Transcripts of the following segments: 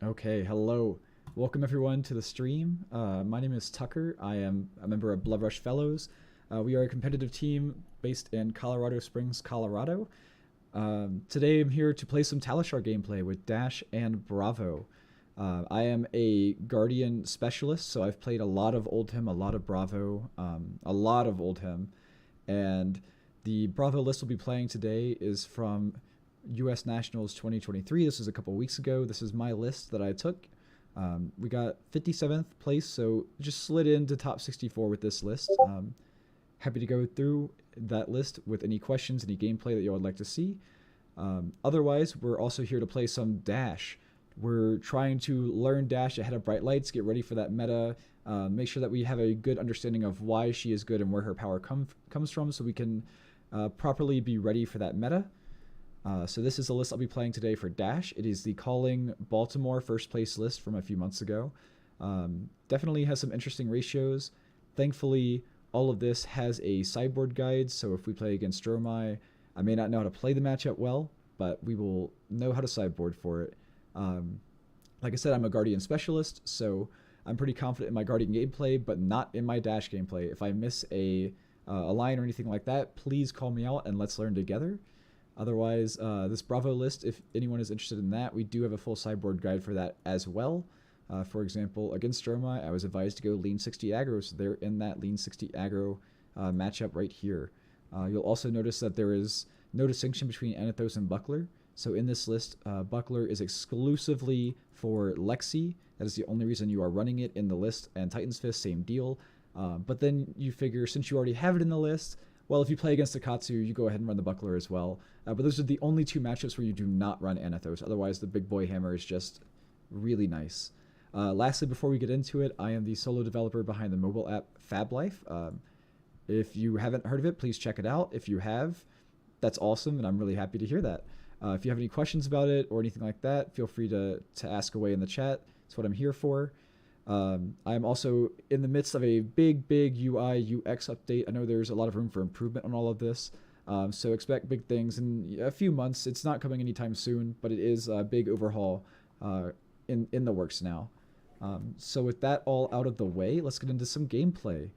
Okay, hello. Welcome everyone to the stream. My name is Tucker. I am a member of Blood Rush Fellows. We are a competitive team based in Colorado Springs, Colorado. Today I'm here to play some Talishar gameplay with Dash and Bravo. I am a Guardian specialist, so I've played a lot of Oldhim, a lot of Bravo, a lot of Oldhim. And the Bravo list we'll be playing today is from U.S. Nationals 2023. This was a couple weeks ago. This is my list that I took. We got 57th place, so just slid into top 64 with this list. Happy to go through that list with any questions, any gameplay that you would like to see. Otherwise, we're also here to play some Dash. We're trying to learn Dash ahead of Bright Lights, get ready for that meta, make sure that we have a good understanding of why she is good and where her power comes from, so we can properly be ready for that meta. So this is the list I'll be playing today for Dash. It is the Calling Baltimore first place list from a few months ago. Definitely has some interesting ratios. Thankfully, all of this has a sideboard guide, so if we play against Dromai, I may not know how to play the matchup well, but we will know how to sideboard for it. Like I said, I'm a Guardian specialist, so I'm pretty confident in my Guardian gameplay, but not in my Dash gameplay. If I miss a line or anything like that, please call me out and let's learn together. Otherwise, this Bravo list, if anyone is interested in that, we do have a full sideboard guide for that as well. For example, against Dromai, I was advised to go lean 60 aggro, so they're in that lean 60 aggro matchup right here. You'll also notice that there is no distinction between Anathos and Buckler. So in this list, Buckler is exclusively for Lexi. That is the only reason you are running it in the list, and Titan's Fist, same deal. But then you figure, since you already have it in the list, well, if you play against Akatsu, you go ahead and run the Buckler as well. But those are the only two matchups where you do not run Anathos. Otherwise, the Big Boy Hammer is just really nice. Lastly, before we get into it, I am the solo developer behind the mobile app FaB Life. If you haven't heard of it, please check it out. If you have, that's awesome, and I'm really happy to hear that. If you have any questions about it or anything like that, feel free to ask away in the chat. That's what I'm here for. I'm also in the midst of a big UI UX update. I know there's a lot of room for improvement on all of this, so expect big things in a few months. It's not coming anytime soon, but it is a big overhaul in the works now. So with that all out of the way, let's get into some gameplay.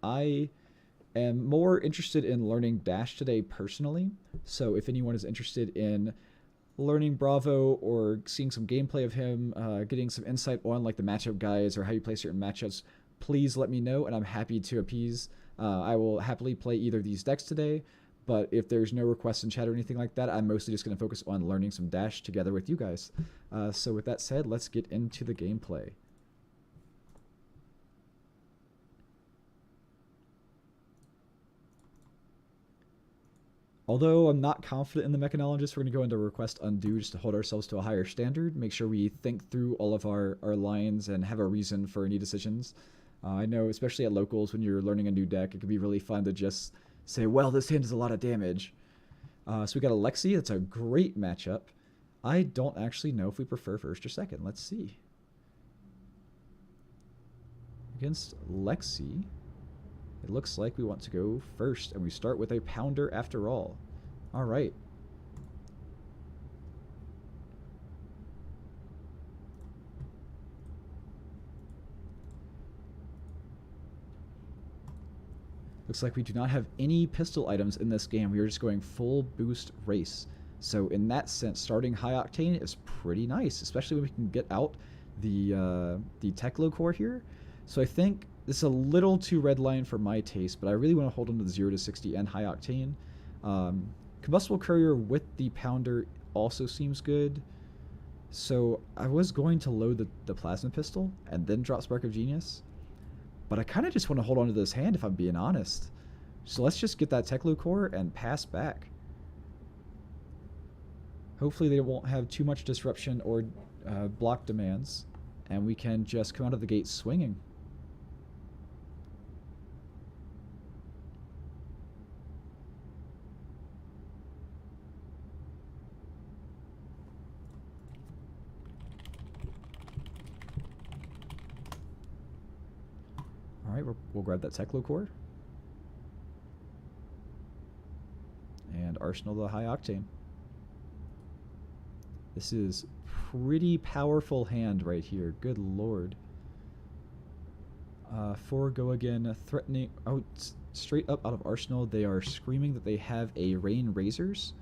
I am more interested in learning Dash today personally, so if anyone is interested in learning Bravo or seeing some gameplay of him, getting some insight on like the matchup guides or how you play certain matchups, please let me know and I'm happy to appease. I will happily play either of these decks today, but if there's no requests in chat or anything like that, I'm mostly just going to focus on learning some Dash together with you guys. So with that said, let's get into the gameplay. Although I'm not confident in the Mechanologist, we're going to go into Request Undo just to hold ourselves to a higher standard, make sure we think through all of our lines and have a reason for any decisions. I know, especially at locals, when you're learning a new deck, it can be really fun to just say, well, this hand does a lot of damage. So we got a Lexi. That's a great matchup. I don't actually know if we prefer first or second. Let's see. Against Lexi, it looks like we want to go first, and we start with a Pounder after all. All right. Looks like we do not have any pistol items in this game. We are just going full boost race. So in that sense, starting high octane is pretty nice, especially when we can get out the Teklo core here. So I think this is a little too red line for my taste, but I really want to hold on to the 0 to 60 and high octane. Combustible Courier with the Pounder also seems good. So I was going to load the Plasma Pistol and then drop Spark of Genius, but I kind of just want to hold on to this hand if I'm being honest. So let's just get that Teklo core and pass back. Hopefully they won't have too much disruption or block demands, and we can just come out of the gate swinging. Alright, we'll grab that Teklo core. And Arsenal the high octane. This is pretty powerful hand right here. Good lord. 4 go again, threatening out straight up out of Arsenal. They are screaming that they have a Rain Razors,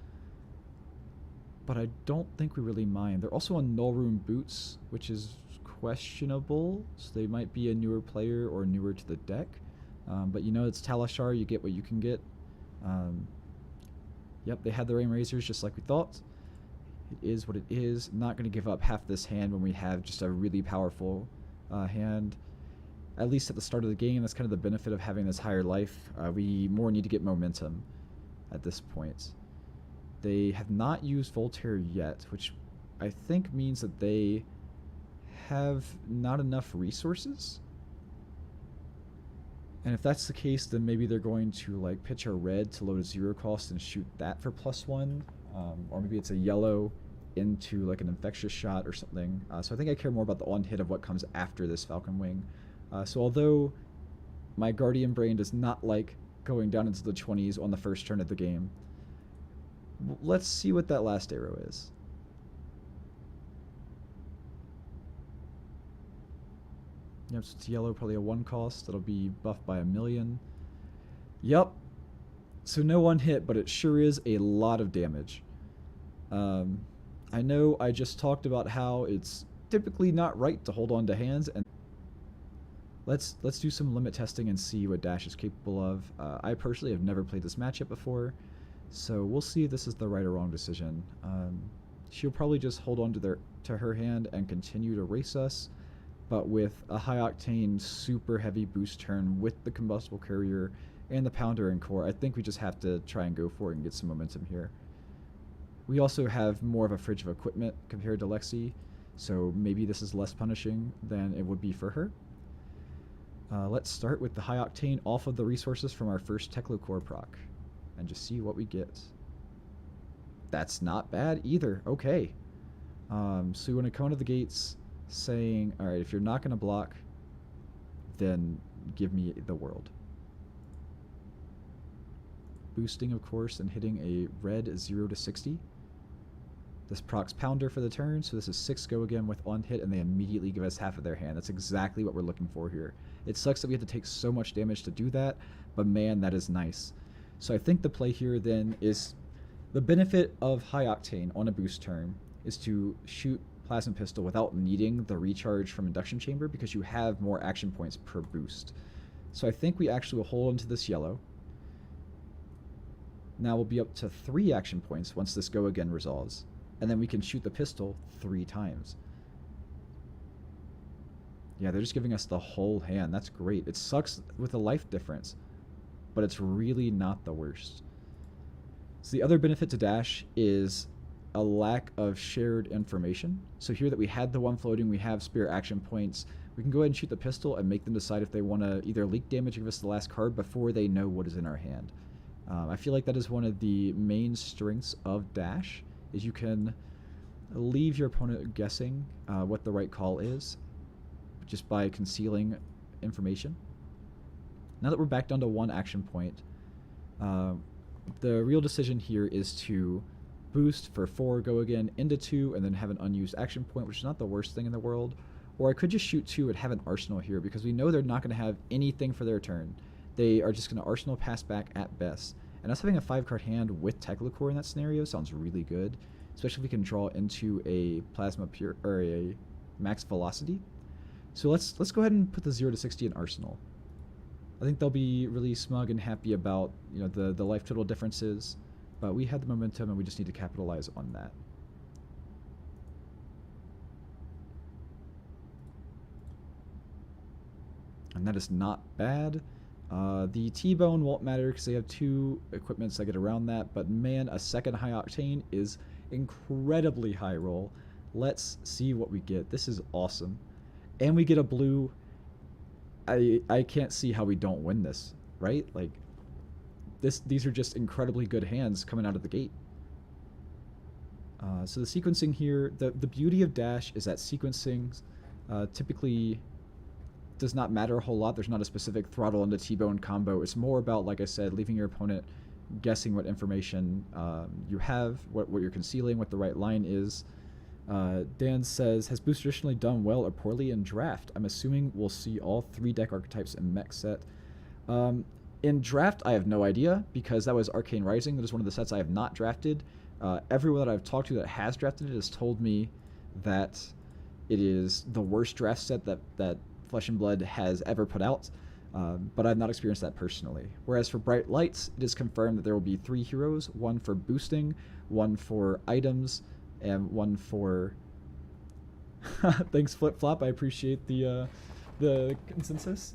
but I don't think we really mind. They're also on Null Room Boots, which is questionable, so they might be a newer player or newer to the deck. But you know, it's Talishar, you get what you can get. Yep, they had the Rain Razors just like we thought. It is what it is. Not going to give up half this hand when we have just a really powerful hand. At least at the start of the game, that's kind of the benefit of having this higher life. We more need to get momentum at this point. They have not used Voltaire yet, which I think means that they have not enough resources. And if that's the case, then maybe they're going to like pitch a red to load a 0 cost and shoot that for +1. Or maybe it's a yellow into like an infectious shot or something. So I think I care more about the on hit of what comes after this Falcon Wing. So although my Guardian brain does not like going down into the 20s on the first turn of the game, let's see what that last arrow is. Yep, so it's yellow, probably a 1 cost. That'll be buffed by 1,000,000. Yep. So no one hit, but it sure is a lot of damage. I know I just talked about how it's typically not right to hold on to hands, and let's do some limit testing and see what Dash is capable of. I personally have never played this matchup before, so we'll see if this is the right or wrong decision. She'll probably just hold on to her hand and continue to race us, but with a high octane, super heavy boost turn with the combustible courier and the pounder and core, I think we just have to try and go for it and get some momentum here. We also have more of a fridge of equipment compared to Lexi, so maybe this is less punishing than it would be for her. Let's start with the high octane off of the resources from our first Teklo core proc and just see what we get. That's not bad either. Okay. So we want to come out of the gates saying, alright, if you're not going to block, then give me the world. Boosting, of course, and hitting a red 0 to 60. This procs pounder for the turn, so this is 6 go again with on hit, and they immediately give us half of their hand. That's exactly what we're looking for here. It sucks that we have to take so much damage to do that, but man, that is nice. So I think the play here then is the benefit of high octane on a boost turn is to shoot plasma pistol without needing the recharge from induction chamber because you have more action points per boost. So I think we actually will hold onto this yellow. Now we'll be up to 3 action points once this go again resolves, and then we can shoot the pistol 3 times. Yeah, they're just giving us the whole hand. That's great. It sucks with a life difference, but it's really not the worst. So the other benefit to Dash is a lack of shared information. So here that we had the one floating, we have spare action points. We can go ahead and shoot the pistol and make them decide if they want to either leak damage or give us the last card before they know what is in our hand. I feel like that is one of the main strengths of Dash, is you can leave your opponent guessing what the right call is just by concealing information. Now that we're back down to 1 action point, the real decision here is to boost for 4, go again, into 2, and then have an unused action point, which is not the worst thing in the world. Or I could just shoot 2 and have an arsenal here, because we know they're not going to have anything for their turn. They are just going to arsenal pass back at best. And us having a 5-card hand with Teklo core in that scenario sounds really good, especially if we can draw into a plasma pure or a max velocity. So let's go ahead and put the 0 to 60 in arsenal. I think they'll be really smug and happy about, you know, the life total differences, but we had the momentum and we just need to capitalize on that. And that is not bad. The T-Bone won't matter because they have 2 equipments that get around that, but man, a second high octane is incredibly high roll. Let's see what we get. This is awesome. And we get a blue. I can't see how we don't win this, right? Like, these are just incredibly good hands coming out of the gate. So the sequencing here, the beauty of Dash is that sequencing typically does not matter a whole lot. There's not a specific throttle into T-Bone combo. It's more about, like I said, leaving your opponent guessing what information you have, what you're concealing, what the right line is. Dan says, has Boost traditionally done well or poorly in draft? I'm assuming we'll see all 3 deck archetypes in mech set. In draft, I have no idea, because that was Arcane Rising. That is one of the sets I have not drafted. Everyone that I've talked to that has drafted it has told me that it is the worst draft set that Flesh and Blood has ever put out, but I've not experienced that personally. Whereas for Bright Lights, it is confirmed that there will be 3 heroes, 1 for boosting, 1 for items, and 1 for... Thanks, Flip Flop. I appreciate the consensus.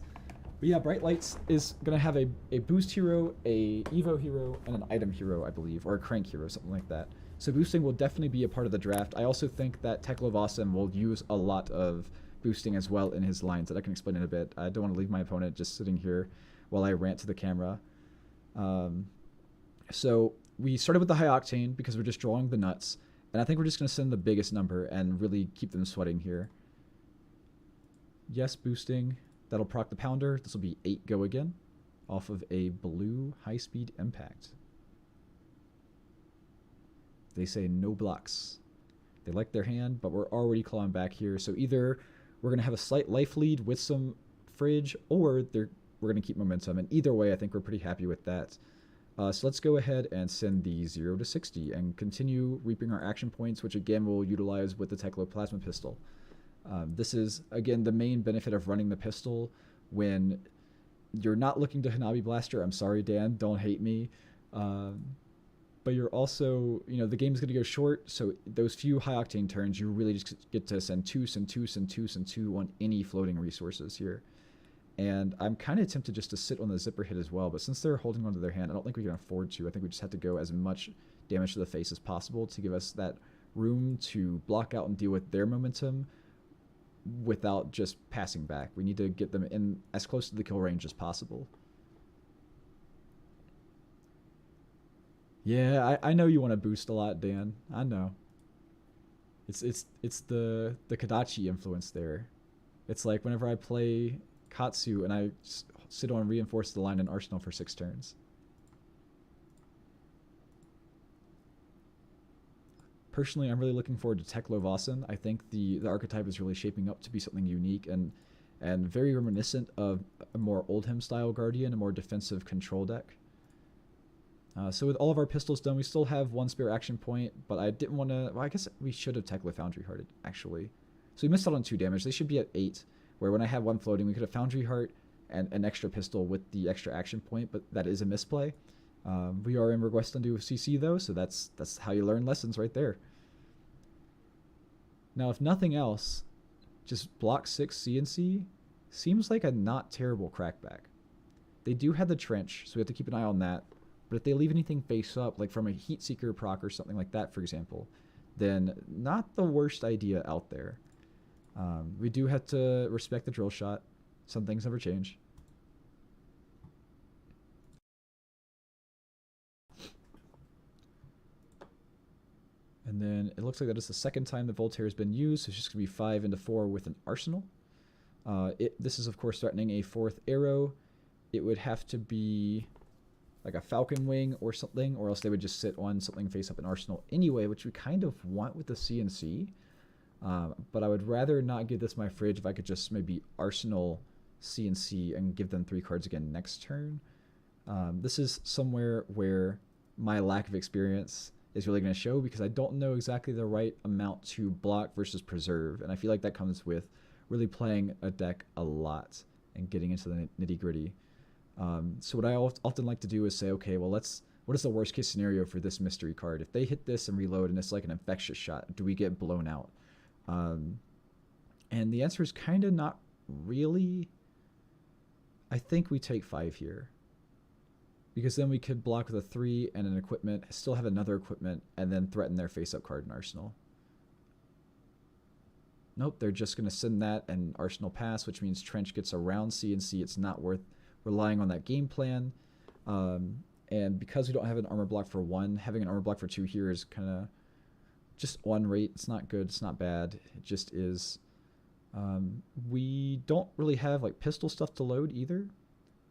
But yeah, Bright Lights is going to have a boost hero, a evo hero, and an item hero, I believe, or a crank hero, something like that. So boosting will definitely be a part of the draft. I also think that Teklovossen will use a lot of boosting as well in his lines that I can explain in a bit. I don't want to leave my opponent just sitting here while I rant to the camera. So we started with the high octane because we're just drawing the nuts. And I think we're just going to send the biggest number and really keep them sweating here. Yes, boosting. That'll proc the pounder. This will be 8 go again off of a blue high-speed impact. They say no blocks. They like their hand, but we're already clawing back here. So either we're going to have a slight life lead with some fridge, or we're going to keep momentum. And either way, I think we're pretty happy with that. So let's go ahead and send the 0 to 60 and continue reaping our action points, which again we'll utilize with the Teklo Plasma Pistol. This is, again, the main benefit of running the pistol when you're not looking to Hanabi Blaster. I'm sorry, Dan, don't hate me. But you're also, the game's going to go short, so those few high-octane turns, you really just get to send 2 on any floating resources here. And I'm kind of tempted just to sit on the zipper hit as well, but since they're holding onto their hand, I don't think we can afford to. I think we just have to go as much damage to the face as possible to give us that room to block out and deal with their momentum without just passing back. We need to get them in as close to the kill range as possible. Yeah, I know you want to boost a lot, Dan. I know. It's the Kadachi influence there. It's like whenever I play Katsu and I sit on reinforce the line in Arsenal for 6 turns. Personally, I'm really looking forward to Teklovossen. I think the archetype is really shaping up to be something unique and very reminiscent of a more Oldhim style Guardian, a more defensive control deck. So with all of our pistols done, we still have 1 spare action point, but I didn't want to... Well, I guess we should have Teklo Foundry Hearted, actually. So we missed out on 2 damage. They should be at 8, where when I had 1 floating, we could have Foundry Heart and an extra pistol with the extra action point, but that is a misplay. We are in Request Undo CC, though, so that's how you learn lessons right there. Now, if nothing else, just block 6 CNC seems like a not terrible crackback. They do have the trench, so we have to keep an eye on that. But if they leave anything face up, like from a Heat Seeker proc or something like that, for example, then not the worst idea out there. We do have to respect the drill shot. Some things never change. And then it looks like that is the second time that Voltaire has been used, so it's just going to be 5 into 4 with an Arsenal. This is, of course, threatening a 4th arrow. It would have to be like a Falcon Wing or something, or else they would just sit on something face up in Arsenal anyway, which we kind of want with the CNC. But I would rather not give this my fridge if I could just maybe Arsenal CNC and give them 3 cards again next turn. This is somewhere where my lack of experience is really going to show, because I don't know exactly the right amount to block versus preserve, and I feel like that comes with really playing a deck a lot and getting into the nitty-gritty. So what I often like to do is say, okay, well, what is the worst case scenario for this mystery card? If they hit this and reload and it's like an infectious shot, do we get blown out? And the answer is kind of not really. I think we take 5 here, because then we could block with a 3 and an equipment, still have another equipment, and then threaten their face-up card in Arsenal. Nope, they're just going to send that and Arsenal pass, which means Trench gets around CNC. It's not worth relying on that game plan. And because we don't have an armor block for 1, having an armor block for 2 here is kind of just on rate. It's not good. It's not bad. It just is. We don't really have like pistol stuff to load either.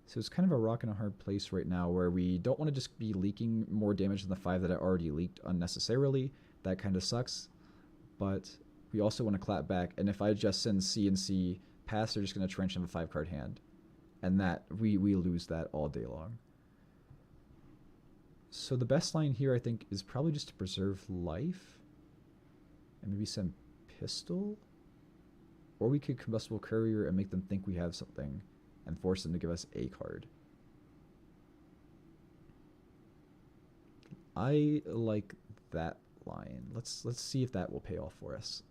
So it's kind of a rock and a hard place right now, where we don't want to just be leaking more damage than the 5 that I already leaked unnecessarily. That kind of sucks. but we also want to clap back. And if I just send C and C pass, they're just going to trench him a 5-card hand. And that we lose that all day long. So the best line here, I think, is probably just to preserve life. And maybe send pistol. Or we could combustible courier and make them think we have something and force them to give us a card. I like that line. Let's see if that will pay off for us.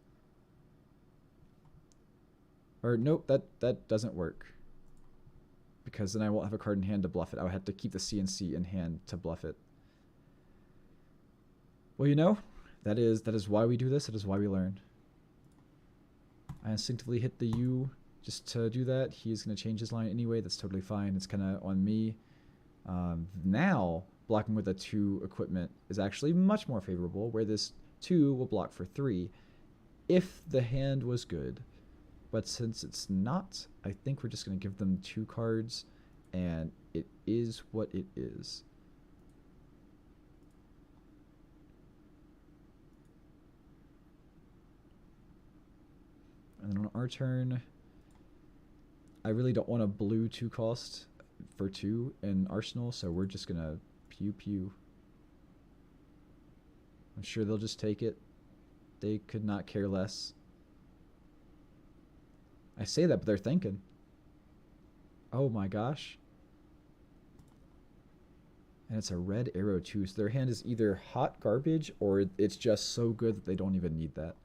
Or nope, that doesn't work. Because then I won't have a card in hand to bluff it. I would have to keep the CNC in hand to bluff it. Well, you know, that is why we do this. That is why we learn. I instinctively hit the U just to do that. He's going to change his line anyway. That's totally fine. It's kind of on me. Now, blocking with a 2 equipment is actually much more favorable, where this 2 will block for 3 if the hand was good. But since it's not, I think we're just going to give them 2 cards, and it is what it is. And then on our turn, I really don't want a blue 2 cost for 2 in Arsenal, so we're just going to pew pew. I'm sure they'll just take it. They could not care less. I say that, but they're thinking. Oh my gosh. And it's a red arrow too, so their hand is either hot garbage or it's just so good that they don't even need that.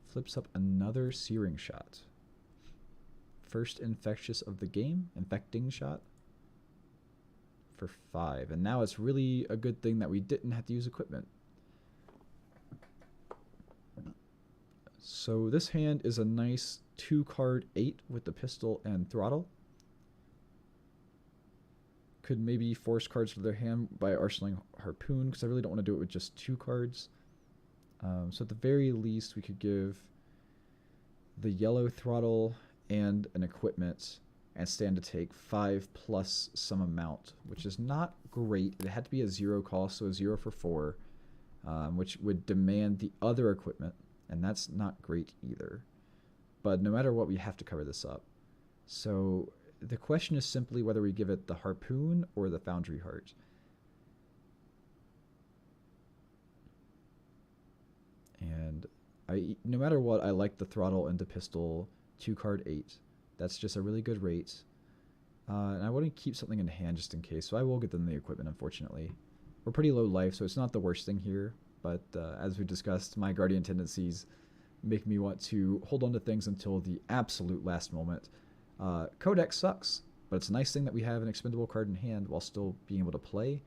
Flips up another searing shot. First infectious of the game, infecting shot for 5. And now it's really a good thing that we didn't have to use equipment. So this hand is a nice 2-card 8 with the pistol and throttle. Could maybe force cards to their hand by arsenaling Harpoon, because I really don't want to do it with just 2 cards. So at the very least, we could give the yellow throttle and an equipment and stand to take 5 plus some amount, which is not great. It had to be a 0 cost, so a 0 for 4, which would demand the other equipment, and that's not great either. But no matter what, we have to cover this up. So the question is simply whether we give it the Harpoon or the Foundry Heart. And no matter what, I like the throttle into pistol 2-card 8. That's just a really good rate. And I want to keep something in hand just in case, so I will get them the equipment, unfortunately. We're pretty low life, so it's not the worst thing here. But as we discussed, my Guardian tendencies make me want to hold on to things until the absolute last moment. Codex sucks, but it's a nice thing that we have an expendable card in hand while still being able to play.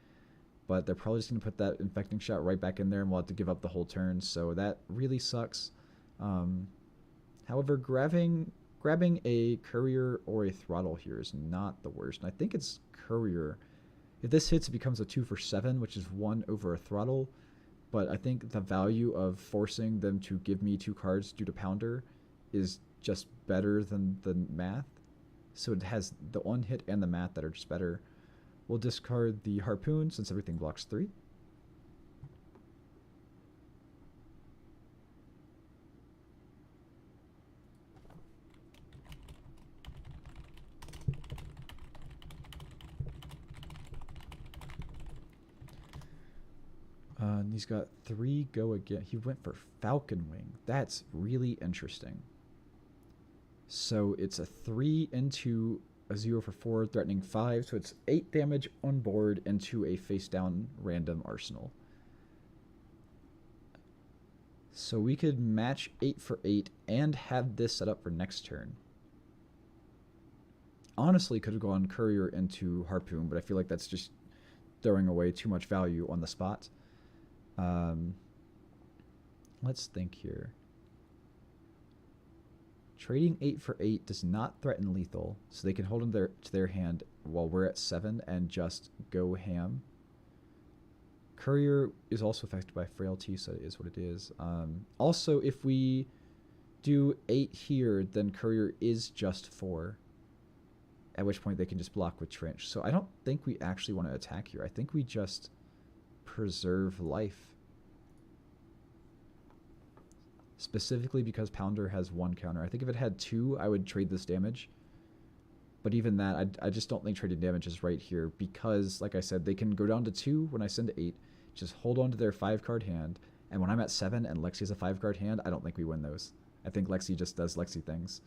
But they're probably just going to put that infecting shot right back in there, and we'll have to give up the whole turn, so that really sucks. However, grabbing a courier or a throttle here is not the worst, and I think it's courier. If this hits, it becomes a 2 for 7, which is 1 over a throttle, but I think the value of forcing them to give me 2 cards due to Pounder is just better than the math. So it has the on hit and the math that are just better. We'll discard the Harpoon since everything blocks 3. And he's got 3 go again. He went for Falcon Wing. That's really interesting. So it's a 3 into a 0 for 4, threatening 5. So it's 8 damage on board into a face-down random arsenal. So we could match 8 for 8 and have this set up for next turn. Honestly, could have gone Courier into Harpoon, but I feel like that's just throwing away too much value on the spot. Let's think here. Trading 8 for 8 does not threaten lethal, so they can hold in to their hand while we're at 7 and just go ham. Courier is also affected by frailty, so it is what it is. Also, if we do 8 here, then Courier is just 4. at which point they can just block with Trench. So I don't think we actually want to attack here. I think we just preserve life. Specifically because Pounder has 1 counter. I think if it had 2, I would trade this damage. But even that, I just don't think trading damage is right here because, like I said, they can go down to 2 when I send to 8, just hold on to their 5-card hand, and when I'm at 7 and Lexi has a 5-card hand, I don't think we win those. I think Lexi just does Lexi things.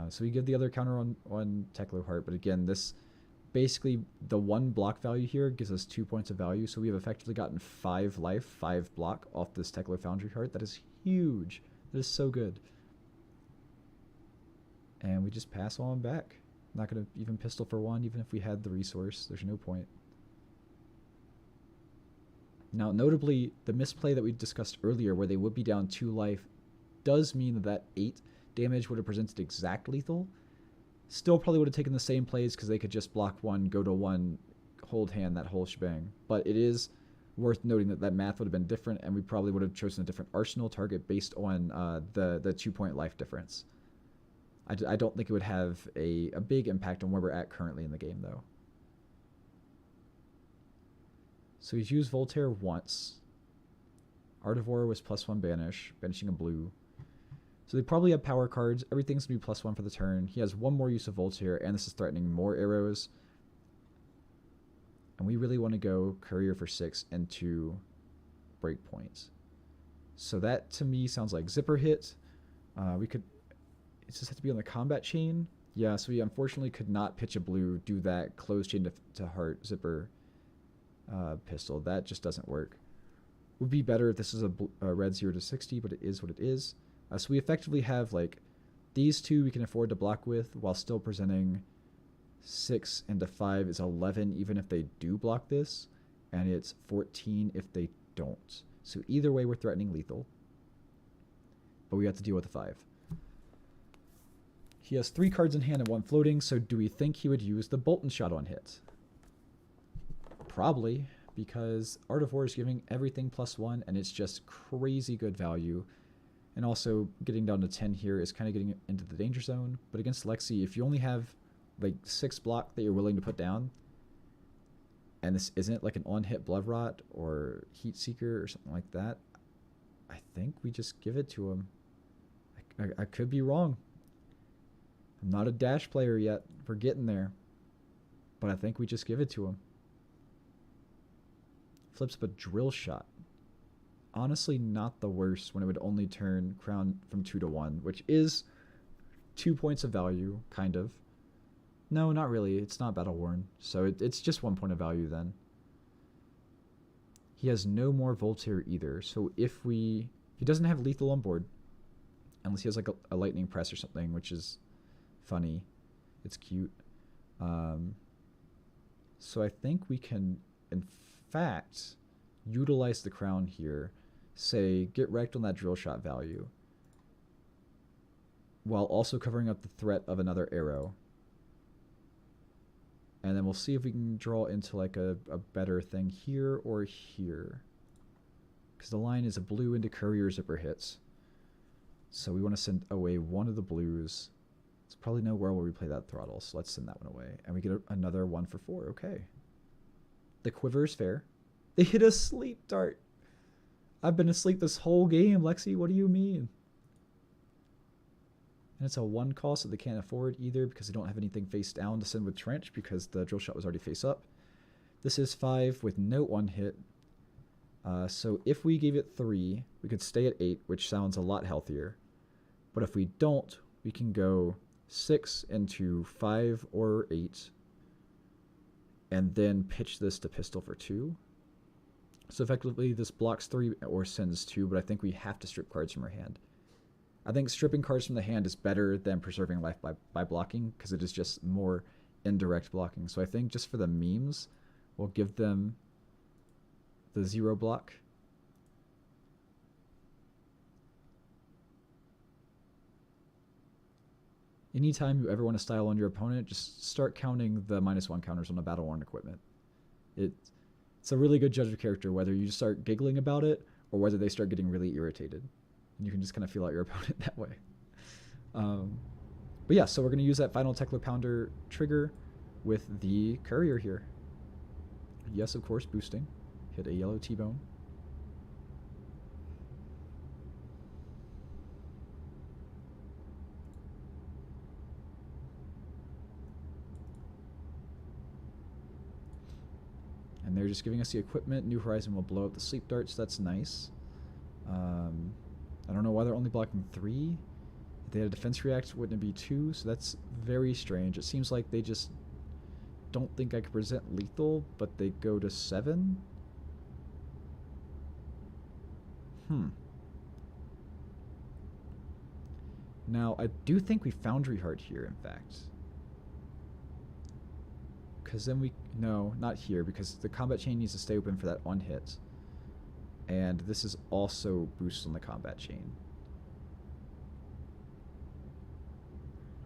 So we give the other counter on Teklovossen, but again, this basically, the 1 block value here gives us 2 points of value, so we have effectively gotten 5 life, 5 block off this Teklo Foundry heart. That is huge. That is so good. And we just pass on back. Not going to even pistol for 1, even if we had the resource. There's no point. Now, notably, the misplay that we discussed earlier, where they would be down 2 life, does mean that 8 damage would have presented exact lethal. Still probably would have taken the same plays because they could just block 1, go to 1, hold hand, that whole shebang. But it is worth noting that that math would have been different, and we probably would have chosen a different arsenal target based on the 2-point life difference. I don't think it would have a big impact on where we're at currently in the game, though. So he's used Voltaire once. Artivore was +1 banish, banishing a blue. So they probably have power cards. Everything's going to be +1 for the turn. He has 1 more use of Voltaire, and this is threatening more arrows. And we really want to go Courier for 6 and 2 breakpoints. So that, to me, sounds like Zipper hit. We could... It just has to be on the combat chain. Yeah, so we unfortunately could not pitch a blue, do that close chain to heart Zipper pistol. That just doesn't work. Would be better if this is a red 0 to 60, but it is what it is. So we effectively have like these 2 we can afford to block with while still presenting 6 into 5 is 11 even if they do block this, and it's 14 if they don't. So either way we're threatening lethal, but we have to deal with the 5. He has 3 cards in hand and 1 floating, so do we think he would use the Bolton shot on hit? Probably, because Artivore is giving everything +1, and it's just crazy good value. And also, getting down to 10 here is kind of getting into the danger zone. But against Lexi, if you only have like 6 block that you're willing to put down, and this isn't like an on-hit Blood Rot or Heat Seeker or something like that, I think we just give it to him. I could be wrong. I'm not a dash player yet. We're getting there. But I think we just give it to him. Flips up a drill shot. Honestly, not the worst when it would only turn Crown from 2 to 1, which is 2 points of value, kind of. No, not really. It's not battle worn, so it's just 1 point of value then. He has no more Voltaire either, so if he doesn't have lethal on board, unless he has like a lightning press or something, which is funny. It's cute. So I think we can, in fact, utilize the crown here. Say, get wrecked on that drill shot value, while also covering up the threat of another arrow. And then we'll see if we can draw into like a better thing here or here. Because the line is a blue into Courier Zipper hits. So we want to send away 1 of the blues. It's probably nowhere where we play that throttle, so let's send that one away. And we get another 1 for 4, okay. The quiver is fair. They hit a sleep dart. I've been asleep this whole game, Lexi, what do you mean? And it's a 1 cost that they can't afford either because they don't have anything face down to send with Trench because the drill shot was already face up. This is 5 with no 1 hit. So if we gave it 3, we could stay at 8, which sounds a lot healthier. But if we don't, we can go 6 into 5 or 8 and then pitch this to pistol for 2. So effectively this blocks 3 or sends 2, but I think we have to strip cards from our hand. I think stripping cards from the hand is better than preserving life by blocking because it is just more indirect blocking. So I think just for the memes, we'll give them the 0 block. Anytime you ever want to style on your opponent, just start counting the -1 counters on the battle-worn equipment. It's a really good judge of character, whether you just start giggling about it or whether they start getting really irritated. And you can just kind of feel out your opponent that way. But yeah, so we're going to use that final Teklo Pounder trigger with the courier here. Yes, of course, boosting. Hit a yellow T-bone. And they're just giving us the equipment. New Horizon will blow up the sleep darts. That's nice. I don't know why they're only blocking 3. If they had a defense react, wouldn't it be 2? So that's very strange. It seems like they just don't think I could present lethal, but they go to 7? Now, I do think we Foundry Heart here, in fact. Because then we... No, not here, because the combat chain needs to stay open for that 1 hit. And this is also boost on the combat chain.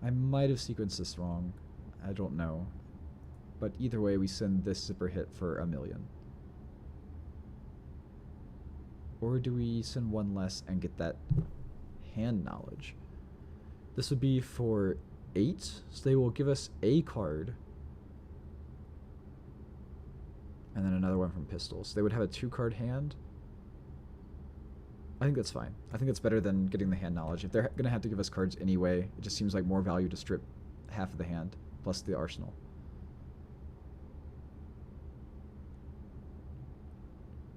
I might have sequenced this wrong. I don't know. But either way, we send this zipper hit for 1,000,000. Or do we send 1 less and get that hand knowledge? This would be for 8, so they will give us a card. And then another one from pistols. They would have a 2-card hand. I think that's fine. I think it's better than getting the hand knowledge. If they're going to have to give us cards anyway, it just seems like more value to strip half of the hand, plus the arsenal.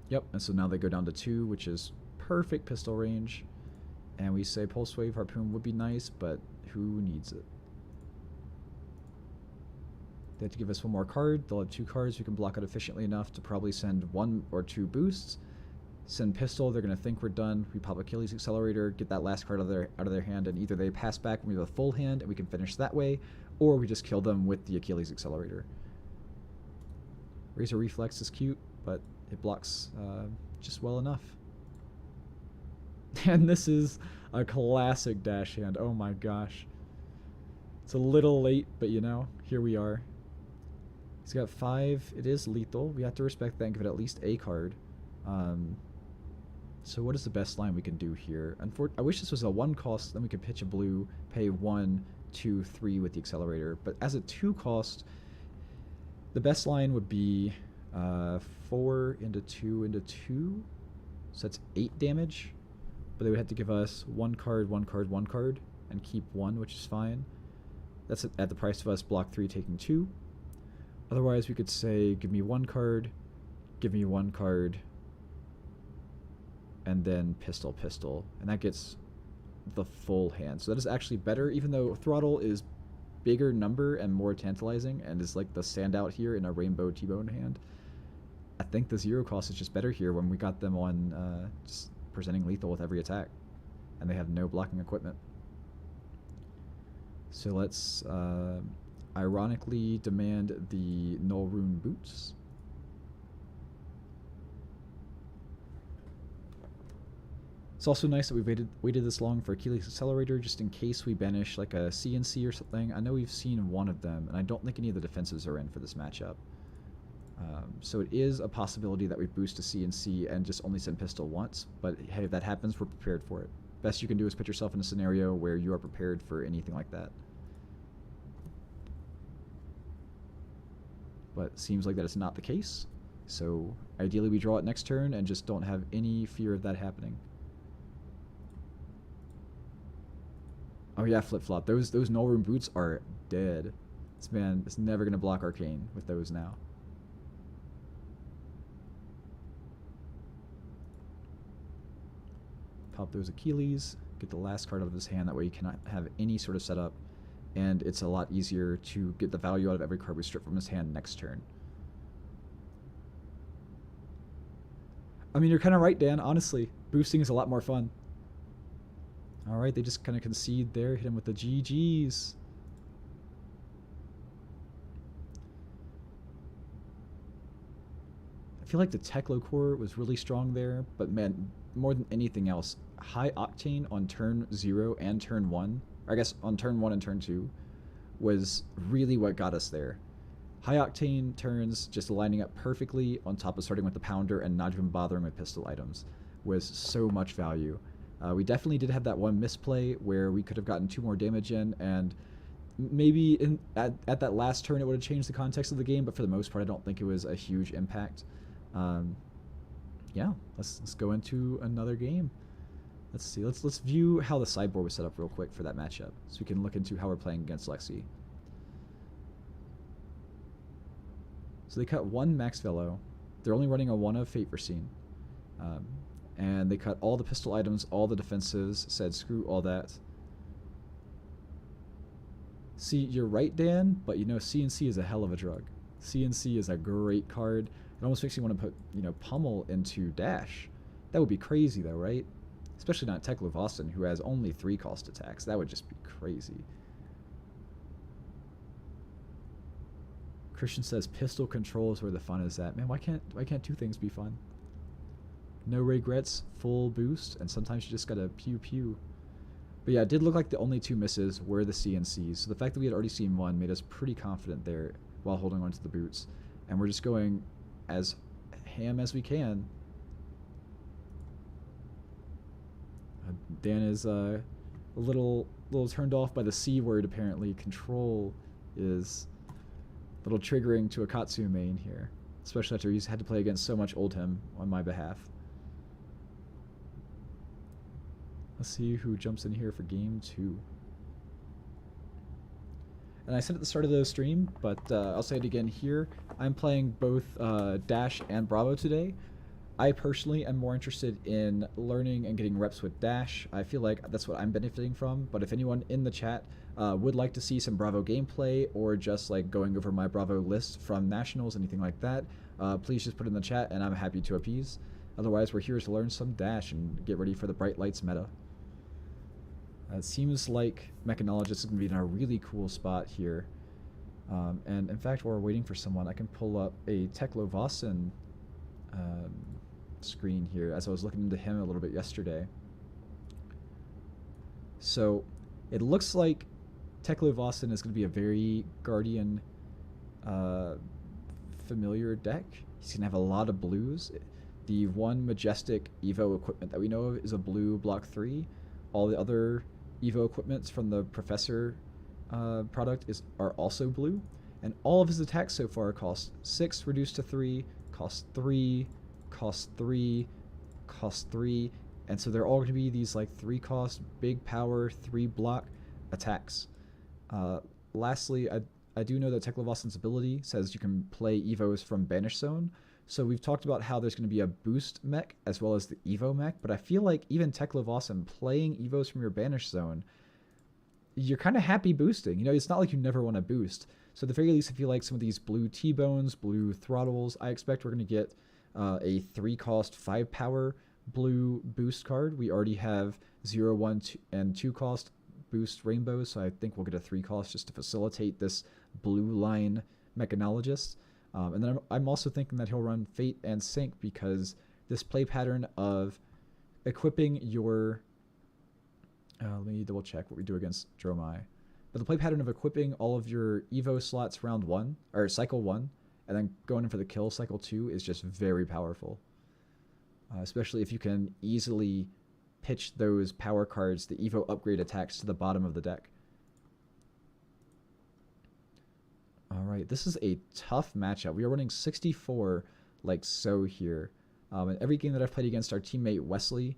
Yep, and so now they go down to 2, which is perfect pistol range. And we say Pulse Wave Harpoon would be nice, but who needs it? They have to give us 1 more card. They'll have 2 cards. We can block it efficiently enough to probably send 1 or 2 boosts. Send pistol. They're going to think we're done. We pop Achilles Accelerator, get that last card out of their hand, and either they pass back and we have a full hand and we can finish that way, or we just kill them with the Achilles Accelerator. Razor Reflex is cute, but it blocks just well enough. And this is a classic dash hand. Oh my gosh. It's a little late, but you know, here we are. He's got 5. It is lethal. We have to respect that and give it at least a card. So what is the best line we can do here? I wish this was a 1 cost, then we could pitch a blue, pay 1, 2, 3 with the accelerator. But as a 2 cost, the best line would be 4 into 2 into 2. So that's 8 damage. But they would have to give us 1 card, 1 card, 1 card, and keep 1, which is fine. That's at the price of us block 3 taking 2. Otherwise, we could say, give me 1 card, give me 1 card, and then pistol, pistol. And that gets the full hand. So that is actually better, even though Throttle is bigger number and more tantalizing and is like the standout here in a Rainbow T-Bone hand. I think the 0 cost is just better here when we got them on just presenting lethal with every attack. And they have no blocking equipment. So let's ironically demand the Null Rune Boots. It's also nice that we've waited this long for Achilles Accelerator, just in case we banish like a CNC or something. I know we've seen 1 of them, and I don't think any of the defenses are in for this matchup. So it is a possibility that we boost a CNC and just only send pistol once, but hey, if that happens, we're prepared for it. Best you can do is put yourself in a scenario where you are prepared for anything like that. But seems like that is not the case, so ideally we draw it next turn and just don't have any fear of that happening. Oh yeah, flip-flop. Those Null Rune Boots are dead. This man is never going to block Arcane with those now. Pop those Achilles, get the last card out of his hand, that way you cannot have any sort of setup, and it's a lot easier to get the value out of every card we strip from his hand next turn. I mean, you're kind of right, Dan, honestly. Boosting is a lot more fun. Alright, they just kind of concede there, hit him with the GGs. I feel like the Teklo core was really strong there, but man, more than anything else, high octane on turn 0 and turn 1, or I guess on turn 1 and turn 2, was really what got us there. High octane turns just lining up perfectly on top of starting with the pounder and not even bothering with pistol items was so much value. We definitely did have that one misplay where we could have gotten 2 more damage in, and maybe at that last turn it would have changed the context of the game, but for the most part, I don't think it was a huge impact. Um, yeah, let's go into another game. Let's see. Let's view how the sideboard was set up real quick for that matchup, so we can look into how we're playing against Lexi. So they cut one Max Velo. They're only running a 1 of Fate Foreseen. And they cut all the pistol items, all the defensives, said screw all that. See, you're right, Dan, but you know CNC is a hell of a drug. CNC is a great card. It almost makes you want to put, Pummel into Dash. That would be crazy though, right? Especially not Teklovossen, who has only 3 cost attacks. That would just be crazy. Christian says pistol control is where the fun is at. Man, why can't two things be fun? No regrets, full boost, and sometimes you just gotta pew pew. But yeah, it did look like the only 2 misses were the CNCs, so the fact that we had already seen 1 made us pretty confident there while holding on to the boots. And we're just going as ham as we can. Dan is a little turned off by the C word, apparently. Control is a little triggering to a Katsu main here, especially after he's had to play against so much Oldhim on my behalf. Let's see who jumps in here for game 2. And I said at the start of the stream, but I'll say it again here. I'm playing both Dash and Bravo today. I personally am more interested in learning and getting reps with Dash. I feel like that's what I'm benefiting from, but if anyone in the chat would like to see some Bravo gameplay or just like going over my Bravo list from Nationals, anything like that, please just put it in the chat and I'm happy to appease. Otherwise, we're here to learn some Dash and get ready for the Bright Lights meta. It seems like Mechanologist is going to be in a really cool spot here. And in fact, while we're waiting for someone, I can pull up a Teklovossen screen here as I was looking into him a little bit yesterday. So it looks like Teklovossen is going to be a very Guardian familiar deck. He's going to have a lot of blues. The one Majestic Evo equipment that we know of is a blue block 3. All the other Evo equipments from the Professor product are also blue. And all of his attacks so far cost 6 reduced to 3, cost 3, cost 3, cost 3. And so they're all going to be these like 3 cost, big power, 3 block attacks. Lastly, I do know that Teklovossen's ability says you can play Evos from Banish Zone. So we've talked about how there's going to be a boost mech as well as the Evo mech, but I feel like even Teklovossen playing Evos from your Banish Zone, you're kind of happy boosting. It's not like you never want to boost. So at the very least, I feel like some of these blue T-Bones, blue Throttles, I expect we're going to get a 3 cost, 5 power blue boost card. We already have 0, 1, 2, and 2 cost boost rainbows, so I think we'll get a 3 cost just to facilitate this blue line Mechanologist. And then I'm also thinking that he'll run Fate and Sync because this play pattern of equipping your... let me double check what we do against Dromai. But the play pattern of equipping all of your Evo slots round 1, or cycle 1, and then going in for the kill cycle 2 is just very powerful. Especially if you can easily pitch those power cards, the Evo upgrade attacks, to the bottom of the deck. Alright, this is a tough matchup. We are running 64 like so here. And every game that I've played against our teammate Wesley,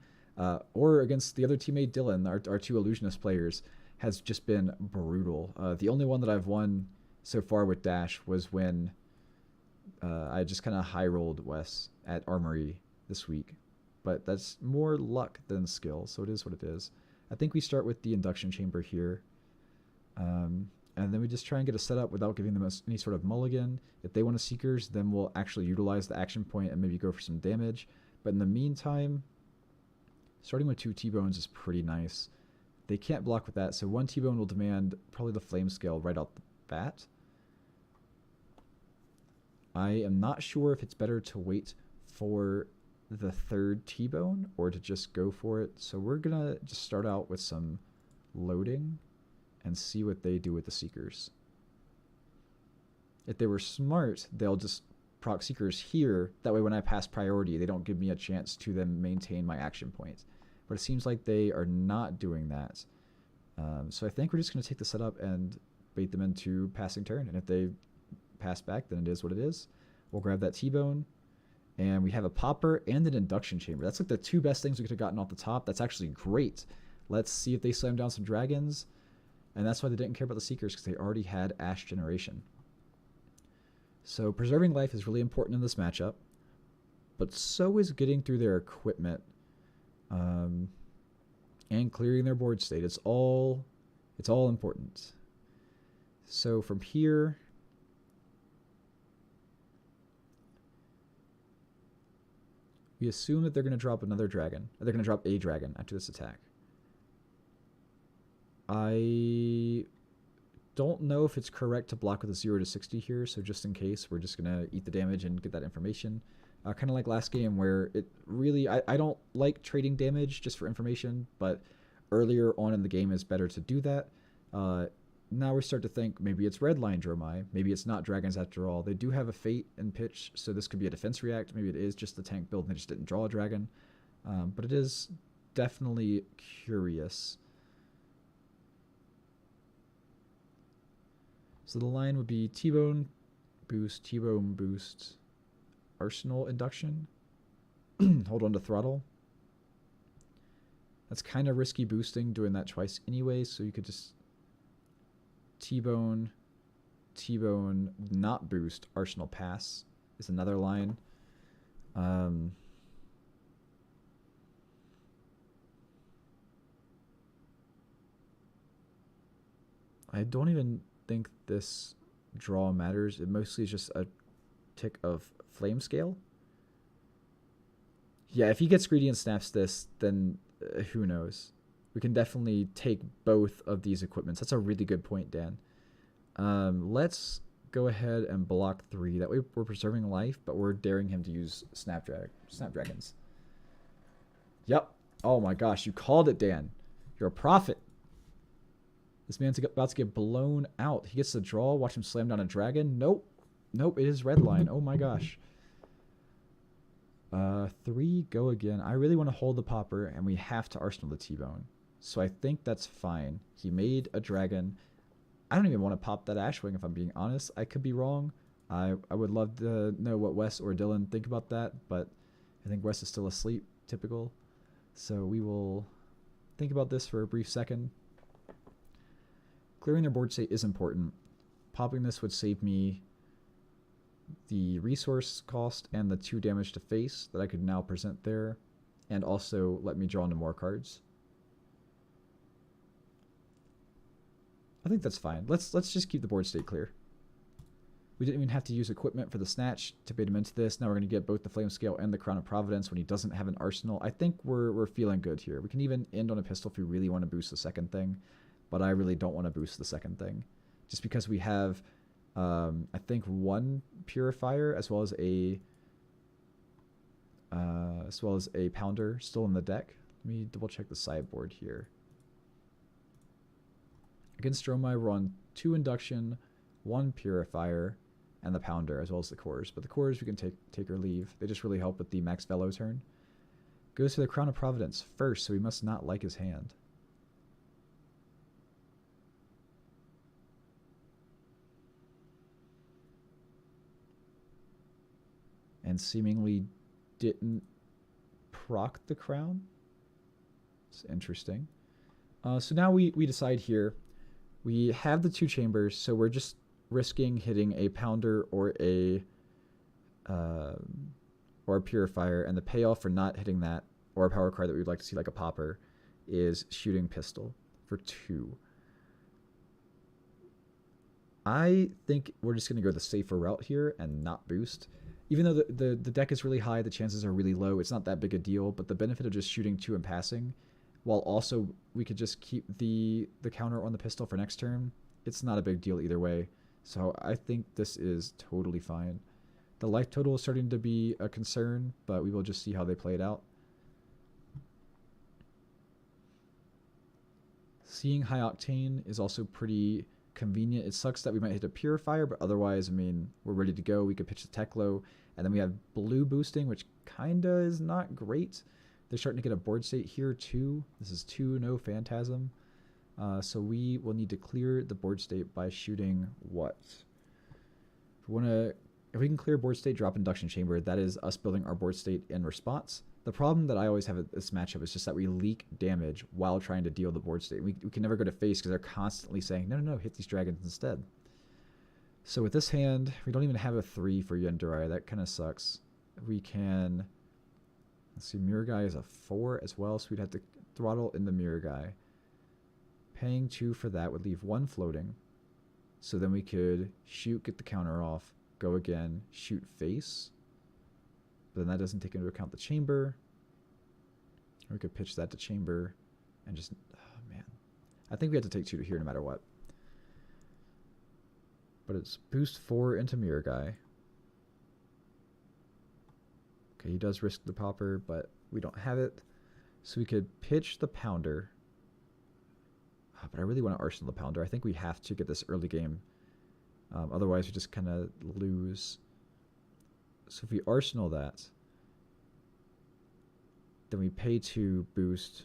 or against the other teammate Dylan, our 2 Illusionist players, has just been brutal. The only one that I've won so far with Dash was when I just kind of high-rolled Wes at Armory this week. But that's more luck than skill, so it is what it is. I think we start with the Induction Chamber here. And then we just try and get a setup without giving them any sort of mulligan. If they want a Seekers, then we'll actually utilize the action point and maybe go for some damage. But in the meantime, starting with 2 T-Bones is pretty nice. They can't block with that, so 1 T-Bone will demand probably the Flame Scale right out the bat. I am not sure if it's better to wait for the 3rd T-Bone or to just go for it. So we're going to just start out with some loading and see what they do with the Seekers. If they were smart, they'll just proc Seekers here. That way when I pass priority, they don't give me a chance to then maintain my action point. But it seems like they are not doing that. So I think we're just going to take the setup and bait them into passing turn. And if they pass back, then it is what it is. We'll grab that T-Bone. And we have a popper and an induction chamber. That's like the two best things we could have gotten off the top. That's actually great. Let's see if they slam down some dragons. And that's why they didn't care about the Seekers, because they already had Ash Generation. So preserving life is really important in this matchup. But so is getting through their equipment. And clearing their board state. It's all important. So from here, we assume that they're going to drop another dragon. Or they're going to drop a dragon after this attack. I don't know if it's correct to block with a 0 to 60 here, so just in case, we're just going to eat the damage and get that information. Kind of like last game where it really... I don't like trading damage just for information, but earlier on in the game is better to do that. Now we start to think maybe it's red line Dromai. Maybe it's not dragons after all. They do have a fate and pitch, so this could be a defense react. Maybe it is just the tank build and they just didn't draw a dragon. But it is definitely curious. So the line would be T-Bone boost, Arsenal induction. Hold on to throttle. That's kind of risky boosting, doing that twice anyway, so you could just T-Bone, not boost, Arsenal pass is another line. I don't even think this draw matters. It mostly is just a tick of flame scale. Yeah, if he gets greedy and snaps this, then who knows? We can definitely take both of these equipments. That's a really good point, Dan. Let's go ahead and block 3. That way we're preserving life, but we're daring him to use Snapdragons. Yep. Oh my gosh, you called it, Dan. You're a prophet. This man's about to get blown out. He gets the draw. Watch him slam down a dragon. Nope. Nope, it is red line. Oh my gosh. 3, go again. I really want to hold the popper, and we have to Arsenal the T-Bone. So I think that's fine. He made a dragon. I don't even want to pop that Ashwing, if I'm being honest. I could be wrong. I would love to know what Wes or Dylan think about that, but I think Wes is still asleep, typical. So we will think about this for a brief second. Clearing their board state is important. Popping this would save me the resource cost and the 2 damage to face that I could now present there, and also let me draw into more cards. I think that's fine. Let's just keep the board state clear. We didn't even have to use equipment for the snatch to bait him into this. Now we're going to get both the Flame Scale and the Crown of Providence when he doesn't have an arsenal. I think we're feeling good here. We can even end on a pistol if we really want to boost the second thing, but I really don't want to boost the second thing, just because we have I think 1 purifier as well as a pounder still in the deck. Let me double check the sideboard here. Against Dromai, we're on 2 induction, 1 purifier, and the pounder, as well as the cores. But the cores we can take or leave. They just really help with the max velo turn. Goes to the Crown of Providence first, so we must not like his hand. And seemingly didn't proc the crown. It's interesting. So now we decide here. We have the 2 chambers, so we're just risking hitting a pounder or a purifier, and the payoff for not hitting that, or a power card that we'd like to see like a popper, is shooting pistol for 2. I think we're just going to go the safer route here and not boost. Even though the deck is really high, the chances are really low. It's not that big a deal, but the benefit of just shooting 2 and passing, while also we could just keep the counter on the pistol for next turn, it's not a big deal either way. So I think this is totally fine. The life total is starting to be a concern, but we will just see how they play it out. Seeing high octane is also pretty convenient. It sucks that we might hit a purifier, but otherwise, I mean, we're ready to go. We could pitch the Teklo, and then we have blue boosting, which kinda is not great. They're starting to get a board state here too. This is 2, no Phantasm. So we will need to clear the board state by shooting what? If we can clear board state, drop induction chamber, that is us building our board state in response. The problem that I always have at this matchup is just that we leak damage while trying to deal the board state. We can never go to face because they're constantly saying, no, hit these dragons instead. So with this hand, we don't even have a 3 for Yundarai. That kind of sucks. We can... Let's see, Mirror Guy is a 4 as well, so we'd have to throttle in the Mirror Guy. Paying 2 for that would leave 1 floating. So then we could shoot, get the counter off, go again, shoot face. But then that doesn't take into account the chamber. Or we could pitch that to chamber and just... Oh, man. I think we have to take 2 to here no matter what. But it's boost 4 into Mirror Guy. Okay, he does risk the popper, but we don't have it. So we could pitch the pounder. Oh, but I really want to arsenal the pounder. I think we have to get this early game. Otherwise, we just kind of lose. So if we arsenal that, then we pay 2 boost,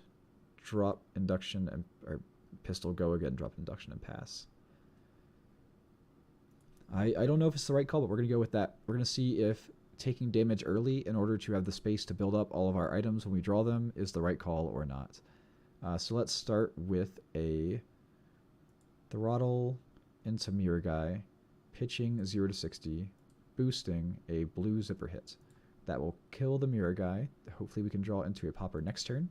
drop induction, and or pistol, go again, drop induction, and pass. I don't know if it's the right call, but we're going to go with that. We're going to see if taking damage early in order to have the space to build up all of our items when we draw them is the right call or not. So let's start with a throttle into Mirror Guy, pitching 0 to 60, boosting a blue zipper hit. That will kill the Mirror Guy. Hopefully we can draw into a popper next turn.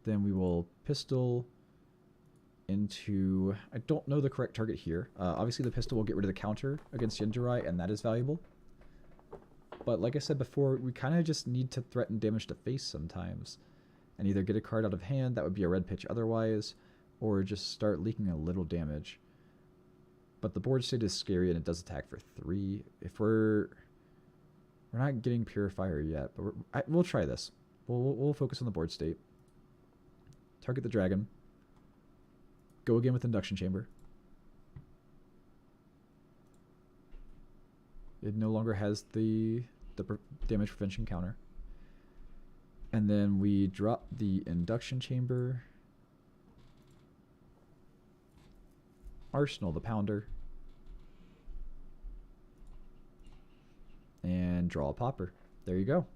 Then we will pistol into... I don't know the correct target here. Obviously the pistol will get rid of the counter against Yundarai, and that is valuable. But like I said before, we kind of just need to threaten damage to face sometimes. And either get a card out of hand, that would be a red pitch otherwise, or just start leaking a little damage. But the board state is scary, and it does attack for 3. If we're not getting Purifier yet, but we'll try this. We'll focus on the board state. Target the dragon. Go again with Induction Chamber. It no longer has the damage prevention counter. And then we drop the Induction Chamber. Arsenal the Pounder. And draw a popper. There you go.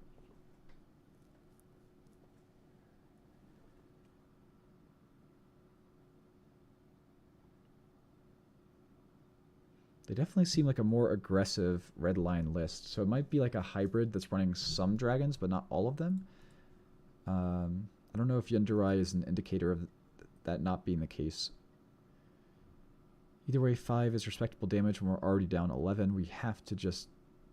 They definitely seem like a more aggressive red line list. So it might be like a hybrid that's running some dragons, but not all of them. I don't know if Yundarai is an indicator of that not being the case. Either way, 5 is respectable damage when we're already down 11. We have to just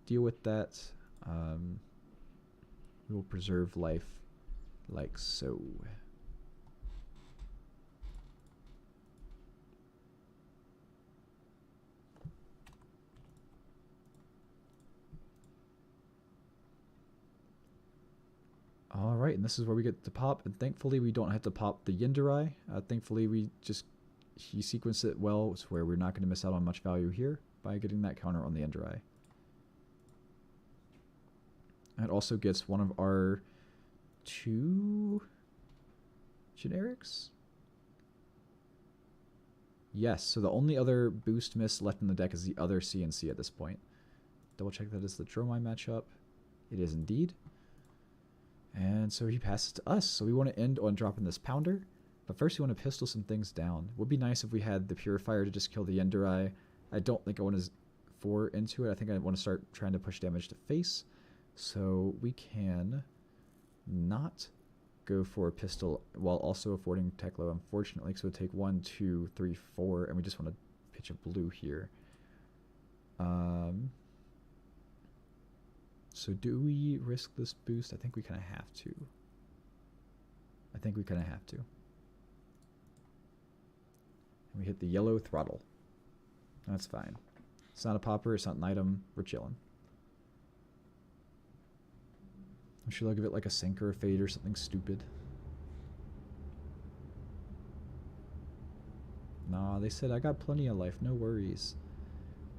deal with that. We will preserve life like so. Alright, and this is where we get to pop, and thankfully we don't have to pop the Yundarai. Thankfully he sequenced it well, so where we're not going to miss out on much value here by getting that counter on the Yundarai. It also gets one of our 2 generics? Yes, so the only other boost miss left in the deck is the other CNC at this point. Double check that is the Dromai matchup. It is indeed. And so he passes to us. So we want to end on dropping this Pounder. But first we want to pistol some things down. It would be nice if we had the Purifier to just kill the Yundarai. I don't think I want to 4 into it. I think I want to start trying to push damage to face. So we can not go for a pistol while also affording Teklo, unfortunately, because it would take 1, 2, 3, 4, and we just want to pitch a blue here. So do we risk this boost? I think we kind of have to. And we hit the yellow throttle. That's fine. It's not a popper, it's not an item, we're chilling. I'm sure they'll give it like a sink or a fade or something stupid. Nah, they said I got plenty of life, no worries.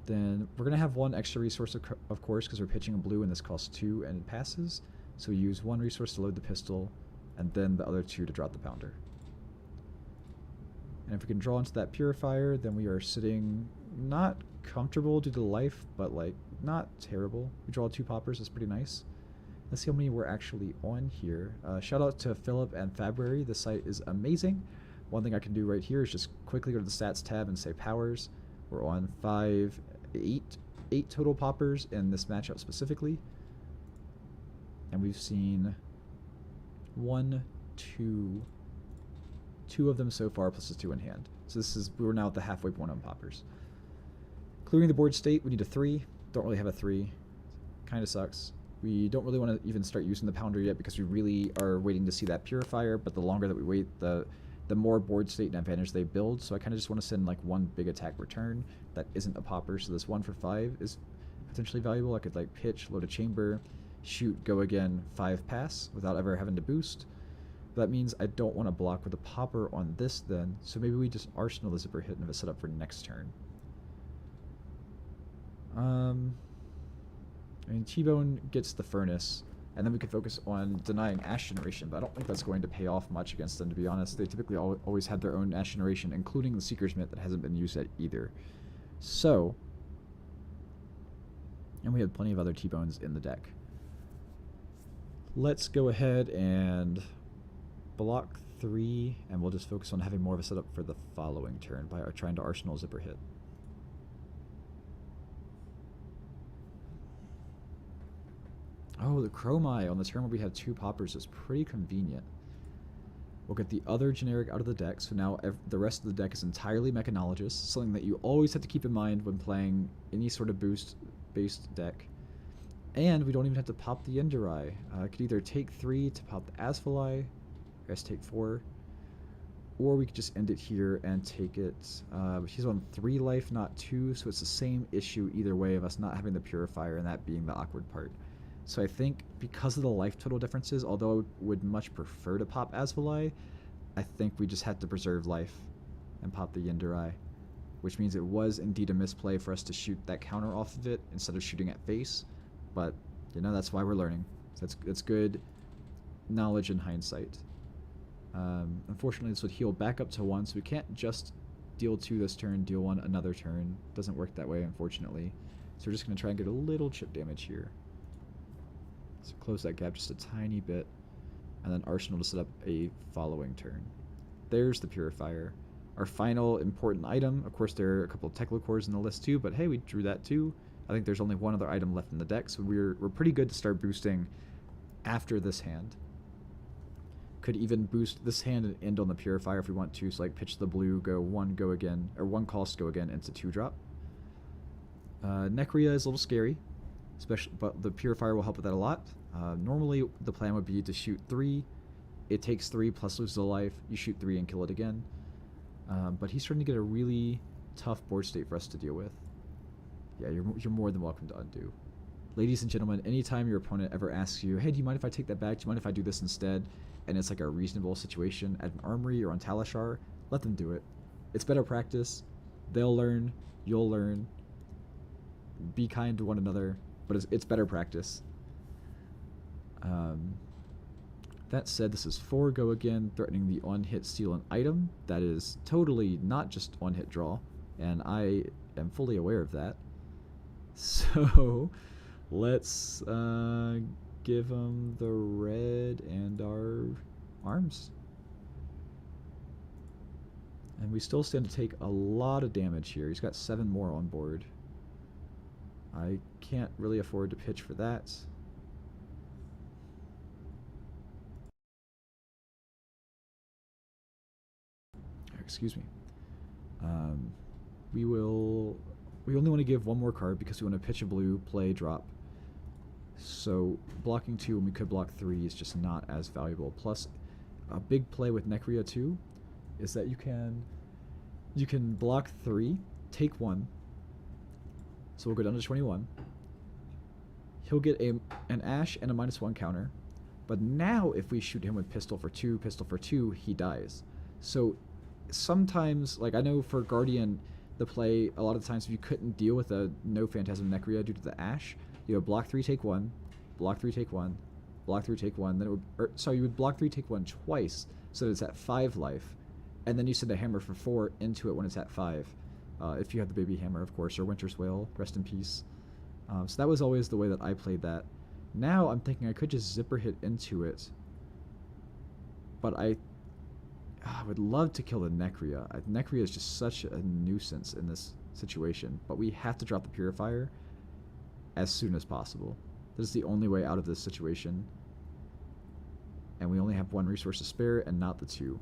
Then we're going to have 1 extra resource, of course, because we're pitching a blue and this costs 2 and it passes. So we use 1 resource to load the pistol and then the other 2 to drop the Pounder. And if we can draw into that Purifier, then we are sitting not comfortable due to life, but like not terrible. We draw 2 poppers, that's pretty nice. Let's see how many we're actually on here. Shout out to Philip and February. The site is amazing. One thing I can do right here is just quickly go to the stats tab and say powers. We're on 8 total poppers in this matchup specifically. And we've seen 2 of them so far, plus the 2 in hand. So we're now at the halfway point on poppers. Clearing the board state, we need a 3. Don't really have a 3. Kind of sucks. We don't really want to even start using the pounder yet because we really are waiting to see that Purifier, but the longer that we wait, the more board state and advantage they build. So I kind of just want to send like one big attack return that isn't a popper. So this 1 for 5 is potentially valuable. I could like pitch, load a chamber, shoot, go again, 5 pass without ever having to boost. But that means I don't want to block with a popper on this then. So maybe we just arsenal the zipper hit and have it set up for next turn. I mean, T-Bone gets the Furnace, and then we could focus on denying Ash Generation, but I don't think that's going to pay off much against them, to be honest. They typically always have their own Ash Generation, including the Seeker's Mitt that hasn't been used yet either. So, and we had plenty of other T-Bones in the deck. Let's go ahead and block 3, and we'll just focus on having more of a setup for the following turn by trying to Arsenal Zipper Hit. Oh, the Dromai on the turn where we have 2 poppers is pretty convenient. We'll get the other generic out of the deck, so now the rest of the deck is entirely Mechanologist, something that you always have to keep in mind when playing any sort of boost-based deck. And we don't even have to pop the Endurai. I could either take 3 to pop the Azalea, I guess take 4, or we could just end it here and take it. He's on 3 life, not 2, so it's the same issue either way of us not having the Purifier and that being the awkward part. So I think because of the life total differences, although I would much prefer to pop Azalea, I think we just had to preserve life and pop the Endurai, which means it was indeed a misplay for us to shoot that counter off of it instead of shooting at face. But, you know, that's why we're learning. So that's good knowledge in hindsight. Unfortunately, this would heal back up to 1, so we can't just deal 2 this turn, deal 1 another turn. Doesn't work that way, unfortunately. So we're just going to try and get a little chip damage here. So close that gap just a tiny bit, and then Arsenal to set up a following turn. There's the Purifier. Our final important item, of course there are a couple of Teklovossen in the list too, but hey, we drew that too. I think there's only one other item left in the deck, so we're pretty good to start boosting after this hand. Could even boost this hand and end on the Purifier if we want to, so like pitch the blue, go 1, go again, or 1 cost, go again into 2-drop. Necria is a little scary. But the Purifier will help with that a lot. Normally, the plan would be to shoot 3. It takes 3 plus loses a life. You shoot 3 and kill it again. But he's starting to get a really tough board state for us to deal with. Yeah, you're more than welcome to undo. Ladies and gentlemen, anytime your opponent ever asks you, hey, do you mind if I take that back? Do you mind if I do this instead? And it's like a reasonable situation at an armory or on Talishar, let them do it. It's better practice. They'll learn. You'll learn. Be kind to one another. But it's better practice. That said, this is 4 go again, threatening the on-hit steal an item. That is totally not just on-hit draw, and I am fully aware of that. So let's give him the red and our arms. And we still stand to take a lot of damage here. He's got 7 more on board. I can't really afford to pitch for that. Excuse me. We only want to give 1 more card because we want to pitch a blue, play, drop. So blocking 2 when we could block 3 is just not as valuable. Plus, a big play with Necria 2 is that you can block 3, take 1. So we'll go down to 21. He'll get an Ash and a -1 counter. But now if we shoot him with pistol for 2, he dies. So sometimes, like I know for Guardian, the play, a lot of the times if you couldn't deal with a no Phantasm Necria due to the Ash, you would block 3, take 1, block 3, take 1, block 3, take 1, then it would, sorry, you would block 3, take 1 twice, so that it's at 5 life, and then you send a hammer for 4 into it when it's at 5. If you have the baby hammer, of course, or Winter's Wail, rest in peace. So that was always the way that I played that. Now I'm thinking I could just zipper hit into it, but I would love to kill the Necria. Necria is just such a nuisance in this situation, but we have to drop the Purifier as soon as possible. This is the only way out of this situation, and we only have 1 resource to spare and not the 2.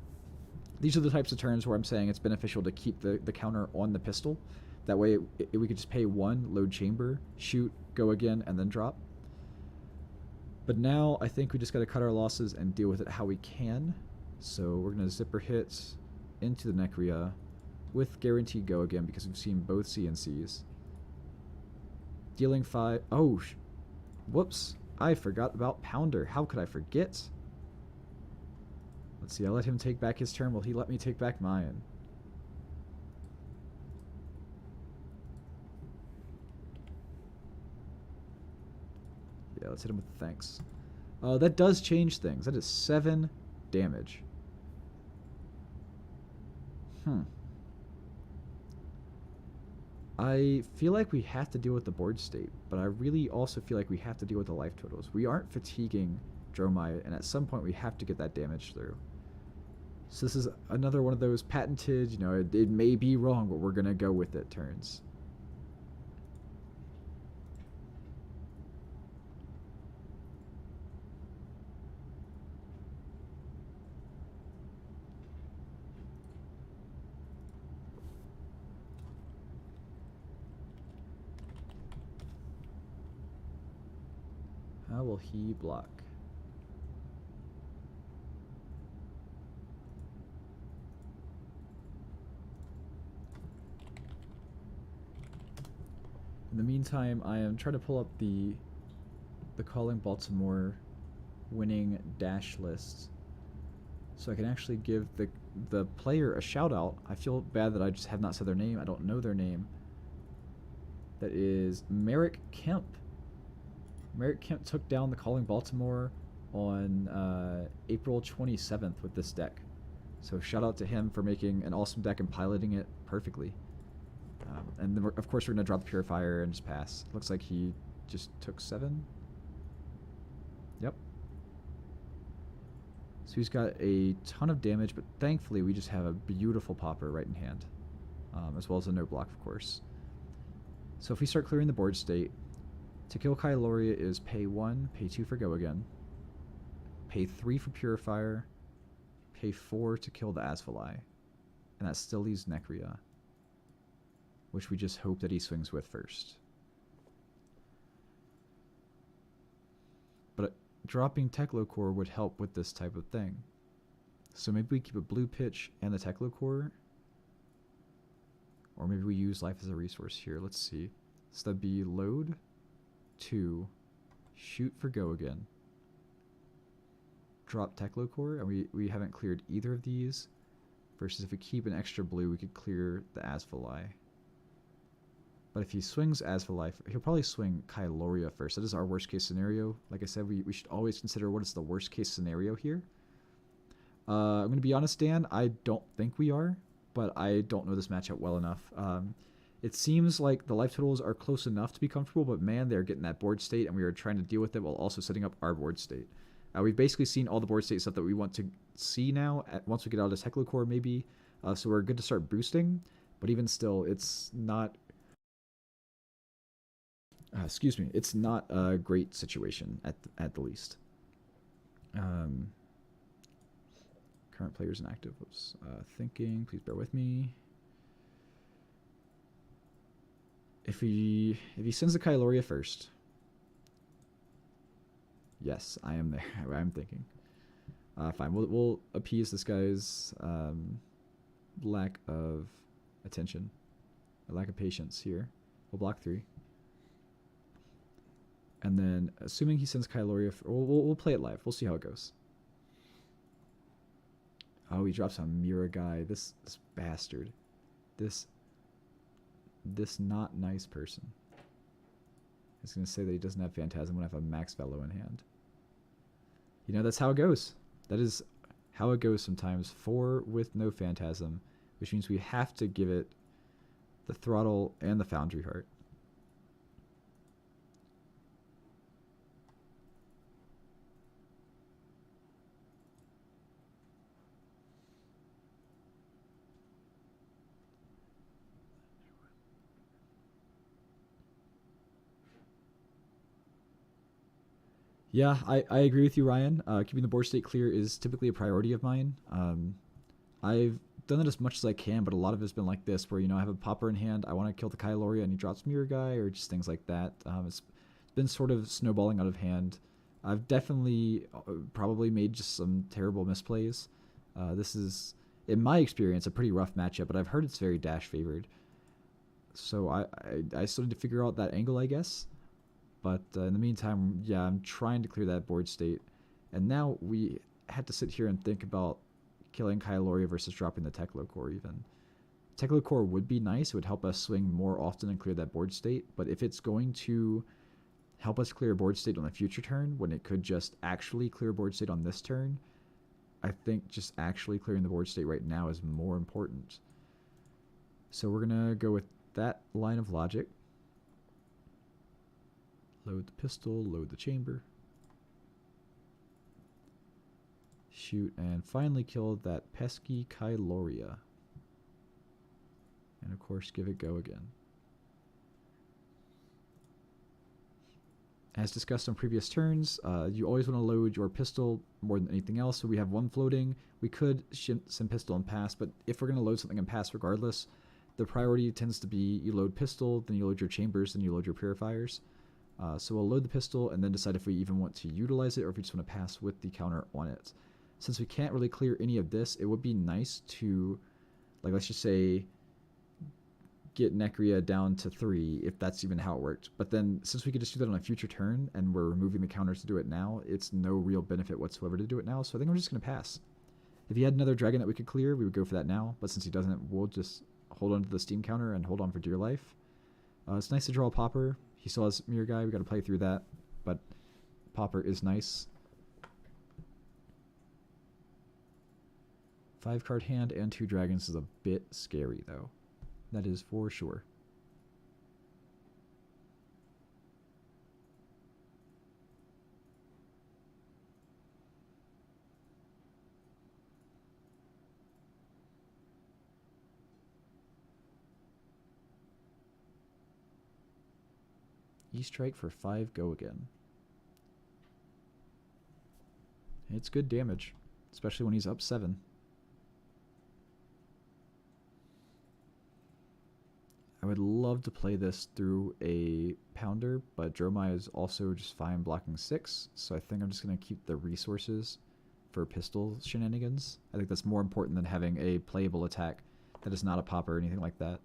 These are the types of turns where I'm saying it's beneficial to keep the counter on the pistol. That way we could just pay 1, load chamber, shoot, go again, and then drop. But now I think we just got to cut our losses and deal with it how we can. So we're going to zipper hit into the Necria with guaranteed go again because we've seen both CNCs. Dealing 5. Oh, whoops. I forgot about Pounder. How could I forget? Let's see. I let him take back his turn. Will he let me take back mine? Yeah, let's hit him with thanks. That does change things. That is 7 damage. I feel like we have to deal with the board state, but I really also feel like we have to deal with the life totals. We aren't fatiguing Dromai, and at some point we have to get that damage through. So this is another one of those patented, you know, it may be wrong, but we're going to go with it turns. How will he block? In the meantime, I am trying to pull up the Calling Baltimore winning dash list so I can actually give the player a shout out. I feel bad that I just have not said their name. I don't know their name. That is Merrick Kemp. Merrick Kemp took down the Calling Baltimore on April 27th with this deck. So shout out to him for making an awesome deck and piloting it perfectly. And then of course we're going to drop the Purifier and just pass. Looks like he just took 7. Yep. So he's got a ton of damage, but thankfully we just have a beautiful popper right in hand. As well as a no block, of course. So if we start clearing the board state, to kill Kyloria is pay 1, pay 2 for go again, pay 3 for Purifier, pay 4 to kill the Azalea, and that still leaves Necria, which we just hope that he swings with first. But dropping Teklovossen would help with this type of thing. So maybe we keep a blue pitch and the Teklovossen, or maybe we use life as a resource here. Let's see. So that'd be load 2, shoot for go again, drop Teklovossen, and we haven't cleared either of these, versus if we keep an extra blue we could clear the Azalea. But if he swings Azalea, he'll probably swing Kyloria first. That is our worst case scenario. Like I said, we should always consider what is the worst case scenario here. I'm going to be honest, Dan, I don't think we are, but I don't know this matchup well enough. It seems like the life totals are close enough to be comfortable, but man, they're getting that board state, and we are trying to deal with it while also setting up our board state. We've basically seen all the board state stuff that we want to see now, once we get out of Teklovossen maybe, so we're good to start boosting, but even still, it's not... excuse me, it's not a great situation at the least. Current players inactive. Thinking, please bear with me. If he sends the Kyloria first, yes, I am there. I'm thinking. Fine, we'll appease this guy's lack of attention, or lack of patience here. We'll block 3. And then, assuming he sends Kyloria, we'll play it live. We'll see how it goes. Oh, he drops on Mira guy. This bastard. This not nice person. He's going to say that he doesn't have Phantasm when I have a Max Velo in hand. You know, that's how it goes. That is how it goes sometimes. 4 with no Phantasm, which means we have to give it the Throttle and the Foundry Heart. Yeah, I agree with you, Ryan. Keeping the board state clear is typically a priority of mine. I've done it as much as I can, but a lot of it's been like this, where, you know, I have a popper in hand, I want to kill the Kyloria, and he drops Mirror Guy, or just things like that. It's been sort of snowballing out of hand. I've definitely probably made just some terrible misplays. This is, in my experience, a pretty rough matchup, but I've heard it's very dash favored. So I still need to figure out that angle, I guess. But in the meantime, yeah, I'm trying to clear that board state. And now we had to sit here and think about killing Kyloria versus dropping the Teklo Core even. Teklo Core would be nice. It would help us swing more often and clear that board state. But if it's going to help us clear a board state on a future turn, when it could just actually clear a board state on this turn, I think just actually clearing the board state right now is more important. So we're going to go with that line of logic. Load the pistol, load the chamber. Shoot, and finally kill that pesky Kyloria. And of course, give it go again. As discussed on previous turns, you always want to load your pistol more than anything else. So we have 1 floating. We could send pistol and pass, but if we're going to load something and pass regardless, the priority tends to be you load pistol, then you load your chambers, then you load your purifiers. So we'll load the pistol and then decide if we even want to utilize it or if we just want to pass with the counter on it. Since we can't really clear any of this, it would be nice to, like, let's just say, get Necria down to 3, if that's even how it worked. But then, since we could just do that on a future turn, and we're removing the counters to do it now, it's no real benefit whatsoever to do it now, so I think we're just going to pass. If he had another dragon that we could clear, we would go for that now, but since he doesn't, we'll just hold on to the Steam counter and hold on for dear life. It's nice to draw a Popper. He still has Mirror Guy, we got to play through that, but Popper is nice. 5-card hand and 2 dragons is a bit scary, though. That is for sure. E-strike for 5, go again. It's good damage, especially when he's up 7. I would love to play this through a Pounder, but Dromai is also just fine blocking 6, so I think I'm just going to keep the resources for pistol shenanigans. I think that's more important than having a playable attack that is not a pop or anything like that.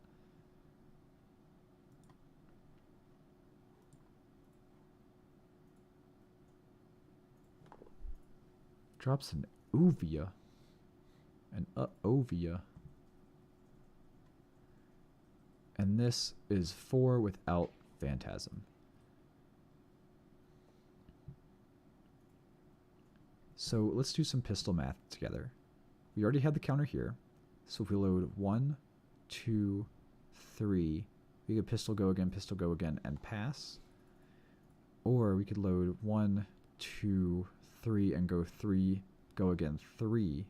Drops an Uvia. An Ovia. And this is 4 without Phantasm. So let's do some pistol math together. We already had the counter here. So if we load 1, 2, 3, we could pistol go again, and pass. Or we could load 1, 2, 3, and go 3, go again 3.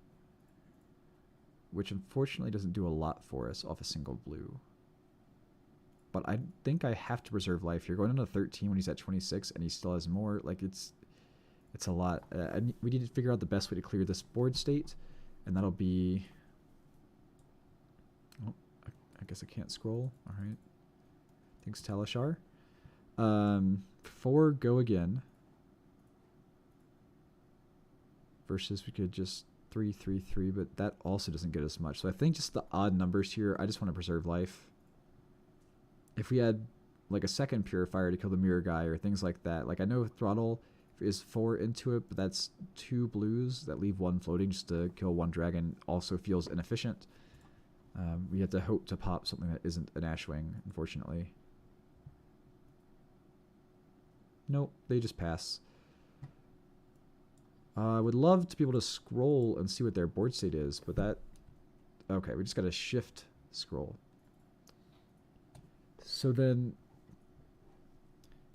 Which unfortunately doesn't do a lot for us off a single blue. But I think I have to preserve life here. Going into 13 when he's at 26 and he still has more, like, it's a lot. We need to figure out the best way to clear this board state, and that'll be... Oh, I guess I can't scroll. All right. Thanks, Talishar. 4, go again. Versus we could just 3, 3, 3, but that also doesn't get us much. So I think just the odd numbers here, I just want to preserve life. If we had like a second purifier to kill the mirror guy or things like that, like I know throttle is 4 into it, but that's 2 blues that leave 1 floating just to kill 1 dragon also feels inefficient. We have to hope to pop something that isn't an Ashwing, unfortunately. Nope, they just pass. I would love to be able to scroll and see what their board state is, but that... Okay, we just got to shift scroll. So then...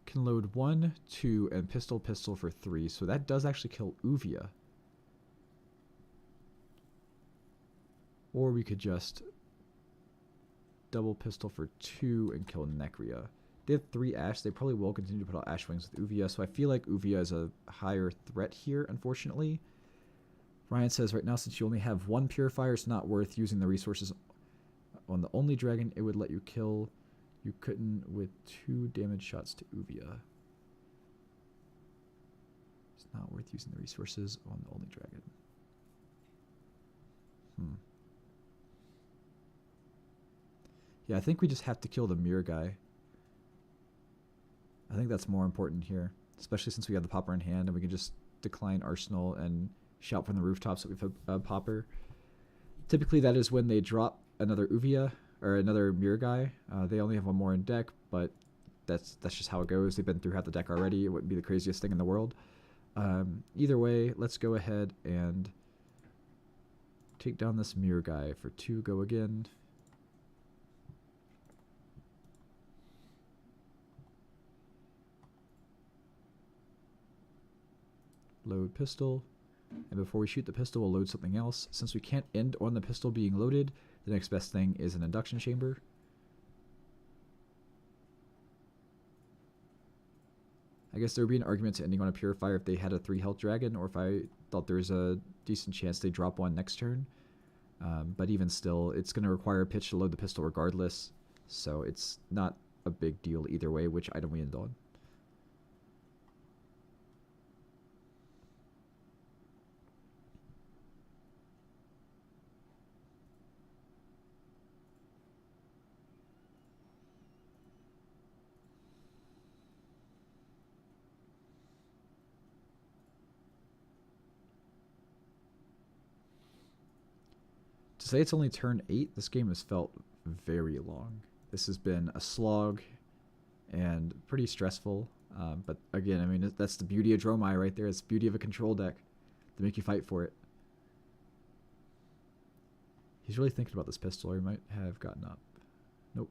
Can load 1, 2, and pistol for 3. So that does actually kill Uvia. Or we could just double pistol for 2 and kill Necria. They have 3 Ash. They probably will continue to put out Ash Wings with Uvia, so I feel like Uvia is a higher threat here, unfortunately. Ryan says, right now, since you only have 1 Purifier, it's not worth using the resources on the only dragon. It would let you kill. You couldn't with 2 damage shots to Uvia. It's not worth using the resources on the only dragon. Yeah, I think we just have to kill the mirror guy. I think that's more important here, especially since we have the popper in hand and we can just decline Arsenal and shout from the rooftops that we've a popper. Typically, that is when they drop another Uvia or another mirror guy. They only have 1 more in deck, but that's just how it goes. They've been through half the deck already. It wouldn't be the craziest thing in the world. Either way, let's go ahead and take down this mirror guy for 2. Go again. Load pistol, and before we shoot the pistol, we'll load something else. Since we can't end on the pistol being loaded, the next best thing is an induction chamber. I guess there would be an argument to ending on a purifier if they had a 3 health dragon, or if I thought there was a decent chance they drop 1 next turn. But even still, it's going to require a pitch to load the pistol regardless, so it's not a big deal either way which item we end on. To say it's only turn 8, this game has felt very long. This has been a slog and pretty stressful. But again, I mean, that's the beauty of Dromai right there. It's the beauty of a control deck. They make you fight for it. He's really thinking about this pistol, or he might have gotten up. Nope.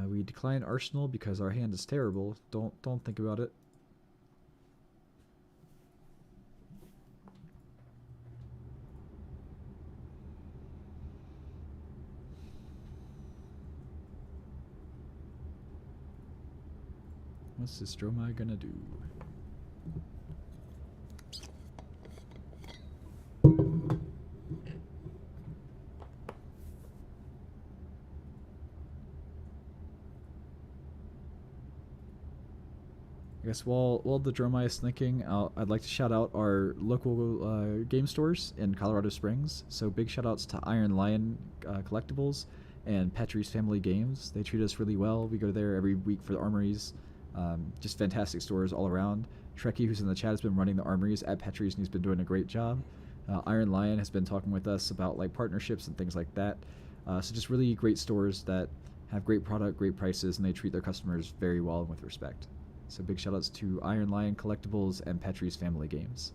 We decline Arsenal because our hand is terrible. Don't think about it. What's this Dromai gonna do? I guess while the Dromai is thinking, I'd like to shout out our local game stores in Colorado Springs. So big shout outs to Iron Lion Collectibles and Petrie's Family Games. They treat us really well. We go there every week for the armories. Just fantastic stores all around. Trekkie, who's in the chat, has been running the armories at Petrie's, and he's been doing a great job. Iron Lion has been talking with us about like partnerships and things like that. So just really great stores that have great product, great prices, and they treat their customers very well and with respect. So big shout outs to Iron Lion Collectibles and Petrie's Family Games.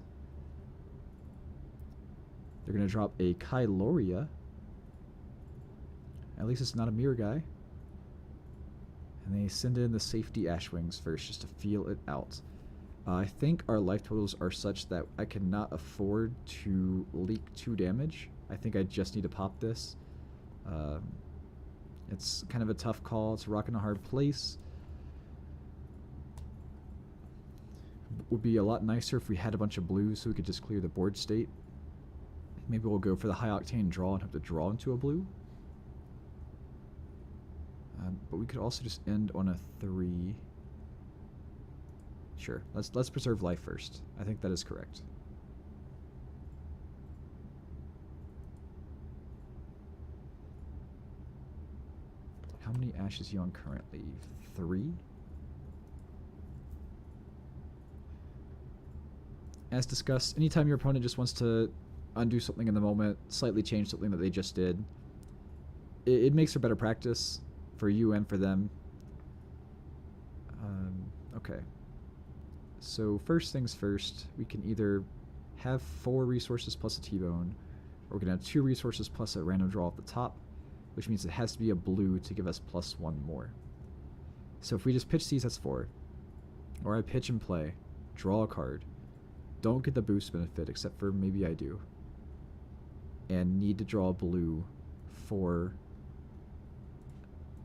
They're going to drop a Kyloria. At least it's not a mirror guy. And they send in the safety Ashwings first just to feel it out. I think our life totals are such that I cannot afford to leak 2 damage. I think I just need to pop this. It's kind of a tough call. It's a rock and a hard place. Would be a lot nicer if we had a bunch of blues so we could just clear the board state. Maybe we'll go for the high octane draw and have to draw into a blue. But we could also just end on a 3. Sure, let's preserve life first. I think that is correct. How many ashes is he on currently? 3? As discussed, anytime your opponent just wants to undo something in the moment, slightly change something that they just did, it makes for better practice for you and for them. Okay. So first things first, we can either have 4 resources plus a T-bone, or we're going to have 2 resources plus a random draw at the top, which means it has to be a blue to give us +1 more. So if we just pitch these, that's 4. Or I pitch and play, draw a card, don't get the boost benefit, except for maybe I do, and need to draw a blue for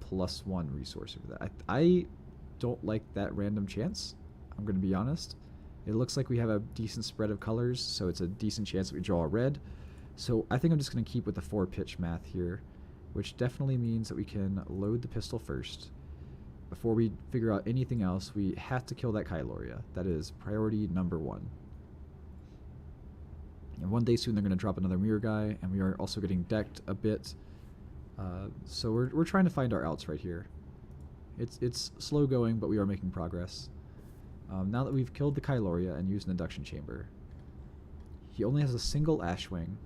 +1 resource over that. I don't like that random chance, I'm going to be honest. It looks like we have a decent spread of colors, so it's a decent chance that we draw a red. So I think I'm just going to keep with the 4 pitch math here, which definitely means that we can load the pistol first. Before we figure out anything else, we have to kill that Kyloria. That is priority number 1. And one day soon they're going to drop another mirror guy, and we are also getting decked a bit. So we're trying to find our outs right here. It's slow going, but we are making progress. Now that we've killed the Kyloria and used an induction chamber, he only has a single Ashwing,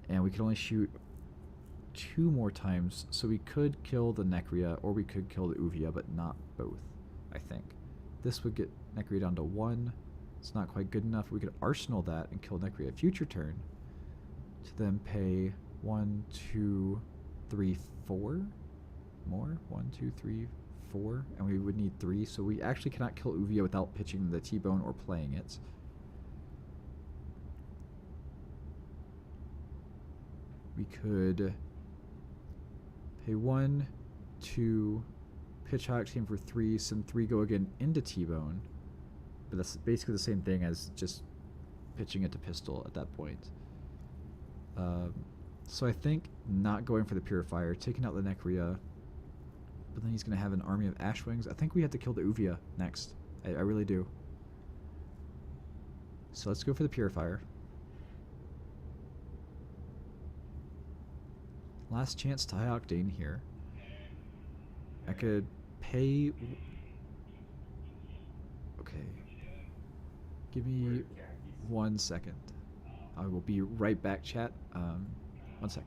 and we can only shoot 2 more times, so we could kill the Necria, or we could kill the Uvia, but not both, I think. This would get Necria down to 1. It's not quite good enough. We could Arsenal that and kill Necria a future turn, to then pay 1, 2, 3, 4 more. 1, 2, 3, 4, and we would need 3, so we actually cannot kill Uvia without pitching the T-bone or playing it. We could pay 1, 2, pitch high octane for 3, send 3 go again into T-bone, but that's basically the same thing as just pitching it to pistol at that point. So I think not going for the Purifier, taking out the Necria, but then he's going to have an army of Ashwings. I think we have to kill the Uvia next. I really do. So let's go for the Purifier. Last chance to high octane here. I could pay... Okay. Give me 1 second. I will be right back, chat. 1 second.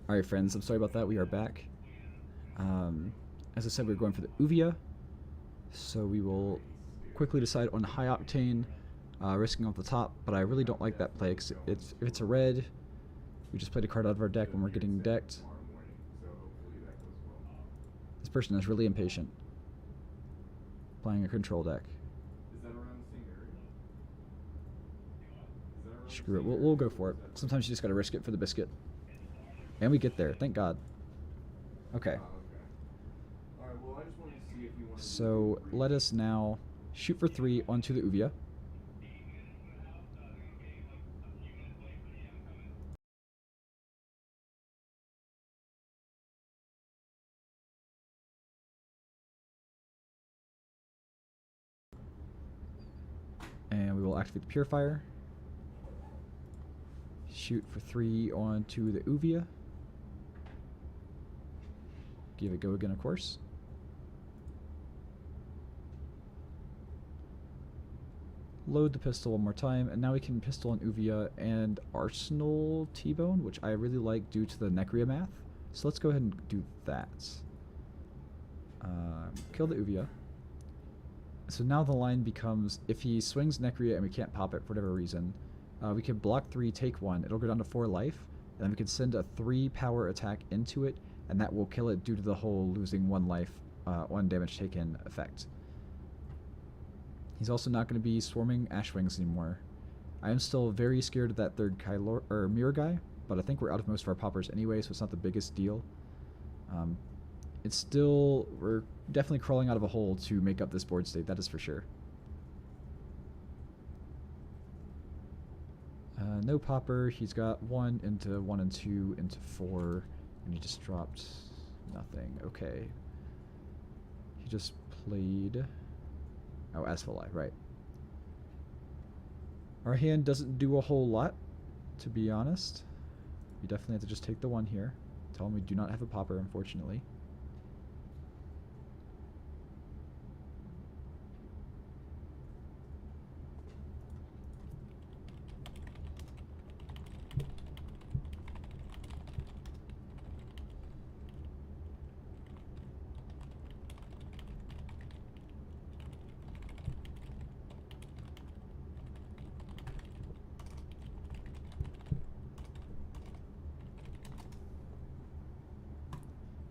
Alright friends, I'm sorry about that, we are back. As I said, we're going for the Uvia, so we will quickly decide on high octane, risking off the top, but I really don't like that play, because if it's a red, we just played a card out of our deck when we're getting decked. This person is really impatient, playing a control deck. Screw it, we'll go for it. Sometimes you just gotta risk it for the biscuit. And we get there, thank God. Okay. So let us now shoot for 3 onto the Uvia. And we will activate the Purifier. Shoot for 3 onto the Uvia. Give it go again, of course. Load the pistol one more time, and now we can pistol an Uvia and Arsenal T-bone, which I really like due to the Necria math. So let's go ahead and do that. Kill the Uvia. So now the line becomes, if he swings Necria and we can't pop it for whatever reason, we can block 3, take 1, it'll go down to 4 life, and then we can send a 3 power attack into it, and that will kill it due to the whole losing 1 life, 1 damage taken effect. He's also not going to be swarming Ashwings anymore. I am still very scared of that third mirror guy, but I think we're out of most of our poppers anyway, so it's not the biggest deal. It's still, we're definitely crawling out of a hole to make up this board state, that is for sure. No popper, he's got 1 into 1 and 2 into 4, and he just dropped nothing. Okay. He just played, oh, FaB Life, right. Our hand doesn't do a whole lot, to be honest. We definitely have to just take the 1 here. Tell him we do not have a popper, unfortunately.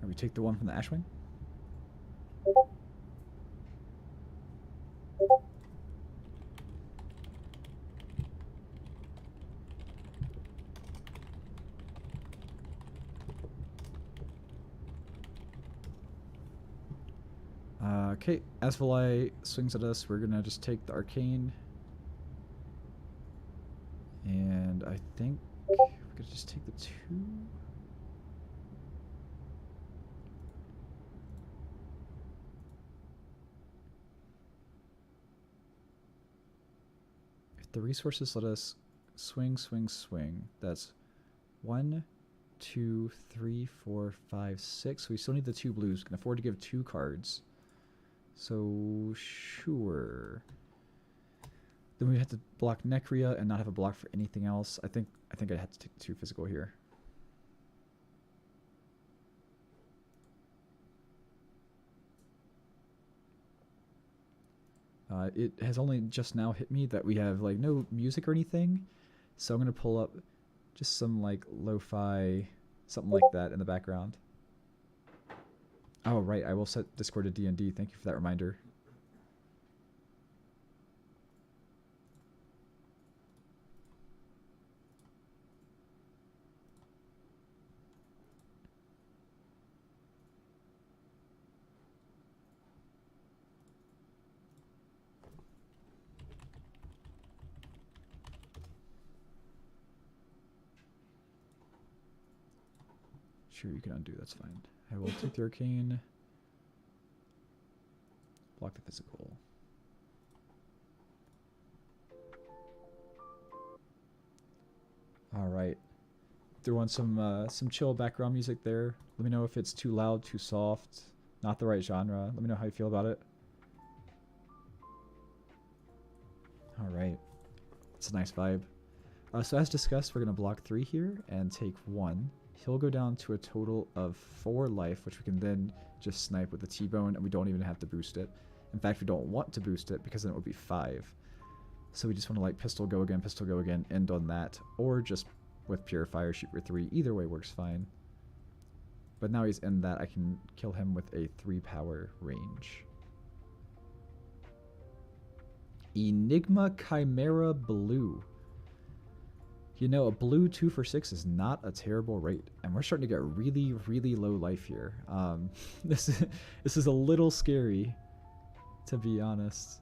We take the 1 from the Ashwing. Okay, Azalea swings at us. We're gonna just take the Arcane. And I think we're gonna just take the 2. The resources let us swing, swing, swing. That's 1, 2, 3, 4, 5, 6. We still need the 2 blues. Can afford to give 2 cards. So sure. Then we have to block Necria and not have a block for anything else. I think I'd have to take the 2 physical here. It has only just now hit me that we have like no music or anything, so I'm gonna pull up just some like lo-fi, something like that in the background. Oh right, I will set Discord to D&D. Thank you for that reminder. Sure, you can undo, that's fine. I will take the Arcane. Block the physical. Alright. Threw on some chill background music there. Let me know if it's too loud, too soft, not the right genre. Let me know how you feel about it. Alright. It's a nice vibe. So as discussed, we're going to block 3 here and take 1. He'll go down to a total of 4 life, which we can then just snipe with the T-Bone, and we don't even have to boost it. In fact, we don't want to boost it, because then it would be 5. So we just want to like pistol go again, end on that, or just with Purifier shoot for 3. Either way works fine. But now he's in that, I can kill him with a 3 power range. Enigma Chimera Blue. You know, a blue 2 for 6 is not a terrible rate, and we're starting to get really, really low life here. This is a little scary, to be honest.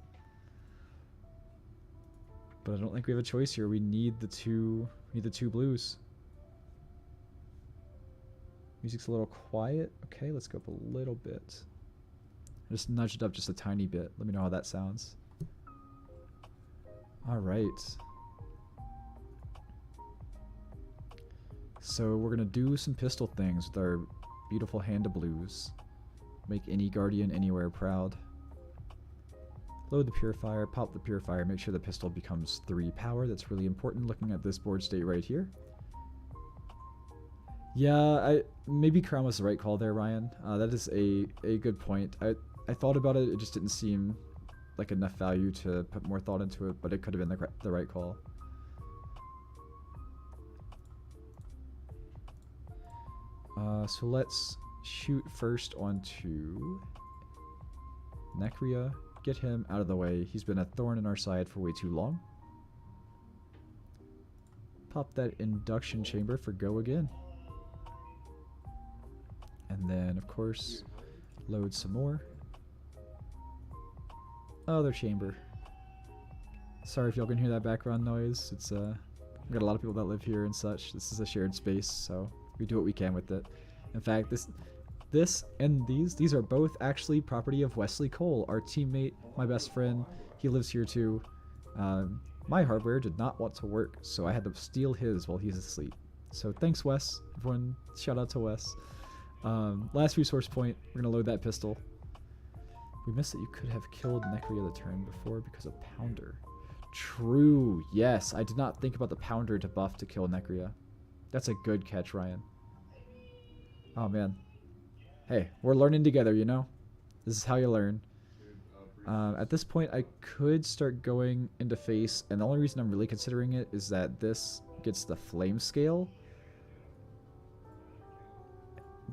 But I don't think we have a choice here. We need the two blues. Music's a little quiet. Okay, let's go up a little bit. Just nudge it up just a tiny bit. Let me know how that sounds. All right. So we're going to do some pistol things with our beautiful hand of blues. Make any guardian anywhere proud. Load the Purifier, pop the Purifier, make sure the pistol becomes 3 power. That's really important looking at this board state right here. Yeah, maybe Crown was the right call there, Ryan. That is a good point. I thought about it, it just didn't seem like enough value to put more thought into it, but it could have been the right call. So let's shoot first onto Necria, get him out of the way. He's been a thorn in our side for way too long. Pop that induction chamber for go again. And then, of course, load some more. Other chamber. Sorry if y'all can hear that background noise. It's we've got a lot of people that live here and such. This is a shared space, so we do what we can with it. In fact, this and these are both actually property of Wesley Cole, our teammate, my best friend. He lives here too. My hardware did not want to work, so I had to steal his while he's asleep. So thanks, Wes. Everyone, shout out to Wes. Last resource point, we're gonna load that pistol. We missed that you could have killed Necria the turn before because of Pounder. True, yes. I did not think about the Pounder debuff to kill Necria. That's a good catch, Ryan. Oh, man. Hey, we're learning together, you know? This is how you learn. At this point, I could start going into face, and the only reason I'm really considering it is that this gets the flame scale.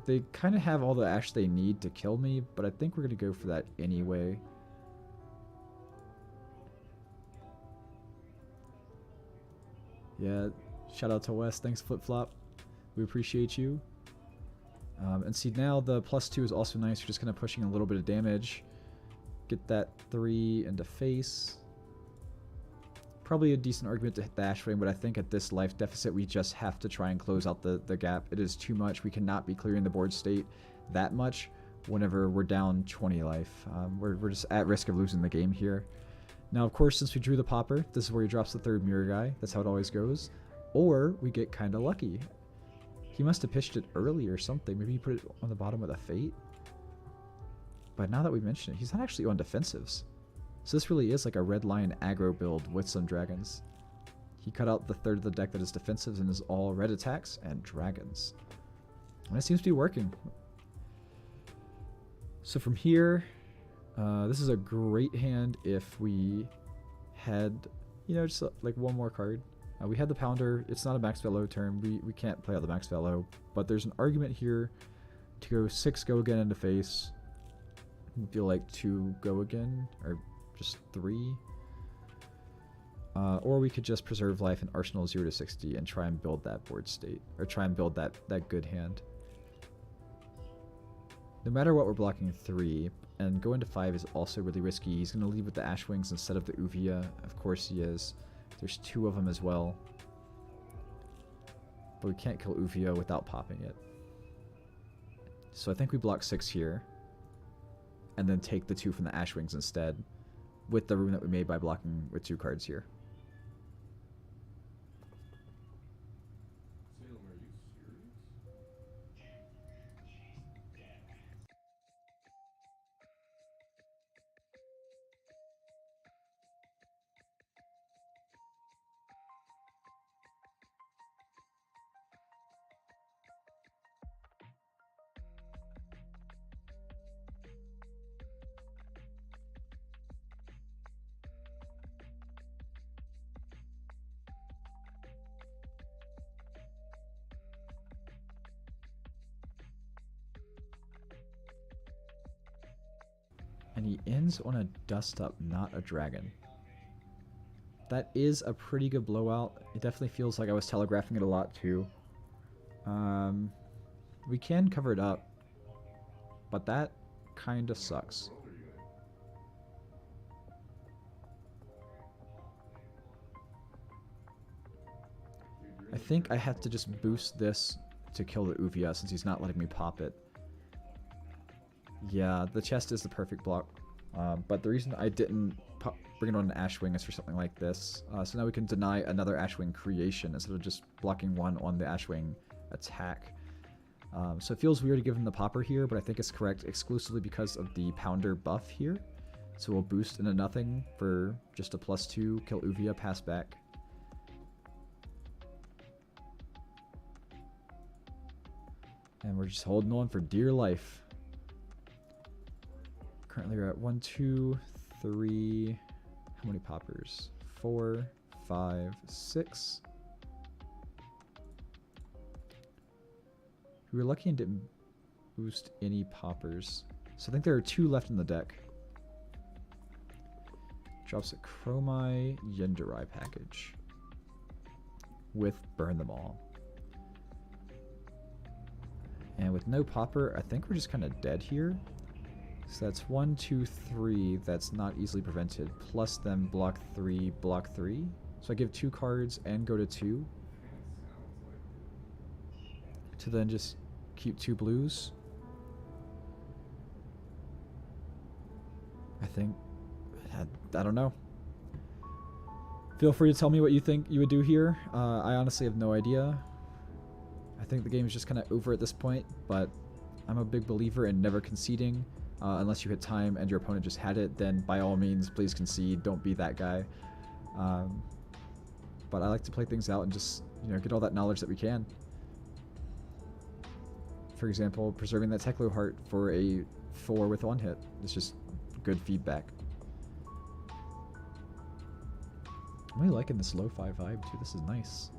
They kind of have all the ash they need to kill me, but I think we're going to go for that anyway. Yeah, shout out to Wes. Thanks, Flip Flop. We appreciate you. And see, now the +2 is also nice. We're just kind of pushing a little bit of damage. Get that 3 into face. Probably a decent argument to hit the ash ring, but I think at this life deficit, we just have to try and close out the gap. It is too much. We cannot be clearing the board state that much whenever we're down 20 life. We're just at risk of losing the game here. Now, of course, since we drew the popper, this is where he drops the third mirror guy. That's how it always goes. Or we get kind of lucky. He must have pitched it early or something. Maybe he put it on the bottom with a fate. But now that we mention it, he's not actually on defensives. So this really is like a red lion aggro build with some dragons. He cut out the third of the deck that is defensives and is all red attacks and dragons. And it seems to be working. So from here, this is a great hand if we had, you know, just like one more card. We had the Pounder. It's not a max Velo turn. We can't play out the max Velo. But there's an argument here to go 6 go again into face. I feel like 2 go again, or just 3. Or we could just preserve life and Arsenal 0 to 60 and try and build that board state. Or try and build that good hand. No matter what, we're blocking 3. And going to 5 is also really risky. He's going to leave with the Ash Wings instead of the Uvia. Of course he is. There's 2 of them as well. But we can't kill Uvia without popping it. So I think we block 6 here. And then take the 2 from the Ash Wings instead. With the room that we made by blocking with 2 cards here. And he ends on a dust up, not a dragon. That is a pretty good blowout. It definitely feels like I was telegraphing it a lot too. We can cover it up, but that kind of sucks. I think I have to just boost this to kill the Uvia since he's not letting me pop it. Yeah, the chest is the perfect block, but the reason I didn't bring it on an Ashwing is for something like this. So now we can deny another Ashwing creation instead of just blocking 1 on the Ashwing attack. So it feels weird to give him the popper here, but I think it's correct exclusively because of the Pounder buff here. So we'll boost into nothing for just a +2, kill Uvia, pass back. And we're just holding on for dear life. Currently we're at 1, 2, 3, how many poppers? 4, 5, 6. We were lucky and didn't boost any poppers. So I think there are 2 left in the deck. Drops a Dromai Yindarai package with Burn Them All. And with no popper, I think we're just kind of dead here. So that's 1, 2, 3. That's not easily prevented. Plus then block 3, block 3. So I give 2 cards and go to 2. To then just keep 2 blues. I think... I don't know. Feel free to tell me what you think you would do here. I honestly have no idea. I think the game is just kind of over at this point, but I'm a big believer in never conceding. Unless you hit time and your opponent just had it, then by all means, please concede. Don't be that guy. But I like to play things out and just, you know, get all that knowledge that we can. For example, preserving that Teklo heart for a 4 with 1 hit. It's just good feedback. I'm really liking this lo-fi vibe too. This is nice.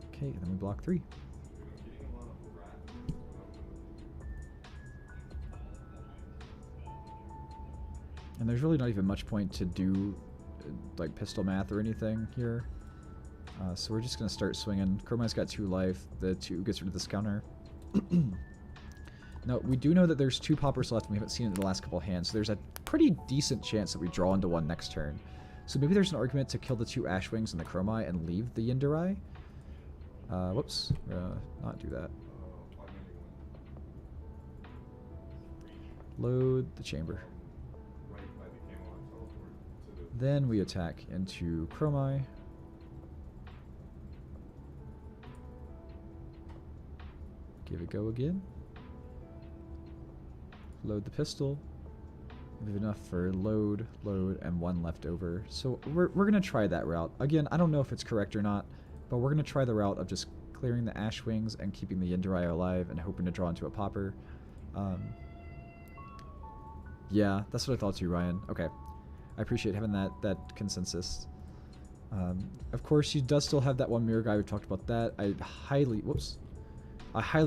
Okay, then we block 3. And there's really not even much point to do like pistol math or anything here. So we're just going to start swinging. Dromai's got 2 life. The 2 gets rid of this counter. Now, we do know that there's 2 poppers left and we haven't seen it in the last couple of hands. So there's a pretty decent chance that we draw into 1 next turn. So maybe there's an argument to kill the 2 Ashwings and the Dromai and leave the Yindarai. Whoops. Not do that. Load the chamber. Then we attack into Dromai. Give it a go again. Load the pistol. We have enough for load, and 1 left over. So we're going to try that route. Again, I don't know if it's correct or not, but we're going to try the route of just clearing the Ashwings and keeping the Yindarai alive and hoping to draw into a popper. Yeah, that's what I thought too, Ryan. Okay. I appreciate having that consensus. Of course, he does still have that 1 mirror guy. We've talked about that. I highly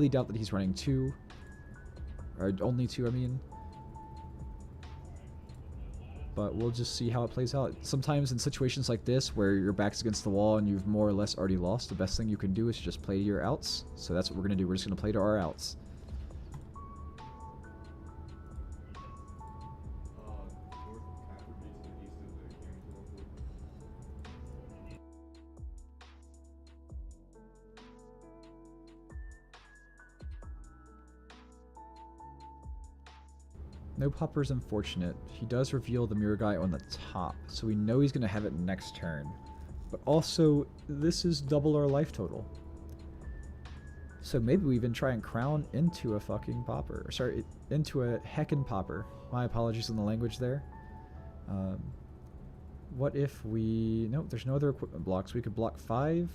doubt that he's running 2. Or only 2, I mean. But we'll just see how it plays out. Sometimes in situations like this, where your back's against the wall and you've more or less already lost, the best thing you can do is just play to your outs. So that's what we're going to do. We're just going to play to our outs. No popper is unfortunate. He does reveal the mirror guy on the top, so we know he's going to have it next turn. But also, this is double our life total. So maybe we even try and crown into a fucking popper. Or sorry, into a heckin' popper. My apologies on the language there. What if we... No, there's no other equipment blocks. We could block 5,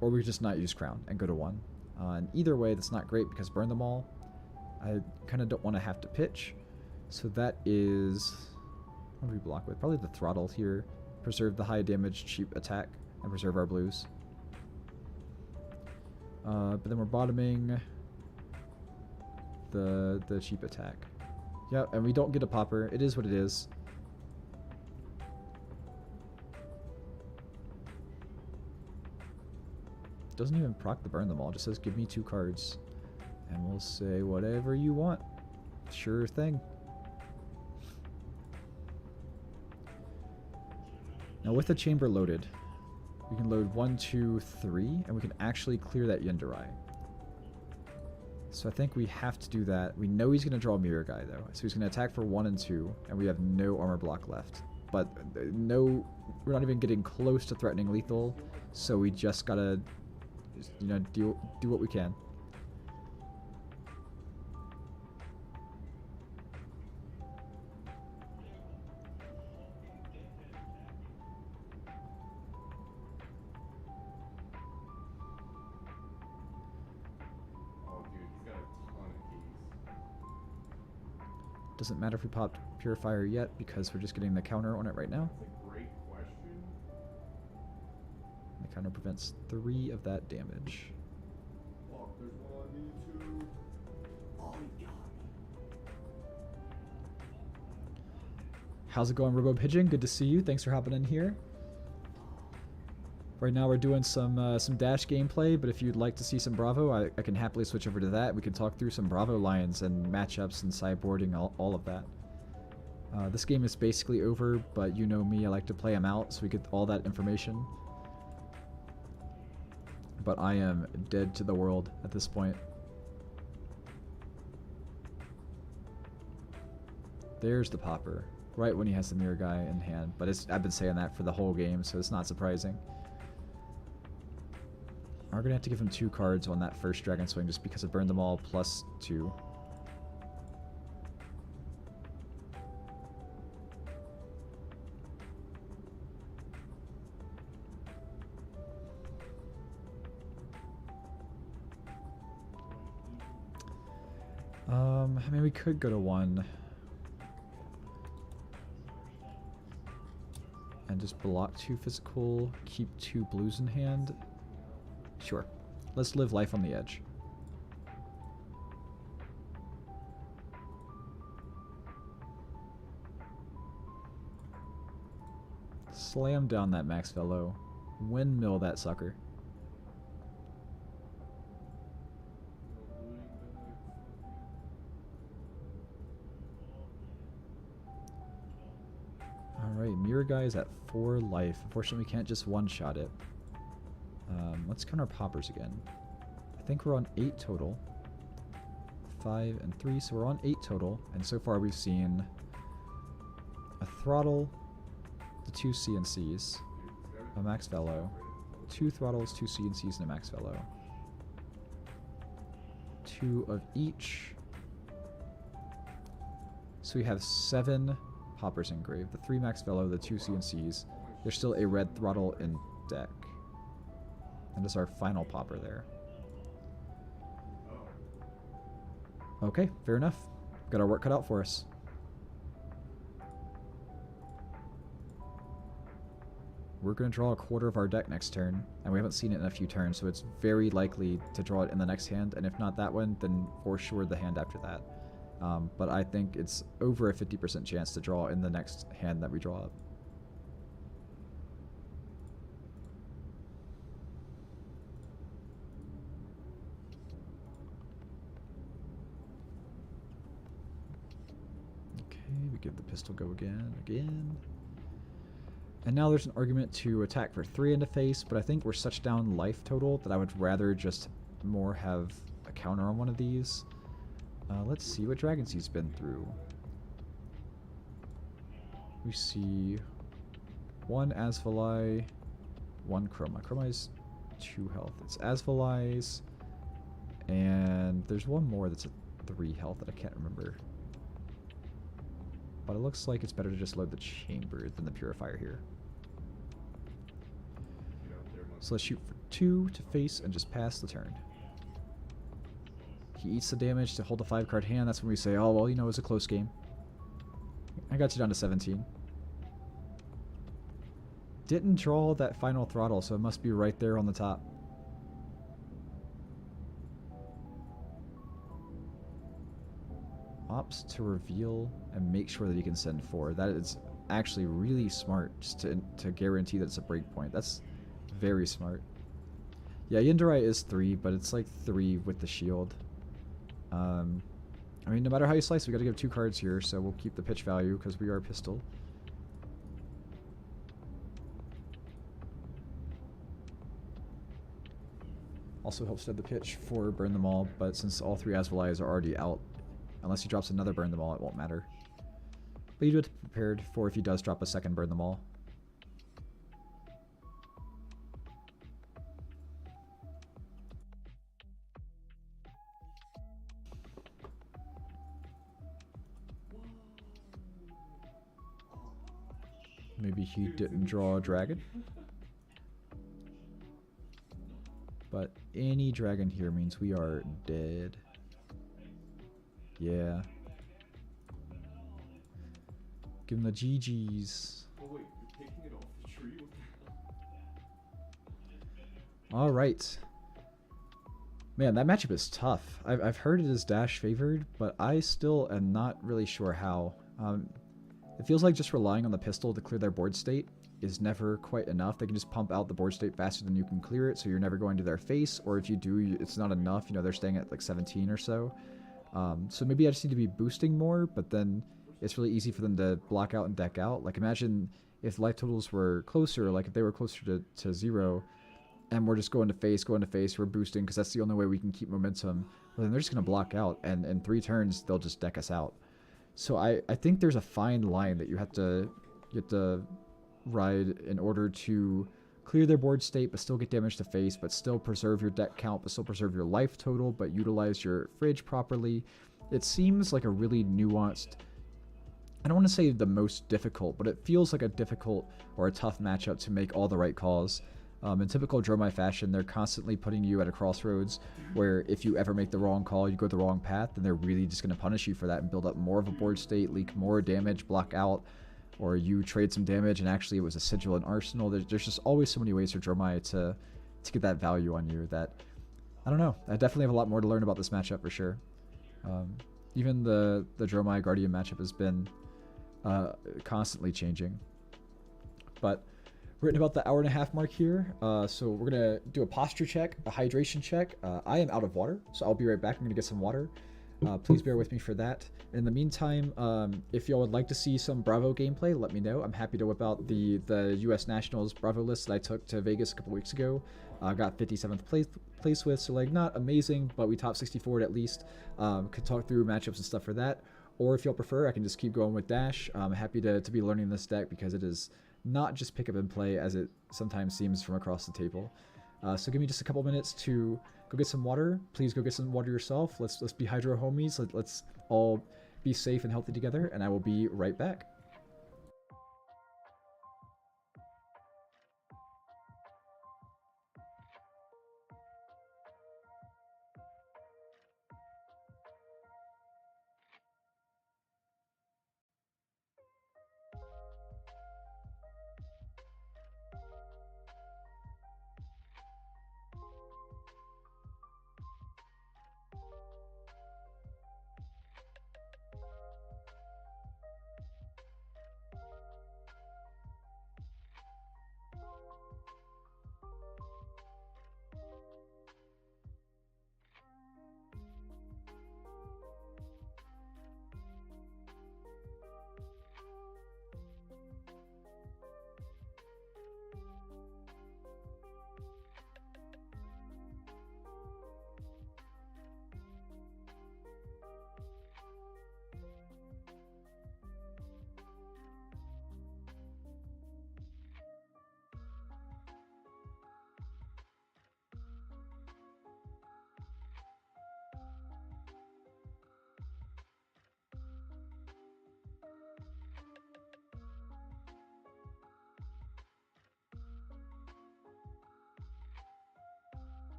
or we could just not use crown and go to 1. And either way, that's not great because burn them all. I kind of don't want to have to pitch. So that is... What do we block with? Probably the throttle here. Preserve the high damage cheap attack and preserve our blues. But then we're bottoming the cheap attack. Yeah, and we don't get a popper. It is what it is. Doesn't even proc the burn them all. Just says give me 2 cards. And we'll say whatever you want. Sure thing. Now with the chamber loaded, we can load 1, 2, 3, and we can actually clear that Yindarai. So I think we have to do that. We know he's going to draw a mirror guy though. So he's going to attack for 1 and 2, and we have no armor block left. But no, we're not even getting close to threatening lethal. So we just gotta, you know, do what we can. Doesn't matter if we popped Purifier yet because we're just getting the counter on it right now. That's a great question. The counter prevents 3 of that damage. Oh, there's one on me too. Oh my god. How's it going, Robo Pigeon? Good to see you. Thanks for hopping in here. Right now we're doing some Dash gameplay, but if you'd like to see some Bravo, I can happily switch over to that. We can talk through some Bravo Lions and matchups and sideboarding, all of that. This game is basically over, but you know me, I like to play them out so we get all that information. But I am dead to the world at this point. There's the popper, right when he has the mirror guy in hand. But I've been saying that for the whole game, so it's not surprising. We're going to have to give him 2 cards on that first Dragon Swing just because it burned them all +2. I mean, we could go to 1. And just block 2 physical, keep 2 blues in hand. Sure. Let's live life on the edge. Slam down that Max Fellow. Windmill that sucker. Alright, Mirror Guy is at 4 life. Unfortunately, we can't just one-shot it. Let's count our poppers again. I think we're on 8 total. 5 and 3, so we're on 8 total. And so far we've seen a Throttle, the 2 CNCs, a Max Fellow, 2 Throttles, 2 CNCs, and a Max Fellow. 2 of each. So we have 7 poppers engraved, the 3 Max Fellow, the 2 CNCs. There's still a red Throttle in deck. And this is our final popper there. Okay, fair enough. Got our work cut out for us. We're going to draw a quarter of our deck next turn, and we haven't seen it in a few turns, so it's very likely to draw it in the next hand, and if not that one, then for sure the hand after that. But I think it's over a 50% chance to draw in the next hand that we draw up. We give the pistol go again. And now there's an argument to attack for 3 into face, but I think we're such down life total that I would rather just more have a counter on one of these. Let's see what Dragon Seed's been through. We see 1 Azalea, 1 Chroma. Chroma is 2 health. It's Azalea's, and there's one more that's a 3 health that I can't remember. But it looks like it's better to just load the chamber than the purifier here. So let's shoot for 2 to face and just pass the turn. He eats the damage to hold a 5-card hand. That's when we say, oh, well, you know, it was a close game. I got you down to 17. Didn't draw that final Throttle, so it must be right there on the top. Opts to reveal and make sure that he can send 4. That is actually really smart, just to guarantee that it's a breakpoint. That's very smart. Yeah, Yindarai is 3, but it's like 3 with the shield. I mean, no matter how you slice, we got to give 2 cards here, so we'll keep the pitch value because we are pistol. Also helps to have the pitch for burn them all, but since all 3 Azaleas are already out, unless he drops another burn them all, it won't matter. But you do have to be prepared for if he does drop a second burn them all. Maybe he didn't draw a dragon. But any dragon here means we are dead. Yeah. Give him the GG's. Oh wait, you're picking it off the tree? Alright. Man, that matchup is tough. I've heard it is Dash favored, but I still am not really sure how. It feels like just relying on the pistol to clear their board state is never quite enough. They can just pump out the board state faster than you can clear it, so you're never going to their face, or if you do, it's not enough. You know, they're staying at like 17 or so. So maybe I just need to be boosting more, but then it's really easy for them to block out and deck out. Like, imagine if life totals were closer, like if they were closer to 0, and we're just going to face, we're boosting, because that's the only way we can keep momentum. Well, then they're just going to block out, and in 3 turns, they'll just deck us out. So I think there's a fine line that you have to ride in order to clear their board state, but still get damage to face, but still preserve your deck count, but still preserve your life total, but utilize your fridge properly. It seems like a really nuanced, I don't want to say the most difficult, but it feels like a difficult or a tough matchup to make all the right calls. In typical Dromai fashion, they're constantly putting you at a crossroads where if you ever make the wrong call, you go the wrong path, then they're really just going to punish you for that and build up more of a board state, leak more damage, block out, or you trade some damage and actually it was a sigil and arsenal. There's just always so many ways for Dromai to get that value on you that, I don't know. I definitely have a lot more to learn about this matchup for sure. Even the Dromai Guardian matchup has been constantly changing. But we're at about the hour-and-a-half mark here, so we're going to do a posture check, a hydration check. I am out of water, so I'll be right back. I'm going to get some water. Please bear with me for that. In the meantime, if y'all would like to see some Bravo gameplay, let me know. I'm happy to whip out the U.S. Nationals Bravo list that I took to Vegas a couple weeks ago. I got 57th place with, so like not amazing, but we top 64 at least. Could talk through matchups and stuff for that. Or if y'all prefer, I can just keep going with Dash. I'm happy to be learning this deck because it is not just pick up and play as it sometimes seems from across the table. So give me just a couple minutes to go get some water. Please go get some water yourself. Let's be hydro homies. Let's all be safe and healthy together, and I will be right back.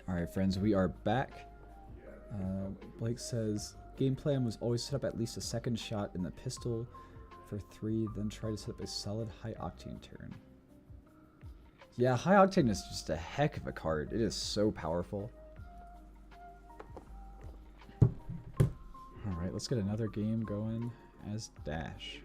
All right, friends, we are back. Blake says, game plan was always set up at least a second shot in the pistol for 3, then try to set up a solid high octane turn. Yeah, high octane is just a heck of a card. It is so powerful. All right, let's get another game going as Dash.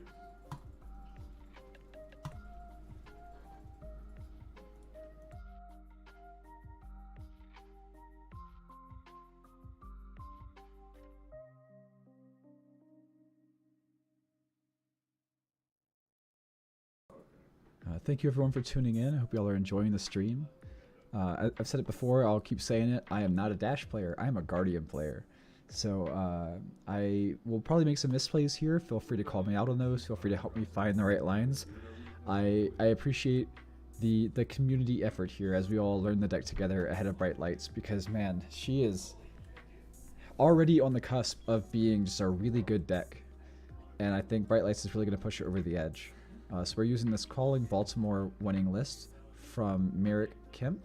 thank you everyone for tuning in. I hope y'all are enjoying the stream. I've said it before, I'll keep saying it. I am not a dash player. I am a guardian player. So I will probably make some misplays here. Feel free to call me out on those. Feel free to help me find the right lines. I appreciate the community effort here as we all learn the deck together ahead of Bright Lights, because man, she is already on the cusp of being just a really good deck. And I think Bright Lights is really going to push it over the edge. So we're using this Calling Baltimore winning list from Merrick Kemp.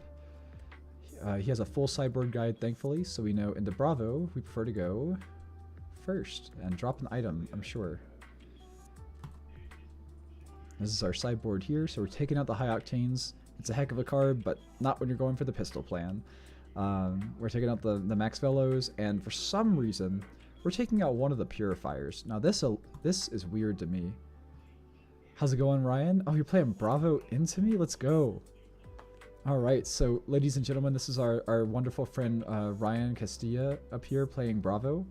He has a full sideboard guide, thankfully, so we know into Bravo we prefer to go first and drop an item, I'm sure. This is our sideboard here, so we're taking out the High Octanes. It's a heck of a card, but not when you're going for the pistol plan. We're taking out the Max Velos, and for some reason, we're taking out one of the Purifiers. Now this is weird to me. How's it going, Ryan? Oh, you're playing Bravo into me? Let's go. Alright, so ladies and gentlemen, this is our wonderful friend Ryan Castilla up here playing Bravo.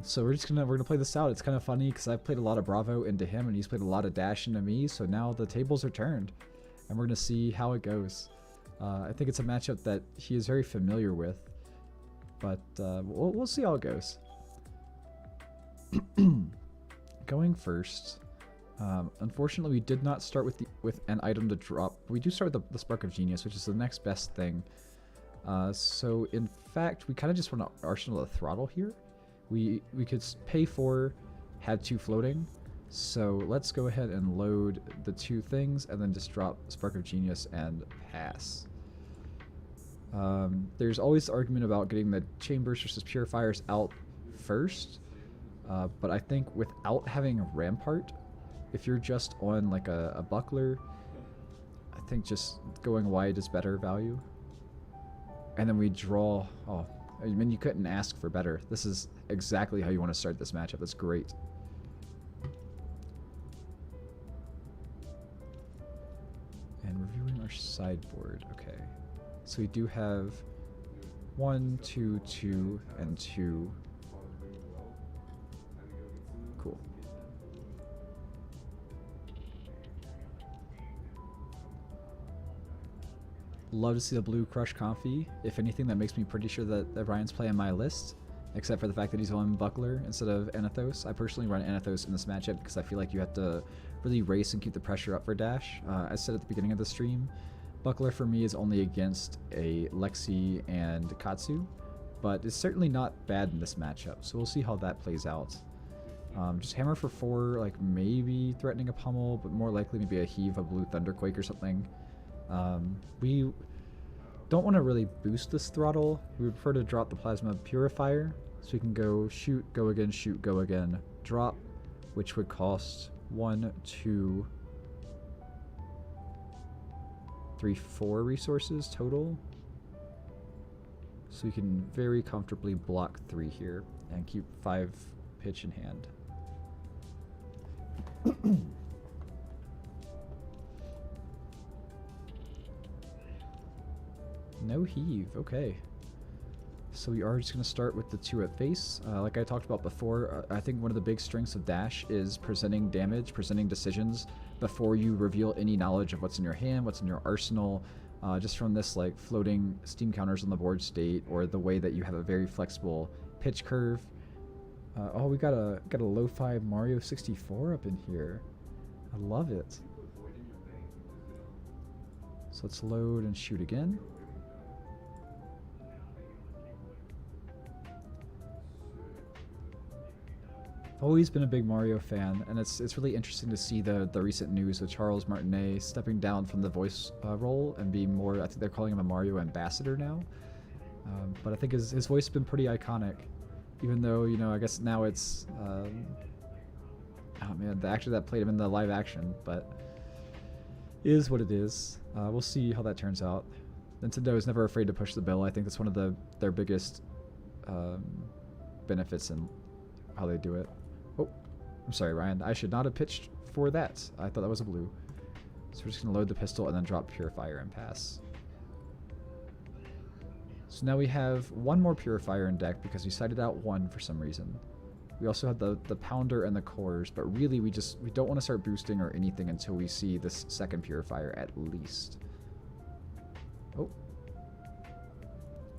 So we're gonna play this out. It's kind of funny because I've played a lot of Bravo into him and he's played a lot of Dash into me, so now the tables are turned and we're gonna see how it goes. I think it's a matchup that he is very familiar with, but we'll see how it goes. Going first. Unfortunately, we did not start with an item to drop. We do start with the Spark of Genius, which is the next best thing. So in fact, we kind of just want to arsenal the throttle here. We could pay for, had 2 floating. So let's go ahead and load the 2 things and then just drop Spark of Genius and pass. There's always the argument about getting the Chambers versus Purifiers out first. But I think without having a Rampart, if you're just on like a buckler, I think just going wide is better value. And then we draw. Oh, I mean, you couldn't ask for better. This is exactly how you want to start this matchup. That's great. And reviewing our sideboard. Okay. So we do have 1, 2, 2, and 2. Cool. Love to see the blue Crush Comfy. If anything, that makes me pretty sure that Ryan's playing my list, except for the fact that he's on Buckler instead of Anathos. I personally run Anathos in this matchup because I feel like you have to really race and keep the pressure up for Dash. I said at the beginning of the stream, Buckler for me is only against a Lexi and Katsu, but it's certainly not bad in this matchup, so we'll see how that plays out. Just Hammer for 4, like maybe threatening a Pummel, but more likely maybe a Heave, a Blue Thunderquake or something. We don't want to really boost this throttle. We would prefer to drop the Plasma Purifier, so we can go shoot, go again, shoot, go again, drop, which would cost 1, 2, 3, 4 resources total. So we can very comfortably block 3 here and keep 5 pitch in hand. No heave, okay. So we are just going to start with the 2 at face. Like I talked about before, I think one of the big strengths of Dash is presenting damage, presenting decisions before you reveal any knowledge of what's in your hand, what's in your arsenal, just from this like floating steam counters on the board state, or the way that you have a very flexible pitch curve. Oh, we got a lo-fi Mario 64 up in here. I love it. So let's load and shoot again. Always been a big Mario fan, and it's really interesting to see the recent news with Charles Martinet stepping down from the voice role and being more, I think they're calling him a Mario ambassador now. But I think his voice has been pretty iconic, even though, you know, I guess now it's, oh man, the actor that played him in the live action, but is what it is. We'll see how that turns out. Nintendo is never afraid to push the bill. I think that's one of their biggest benefits in how they do it. Oh, I'm sorry, Ryan. I should not have pitched for that. I thought that was a blue. So we're just going to load the pistol and then drop Purifier and pass. So now we have 1 more Purifier in deck because we sided out 1 for some reason. We also have the pounder and the cores, but really we don't want to start boosting or anything until we see this second purifier at least. Oh.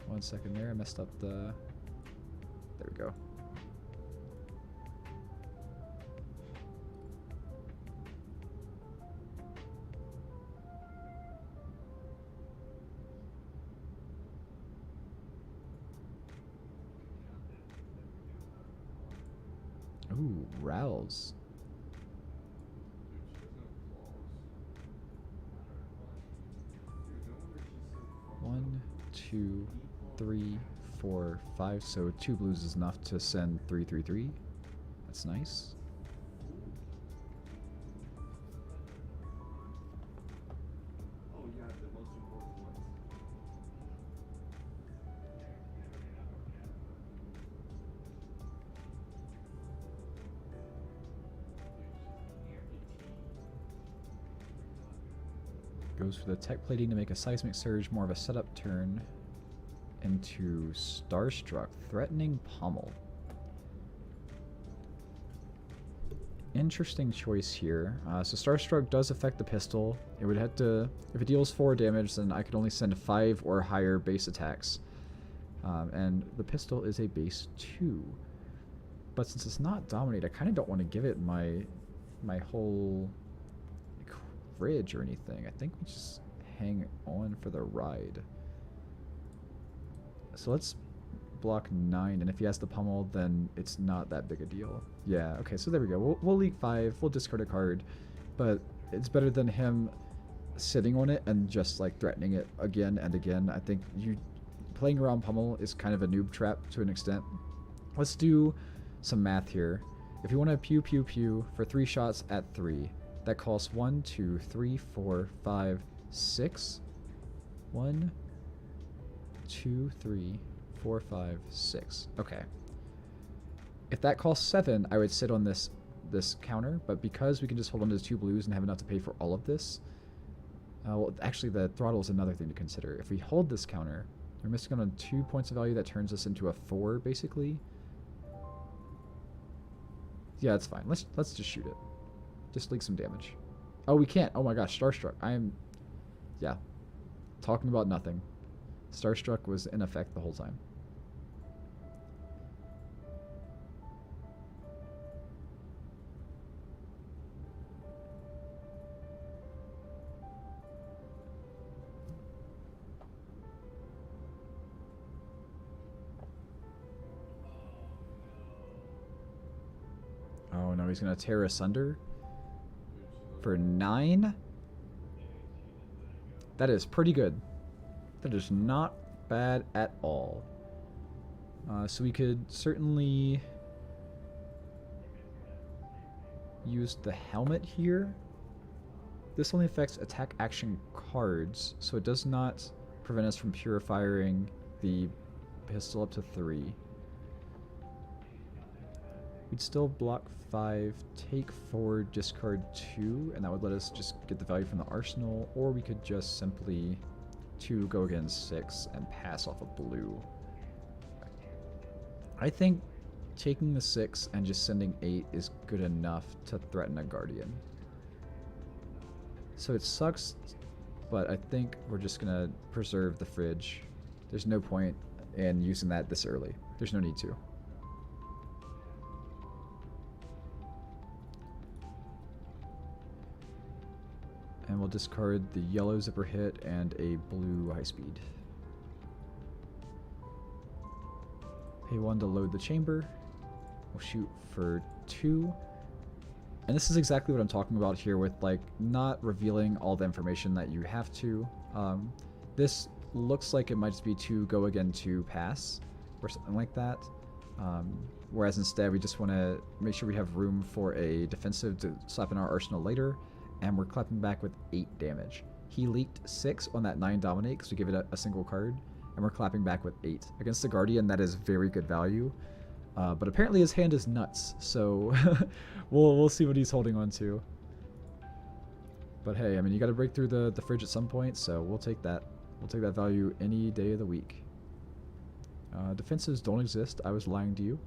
1 second there, I messed up the... There we go. Ooh, Rouse. One, two, 3, 4, 5. So 2 blues is enough to send 3, 3, 3. That's nice. Oh yeah, the most important ones. Goes for the tech plating to make a seismic surge more of a setup turn into Starstruck, threatening Pommel. Interesting choice here. So Starstruck does affect the pistol. It would have to, if it deals 4 damage, then I could only send 5 or higher base attacks. And the pistol is a base 2. But since it's not dominate, I kind of don't want to give it my whole fridge or anything. I think we just hang on for the ride. So let's block 9, and if he has the pummel, then it's not that big a deal. Yeah, okay, so there we go. We'll leak 5, we'll discard a card, but it's better than him sitting on it and just like threatening it again and again. I think playing around pummel is kind of a noob trap to an extent. Let's do some math here. If you want to pew pew pew for 3 shots at 3, that costs 1, 2, 3, 4, 5, 6. 1, 2, 3, 4, 5, 6. Okay. If that costs 7, I would sit on this counter, but because we can just hold on to 2 blues and have enough to pay for all of this, well, actually the throttle is another thing to consider. If we hold this counter, we're missing on 2 points of value. That turns us into a 4, basically. Yeah, it's fine. Let's just shoot it. Just leak some damage. Oh, we can't. Oh my gosh, Starstruck. Yeah. Talking about nothing. Starstruck was in effect the whole time. Oh no, he's gonna tear asunder for 9. That is pretty good. That is not bad at all. So we could certainly use the helmet here. This only affects attack action cards, so it does not prevent us from purifying the pistol up to 3. We'd still block 5, take 4, discard 2, and that would let us just get the value from the arsenal, or we could just simply 2 go against 6 and pass off a blue. I think taking the 6 and just sending 8 is good enough to threaten a guardian. So it sucks, but I think we're just gonna preserve the fridge. There's no point in using that this early. There's no need to. And we'll discard the yellow zipper hit and a blue high speed. Pay 1 to load the chamber. We'll shoot for 2. And this is exactly what I'm talking about here with like not revealing all the information that you have to. This looks like it might just be 2 go again 2 pass or something like that. Whereas instead we just want to make sure we have room for a defensive to slap in our arsenal later. And we're clapping back with 8 damage. He leaked 6 on that 9 dominate because we give it a single card, and we're clapping back with 8. Against the Guardian, that is very good value. But apparently his hand is nuts, so we'll see what he's holding on to. But hey, I mean, you got to break through the fridge at some point, so we'll take that. We'll take that value any day of the week. Defensives don't exist. I was lying to you.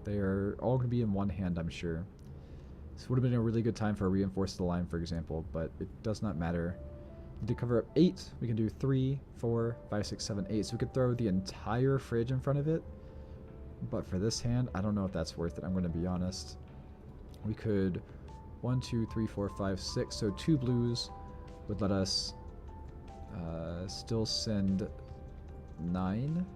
They are all going to be in one hand, I'm sure. This would have been a really good time for a reinforce the line, for example, but it does not matter. To cover up 8, we can do 3, 4, 5, 6, 7, 8. So we could throw the entire fridge in front of it. But for this hand, I don't know if that's worth it, I'm going to be honest. We could 1, 2, 3, 4, 5, 6. So 2 blues would let us still send 9.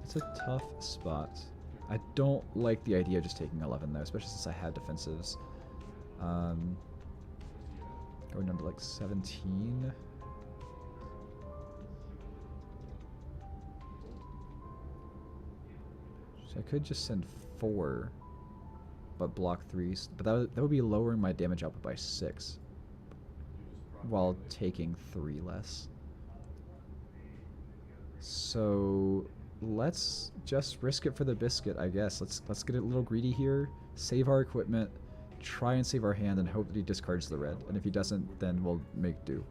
It's a tough spot. I don't like the idea of just taking 11 though, especially since I had defensives. Going down to like 17. So I could just send 4, but block 3. But that would be lowering my damage output by 6, while taking 3 less. So let's just risk it for the biscuit, I guess. Let's get a little greedy here, save our equipment, try and save our hand, and hope that he discards the red. And if he doesn't, then we'll make do.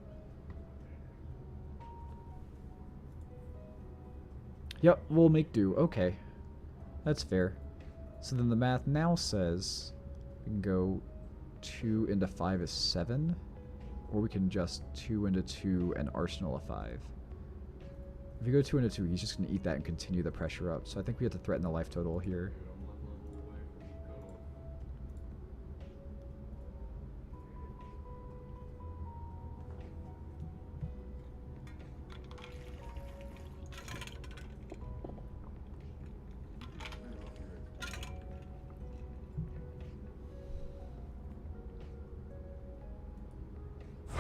Yep, we'll make do. Okay, that's fair. So then the math now says we can go 2 into 5 is 7, or we can just 2 into 2 and arsenal a 5. If you go 2 into 2, he's just going to eat that and continue the pressure up. So I think we have to threaten the life total here.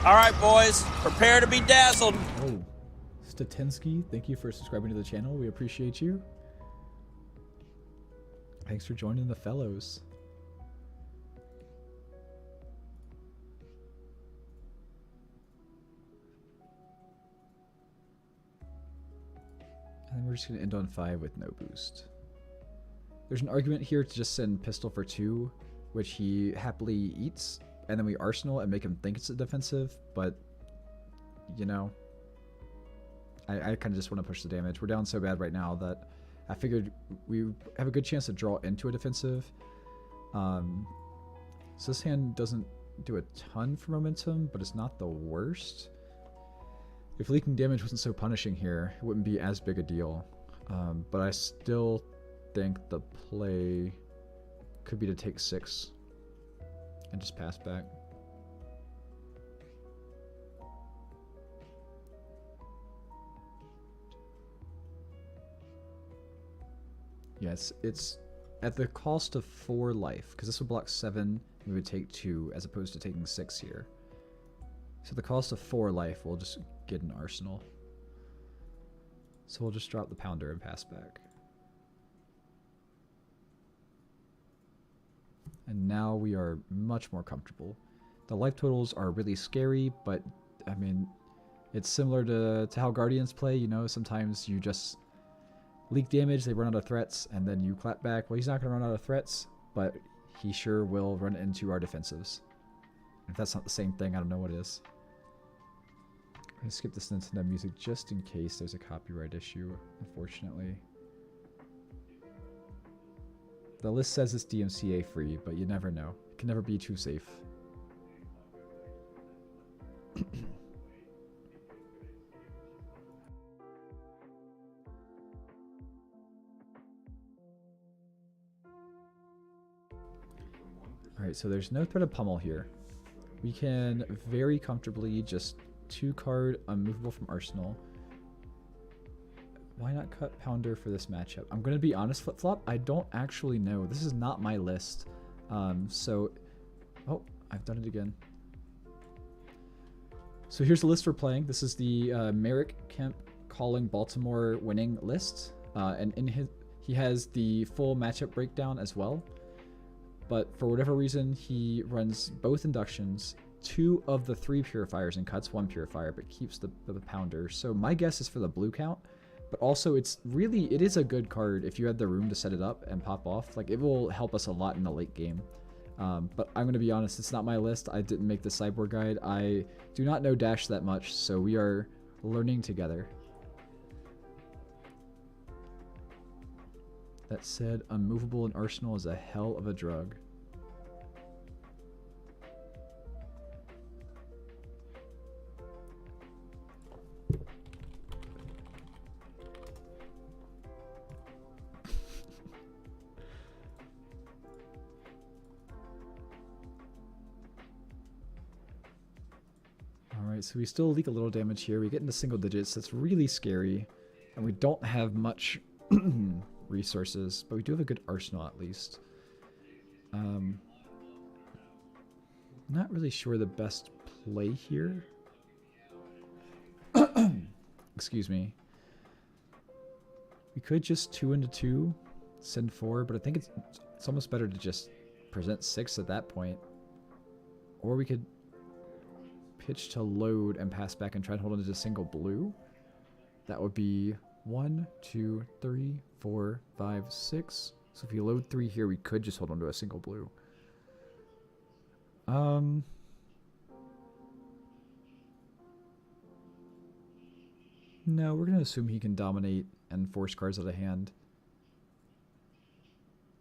All right, boys, prepare to be dazzled. Oh, Statinsky, thank you for subscribing to the channel. We appreciate you. Thanks for joining the fellows. And then we're just going to end on 5 with no boost. There's an argument here to just send pistol for 2, which he happily eats, and then we arsenal and make him think it's a defensive, but, you know, I kind of just want to push the damage. We're down so bad right now that I figured we have a good chance to draw into a defensive. So this hand doesn't do a ton for momentum, but it's not the worst. If leaking damage wasn't so punishing here, it wouldn't be as big a deal. But I still think the play could be to take 6 and just pass back. Yes, it's at the cost of 4 life, because this would block 7, we would take 2, as opposed to taking 6 here. So the cost of 4 life, we'll just get an arsenal. So we'll just drop the pounder and pass back. And now we are much more comfortable. The life totals are really scary, but, I mean, it's similar to how Guardians play, you know, sometimes you just leak damage, they run out of threats, and then you clap back. Well, he's not going to run out of threats, but he sure will run into our defensives. If that's not the same thing, I don't know what is. I'm going to skip this Nintendo music just in case there's a copyright issue, unfortunately. The list says it's DMCA free, but you never know. It can never be too safe. Alright, so there's no threat of pummel here. We can very comfortably just 2-card unmovable from Arsenal. Why not cut Pounder for this matchup? I'm going to be honest, Flip-Flop, I don't actually know. This is not my list. Oh, I've done it again. So here's the list we're playing. This is the Merrick, Kemp, Calling, Baltimore winning list. And he has the full matchup breakdown as well. But for whatever reason, he runs both inductions, 2 of the 3 purifiers, and cuts 1 purifier, but keeps the Pounder. So my guess is for the blue count, but also it is a good card if you have the room to set it up and pop off. Like, it will help us a lot in the late game. But I'm going to be honest, it's not my list. I didn't make the Cyborg guide. I do not know Dash that much, so we are learning together. That said, unmovable in Arsenal is a hell of a drug. Alright, so we still leak a little damage here. We get into single digits. That's really scary. And we don't have much resources, but we do have a good arsenal at least. Not really sure the best play here. Excuse me. We could just 2 into 2, send 4, but I think it's almost better to just present 6 at that point. Or we could pitch to load and pass back and try and hold into a single blue. That would be 1, 2, 3, 4, 5, 6. So if you load 3 here, we could just hold on to a single blue. No, we're going to assume he can dominate and force cards out of hand.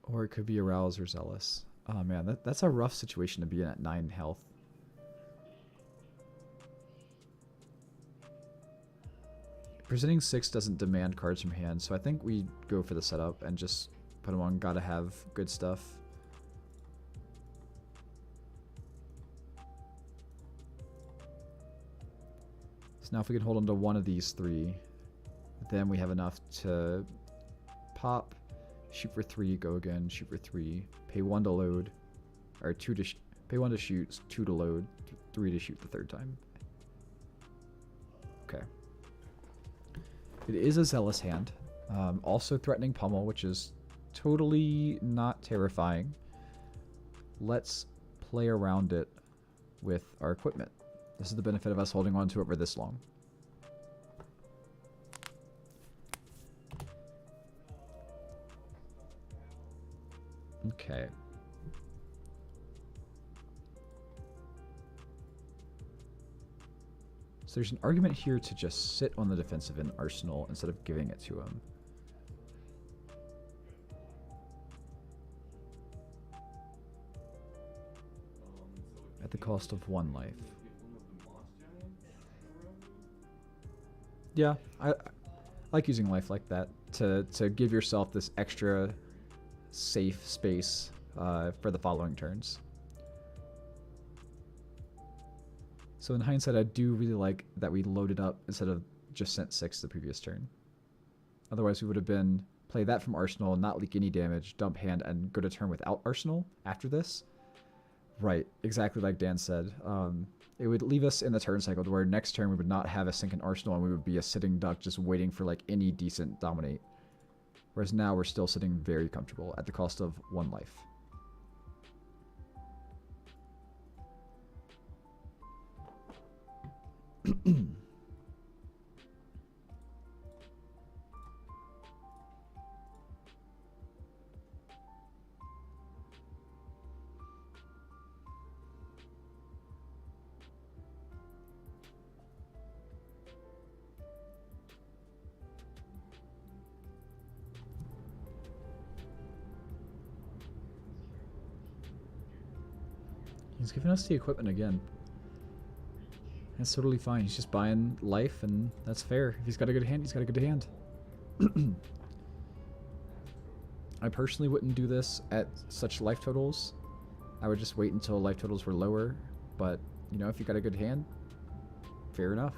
Or it could be Arouse or Zealous. Oh man, that's a rough situation to be in at 9 health. Presenting 6 doesn't demand cards from hand, so I think we go for the setup and just put him on gotta have good stuff. So now if we can hold on to one of these 3, then we have enough to pop, shoot for 3, go again, shoot for 3, pay 1 to load, or 2 to pay 1 to shoot, 2 to load, 3 to shoot the 3rd time. Okay. It is a Zealous hand. Also threatening Pummel, which is totally not terrifying. Let's play around it with our equipment. This is the benefit of us holding on to it for this long. Okay. So there's an argument here to just sit on the defensive in Arsenal instead of giving it to him. At the cost of 1 life. Yeah, I like using life like that to give yourself this extra safe space for the following turns. So in hindsight, I do really like that we loaded up instead of just sent 6 the previous turn. Otherwise, we would have been play that from Arsenal, not leak any damage, dump hand, and go to turn without Arsenal after this. Right, exactly like Dan said. It would leave us in the turn cycle to where next turn we would not have a sinking Arsenal and we would be a sitting duck just waiting for like any decent dominate. Whereas now we're still sitting very comfortable at the cost of 1 life. He's giving us the equipment again. That's totally fine. He's just buying life, and that's fair. If he's got a good hand, he's got a good hand. I personally wouldn't do this at such life totals. I would just wait until life totals were lower. But, you know, if you got a good hand, fair enough.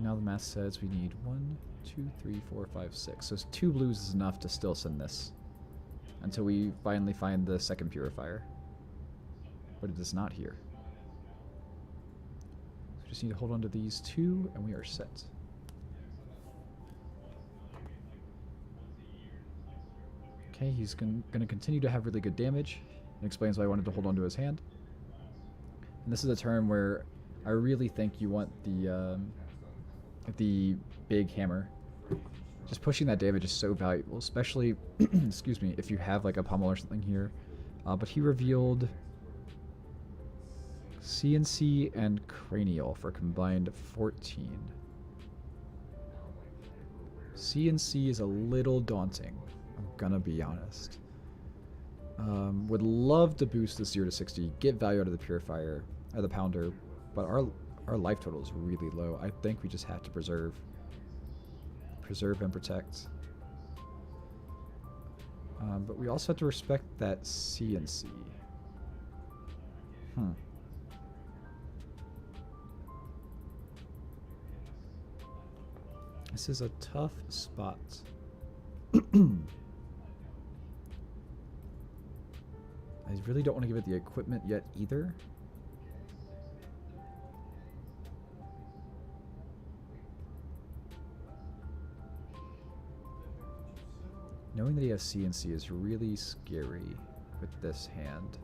Now the math says we need 1, 2, 3, 4, 5, 6. So 2 blues is enough to still send this. Until we finally find the second purifier. But it is not here. So we just need to hold on to these 2 and we are set. Okay, he's going to continue to have really good damage. and explains why I wanted to hold on to his hand. And this is a turn where I really think you want the big hammer. Just pushing that damage is so valuable, especially, excuse me, if you have like a pommel or something here. But he revealed CNC and Cranial for combined 14. CNC is a little daunting, I'm gonna be honest. Would love to boost the 0 to 60, get value out of the Purifier, or the Pounder, but our life total is really low. I think we just have to preserve and protect. But we also have to respect that CNC. This is a tough spot. I really don't want to give it the equipment yet either. Knowing that he has CNC is really scary with this hand.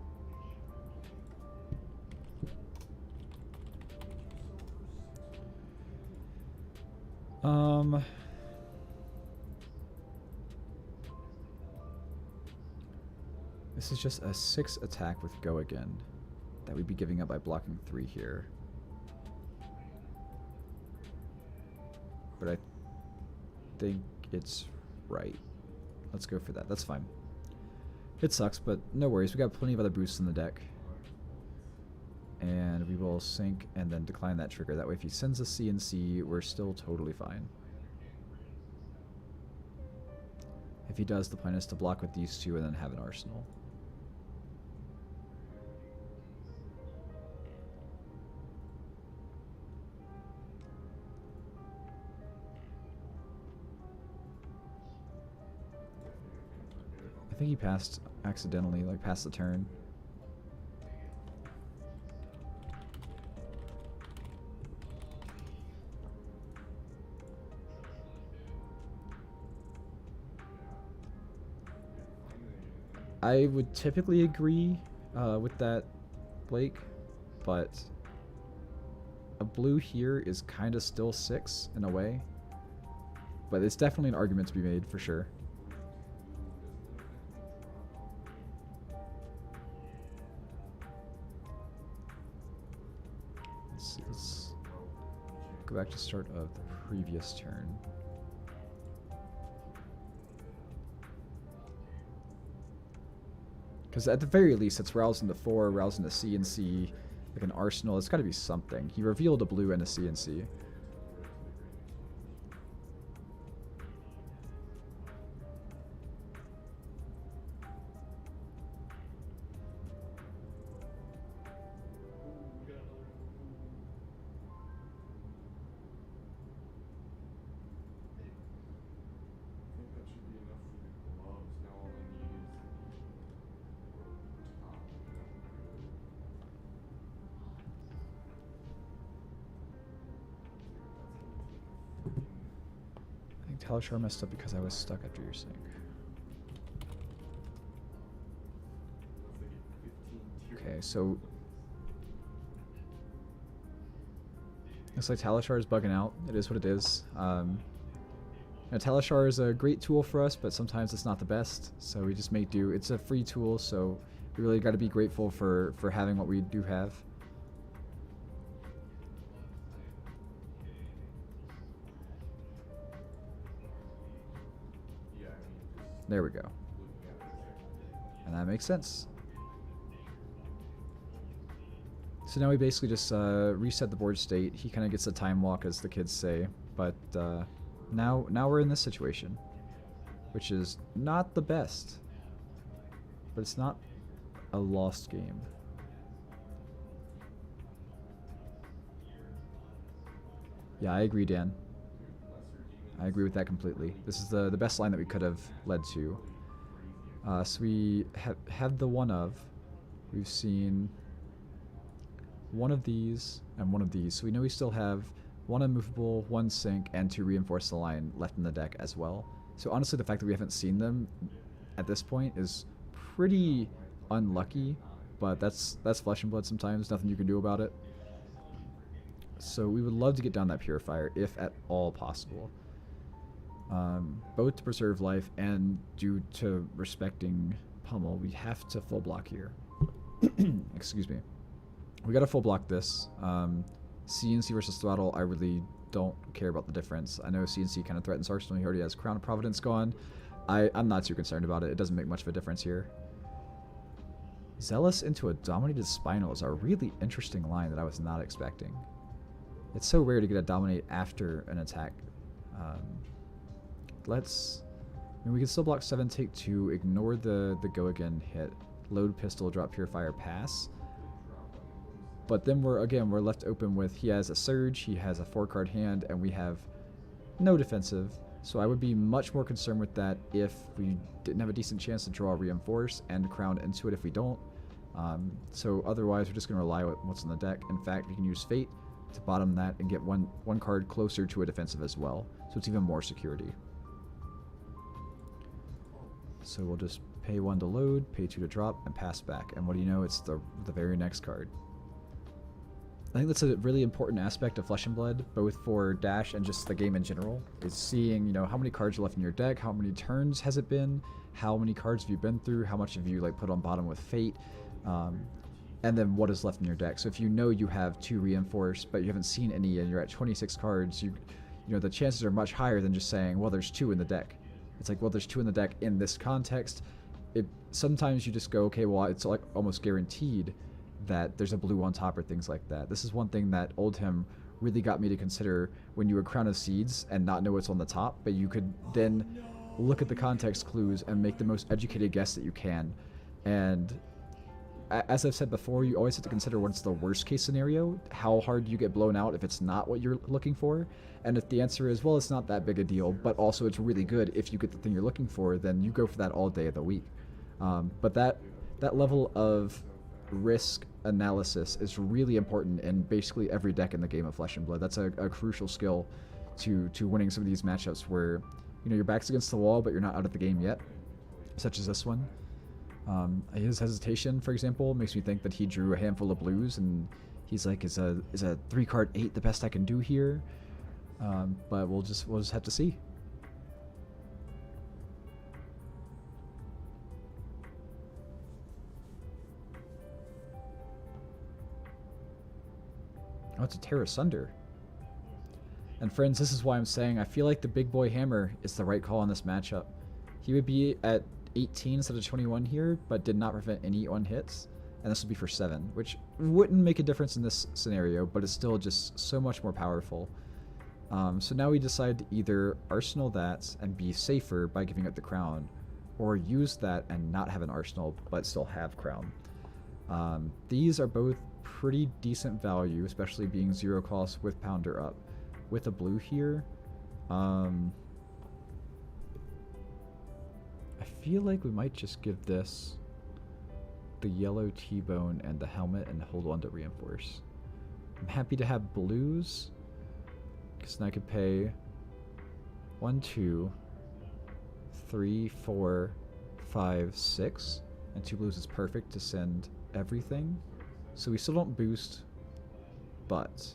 This is just a 6 attack with Go again that we'd be giving up by blocking 3 here. But I think it's right. Let's go for that. That's fine. It sucks, but no worries. We got plenty of other boosts in the deck. And we will sync and then decline that trigger. That way if he sends a CNC, we're still totally fine. If he does, the plan is to block with these two and then have an arsenal. I think he passed accidentally, like passed the turn. I would typically agree with that, Blake, but a blue here is kind of still 6 in a way. But it's definitely an argument to be made for sure. Let's go back to start of the previous turn. Because at the very least, it's rousing the 4, rousing the CNC, like an arsenal. It's got to be something. He revealed a blue and a CNC. Talishar messed up because I was stuck after your sync. Okay, so looks like Talishar is bugging out. It is what it is. Talishar is a great tool for us, but sometimes it's not the best, so we just make do. It's a free tool, so we really got to be grateful for having what we do have. There we go. And that makes sense. So now we basically just reset the board state. He kind of gets a time walk, as the kids say. But now we're in this situation, which is not the best. But it's not a lost game. Yeah, I agree, Dan. I agree with that completely. This is the best line that we could have led to. So we have the one of. We've seen one of these and one of these. So we know we still have one unmovable, one sync, and 2 reinforce the line left in the deck as well. So honestly, the fact that we haven't seen them at this point is pretty unlucky, but that's Flesh and Blood sometimes. Nothing you can do about it. So we would love to get down that Purifier if at all possible. Both to preserve life and due to respecting Pummel, we have to full block here. Excuse me. We gotta full block this. CNC versus Throttle, I really don't care about the difference. I know CNC kind of threatens Arsenal. He already has Crown of Providence gone. I'm not too concerned about it. It doesn't make much of a difference here. Zealous into a Dominated Spinal is a really interesting line that I was not expecting. It's so rare to get a Dominate after an attack. We can still block 7, take 2, ignore the go again hit, load pistol, drop Purifier, pass. But then we're left open with he has a Surge, he has a 4-card hand, and we have no defensive. So I would be much more concerned with that if we didn't have a decent chance to draw a Reinforce and Crown into it if we don't. So otherwise, we're just going to rely on what's on the deck. In fact, we can use Fate to bottom that and get one card closer to a defensive as well. So it's even more security. So we'll just pay 1 to load, pay 2 to drop, and pass back. And what do you know? It's the very next card. I think that's a really important aspect of Flesh and Blood, both for Dash and just the game in general, is seeing, how many cards are left in your deck, how many turns has it been, how many cards have you been through, how much have you put on bottom with Fate, and then what is left in your deck. So if you know you have 2 Reinforce, but you haven't seen any and you're at 26 cards, the chances are much higher than just saying, well, there's 2 in the deck. It's like, well, there's 2 in the deck in this context. Sometimes you just go, okay, well, it's almost guaranteed that there's a blue on top or things like that. This is one thing that Oldhim really got me to consider when you were Crown of Seeds and not know what's on the top, but you could then look at the context clues and make the most educated guess that you can. And as I've said before, you always have to consider what's the worst case scenario, how hard you get blown out if it's not what you're looking for. And if the answer is, well, it's not that big a deal, but also it's really good if you get the thing you're looking for, then you go for that all day of the week. But that level of risk analysis is really important in basically every deck in the game of Flesh and Blood. That's a crucial skill to winning some of these matchups where your back's against the wall but you're not out of the game yet, such as this one. His hesitation, for example, makes me think that he drew a handful of blues and he's like, is a 3-card 8 the best I can do here? But we'll just have to see. Oh, it's a Tear Asunder. And friends, this is why I'm saying I feel like the big boy hammer is the right call on this matchup. He would be at 18 instead of 21 here, but did not prevent any 1 hits. And this would be for 7, which wouldn't make a difference in this scenario, but is still just so much more powerful. So now we decide to either arsenal that and be safer by giving up the Crown, or use that and not have an arsenal, but still have Crown. These are both pretty decent value, especially being 0 cost with Pounder up. With a blue here, I feel like we might just give this the yellow T-bone and the helmet and hold on to Reinforce. I'm happy to have blues, because then I could pay 1, 2, 3, 4, 5, 6, and 2 blues is perfect to send everything. So we still don't boost, but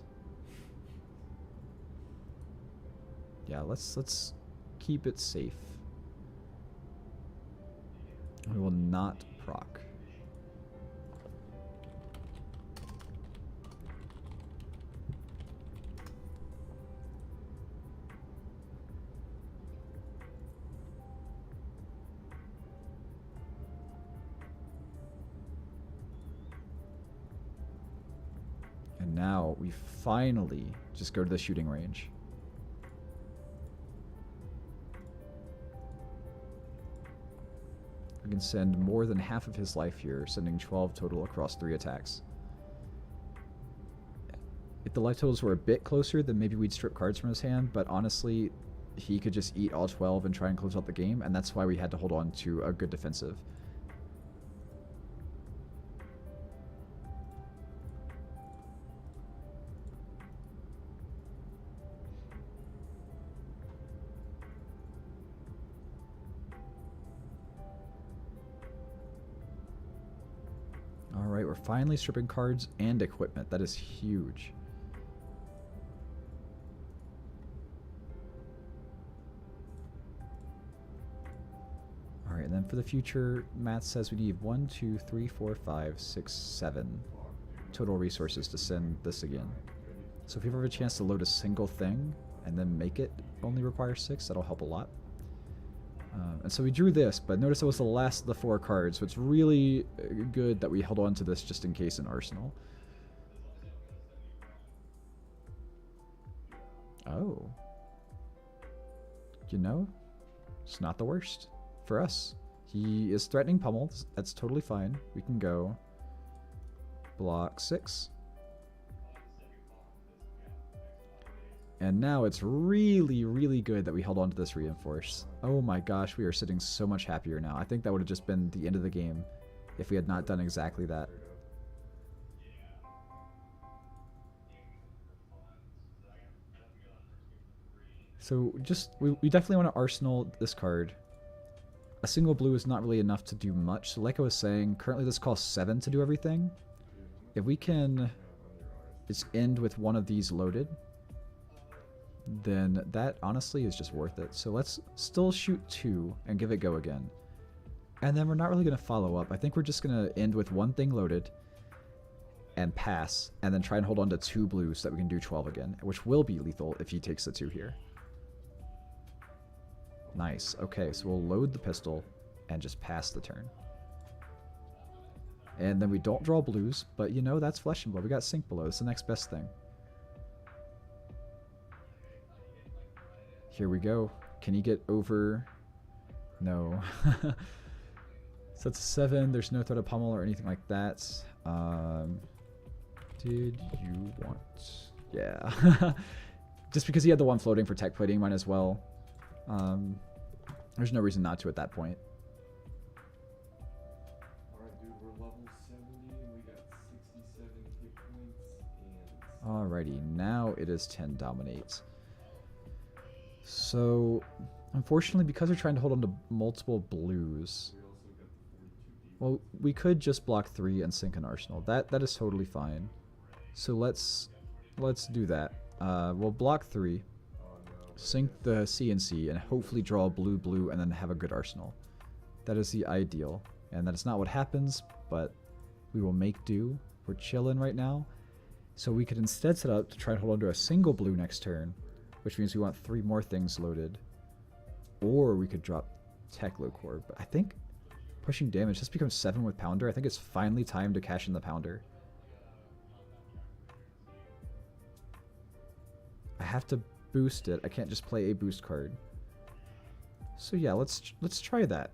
yeah, let's keep it safe. We will not proc. And now we finally just go to the shooting range. We can send more than half of his life here, sending 12 total across 3 attacks. If the life totals were a bit closer, then maybe we'd strip cards from his hand, but honestly, he could just eat all 12 and try and close out the game, and that's why we had to hold on to a good defensive. we're finally stripping cards and equipment. That is huge. Alright, and then for the future, math says we need 1, 2, 3, 4, 5, 6, 7 total resources to send this again. So if you ever have a chance to load a single thing and then make it only require 6, that'll help a lot. And so we drew this, but notice it was the last of the 4 cards, so it's really good that we held on to this just in case in Arsenal. Oh. You know, it's not the worst for us. He is threatening pummel. That's totally fine. We can go block 6. And now it's really, really good that we held on to this reinforce. Oh my gosh, we are sitting so much happier now. I think that would have just been the end of the game if we had not done exactly that. So we definitely want to arsenal this card. A single blue is not really enough to do much. So like I was saying, currently this costs 7 to do everything. If we can just end with one of these loaded, then that honestly is just worth it. So let's still shoot 2 and give it go again. And then we're not really going to follow up. I think we're just going to end with one thing loaded and pass, and then try and hold on to 2 blues so that we can do 12 again, which will be lethal if he takes the 2 here. Nice. Okay, so we'll load the pistol and just pass the turn. And then we don't draw blues, but you know, that's flesh and blood. We got sink below. It's the next best thing. Here we go. Can he get over? No. So it's a 7. There's no threat of pummel or anything like that. Did you want? Yeah. Just because he had the one floating for tech plating, might as well. There's no reason not to at that point. Alright, dude, we're level 70 and we got 67 hit points and... Alrighty, now it is 10 dominate. So, unfortunately, because we're trying to hold on to multiple blues, we also got the 42 well, we could just block 3 and sink an arsenal. That is totally fine. So let's do that. We'll block 3, sink the CNC, and hopefully draw a blue, and then have a good arsenal. That is the ideal. And that is not what happens, but we will make do. We're chilling right now. So we could instead set up to try and hold on to a single blue next turn, which means we want 3 more things loaded. Or we could drop Teklovossen. But I think pushing damage just becomes 7 with Pounder. I think it's finally time to cash in the Pounder. I have to boost it. I can't just play a boost card. So yeah, let's try that.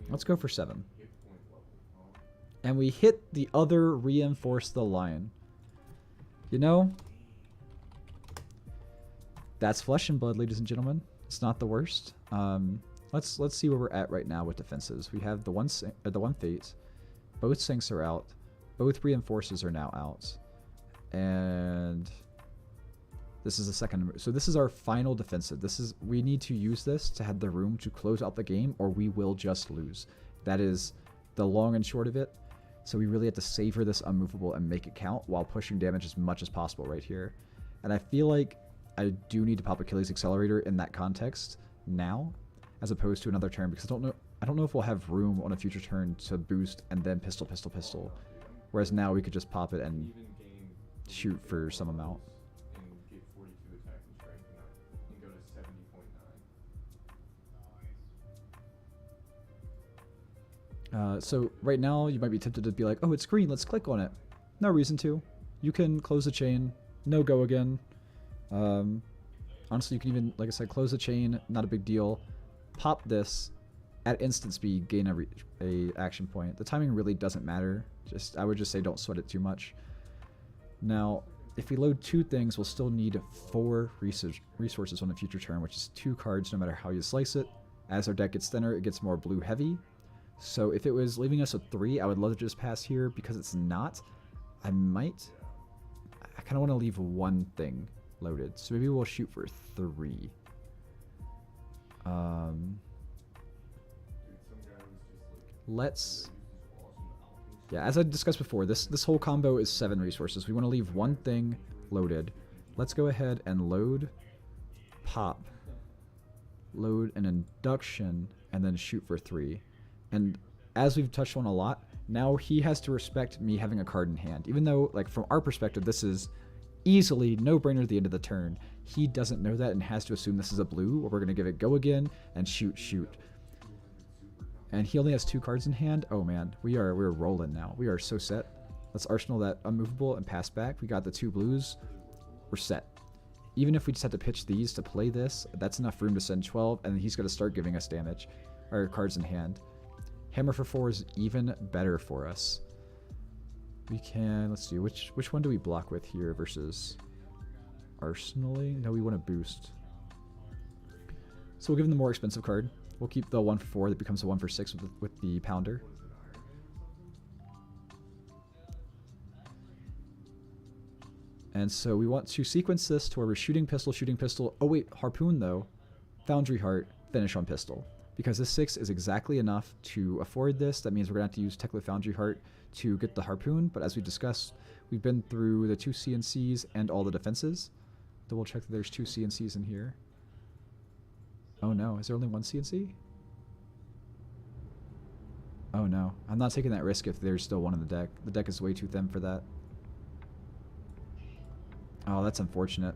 Let's go for 7. And we hit the other reinforce the line. You know, that's flesh and blood, ladies and gentlemen. It's not the worst. Let's see where we're at right now with defenses. We have the one fate. Both sinks are out. Both reinforces are now out. And this is the second. So this is our final defensive. We need to use this to have the room to close out the game, or we will just lose. That is the long and short of it. So we really have to savor this unmovable and make it count while pushing damage as much as possible right here. And I feel like I do need to pop Achilles Accelerator in that context now, as opposed to another turn, because I don't know if we'll have room on a future turn to boost and then pistol. Whereas now we could just pop it and shoot for some amount. and get 42 attack and strength and go to 70.9. So right now you might be tempted to be like, oh, it's green, let's click on it. No reason to. You can close the chain, no go again. Honestly, you can even, like I said, close the chain, not a big deal. Pop this at instant speed, gain a action point. The timing really doesn't matter. I would just say don't sweat it too much. Now, if we load 2 things, we'll still need 4 resources on a future turn, which is 2 cards no matter how you slice it. As our deck gets thinner, it gets more blue heavy. So if it was leaving us with 3, I would love to just pass here. Because it's not, I kind of want to leave 1 thing loaded. So maybe we'll shoot for 3. Let's Yeah, as I discussed before, this whole combo is 7 resources. We want to leave one thing loaded. Let's go ahead and load pop, load an induction, and then shoot for 3. And as we've touched on a lot, now he has to respect me having a card in hand. Even though, like, from our perspective, this is easily no-brainer at the end of the turn, he doesn't know that and has to assume this is a blue, or we're going to give it go again and shoot. And he only has 2 cards in hand. Oh man, we're rolling now. We are so set. Let's arsenal that unmovable and pass back. We got the 2 blues. We're set. Even if we just have to pitch these to play this, that's enough room to send 12, and he's going to start giving us damage. Or cards in hand. Hammer for 4 is even better for us. We can, let's see, which one do we block with here versus arsenaling? No, we want to boost. So we'll give him the more expensive card. We'll keep the 1 for 4 that becomes a 1 for 6 with the pounder. And so we want to sequence this to where we're shooting pistol. Oh wait, harpoon though. Foundry heart, finish on pistol. Because this 6 is exactly enough to afford this. That means we're going to have to use Teklo Foundry Heart to get the harpoon. But as we discussed, we've been through the 2 CNCs and all the defenses. Double check that there's 2 CNCs in here. Oh no, is there only 1 CNC? Oh no, I'm not taking that risk if there's still 1 in the deck. The deck is way too thin for that. Oh, that's unfortunate.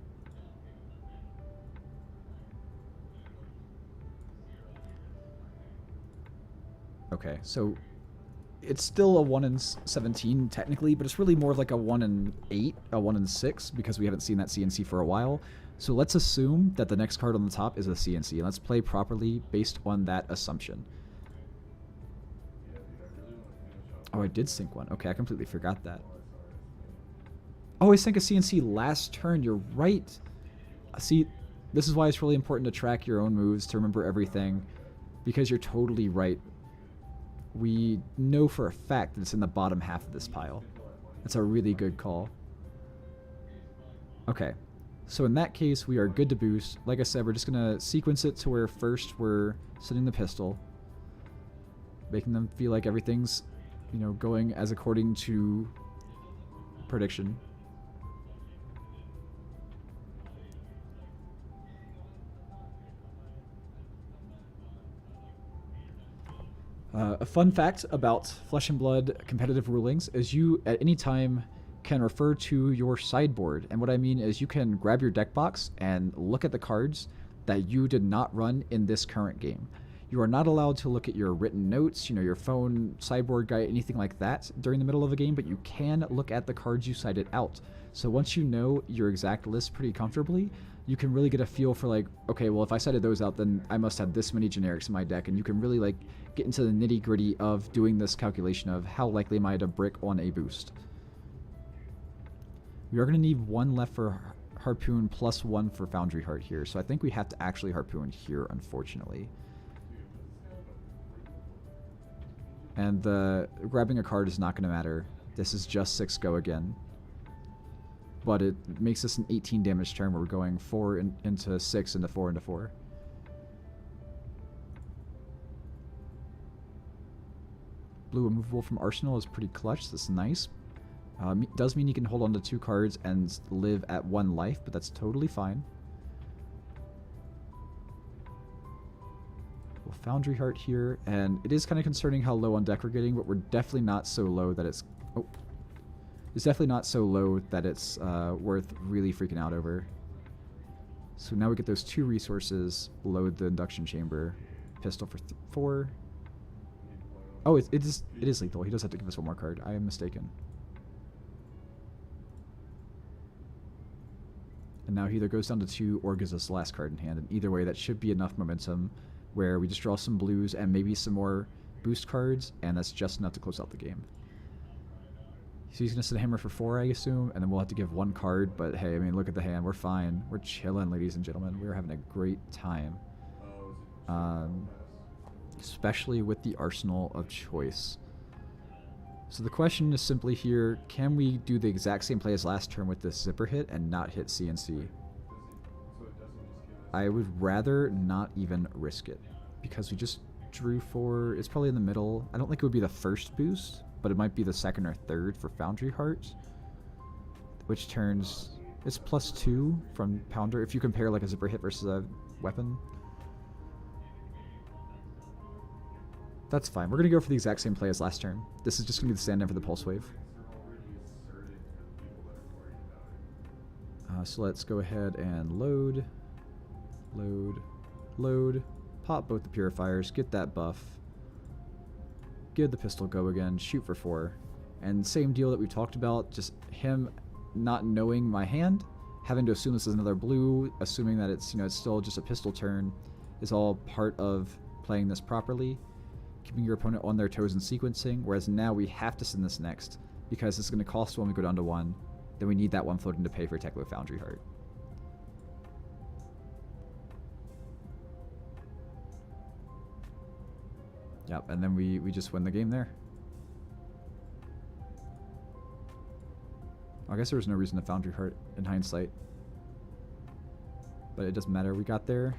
Okay, so it's still a 1 in 17 technically, but it's really more like a 1 in 8, a 1 in 6, because we haven't seen that CNC for a while. So let's assume that the next card on the top is a CNC, and let's play properly based on that assumption. Oh, I did sink one. Okay, I completely forgot that. Oh, I sank a CNC last turn. You're right. See, this is why it's really important to track your own moves, to remember everything, because you're totally right. We know for a fact that it's in the bottom half of this pile. That's a really good call. Okay, so in that case, we are good to boost. Like I said, we're just going to sequence it to where first we're sending the pistol, making them feel like everything's, you know, going as according to prediction. A fun fact about Flesh and Blood competitive rulings is you, at any time, can refer to your sideboard. And what I mean is you can grab your deck box and look at the cards that you did not run in this current game. You are not allowed to look at your written notes, you know, your phone, sideboard guide, anything like that during the middle of a game, but you can look at the cards you cited out. So once you know your exact list pretty comfortably, you can really get a feel for like, okay, well, if I cited those out, then I must have this many generics in my deck, and you can really like get into the nitty gritty of doing this calculation of how likely am I to brick on a boost. We are going to need 1 left for Harpoon plus 1 for Foundry Heart here, so I think we have to actually Harpoon here, unfortunately. And grabbing a card is not going to matter. This is just 6 go again. But it makes this an 18 damage turn where we're going 4 into 6 into 4 into 4. Blue removable from Arsenal is pretty clutch. That's nice. Does mean you can hold on to 2 cards and live at 1 life, but that's totally fine. We'll Foundry Heart here, and it is kind of concerning how low on deck we're getting, but we're definitely not so low that it's... Oh. It's definitely not so low that it's worth really freaking out over. So now we get those 2 resources, load the induction chamber, pistol for 4. Oh, it is lethal. He does have to give us 1 more card. I am mistaken. And now he either goes down to 2 or gives us the last card in hand. And either way, that should be enough momentum where we just draw some blues and maybe some more boost cards, and that's just enough to close out the game. So he's going to send a hammer for 4, I assume, and then we'll have to give 1 card. But hey, I mean, look at the hand. We're fine. We're chilling, ladies and gentlemen. We're having a great time. Especially with the arsenal of choice. So the question is simply here, can we do the exact same play as last turn with this zipper hit and not hit CNC? I would rather not even risk it, because we just drew 4. It's probably in the middle. I don't think it would be the first boost. but it might be the second or third for Foundry Heart, which turns... It's +2 from Pounder if you compare like a zipper hit versus a weapon. That's fine. We're going to go for the exact same play as last turn. This is just going to be the stand-in for the Pulse Wave. So let's go ahead and load, pop both the Purifiers, get that buff, give the pistol go again, shoot for 4. And same deal that we talked about, just him not knowing my hand, having to assume this is another blue, assuming that it's, it's still just a pistol turn, is all part of playing this properly, keeping your opponent on their toes and sequencing, whereas now we have to send this next, because it's going to cost 1 we go down to 1, then we need that 1 floating to pay for Teklo Foundry Heart. Yep, and then we just win the game there. I guess there was no reason to Foundry Heart in hindsight. But it doesn't matter, we got there.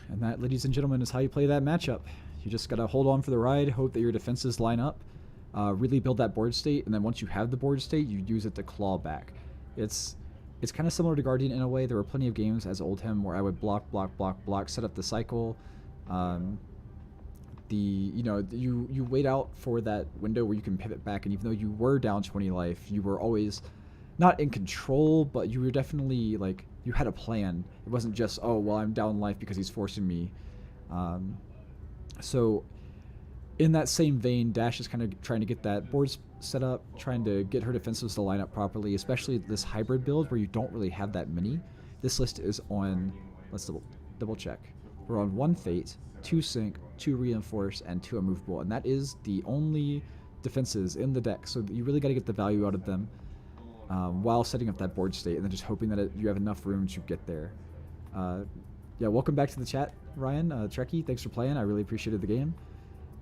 And that, ladies and gentlemen, is how you play that matchup. You just gotta hold on for the ride, hope that your defenses line up, really build that board state, and then once you have the board state, you use it to claw back. It's kind of similar to Guardian in a way. There were plenty of games as Oldhim where I would block, set up the cycle. You wait out for that window where you can pivot back, and even though you were down 20 life, you were always not in control, but you were definitely like, you had a plan. It wasn't just, oh, well, I'm down life because he's forcing me. So in that same vein, Dash is kind of trying to get that board set up, trying to get her defensives to line up properly, especially this hybrid build where you don't really have that many. This list is on, let's double check. We're on 1 Fate, 2 Sync, 2 Reinforce, and 2 Immovable, and that is the only defenses in the deck, so you really got to get the value out of them while setting up that board state, and then just hoping that you have enough room to get there. Yeah, welcome back to the chat, Ryan. Trekkie, thanks for playing. I really appreciated the game,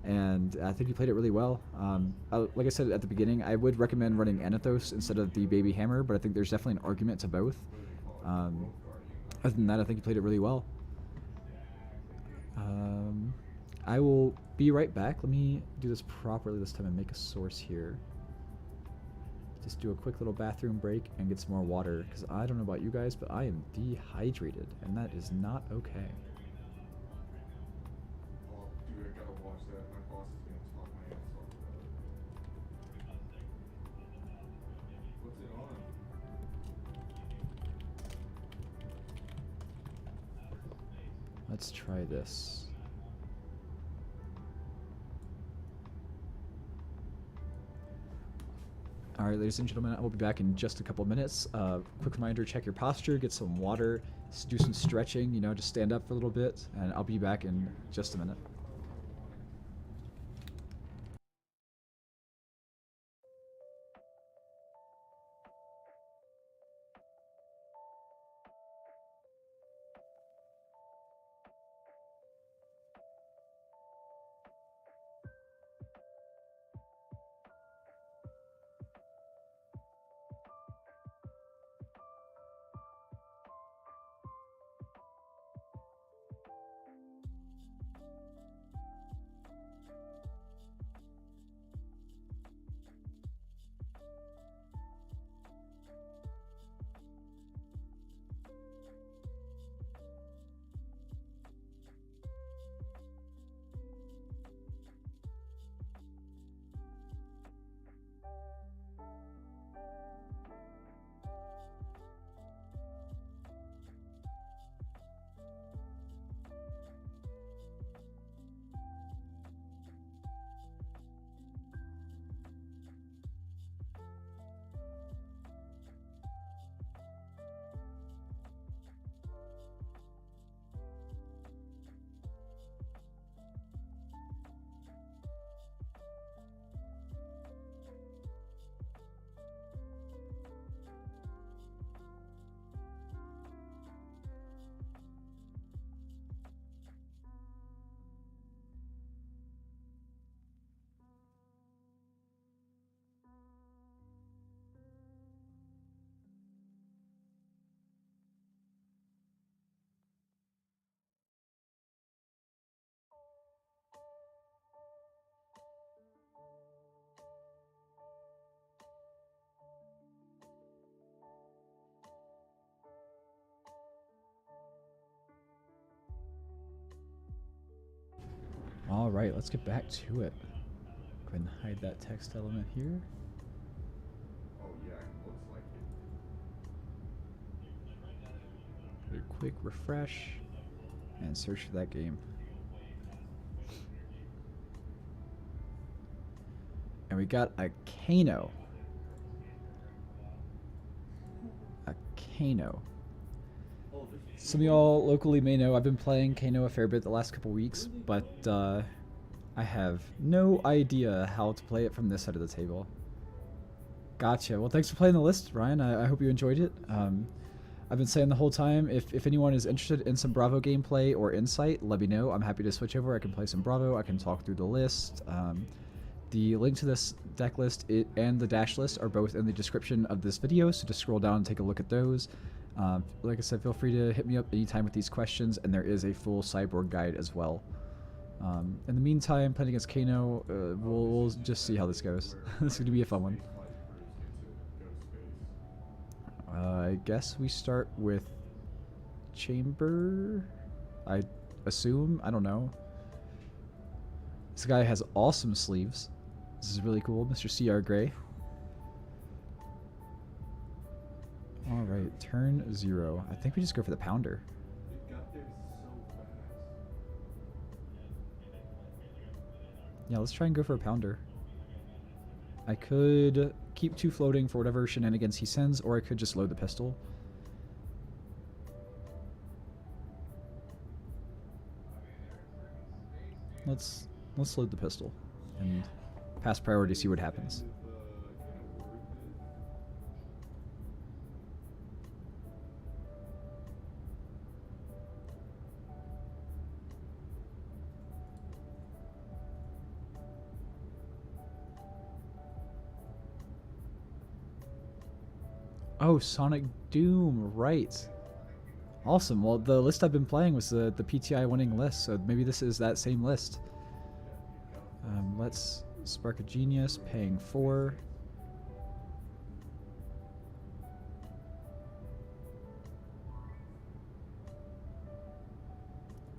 and I think you played it really well. Like I said at the beginning, I would recommend running Anathos instead of the Baby Hammer, but I think there's definitely an argument to both. Other than that, I think you played it really well. I will be right back. Let me do this properly this time and make a source here. Just do a quick little bathroom break and get some more water, because I don't know about you guys, but I am dehydrated, and that is not okay. Let's try this. Alright, ladies and gentlemen, I will be back in just a couple minutes. Quick reminder, check your posture, get some water, do some stretching, just stand up for a little bit, and I'll be back in just a minute. All right, let's get back to it. Go ahead and hide that text element here. Oh yeah, it looks like it. Do a quick refresh and search for that game. And we got a Kano. A Kano. Oh, this Some of y'all locally may know I've been playing Kano a fair bit the last couple weeks, but I have no idea how to play it from this side of the table. Gotcha. Well, thanks for playing the list, Ryan. I hope you enjoyed it. I've been saying the whole time, if anyone is interested in some Bravo gameplay or insight, let me know. I'm happy to switch over. I can play some Bravo. I can talk through the list. The link to this deck list and the dash list are both in the description of this video, so just scroll down and take a look at those. Like I said, feel free to hit me up anytime with these questions, and there is a full Cyborg guide as well. In the meantime, playing against Kano, we'll just see how this goes. This is going to be a fun one. I guess we start with Chamber, I assume. I don't know. This guy has awesome sleeves. This is really cool, Mr. CR Gray. Alright, turn 0. I think we just go for the Pounder. It got there so fast. Yeah, let's try and go for a Pounder. I could keep 2 floating for whatever shenanigans he sends, or I could just load the pistol. Let's load the pistol and pass priority, see what happens. Oh, Sonic Doom, right. Awesome. Well, the list I've been playing was the PTI winning list, so maybe this is that same list. Let's Spark a Genius, paying 4.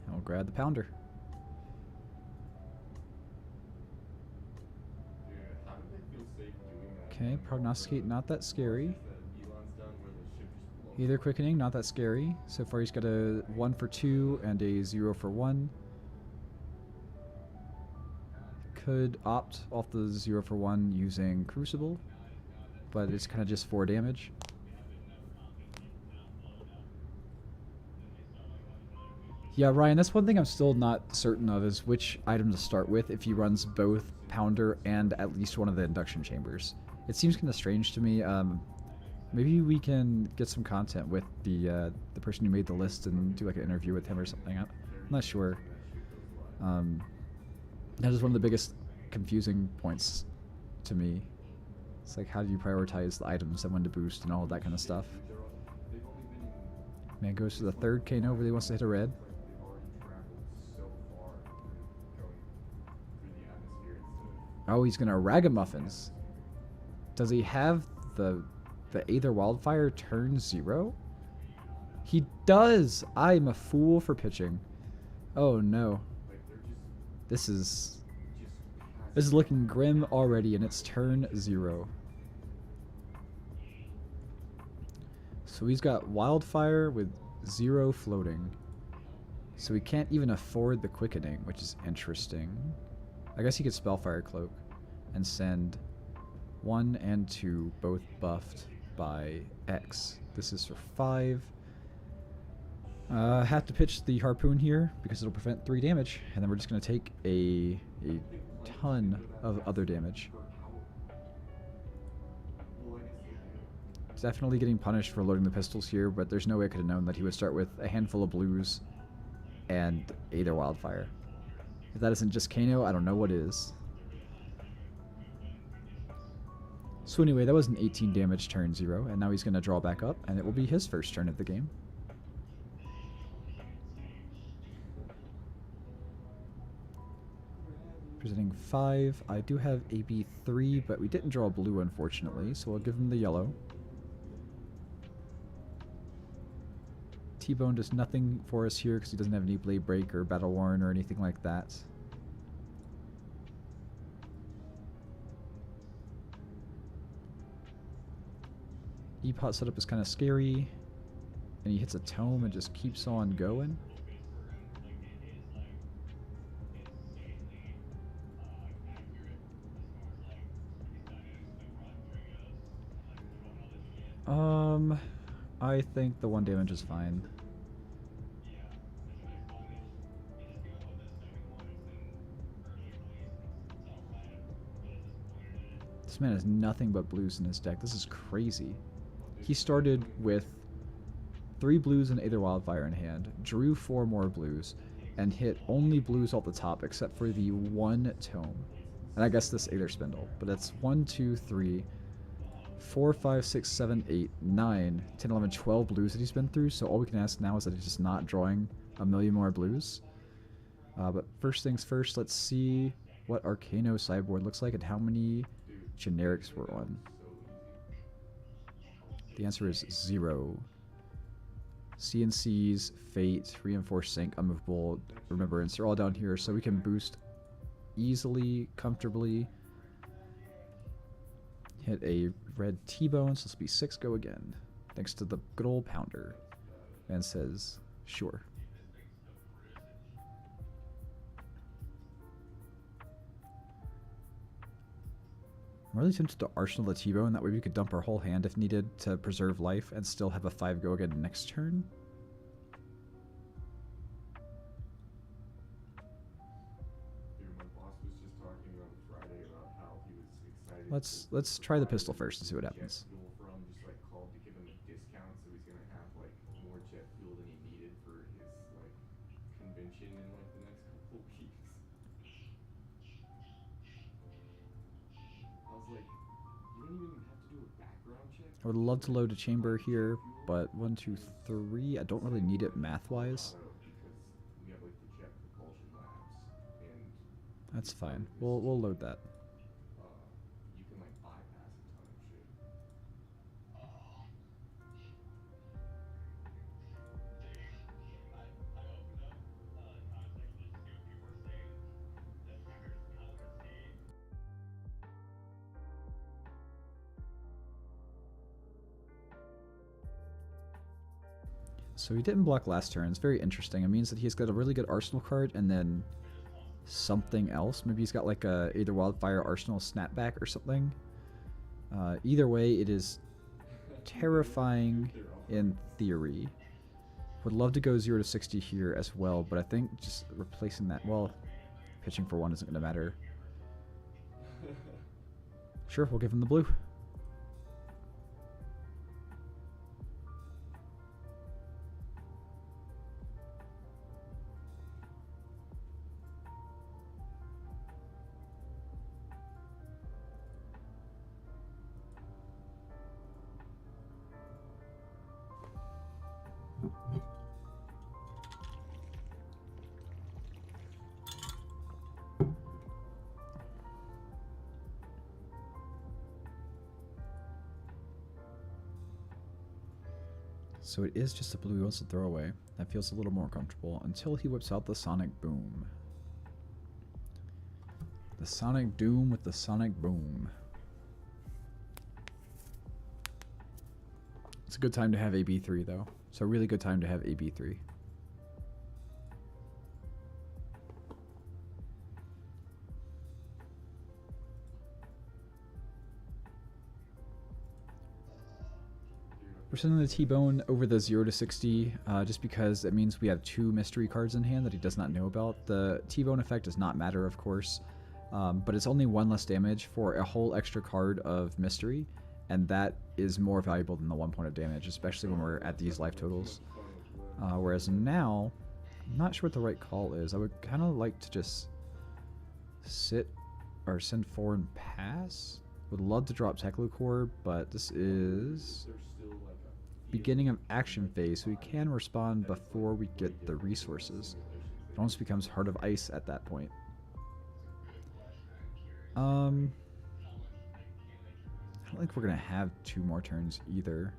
And we'll grab the Pounder. Dude, how did they feel safe doing that? Okay, Prognosticate, not that scary. That Elon's done where the ship just blows Either Quickening, not that scary. So far he's got a 1 for 2 and a 0 for 1. Could opt off the 0 for 1 using Crucible, but it's kind of just 4 damage. Yeah, Ryan, that's one thing I'm still not certain of, is which item to start with if he runs both Pounder and at least one of the induction chambers. It seems kind of strange to me. Maybe we can get some content with the person who made the list and do like an interview with him or something. I'm not sure. That is one of the biggest confusing points to me. It's like, how do you prioritize the items and when to boost and all of that kind of stuff? Man goes to the 3rd Kano, really wants to hit a red. Oh, he's gonna Ragamuffins. Does he have the Aether Wildfire turn 0? He does! I'm a fool for pitching. Oh no. This is looking grim already, and it's turn 0. So he's got Wildfire with 0 floating. So he can't even afford the Quickening, which is interesting. I guess he could Spellfire Cloak and send 1 and 2 both buffed by X. This is for 5. Have to pitch the Harpoon here because it'll prevent 3 damage, and then we're just going to take a ton of other damage. Definitely getting punished for loading the pistols here, but there's no way I could have known that he would start with a handful of blues and Aether Wildfire. If that isn't just Kano, I don't know what is. So anyway, that was an 18 damage turn 0, and now he's going to draw back up, and it will be his first turn of the game. Presenting 5. I do have AB3, but we didn't draw blue, unfortunately, so we'll give him the yellow. T-Bone does nothing for us here because he doesn't have any Blade Break or Battle Worn or anything like that. E-pot setup is kind of scary. And he hits a tome and just keeps on going. I think the 1 damage is fine. This man has nothing but blues in his deck. This is crazy. He started with 3 blues and Aether Wildfire in hand, drew 4 more blues, and hit only blues off the top except for the 1 tome. And I guess this Aether Spindle. But that's 1, 2, 3, 4, 5, 6, 7, 8, 9, 10, 11, 12 blues that he's been through. So all we can ask now is that he's just not drawing a million more blues. But first things first, let's see what our Kano sideboard looks like and how many generics we're on. The answer is 0. CNCs, Fate, Reinforced Sync, Unmovable, Remembrance, they're all down here, so we can boost easily, comfortably. Hit a red T-bone, so this will be 6 go again. Thanks to the good old Pounder. And says, sure. I'm really tempted to Arsenal the T-bone, that way we could dump our whole hand if needed to preserve life and still have a 5 go again next turn. Let's try the pistol first and see what happens. I would love to load a chamber here, but 1, 2, 3, I don't really need it math-wise. That's fine. We'll load that. So he didn't block last turn. It's very interesting. It means that he's got a really good Arsenal card and then something else. Maybe he's got like a Aether Wildfire Arsenal Snapback or something. Either way, it is terrifying in theory. Would love to go 0 to 60 here as well, but I think just replacing that, well, pitching for 1 isn't going to matter. Sure, we'll give him the blue. So it is just a blue he wants to throw away. That feels a little more comfortable until he whips out the Sonic Boom. The Sonic Doom with the Sonic Boom. It's a good time to have AB3 though. It's a really good time to have AB3. We're sending the T-Bone over the 0 to 60 just because it means we have 2 mystery cards in hand that he does not know about. The T-Bone effect does not matter, of course, but it's only 1 less damage for a whole extra card of mystery, and that is more valuable than the 1 point of damage, especially when we're at these life totals. Whereas now, I'm not sure what the right call is. I would kind of like to just sit or send 4 and pass. Would love to drop Teklovossen, but this is beginning of action phase, so we can respond before we get the resources. It almost becomes Heart of Ice at that point. I don't think we're gonna have 2 more turns either.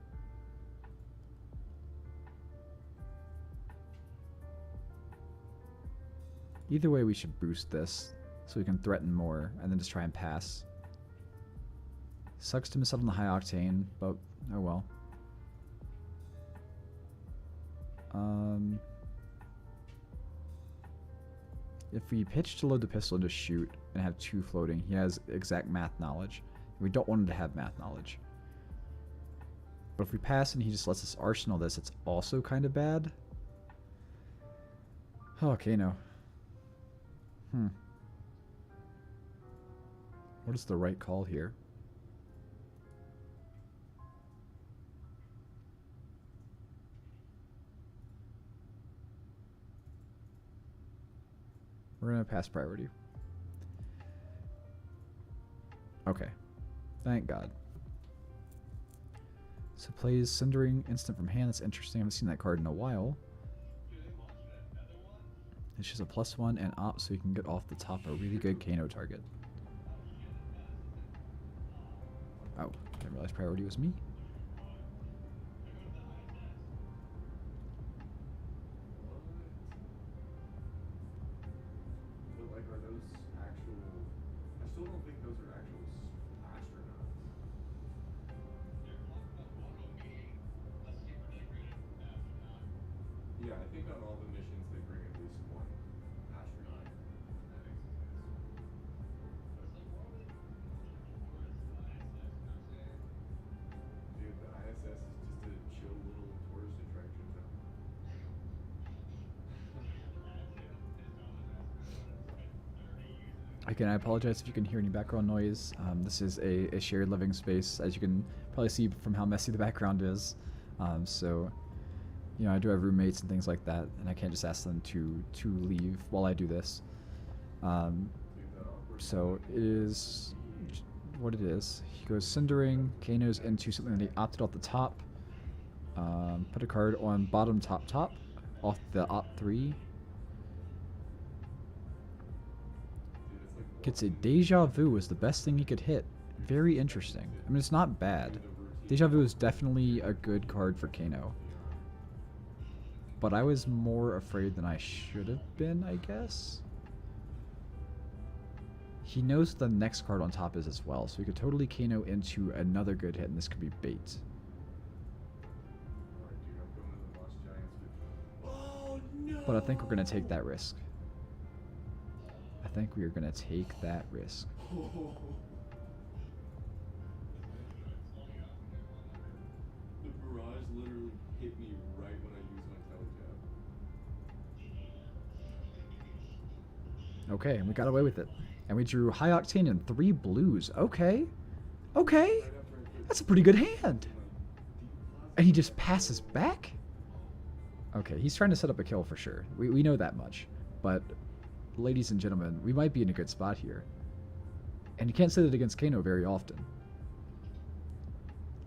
Either way, we should boost this so we can threaten more and then just try and pass. Sucks to miss out on the high octane, but oh well. If we pitch to load the pistol and just shoot and have 2 floating, he has exact math knowledge. We don't want him to have math knowledge. But if we pass and he just lets us arsenal this, it's also kind of bad. Oh, Kano. What is the right call here? We're going to pass priority. Okay. Thank God. So plays Cindering instant from hand. That's interesting. I haven't seen that card in a while. It's just a +1 and op, so you can get off the top a really good Kano target. Oh, didn't realize priority was me. But like, are those actual? I still don't think those are actual astronauts. Yeah, I think on all the missions they bring at least one astronaut. Dude, the ISS is just a chill little tourist attraction now. Again, I apologize if you can hear any background noise. This is a shared living space, as you can probably see from how messy the background is. So, you know, I do have roommates and things like that, and I can't just ask them to leave while I do this. So it is what it is. He goes Cindering, Kano's into something that he opted off the top. Put a card on bottom top off the op 3. Gets a Deja Vu is the best thing he could hit. Very interesting. I mean, it's not bad. Deja Vu is definitely a good card for Kano. But I was more afraid than I should have been, I guess. He knows the next card on top is as well, so he could totally Kano into another good hit, and this could be bait. But I think we're going to take that risk. I think we are going to take that risk. The barrage literally hit me right when I used my telecap. Okay, and we got away with it. And we drew high octane and 3 blues. Okay. Okay. That's a pretty good hand. And he just passes back? Okay, he's trying to set up a kill for sure. We know that much. But, ladies and gentlemen, we might be in a good spot here. And you can't say that against Kano very often.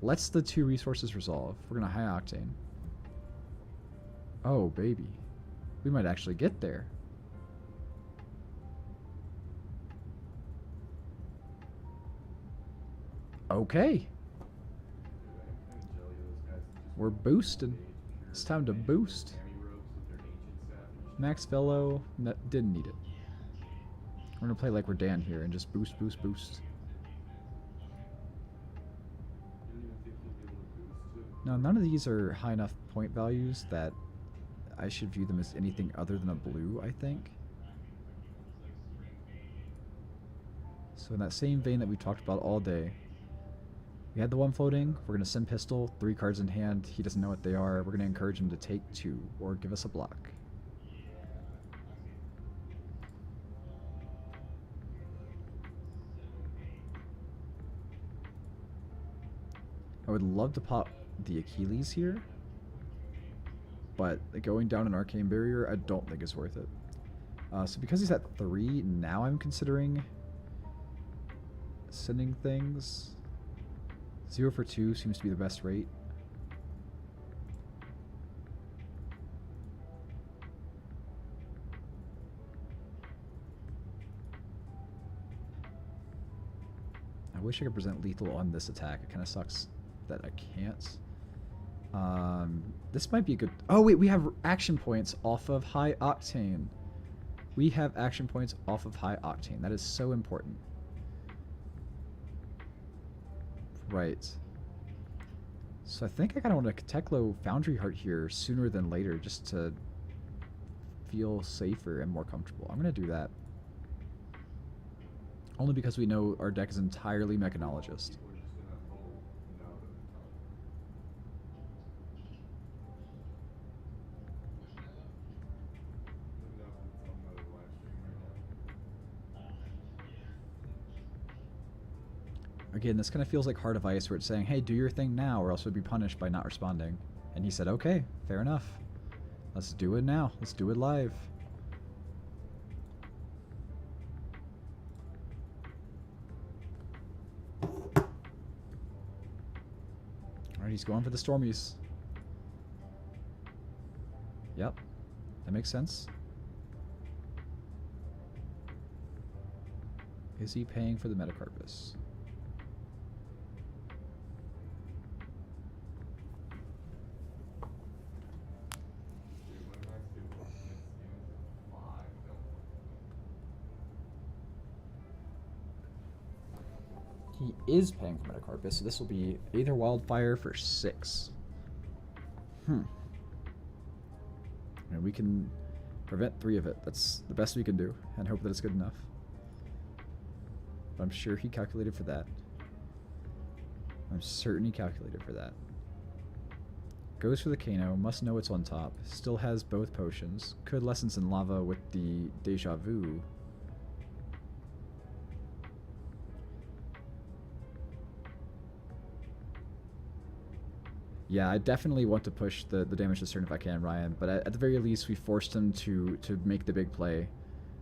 Let's the 2 resources resolve. We're going to high octane. Oh, baby. We might actually get there. Okay. We're boosting. It's time to boost. Max Fellow didn't need it. We're going to play like we're Dan here and just boost, boost, boost. No, none of these are high enough point values that I should view them as anything other than a blue, I think. So in that same vein that we talked about all day, we had the 1 floating, we're going to send pistol, 3 cards in hand, he doesn't know what they are, we're going to encourage him to take 2, or give us a block. I would love to pop the Achilles here, but going down an Arcane Barrier I don't think is worth it. So because he's at 3, now I'm considering sending things. 0 for 2 seems to be the best rate. I wish I could present lethal on this attack. It kind of sucks that I can't. This might be a good... Oh wait, we have action points off of high octane. We have action points off of high octane. That is so important. Right. So I think I kind of want to Teklo Foundry Heart here sooner than later, just to feel safer and more comfortable. I'm going to do that. Only because we know our deck is entirely Mechanologist. People are just gonna roll now that it's on. Let me know if it's on the live stream right now. Again, this kind of feels like Heart of Ice, where it's saying, hey, do your thing now, or else you'll be punished by not responding. And he said, okay, fair enough. Let's do it now. Let's do it live. Alright, he's going for the Stormies. Yep, that makes sense. Is he paying for the Metacarpus? Dude, my max hit points against you is 5. Don't He is paying for Metacarpus, so this will be Aether Wildfire for 6. And we can prevent 3 of it. That's the best we can do, and hope that it's good enough. But I'm sure he calculated for that. I'm certain he calculated for that. Goes for the Kano, must know it's on top. Still has both potions. Could Lessons in Lava with the Deja Vu. Yeah, I definitely want to push the damage to turn if I can, Ryan. But at the very least, we forced him to make the big play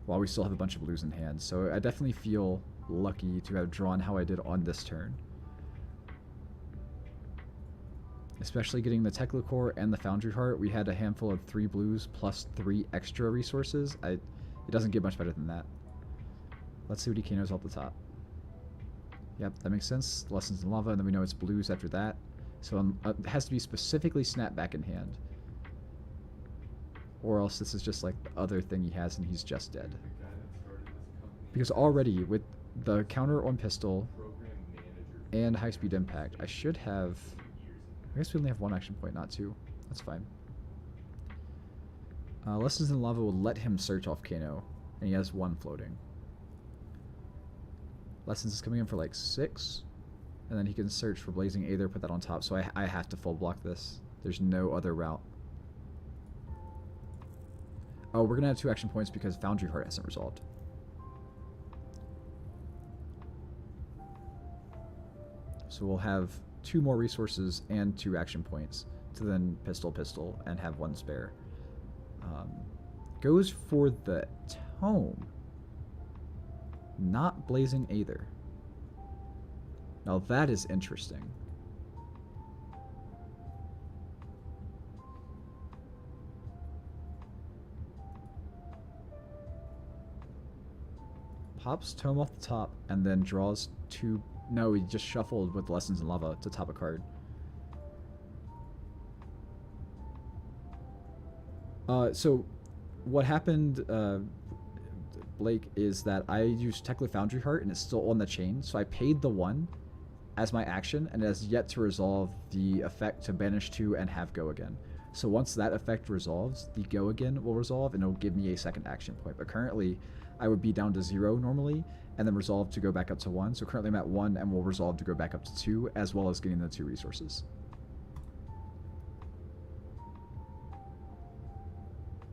while we still have a bunch of blues in hand. So I definitely feel lucky to have drawn how I did on this turn. Especially getting the Teklovossen and the Foundry Heart. We had a handful of 3 blues plus 3 extra resources. It doesn't get much better than that. Let's see what he Kano's off the top. Yep, that makes sense. Lessons in Lava, and then we know it's blues after that. So it has to be specifically snap back in hand. Or else this is just like the other thing he has and he's just dead. the guy that started this company. Because already with the counter on pistol Program manager. and high speed impact, I should have... I guess we only have 1 action point, not 2. That's fine. Lessons in Lava will let him search off Kano, and he has 1 floating. Lessons is coming in for like 6, and then he can search for Blazing Aether, put that on top, so I have to full block this. There's no other route. Oh, we're gonna have 2 action points because Foundry Heart hasn't resolved. So we'll have 2 more resources and 2 action points to then pistol and have 1 spare. Goes for the Tome, not Blazing Aether. Now that is interesting. Pops Tome off the top and then draws 2... No, he just shuffled with Lessons in Lava to top a card. So what happened, Blake, is that I used Teklo Foundry Heart and it's still on the chain, so I paid the 1 as my action and it has yet to resolve the effect to banish 2 and have Go Again. So once that effect resolves, the Go Again will resolve and it'll give me a 2nd action point. But currently, I would be down to 0 normally, and then resolve to go back up to 1. So currently I'm at 1 and will resolve to go back up to 2, as well as getting the 2 resources.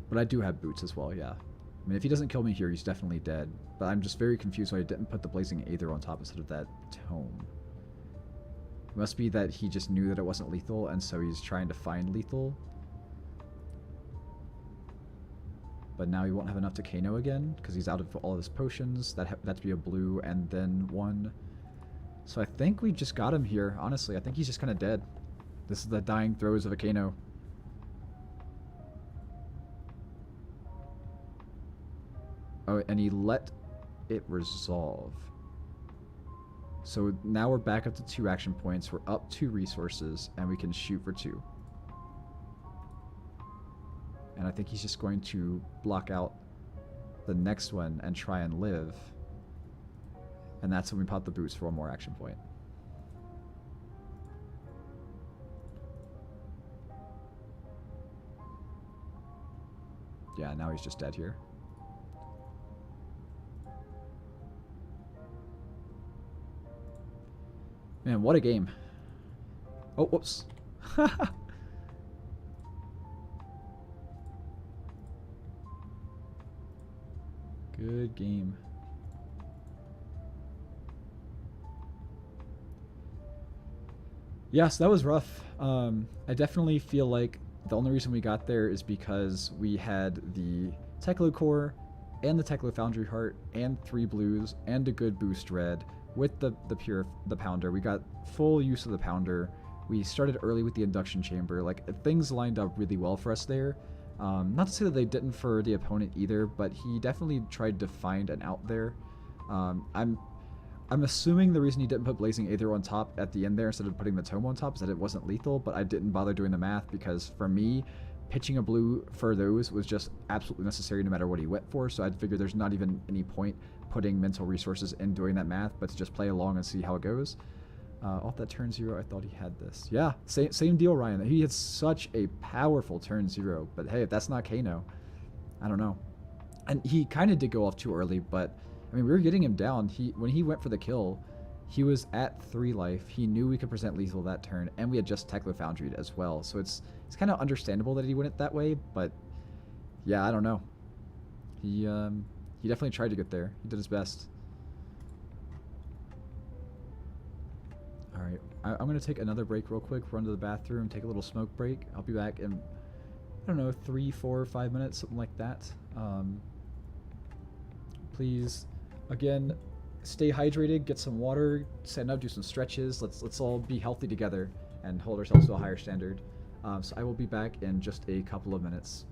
But I do have boots as well, yeah. I mean, if he doesn't kill me here, he's definitely dead. But I'm just very confused why I didn't put the Blazing Aether on top instead of that Tome. It must be that he just knew that it wasn't lethal, and so he's trying to find lethal. But now he won't have enough to Kano again, because he's out of all of his potions. That'd be a blue and then 1. So I think we just got him here, honestly. I think he's just kind of dead. This is the dying throes of a Kano. Oh, and he let it resolve. So now we're back up to 2 action points. We're up 2 resources, and we can shoot for 2. And I think he's just going to block out the next one and try and live. And that's when we pop the boots for 1 more action point. Yeah, now he's just dead here. Man, what a game. Oh, whoops. Good game. Yes, that was rough. I definitely feel like the only reason we got there is because we had the Teklo core and the Teklo Foundry Heart and 3 blues and a good boost red with the pounder. We got full use of the pounder. We started early with the induction chamber. Like, things lined up really well for us there. Not to say that they didn't for the opponent either, but he definitely tried to find an out there. I'm assuming the reason he didn't put Blazing Aether on top at the end there instead of putting the Tome on top is that it wasn't lethal, but I didn't bother doing the math because for me, pitching a blue for those was just absolutely necessary no matter what he went for, so I'd figure there's not even any point putting mental resources in doing that math, but to just play along and see how it goes. Off that turn 0, I thought he had this. Yeah, same deal, Ryan. He had such a powerful turn 0, but hey, if that's not Kano, I don't know. And he kind of did go off too early, but I mean, we were getting him down. When he went for the kill, he was at 3 life. He knew we could present lethal that turn, and we had just Teklo Foundried as well. So it's kind of understandable that he went it that way, but yeah, I don't know. He definitely tried to get there. He did his best. All right, I'm gonna take another break real quick. Run to the bathroom, take a little smoke break. I'll be back in, I don't know, 3, 4, 5 minutes, something like that. Please, again, stay hydrated, get some water, stand up, do some stretches. Let's all be healthy together and hold ourselves to a higher standard. So I will be back in just a couple of minutes.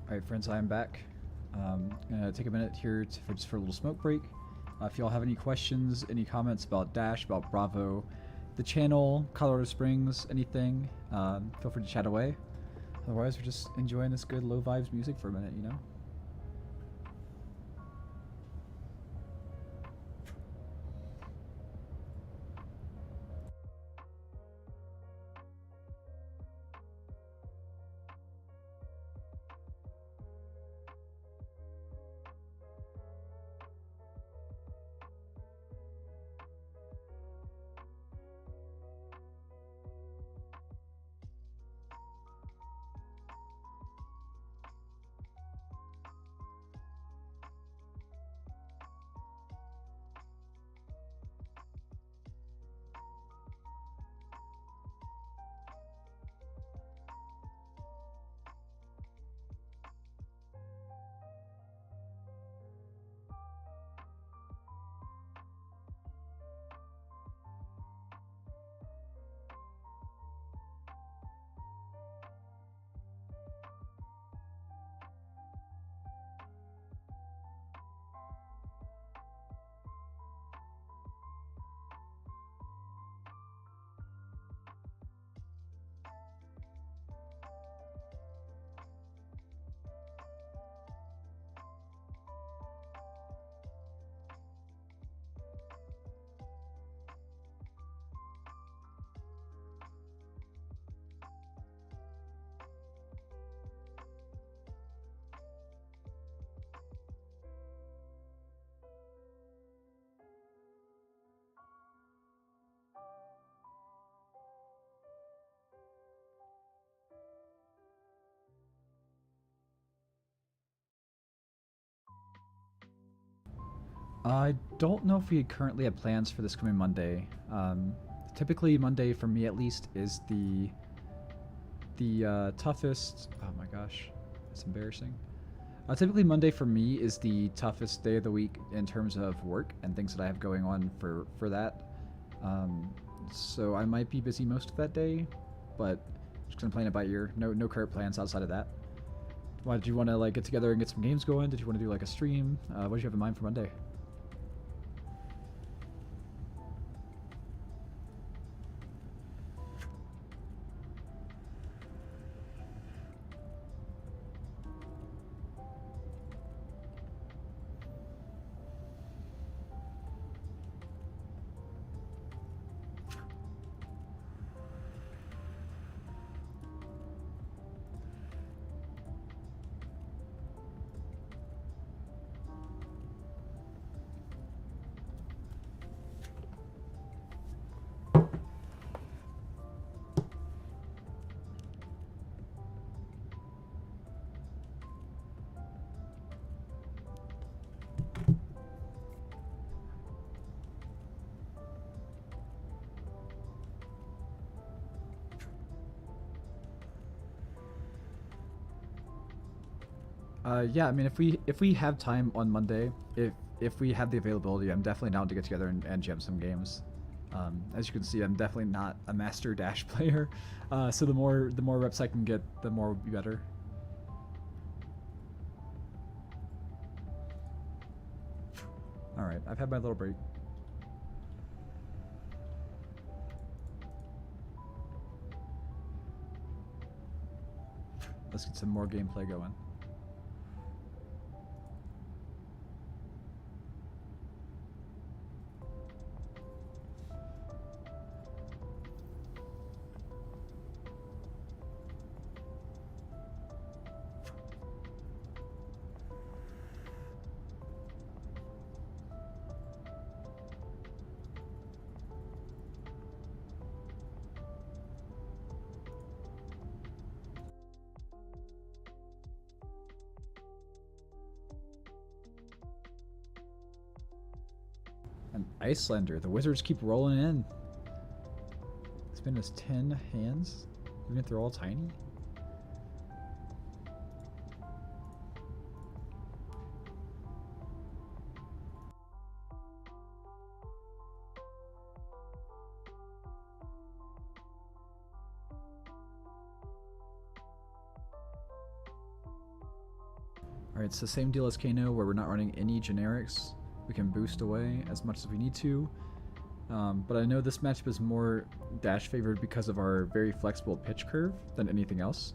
Alright friends, I am back. Gonna take a minute here for a little smoke break. If y'all have any questions, any comments about Dash, about Bravo, the channel, Colorado Springs, anything, feel free to chat away. Otherwise, we're just enjoying this good low vibes music for a minute, you know? I don't know if we currently have plans for this coming Monday. Typically Monday, for me at least, is the toughest... Oh my gosh, that's embarrassing. Typically Monday for me is the toughest day of the week in terms of work and things that I have going on for that. So I might be busy most of that day, but just gonna play it by ear. No current plans outside of that. Why did you want to like get together and get some games going? Did you want to do like a stream? What did you have in mind for Monday? Yeah, I mean, if we have time on Monday, if we have the availability, I'm definitely down to get together and jam some games. As you can see, I'm definitely not a master Dash player, so the more reps I can get, the more would be better. All right, I've had my little break. Let's get some more gameplay going. An Iyslander. The wizards keep rolling in. It's been his 10 hands, even if they're all tiny. It's the same deal as Kano, where we're not running any generics. We can boost away as much as we need to. But I know this matchup is more dash favored because of our very flexible pitch curve than anything else.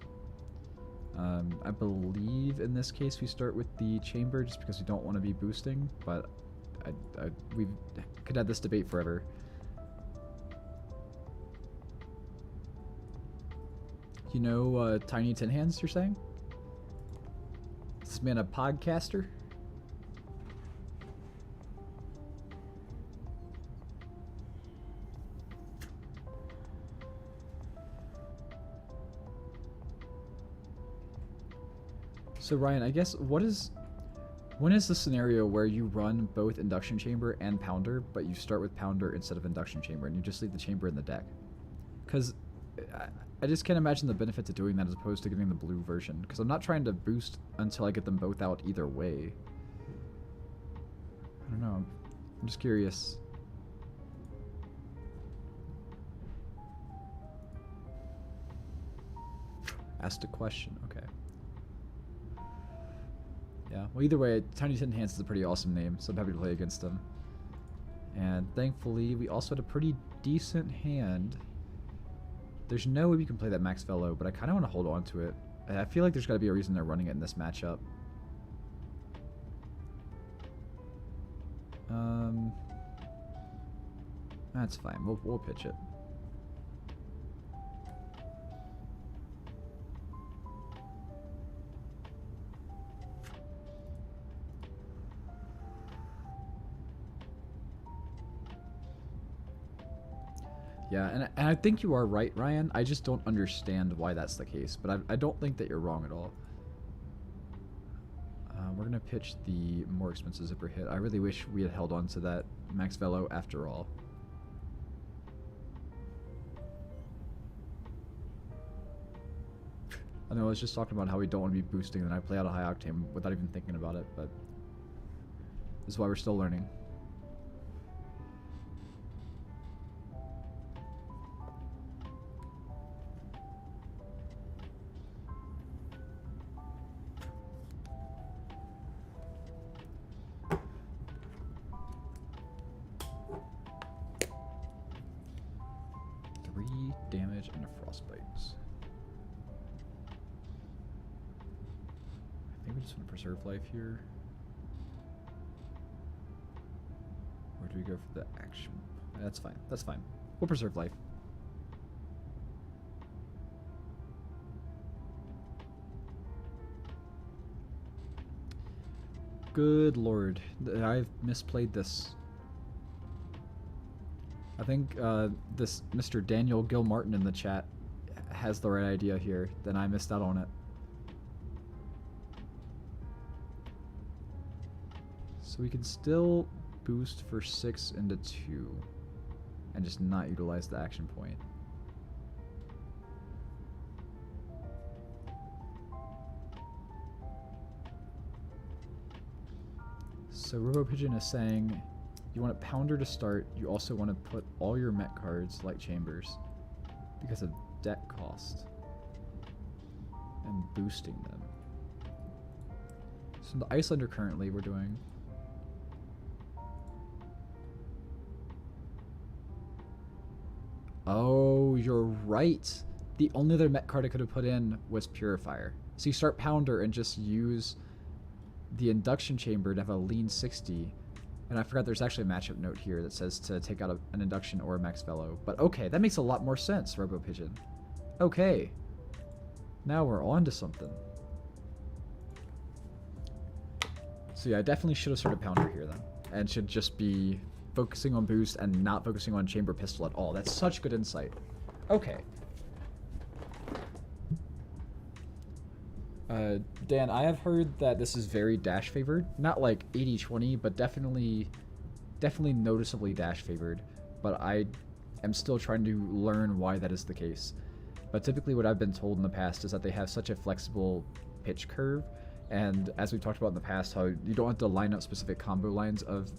I believe in this case we start with the chamber just because we don't want to be boosting, but we could have this debate forever. You know Tiny Tin Hands, you're saying? Is this man a podcaster? So Ryan, I guess when is the scenario where you run both induction chamber and pounder, but you start with pounder instead of induction chamber, and you just leave the chamber in the deck? Because I just can't imagine the benefit to doing that as opposed to giving the blue version, because I'm not trying to boost until I get them both out either way. I don't know. I'm just curious. Asked a question. Okay. Yeah, well, either way, Tiny Tin Hands is a pretty awesome name, so I'm happy to play against him. And thankfully, we also had a pretty decent hand. There's no way we can play that Max Fellow, but I kind of want to hold on to it. I feel like there's got to be a reason they're running it in this matchup. That's fine. We'll pitch it. Yeah, and I think you are right, Ryan. I just don't understand why that's the case, but I don't think that you're wrong at all. We're going to pitch the more expensive zipper hit. I really wish we had held on to that Max Velo after all. I know I was just talking about how we don't want to be boosting, and I play out a high octane without even thinking about it, but this is why we're still learning. Damage and a frostbite. I think we just want to preserve life here. Or do we go for the action? That's fine. That's fine. We'll preserve life. Good lord. I've misplayed this. I think this Mr. Daniel Gilmartin in the chat has the right idea here. Then I missed out on it. So we can still boost for 6 into 2 and just not utilize the action point. So Robo Pigeon is saying you want a pounder to start. You also want to put all your mech cards like chambers because of deck cost and boosting them. So the Iyslander currently we're doing oh, you're right. The only other mech card I could have put in was Purifier. So you start pounder and just use the induction chamber to have a lean 60. And I forgot there's actually a matchup note here that says to take out an induction or a max fellow. But okay, that makes a lot more sense, Robo Pigeon. Okay. Now we're on to something. So yeah, I definitely should have started pounder here then. And should just be focusing on boost and not focusing on chamber pistol at all. That's such good insight. Okay. Dan, I have heard that this is very dash favored. Not like 80-20, but definitely noticeably dash favored. But I am still trying to learn why that is the case. But typically what I've been told in the past is that they have such a flexible pitch curve. And as we've talked about in the past, how you don't have to line up specific combo lines of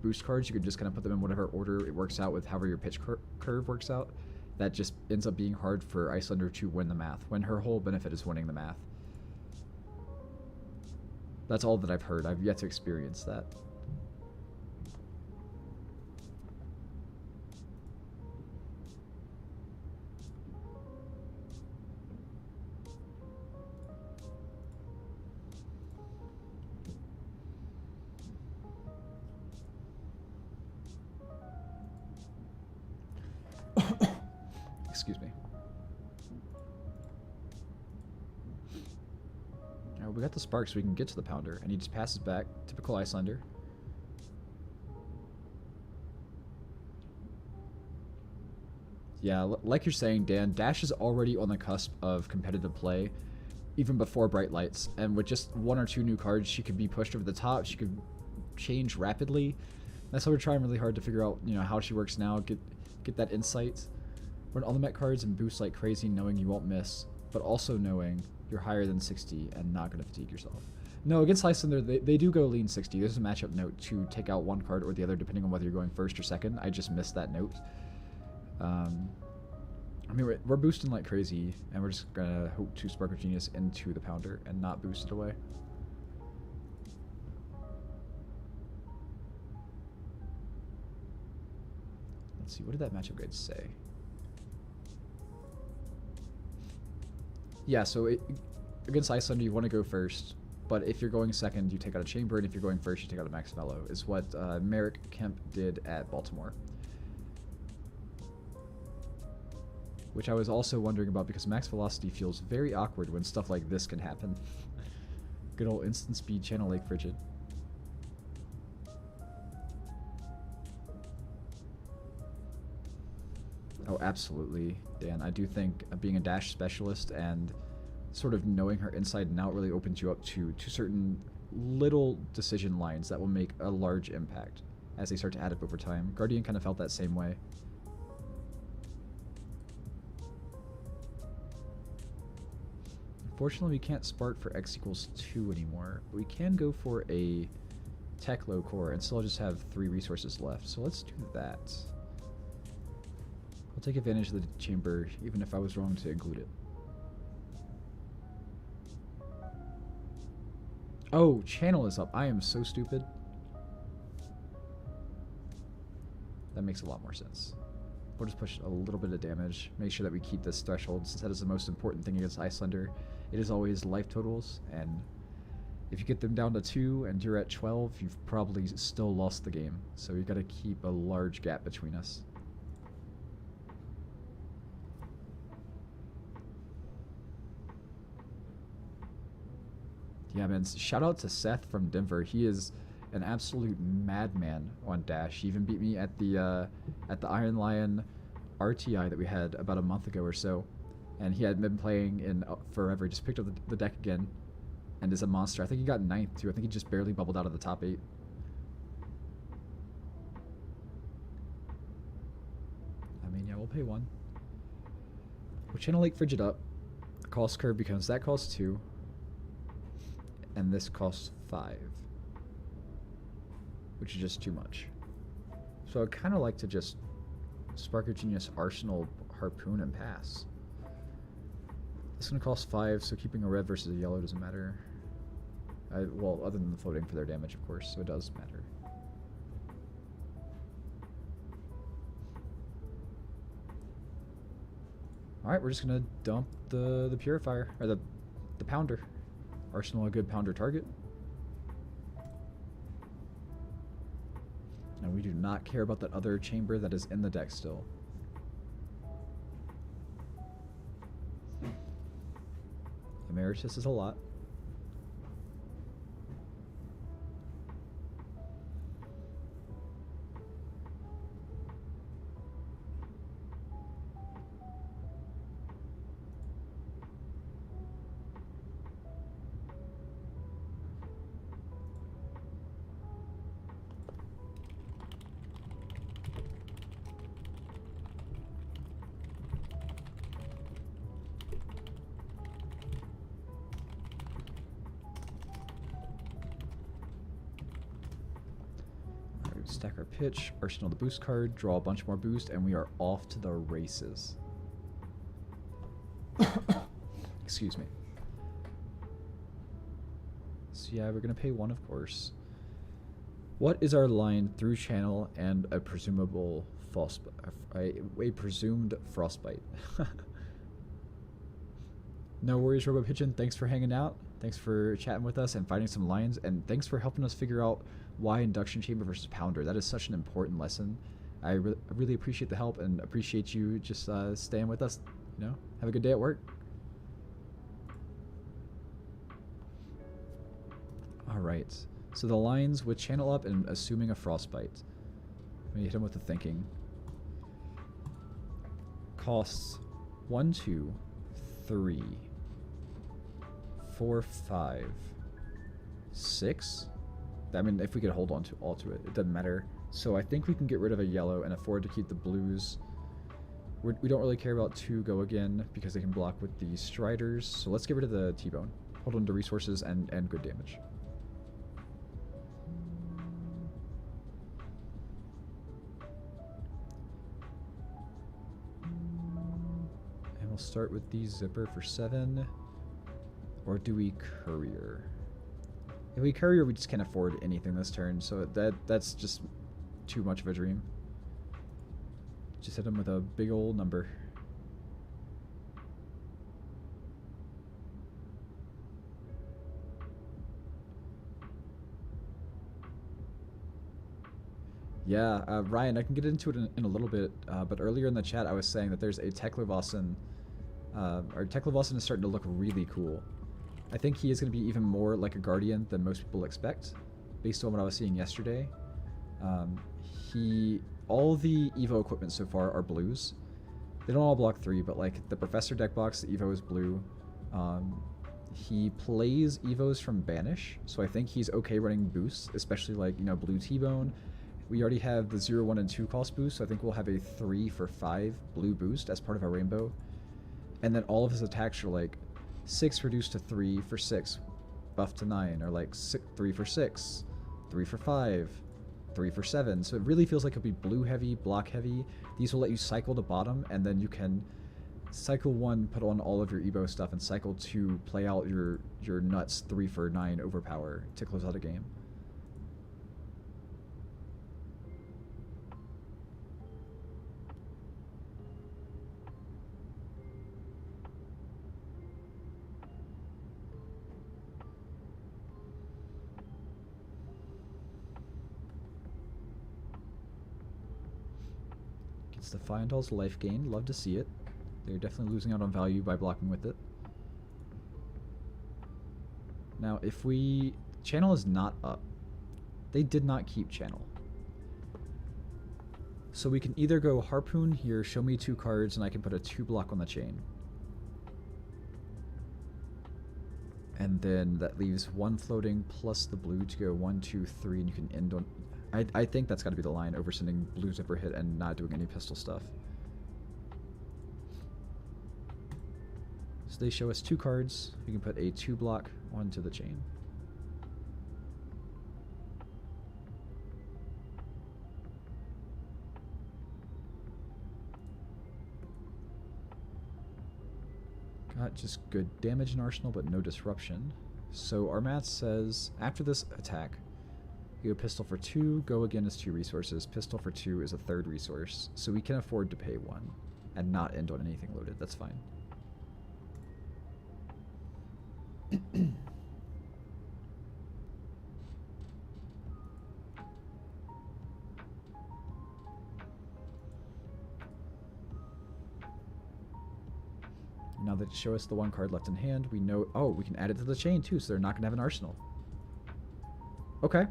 boost cards. You could just kind of put them in whatever order it works out with however your pitch curve works out. That just ends up being hard for Iyslander to win the math, when her whole benefit is winning the math. That's all that I've heard. I've yet to experience that. Excuse me. Alright, we got the spark so we can get to the pounder, and he just passes back. Typical Iyslander. Yeah, like you're saying, Dan, Dash is already on the cusp of competitive play, even before Bright Lights, and with just 1 or 2 new cards, she could be pushed over the top, she could change rapidly. That's why we're trying really hard to figure out, you know, how she works now, get that insight. Run all the Met cards and boost like crazy, knowing you won't miss, but also knowing you're higher than 60 and not going to fatigue yourself. No, against Iyslander, they do go lean 60. There's a matchup note to take out one card or the other, depending on whether you're going first or second. I just missed that note. I mean, we're boosting like crazy, and we're just going to hope to Spark of Genius into the pounder and not boost it away. Let's see, what did that matchup guide say? Yeah, so against Iyslander, you want to go first, but if you're going second, you take out a Chamber, and if you're going first, you take out a Max Fellow, is what Merrick Kemp did at Baltimore. Which I was also wondering about, because Max Velocity feels very awkward when stuff like this can happen. Good old instant speed Channel Lake Frigid. Oh, absolutely, Dan. I do think being a dash specialist and sort of knowing her inside and out really opens you up to certain little decision lines that will make a large impact as they start to add up over time. Guardian kind of felt that same way. Unfortunately, we can't spark for x equals 2 anymore, but we can go for a Teklo core and still just have 3 resources left. So let's do that. I'll take advantage of the chamber, even if I was wrong to include it. Oh, channel is up. I am so stupid. That makes a lot more sense. We'll just push a little bit of damage. Make sure that we keep this threshold, since that is the most important thing against Iyslander. It is always life totals, and if you get them down to 2 and you're at 12, you've probably still lost the game. So you've got to keep a large gap between us. Yeah, man, shout out to Seth from Denver. He is an absolute madman on Dash. He even beat me at the Iron Lion RTI that we had about a month ago or so. And he had been playing in forever. He just picked up the deck again and is a monster. I think he got 9th too. I think he just barely bubbled out of the top 8. I mean, yeah, we'll pay 1. We'll Channel Lake Frigid up. The cost curve becomes that costs 2. And this costs 5. Which is just too much. So I'd kind of like to just Spark of Genius, Arsenal, Harpoon, and pass. This is going to cost 5, so keeping a red versus a yellow doesn't matter. Well, other than the floating for their damage, of course, so it does matter. Alright, we're just going to dump the Purifier, or the Pounder. Arsenal a good Pounder target. And we do not care about that other chamber that is in the deck still. Emeritus is a lot. Stack our pitch, Arsenal the boost card, draw a bunch more boost, and we are off to the races. Excuse me. Let's So yeah, we're gonna pay 1, of course. What is our line through channel and a presumable a presumed frostbite? No worries, Robo Pigeon. Thanks for hanging out. Thanks for chatting with us and finding some lines, and thanks for helping us figure out why induction chamber versus pounder. That is such an important lesson. I really appreciate the help and appreciate you just staying with us. You know, have a good day at work. All right. So the lines with channel up and assuming a frostbite. Let me hit him with the thinking. Costs 1, 2, 3, 4, 5, 6. I mean, if we could hold on to all to it, it doesn't matter. So I think we can get rid of a yellow and afford to keep the blues. We don't really care about 2 go again because they can block with the Striders. So let's get rid of the T-Bone. Hold on to resources and good damage. And we'll start with the Zipper for 7. Or do we Courier? If we Courier, we just can't afford anything this turn, so that's just too much of a dream. Just hit him with a big old number. Yeah, Ryan, I can get into it in a little bit, but earlier in the chat I was saying that there's a Teklovossen, or Teklovossen is starting to look really cool. I think he is going to be even more like a Guardian than most people expect, based on what I was seeing yesterday. All the Evo equipment so far are blues. They don't all block 3, but like the Professor deck box, the Evo is blue. He plays Evos from Banish, so I think he's okay running boosts, especially like, you know, blue T-Bone. We already have the 0, 1, and 2 cost boost, so I think we'll have a 3 for 5 blue boost as part of our rainbow. And then all of his attacks are like 6 reduced to 3 for 6, buff to 9, or like 3 for 6, 3 for 5, 3 for 7. So it really feels like it'll be blue heavy, block heavy. These will let you cycle to bottom, and then you can cycle 1, put on all of your Evo stuff, and cycle 2, play out your nuts 3 for 9 overpower to close out a game. Gets the Fiandal's life gain. Love to see it. They're definitely losing out on value by blocking with it. Now, if we... Channel is not up. They did not keep channel. So we can either go Harpoon here, show me 2 cards, and I can put a 2 block on the chain. And then that leaves 1 floating plus the blue to go 1, 2, 3, and you can end on... I think that's got to be the line, over sending blue Zipper hit and not doing any pistol stuff. So they show us 2 cards. We can put a 2 block onto the chain. Got just good damage in Arsenal, but no disruption. So our math says, after this attack, you go pistol for 2, go again is 2 resources. Pistol for 2 is a 3rd resource. So we can afford to pay 1 and not end on anything loaded. That's fine. Now that show us the 1 card left in hand, we know... Oh, we can add it to the chain too, so they're not going to have an arsenal. Okay.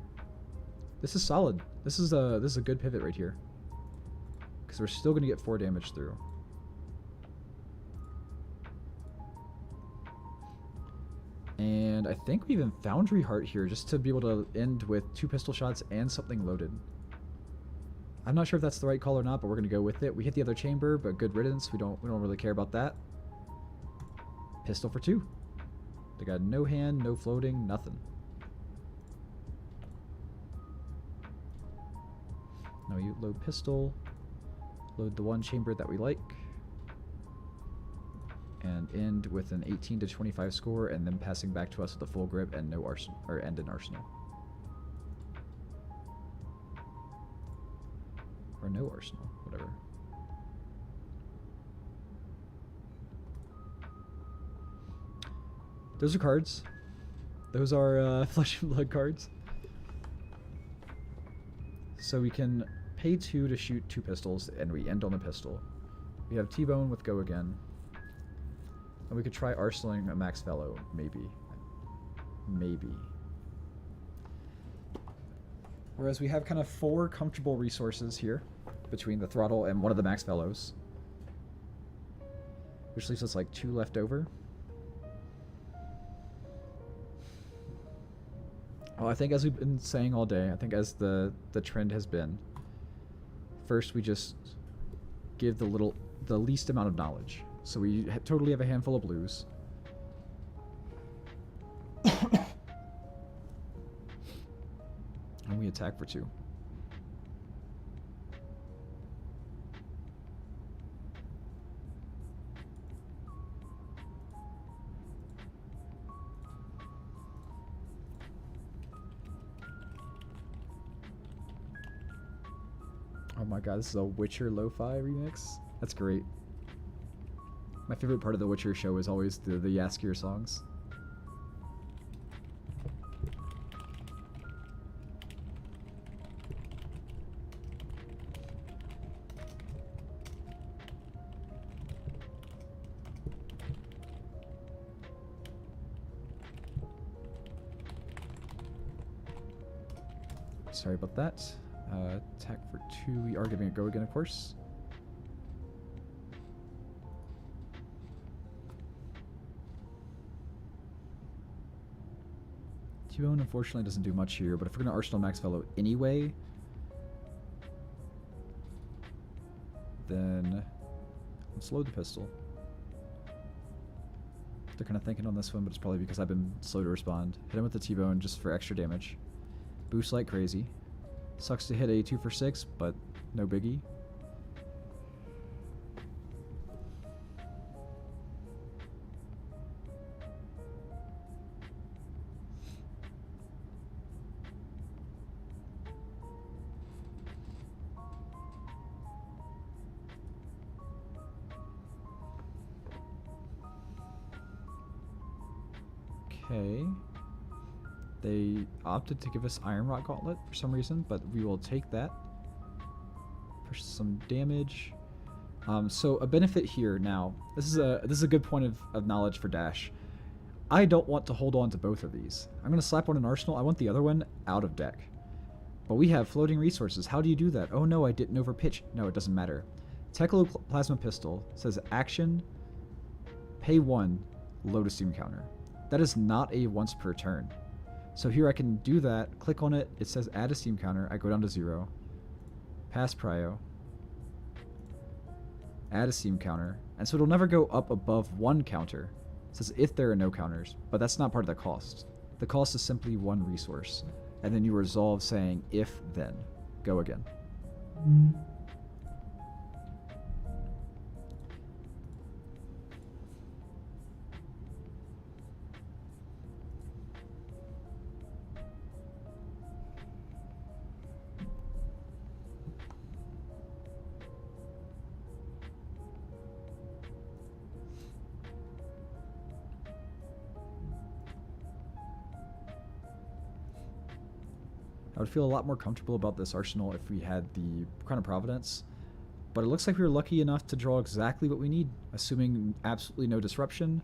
This is solid. This is a good pivot right here. Because we're still going to get 4 damage through. And I think we even Foundry Heart here just to be able to end with 2 pistol shots and something loaded. I'm not sure if that's the right call or not, but we're going to go with it. We hit the other chamber, but good riddance. We don't really care about that. Pistol for 2. They got no hand, no floating, nothing. Now you load pistol, load the 1 chamber that we like, and end with an 18 to 25 score, and then passing back to us with a full grip and no arsenal, or end an arsenal. Or no arsenal, whatever. Those are cards. Those are Flesh and Blood cards. So we can pay 2 to shoot 2 pistols, and we end on a pistol. We have T-Bone with Go Again. And we could try arsenaling a Max Fellow, maybe. Maybe. Whereas we have kind of 4 comfortable resources here, between the throttle and one of the Max Fellows. Which leaves us like 2 left over. Well, I think as we've been saying all day, I think as the trend has been, first we just give the least amount of knowledge. So we totally have a handful of blues. And we attack for 2. Oh my god, this is a Witcher lo-fi remix? That's great. My favorite part of the Witcher show is always the Yaskier songs. Sorry about that. Attack for 2. We are giving it Go Again, of course. T-Bone unfortunately doesn't do much here, but if we're going to Arsenal Max Fellow anyway, then let's load the pistol. They're kind of thinking on this one, but it's probably because I've been slow to respond. Hit him with the T-Bone just for extra damage. Boost like crazy. Sucks to hit a 2 for 6, but no biggie. Okay. They opted to give us Iron Rock Gauntlet for some reason, but we will take that for some damage. So a benefit here now. This is a good point of knowledge for Dash. I don't want to hold on to both of these. I'm going to slap on an Arsenal. I want the other one out of deck. But we have floating resources. How do you do that? Oh no, I didn't overpitch. No, it doesn't matter. Teklovossen Pistol says action, pay 1, load a steam counter. That is not a once per turn. So here I can do that, click on it, it says add a steam counter, I go down to 0, pass prio, add a steam counter, and so it'll never go up above 1 counter. It says if there are no counters, but that's not part of the cost. The cost is simply 1 resource, and then you resolve saying if then, go again. I would feel a lot more comfortable about this arsenal if we had the Crown of Providence, but it looks like we were lucky enough to draw exactly what we need, assuming absolutely no disruption.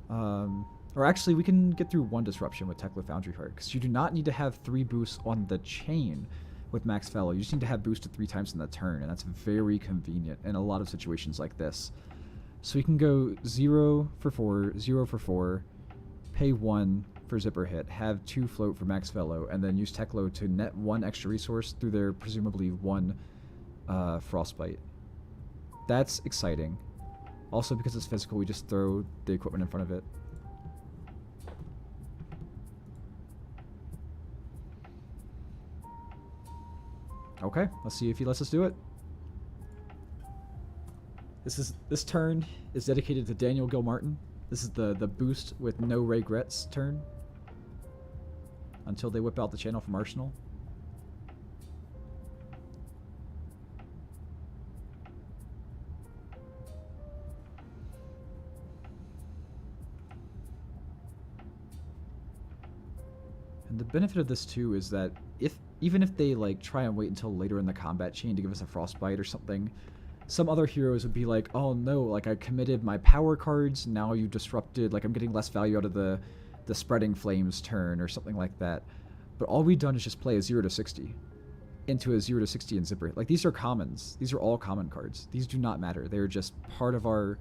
Or actually, we can get through 1 disruption with Tekla Foundry Heart, because you do not need to have 3 boosts on the chain with Max Fellow. You just need to have boosted 3 times in the turn, and that's very convenient in a lot of situations like this. So we can go 0 for 4, 0 for 4, pay 1 for Zipper Hit, have 2 float for Max Fellow, and then use Teklo to net 1 extra resource through their presumably 1 Frostbite. That's exciting. Also, because it's physical, we just throw the equipment in front of it. Okay, let's see if he lets us do it. This turn is dedicated to Daniel Gilmartin. This is the boost with no regrets turn. Until they whip out the channel from Arsenal. And the benefit of this too is that even if they like try and wait until later in the combat chain to give us a frostbite or something, some other heroes would be like, oh no, like I committed my power cards, now you disrupted, like I'm getting less value out of the spreading flames turn or something like that. But all we've done is just play a 0 to 60 into a 0 to 60 and zipper. Like these are commons. These are all common cards. These do not matter. They're just part of our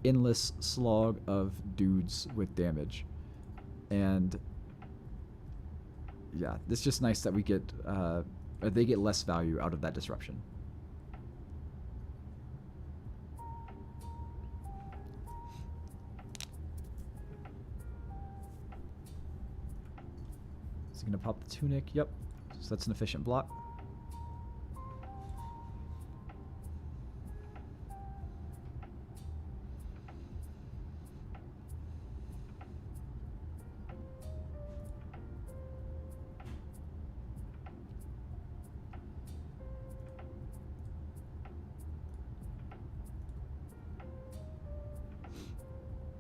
endless slog of dudes with damage. And yeah, it's just nice that we get they get less value out of that disruption. Is he gonna pop the tunic? Yep. So that's an efficient block.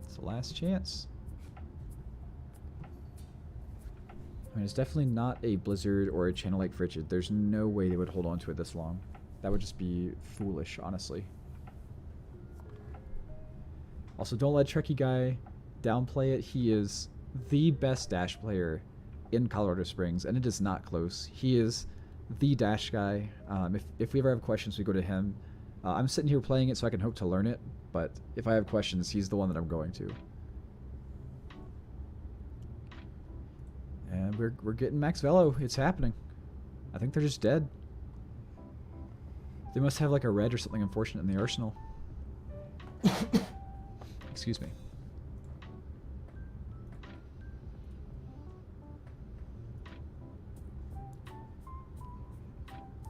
It's the last chance. I mean, it's definitely not a Blizzard or a channel like Frigid. There's no way they would hold on to it this long. That would just be foolish, honestly. Also, don't let Trekkie Guy downplay it. He is the best Dash player in Colorado Springs, and it is not close. He is the Dash guy. If we ever have questions, we go to him. I'm sitting here playing it so I can hope to learn it, but if I have questions, he's the one that I'm going to. And we're getting Max Velo. It's happening. I think they're just dead. They must have like a red or something unfortunate in the arsenal. Excuse me.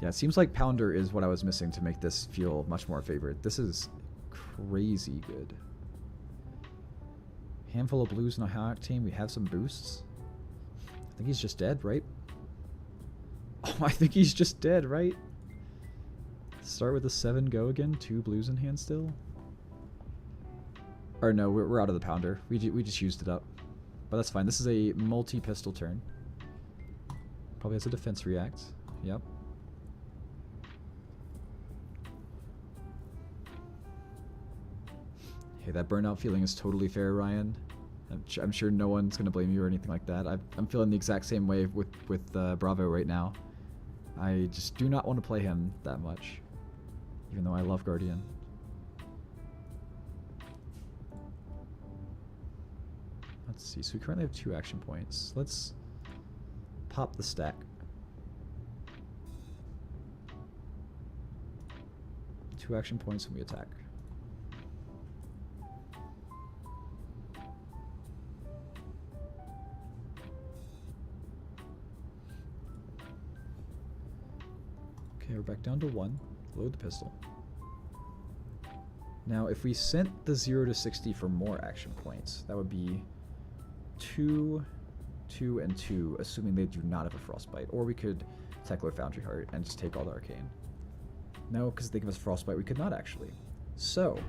Yeah, it seems like Pounder is what I was missing to make this feel much more favored. This is crazy good. Handful of blues in a high octane. We have some boosts. I think he's just dead, right? Oh, I think he's just dead, right? Start with a 7, go again. 2 blues in hand still. Or no, we're out of the Pounder. We just used it up. But that's fine. This is a multi-pistol turn. Probably has a defense react. Yep. Hey, that burnout feeling is totally fair, Ryan. I'm sure no one's going to blame you or anything like that. I'm feeling the exact same way with Bravo right now. I just do not want to play him that much, even though I love Guardian. Let's see. So we currently have 2 action points. Let's pop the stack. 2 action points when we attack. Okay, we're back down to 1. Load the pistol. Now, if we sent the 0 to 60 for more action points, that would be 2, 2, and 2, assuming they do not have a Frostbite. Or we could Teklo Foundry Heart and just take all the Arcane. No, because they give us Frostbite, we could not actually. So,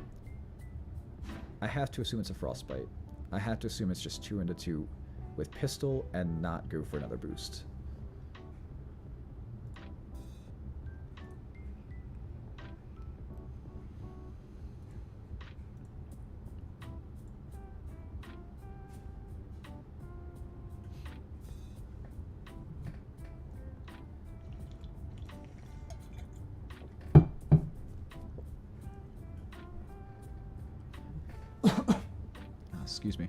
I have to assume it's a Frostbite. I have to assume it's just 2 into 2 with pistol and not go for another boost. Excuse me.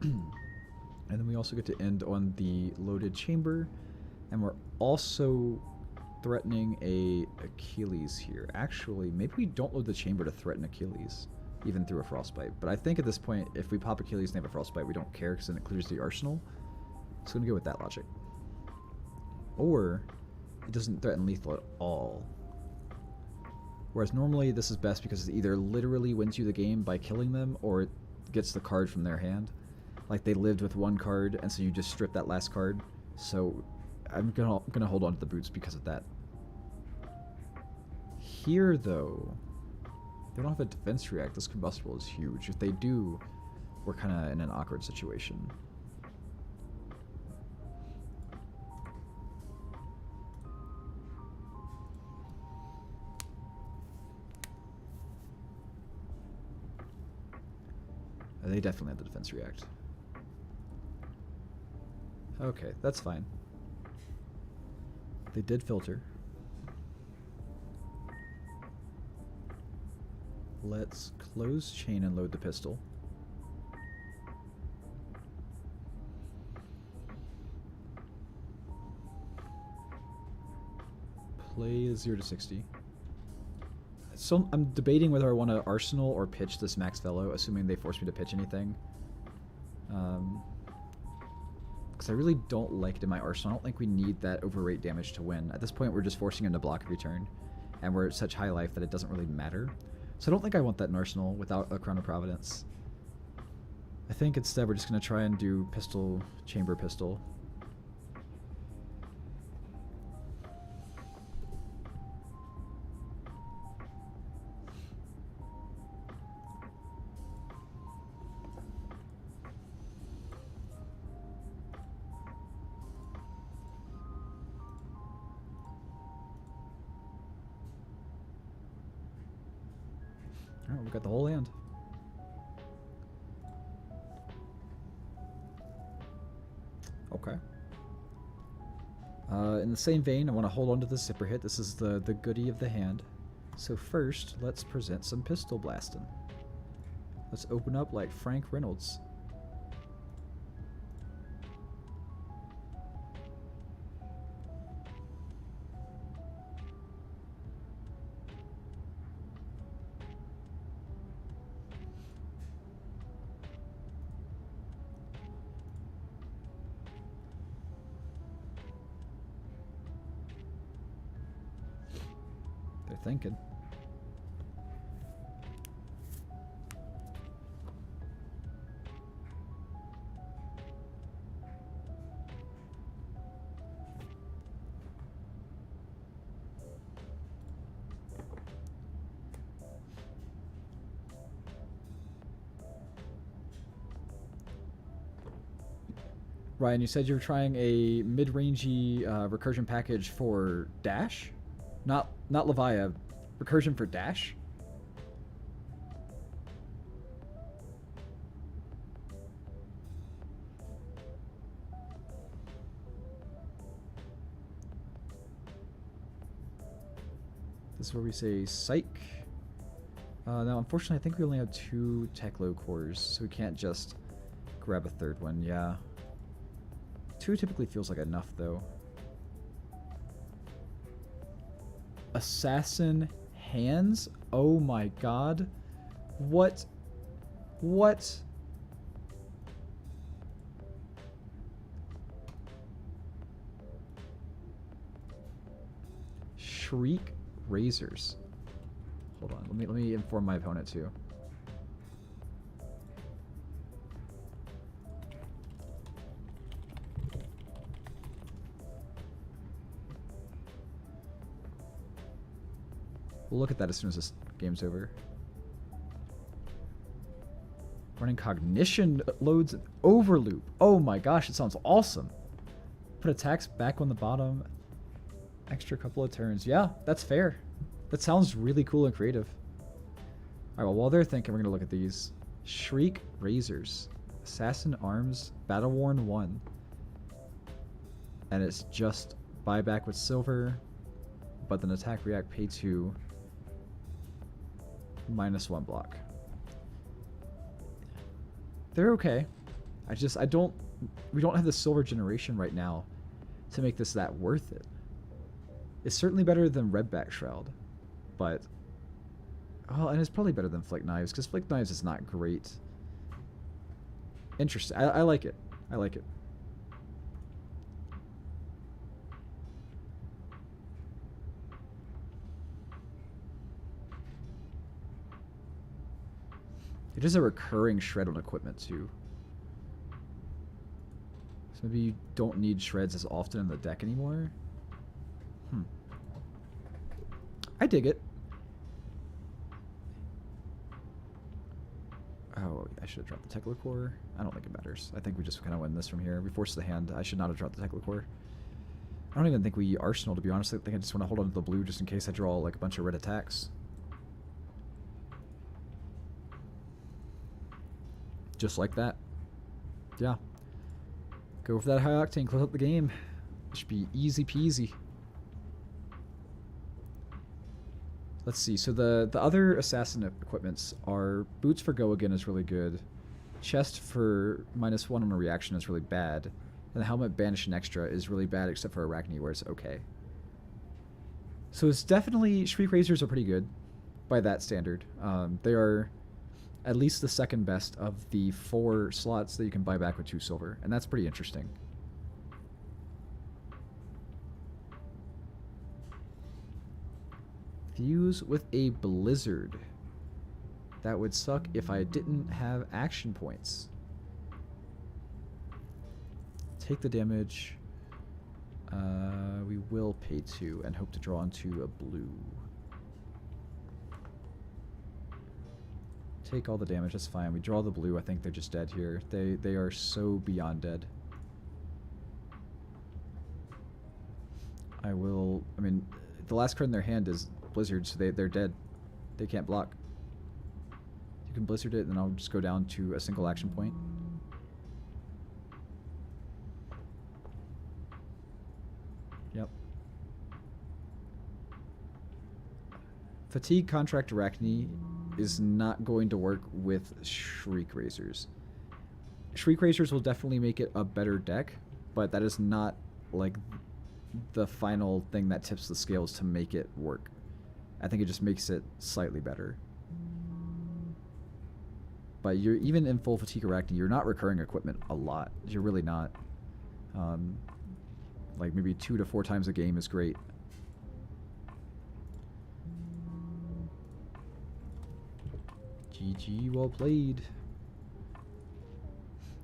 And then we also get to end on the loaded chamber, and we're also threatening a Achilles here. Actually, maybe we don't load the chamber to threaten Achilles. even through a Frostbite. But I think at this point, if we pop Achilles and they have a Frostbite, we don't care because then it clears the arsenal. So I'm going to go with that logic. Or it doesn't threaten lethal at all. Whereas normally this is best because it either literally wins you the game by killing them or it gets the card from their hand. Like they lived with one card and so you just strip that last card. So I'm gonna hold on to the boots because of that. Here though, they don't have a defense react. This combustible is huge. If they do, we're kind of in an awkward situation. They definitely have the defense react. Okay, that's fine. They did filter. Let's close chain and load the pistol. Play 0 to 60. So I'm debating whether I want to arsenal or pitch this max fellow, assuming they force me to pitch anything. Because I really don't like it in my arsenal. I don't think we need that overrate damage to win. At this point, we're just forcing him to block every turn, and we're at such high life that it doesn't really matter. So I don't think I want that in arsenal without a Crown of Providence. I think instead we're just going to try and do pistol, chamber pistol. Alright, we've got the whole hand. Okay. In the same vein, I want to hold on to the zipper hit. This is the goodie of the hand. So first, let's present some pistol blasting. Let's open up like Frank Reynolds. They're thinking. Ryan, you said you were trying a mid-rangey recursion package for dash? Not Levia, recursion for dash? This is where we say psych. Now, unfortunately, I think we only have 2 Teklo cores, so we can't just grab a third one. Yeah. 2 typically feels like enough, though. Assassin hands? Oh my god. What? What? Shriek razors. Hold on. Let me inform my opponent too. We'll look at that as soon as this game's over. Running cognition loads overloop. Oh my gosh, it sounds awesome. Put attacks back on the bottom. Extra couple of turns. Yeah, that's fair. That sounds really cool and creative. Alright, well, while they're thinking, we're going to look at these. Shriek razors. Assassin arms. Battle worn 1. And it's just buyback with silver. But then attack react pay 2. -1 block. They're okay. We don't have the silver generation right now to make this that worth it. It's certainly better than Redback Shroud, but Oh, and it's probably better than Flick Knives, because Flick Knives is not great. Interesting. I like it. I like it. It is a recurring shred on equipment, too. So maybe you don't need shreds as often in the deck anymore? I dig it. Oh, I should have dropped the Teklovossen. I don't think it matters. I think we just kind of win this from here. We forced the hand. I should not have dropped the Teklovossen. I don't even think we Arsenal, to be honest. I think I just want to hold on to the blue just in case I draw like a bunch of red attacks. Just like that. Yeah. Go for that high octane, close up the game. It should be easy peasy. Let's see. So the other assassin equipments are boots for go again is really good. Chest for -1 on a reaction is really bad. And the helmet banish and extra is really bad except for Arachne where it's okay. So it's definitely... Shriek Razors are pretty good by that standard. They are at least the second best of the 4 slots that you can buy back with 2 silver. And that's pretty interesting. Fuse with a Blizzard. That would suck if I didn't have action points. Take the damage. We will pay 2 and hope to draw into a blue. Take all the damage, that's fine. We draw the blue, I think they're just dead here. They are so beyond dead. I mean, the last card in their hand is Blizzard, so they're dead. They can't block. You can Blizzard it, and then I'll just go down to a single action point. Yep. Fatigue Contract Arachne is not going to work with Shriek Razors. Shriek Razors will definitely make it a better deck, but that is not like the final thing that tips the scales to make it work. I think it just makes it slightly better. But you're even in full Fatigue Arachne, you're not recurring equipment a lot. You're really not. Like maybe 2 to 4 times a game is great. GG, well played.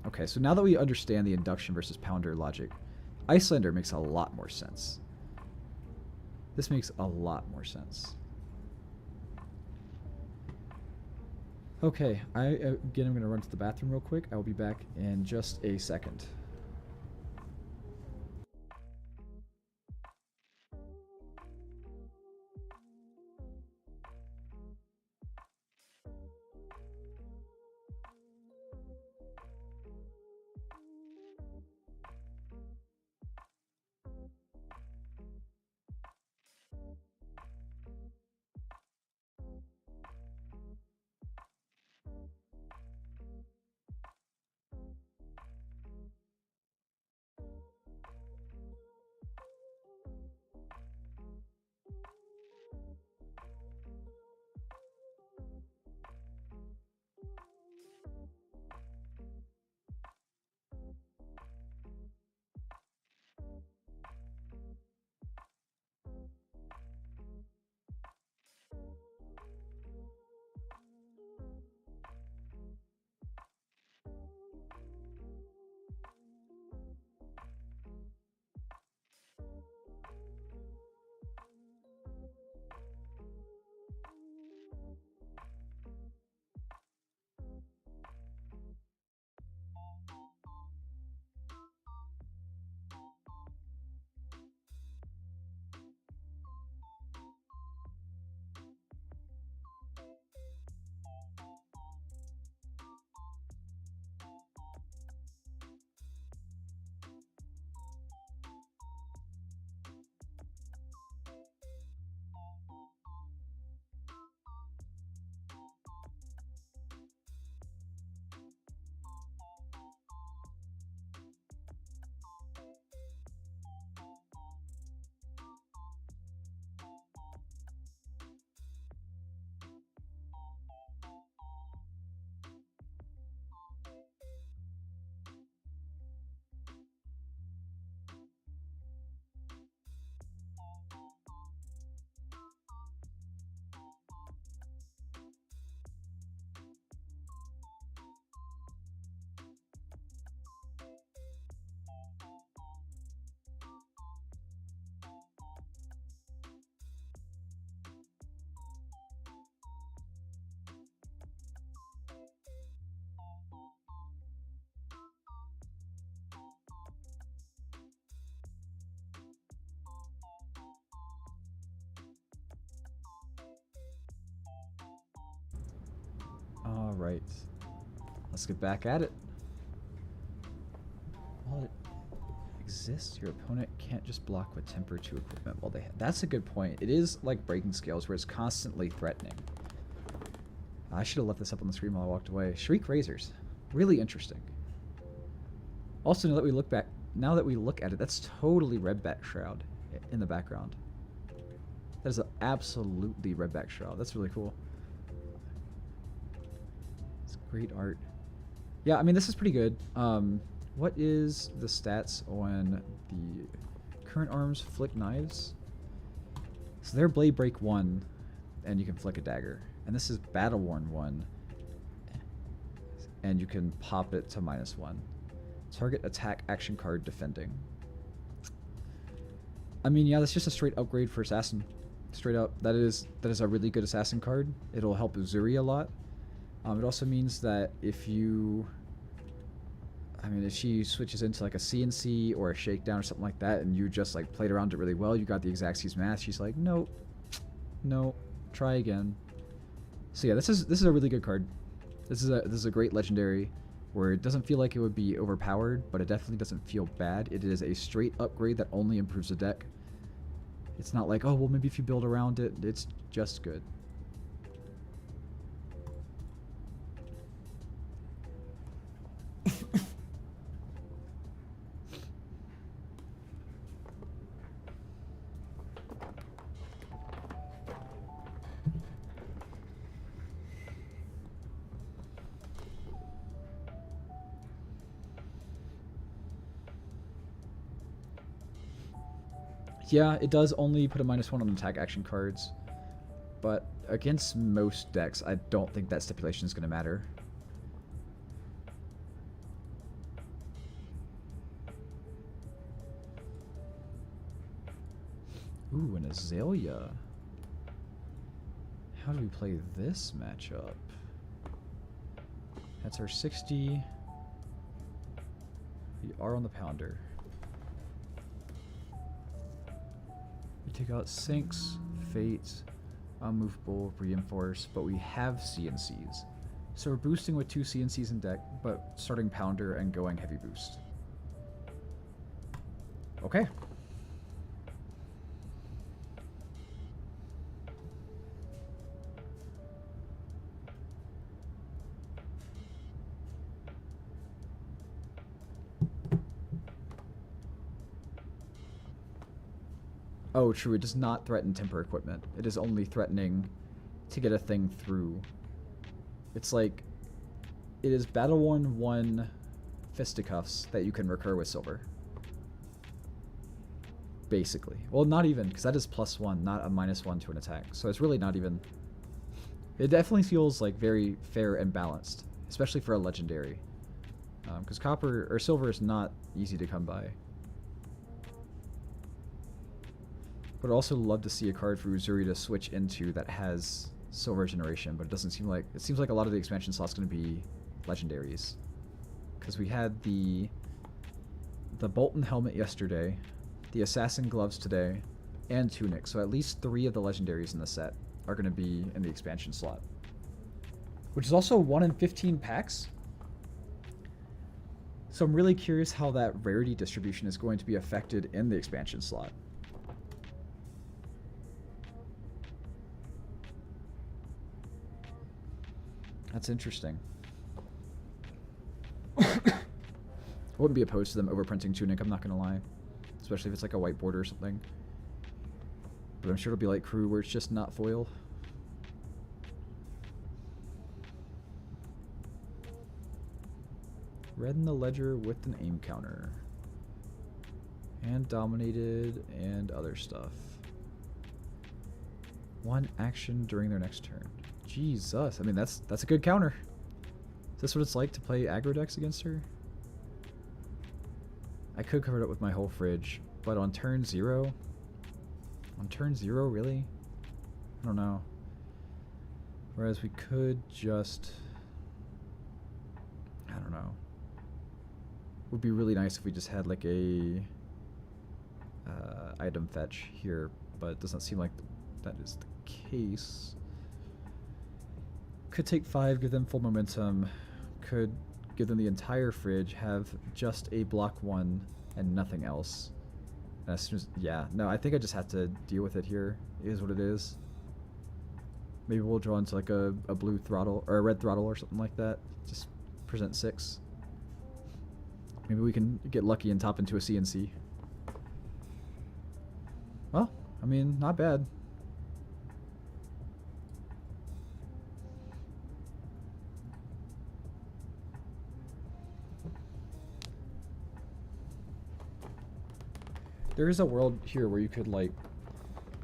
Okay, so now that we understand the induction versus pounder logic, Iyslander makes a lot more sense. This makes a lot more sense. Okay, again, I'm going to run to the bathroom real quick. I will be back in just a second. Alright. Let's get back at it. While it exists, your opponent can't just block with temper 2 equipment while they that's a good point. It is like breaking scales where it's constantly threatening. I should have left this up on the screen while I walked away. Shriek Razors. Really interesting. Also, now that we look at it, that's totally Redback Shroud in the background. That is absolutely Redback Shroud. That's really cool. It's great art. Yeah, I mean, this is pretty good. What is the stats on the current arms? Flick Knives. So they're Blade Break 1, and you can flick a dagger. And this is Battle Worn 1, and you can pop it to -1. Target attack action card defending. I mean, yeah, that's just a straight upgrade for Assassin. Straight up, that is a really good Assassin card. It'll help Uzuri a lot. It also means that if you... I mean, if she switches into like a CNC or a Shakedown or something like that, and you just like played around it really well, you got the exact Xyz math, she's like, nope, nope, try again. So yeah, this is a really good card. This is a great legendary where it doesn't feel like it would be overpowered, but it definitely doesn't feel bad. It is a straight upgrade that only improves the deck. It's not like, oh, well, maybe if you build around it, it's just good. Yeah, it does only put a -1 on attack action cards, but against most decks, I don't think that stipulation is going to matter. Ooh, an Azalea. How do we play this matchup? That's our 60. We are on the pounder. We take out Sinks, Fate, Unmovable, Reinforce, but we have CNCs. So we're boosting with 2 CNCs in deck, but starting Pounder and going Heavy Boost. Okay. Oh, true. It does not threaten temper equipment. It is only threatening to get a thing through. It's like... It is Battle Worn 1 Fisticuffs that you can recur with silver. Basically. Well, not even, because that is +1, not a -1 to an attack. So it's really not even... It definitely feels like very fair and balanced. Especially for a legendary. Because copper or silver is not easy to come by. But I'd also love to see a card for Uzuri to switch into that has silver generation, but it doesn't seem like... It seems like a lot of the expansion slots going to be legendaries. Because we had the Bolton helmet yesterday, the Assassin gloves today, and Tunic. So at least 3 of the legendaries in the set are going to be in the expansion slot. Which is also 1 in 15 packs. So I'm really curious how that rarity distribution is going to be affected in the expansion slot. That's interesting. I wouldn't be opposed to them overprinting Tunic, I'm not going to lie. Especially if it's like a white border or something. But I'm sure it'll be like Crew where it's just not foil. Red in the ledger with an aim counter. And dominated and other stuff. 1 action during their next turn. Jesus, I mean that's a good counter. Is this what it's like to play aggro decks against her? I could cover it up with my whole fridge, but on turn 0? On turn 0, really? I don't know. Whereas we could just... I don't know. Would be really nice if we just had like a item fetch here, but it doesn't seem like that is the case. Could take 5, give them full momentum. Could give them the entire fridge, have just a block 1 and nothing else. And as soon as, yeah, no, I think I just have to deal with it here. It is what it is. Maybe we'll draw into like a blue throttle or a red throttle or something like that. Just present 6. Maybe we can get lucky and top into a CNC. Well, I mean, not bad. There is a world here where you could like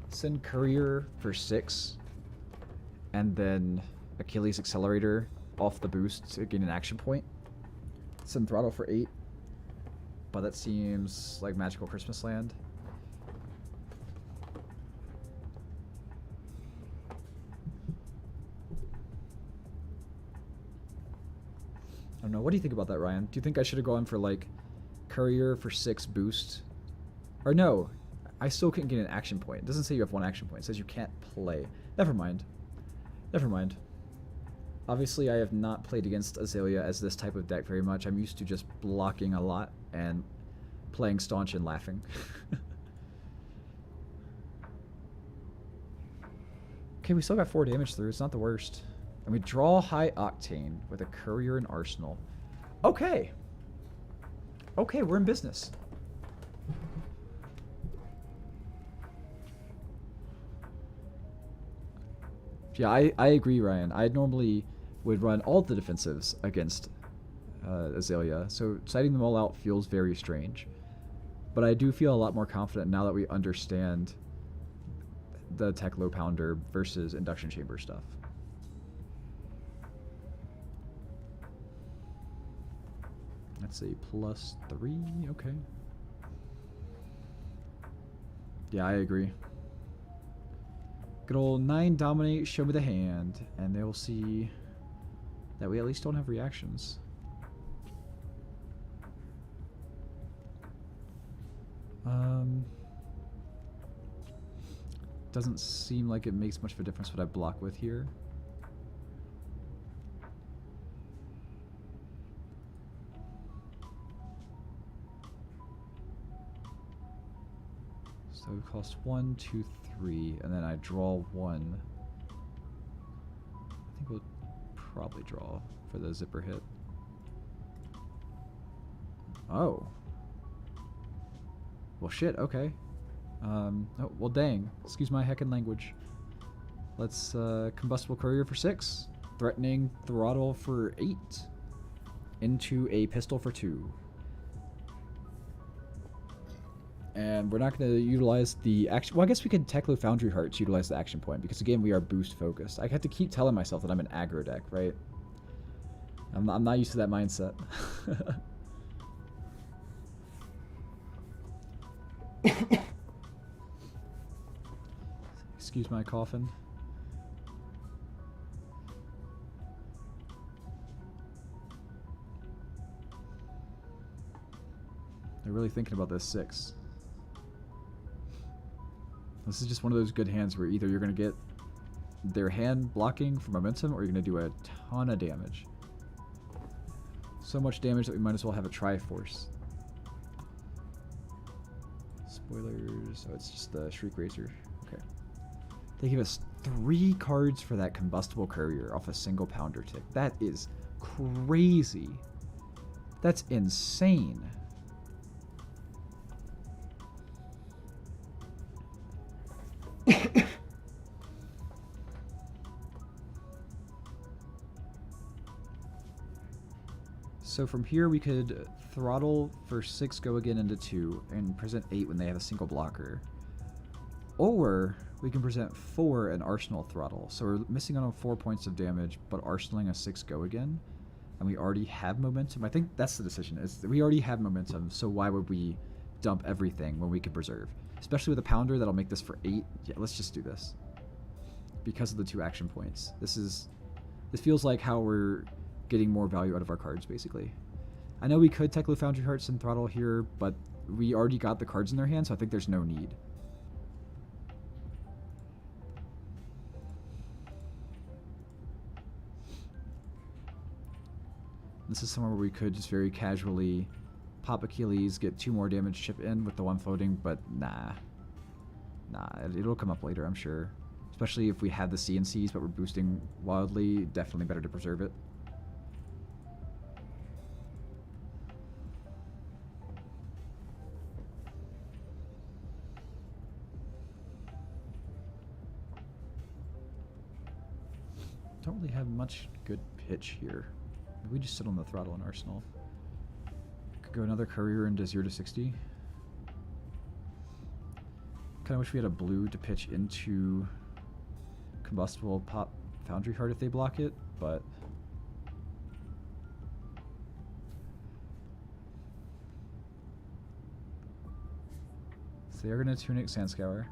send courier for 6 and then Achilles accelerator off the boost to gain an action point. Send throttle for 8. But that seems like magical Christmas land. I don't know. What do you think about that, Ryan? Do you think I should have gone for like courier for 6 boost? Or no, I still couldn't get an action point. It doesn't say you have 1 action point. It says you can't play. Never mind. Never mind. Obviously, I have not played against Azalea as this type of deck very much. I'm used to just blocking a lot and playing staunch and laughing. Okay, we still got 4 damage through. It's not the worst. And we draw high octane with a courier and arsenal. Okay. Okay, we're in business. Yeah, I agree, Ryan. I normally would run all the defensives against Azalea, so citing them all out feels very strange. But I do feel a lot more confident now that we understand the Teklo Pounder versus induction chamber stuff. That's a +3, okay. Yeah, I agree. Good old 9 dominate, show me the hand, and they will see that we at least don't have reactions. Doesn't seem like it makes much of a difference what I block with here. So it costs 1, 2, 3, and then I draw 1. I think we'll probably draw for the zipper hit. Oh. Well, shit, okay. Oh, well, dang. Excuse my heckin' language. Let's, combustible courier for 6. Threatening throttle for 8. Into a pistol for 2. And we're not going to utilize the action. Well, I guess we could Teklo Foundry Heart to utilize the action point, because again, we are boost focused. I have to keep telling myself that I'm an aggro deck, right? I'm not used to that mindset. Excuse my coughing. They're really thinking about this 6. This is just one of those good hands where either you're going to get their hand blocking for momentum or you're going to do a ton of damage. So much damage that we might as well have a Triforce. Spoilers. Oh, it's just the Shriek Razor. Okay. They give us 3 cards for that combustible courier off a single pounder tick. That is crazy. That's insane. So from here we could throttle for 6, go again into 2, and present 8 when they have a single blocker. Or we can present 4 and arsenal throttle. So we're missing out on 4 points of damage, but arsenaling a 6 go again. And we already have momentum. I think that's the decision, is that we already have momentum, so why would we dump everything when we could preserve? Especially with a pounder that'll make this for 8. Yeah, let's just do this. Because of the 2 action points. This feels like how we're getting more value out of our cards, basically. I know we could Teklo Foundry Hearts and throttle here, but we already got the cards in their hand, so I think there's no need. This is somewhere where we could just very casually pop Achilles, get 2 more damage chip in with the 1 floating, but nah. Nah, it'll come up later, I'm sure. Especially if we have the CNCs, but we're boosting wildly, definitely better to preserve it. Don't really have much good pitch here. Maybe we just sit on the throttle in Arsenal. Could go another courier into 0 to 60. Kind of wish we had a blue to pitch into combustible pop Foundry Heart if they block it, but so they are going to Tunic Sandscour.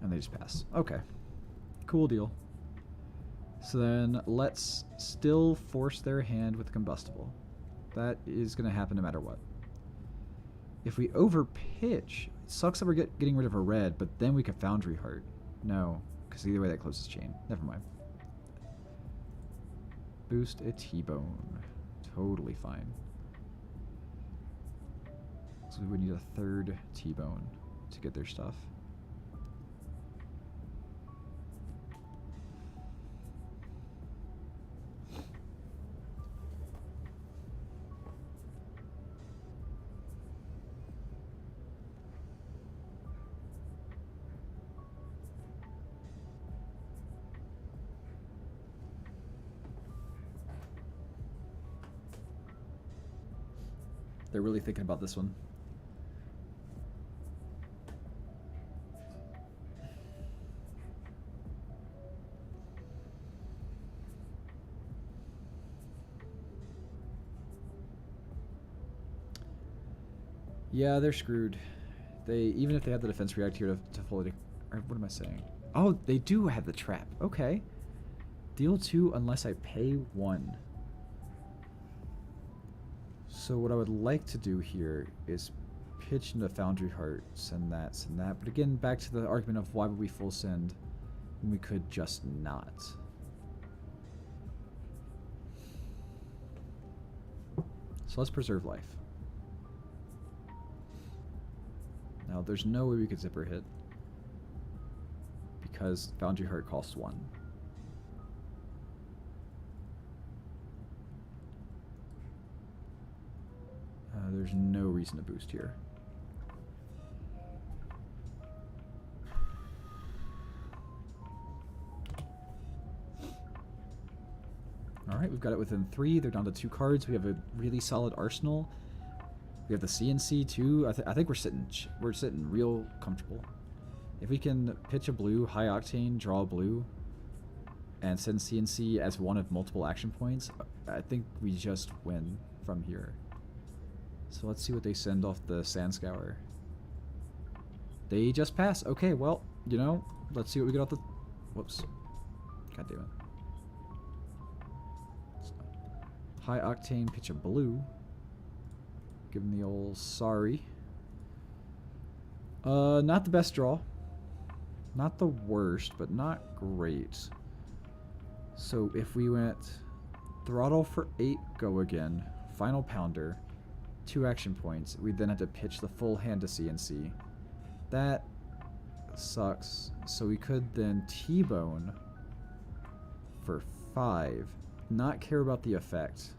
And they just pass. Okay. Cool deal. So then let's still force their hand with combustible. That is going to happen no matter what. If we overpitch, it sucks that we're getting rid of a red, but then we could Foundry Heart. No, because either way that closes chain. Never mind. Boost a T-Bone. Totally fine. So we would need a 3rd T-Bone to get their stuff. They're really thinking about this one. Yeah, they're screwed. Even if they have the defense react here to fully... Or what am I saying? Oh, they do have the trap. Okay. Deal 2 unless I pay 1. So what I would like to do here is pitch into Foundry Heart, send that. But again, back to the argument of why would we full send when we could just not. So let's preserve life. Now there's no way we could zipper hit because Foundry Heart costs 1. There's no reason to boost here. Alright, we've got it within 3. They're down to 2 cards. We have a really solid arsenal. We have the CNC too. I think we're sitting real comfortable. If we can pitch a blue, high octane, draw a blue, and send CNC as one of multiple action points, I think we just win from here. So let's see what they send off the Sandscour. They just pass. Okay, well, you know, let's see what we get off the... Whoops. God damn it. So, high octane, pitch a blue. Give them the old sorry. Not the best draw. Not the worst, but not great. So if we went throttle for 8, go again, final pounder, 2 action points, we then have to pitch the full hand to CNC. That sucks. So we could then T-bone for 5, not care about the effect.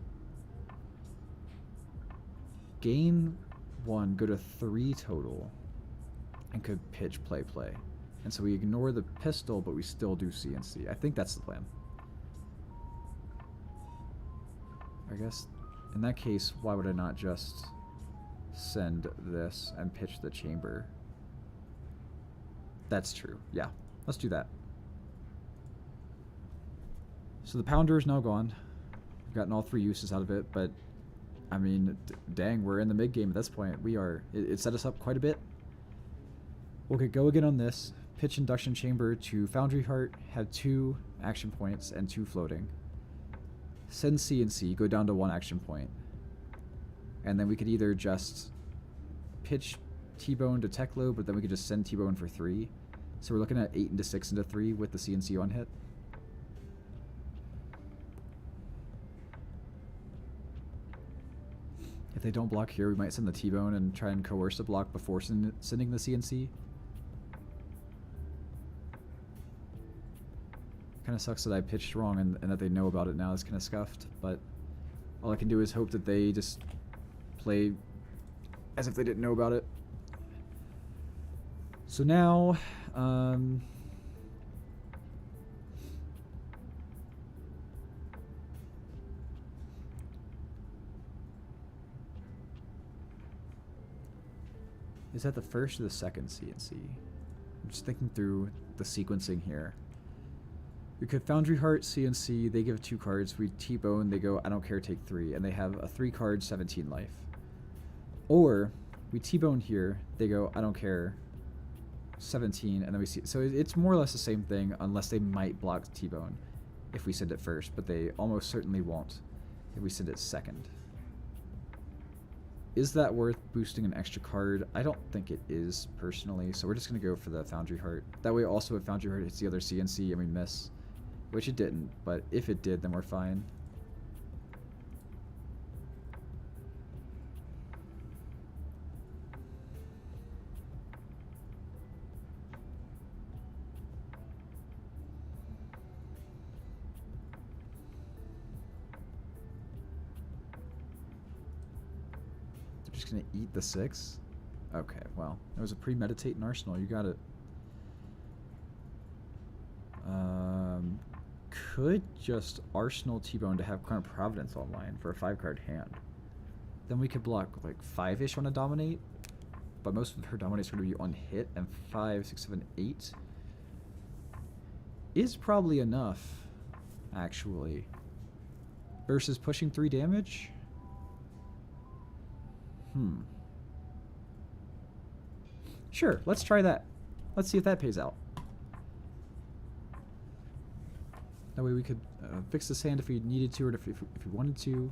Gain 1, go to 3 total, and could pitch play. And so we ignore the pistol, but we still do CNC. I think that's the plan. I guess in that case, why would I not just send this and pitch the chamber? That's true. Yeah, let's do that. So the pounder is now gone. We've gotten all 3 uses out of it, but I mean, dang, we're in the mid game at this point. We are. It set us up quite a bit. Okay, go again on this. Pitch induction chamber to Foundry Heart, have 2 action points and 2 floating. Send CNC, go down to 1 action point. And then we could either just pitch T-Bone to Teklo, but then we could just send T-Bone for 3. So we're looking at 8 into 6 into 3 with the CNC on hit. If they don't block here, we might send the T-Bone and try and coerce the block before sending the CNC. Kind of sucks that I pitched wrong and that they know about it now. It's kind of scuffed, but all I can do is hope that they just play as if they didn't know about it. So now, is that the first or the second CNC? I'm just thinking through the sequencing here. We could Foundry Heart, CNC, they give 2 cards, we T-Bone, they go, I don't care, take 3, and they have a 3 card, 17 life. Or, we T-Bone here, they go, I don't care, 17, and then we see, so it's more or less the same thing, unless they might block T-Bone if we send it first, but they almost certainly won't if we send it second. Is that worth boosting an extra card? I don't think it is, personally, so we're just going to go for the Foundry Heart. That way also if Foundry Heart hits the other CNC and we miss, which it didn't, but if it did, then we're fine. They're just gonna eat the 6? Okay, well, it was a premeditate in Arsenal, you got it. Could just Arsenal T-Bone to have Crown of Providence online for a 5-card hand. Then we could block like 5-ish on a Dominate, but most of her Dominates are going to be on hit, and 5, 6, 7, 8 is probably enough, actually. Versus pushing 3 damage? Sure, let's try that. Let's see if that pays out. That way we could fix this hand if we needed to, or if we wanted to.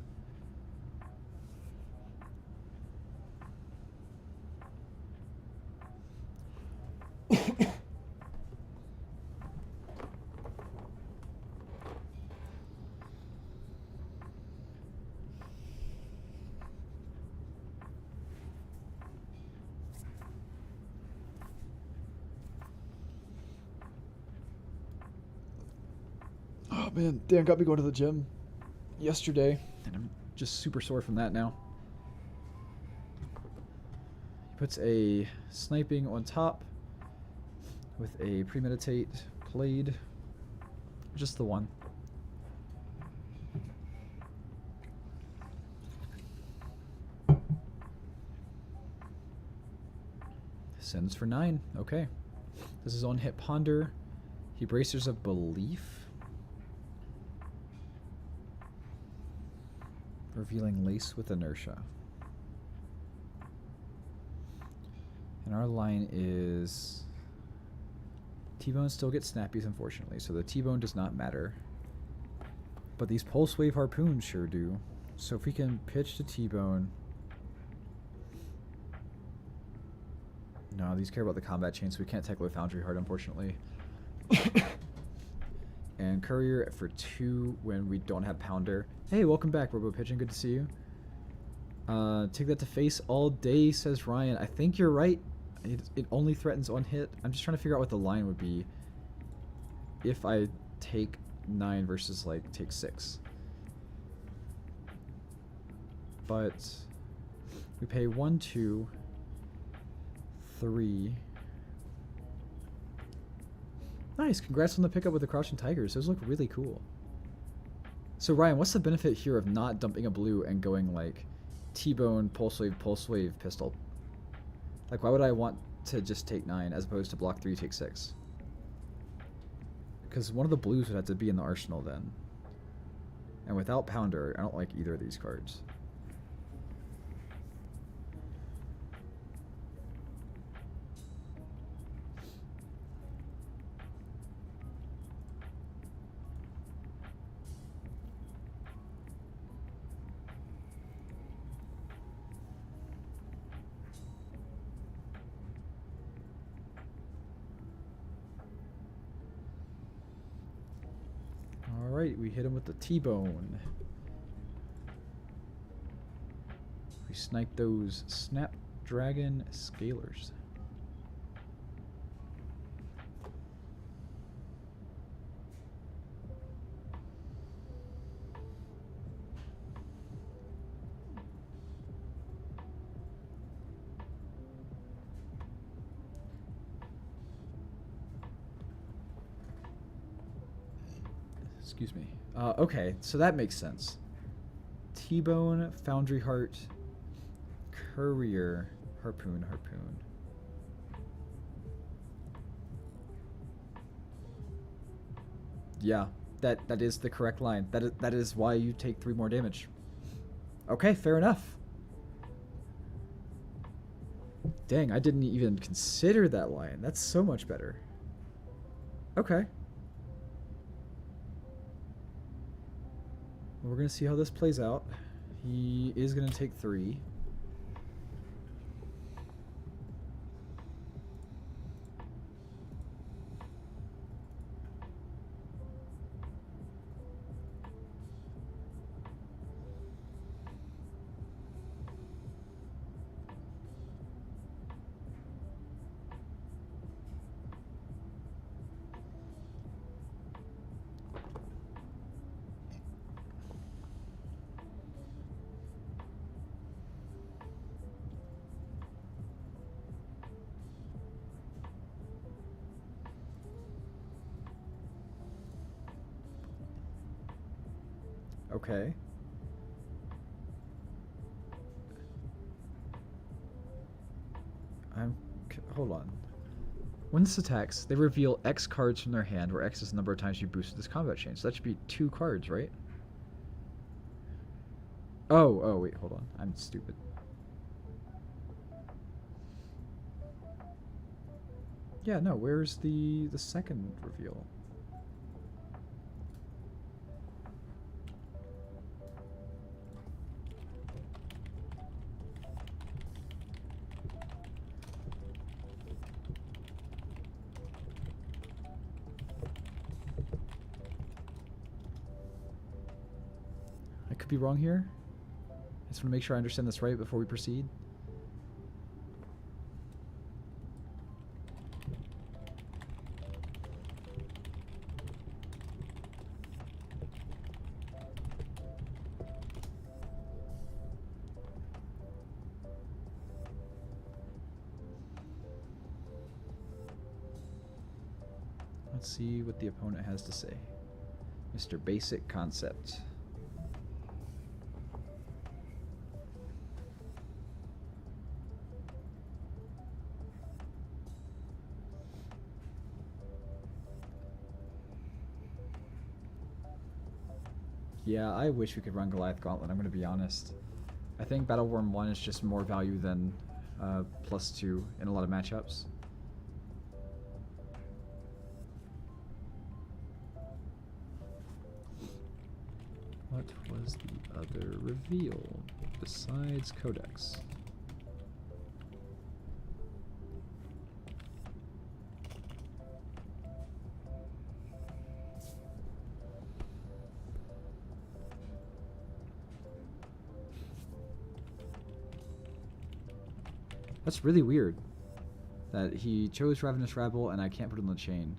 Oh man, Dan got me going to the gym yesterday, and I'm just super sore from that now. He puts a sniping on top with a premeditate played. Just the one. Sends for 9. Okay. This is on hit ponder. He bracers of belief. Revealing lace with inertia. And our line is T-Bone still gets snappies, unfortunately, so the T-Bone does not matter. But these pulse wave harpoons sure do. So if we can pitch to T-Bone. No, these care about the combat chain, so we can't tackle with Foundry Heart, unfortunately. And Courier for 2 when we don't have Pounder. Hey, welcome back, Robo Pigeon. Good to see you. Take that to face all day, says Ryan. I think you're right. It only threatens on hit. I'm just trying to figure out what the line would be if I take 9 versus, like, take 6. But we pay 1, 2, 3. Nice, congrats on the pickup with the Crouching Tigers. Those look really cool. So Ryan, what's the benefit here of not dumping a blue and going like T-Bone, Pulse Wave, Pistol? Like, why would I want to just take 9 as opposed to block 3, take 6? Because one of the blues would have to be in the arsenal then. And without Pounder, I don't like either of these cards. we hit him with the T-bone. We snipe those Snapdragon Scalers. Excuse me. Okay, so that makes sense. T-bone, Foundry Heart, Courier, Harpoon. Yeah, that is the correct line. That is why you take 3 more damage. Okay, fair enough. Dang, I didn't even consider that line. That's so much better. Okay. We're going to see how this plays out. He is going to take 3. Okay. Hold on. When this attacks, they reveal X cards from their hand, where X is the number of times you boosted this combat chain. So that should be 2 cards, right? Oh, wait, hold on. I'm stupid. Yeah, no, where's the second reveal? I could be wrong here. I just want to make sure I understand this right before we proceed. Let's see what the opponent has to say. Mr. Basic Concept. Yeah, I wish we could run Goliath Gauntlet, I'm going to be honest. I think Battleworm 1 is just more value than +2 in a lot of matchups. What was the other reveal besides Codex? That's really weird that he chose Ravenous Rabble and I can't put it on the chain.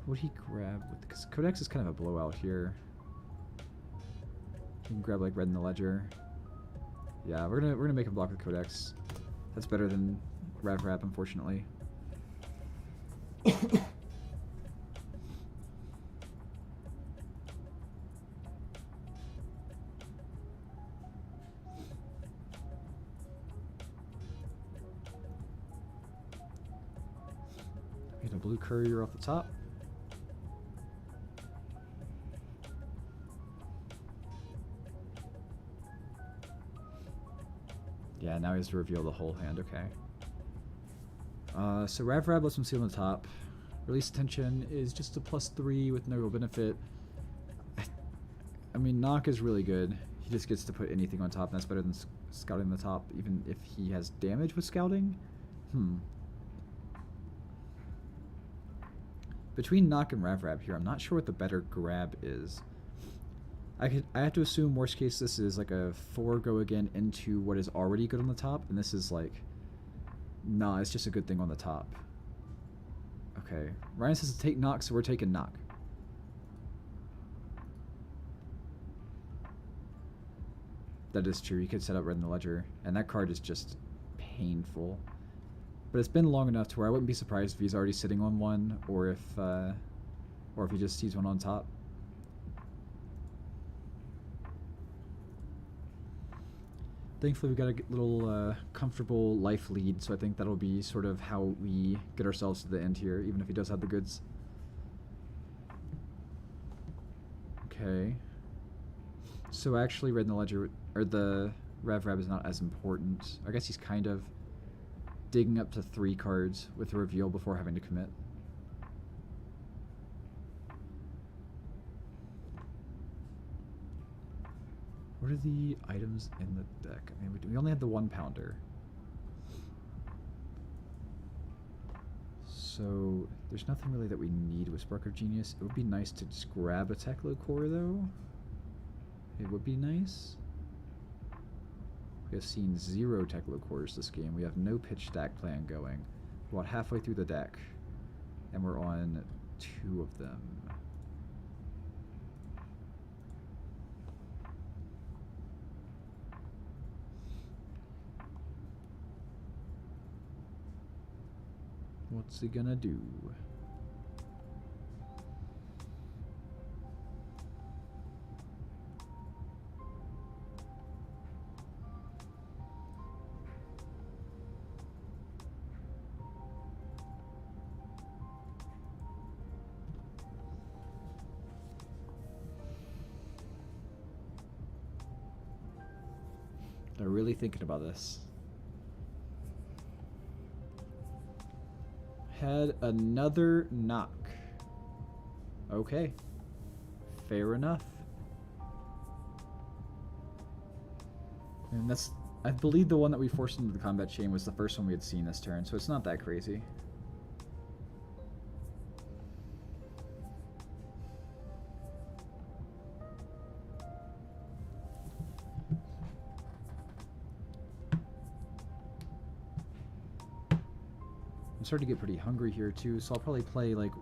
Would he grab with, because Codex is kind of a blowout here. He can grab like Red in the Ledger. Yeah, we're gonna make him block with Codex. That's better than Rav Rap, unfortunately. Get a blue courier off the top. Yeah, now he has to reveal the whole hand, okay. So Rav Rab lets him seal on the top. Release Attention is just a +3 with no real benefit. I mean, Knock is really good. He just gets to put anything on top, and that's better than scouting the top, even if he has damage with scouting? Between knock and Rav here, I'm not sure what the better grab is. I have to assume worst case this is like a 4 go again into what is already good on the top, and this is like, nah, it's just a good thing on the top. Okay, Ryan says to take knock, so we're taking knock. That is true, you could set up red in the ledger, and that card is just painful. But it's been long enough to where I wouldn't be surprised if he's already sitting on one, or if he just sees one on top. Thankfully, we got a little comfortable life lead, so I think that'll be sort of how we get ourselves to the end here, even if he does have the goods. Okay. So actually, red in the ledger, or the Rav is not as important. I guess he's kind of digging up to 3 cards with a reveal before having to commit. What are the items in the deck? I mean, we only had the 1 pounder. So there's nothing really that we need with Spark of Genius. It would be nice to just grab a Teklovossen though. It would be nice. We have seen 0 Teklovossen this game. We have no pitch stack plan going. We're about halfway through the deck, and we're on 2 of them. What's he gonna do? They're really thinking about this. Had another knock. Okay. Fair enough. And that's, I believe the one that we forced into the combat chain was the first one we had seen this turn, so it's not that crazy. I'm starting to get pretty hungry here too, so I'll probably play like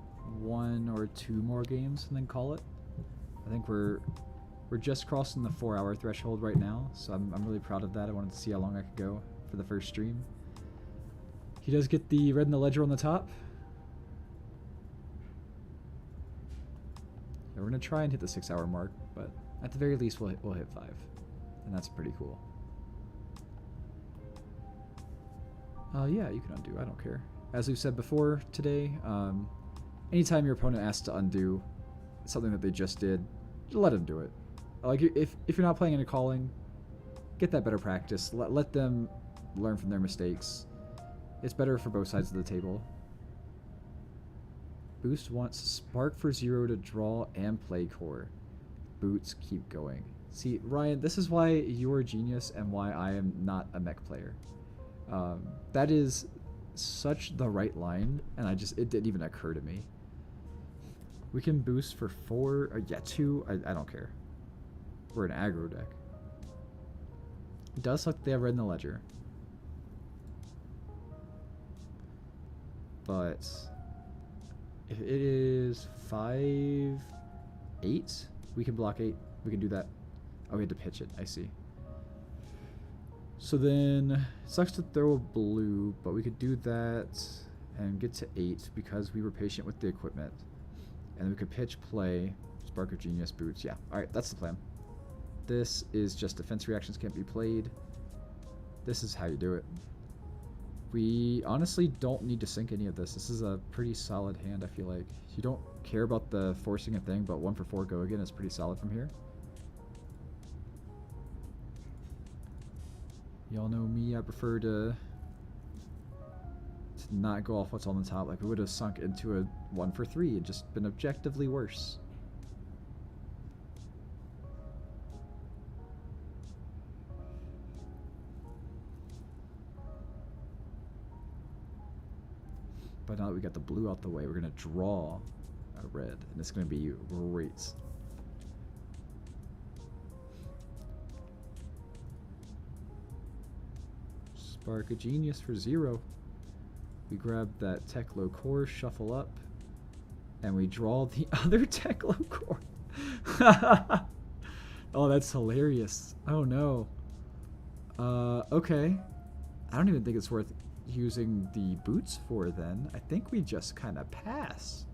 1 or 2 more games and then call it. I think we're just crossing the 4-hour threshold right now, so I'm really proud of that. I wanted to see how long I could go for the first stream. He does get the red in the ledger on the top. And we're gonna try and hit the 6-hour mark, but at the very least we'll hit 5, and that's pretty cool. Yeah, you can undo. I don't care. As we've said before today, anytime your opponent asks to undo something that they just did, let them do it. Like, if you're not playing any calling, get that better practice. Let them learn from their mistakes. It's better for both sides of the table. Boost wants Spark for 0 to draw and play core. Boots keep going. See, Ryan, this is why you're a genius and why I am not a mech player. That is such the right line, and it didn't even occur to me. We can boost for 4, or yeah, 2, I don't care. We're an aggro deck. It does look like they have red in the ledger. But if it is 5, 8, we can block 8. We can do that. Oh, we had to pitch it. I see. So then, it sucks to throw a blue, but we could do that and get to 8 because we were patient with the equipment. And then we could pitch, play, Spark of Genius, boots. Yeah, alright, that's the plan. This is just defense reactions can't be played. This is how you do it. We honestly don't need to sink any of this. This is a pretty solid hand, I feel like. You don't care about the forcing a thing, but 1 for 4 go again is pretty solid from here. Y'all know me, I prefer to not go off what's on the top. Like, we would have sunk into a 1 for 3 and just been objectively worse. But now that we got the blue out the way, we're going to draw a red, and it's going to be great. Spark a Genius for 0. We grab that Teklo core, shuffle up, and we draw the other Teklo core. Oh, that's hilarious. Oh no. Okay. I don't even think it's worth using the boots for then. I think we just kind of pass.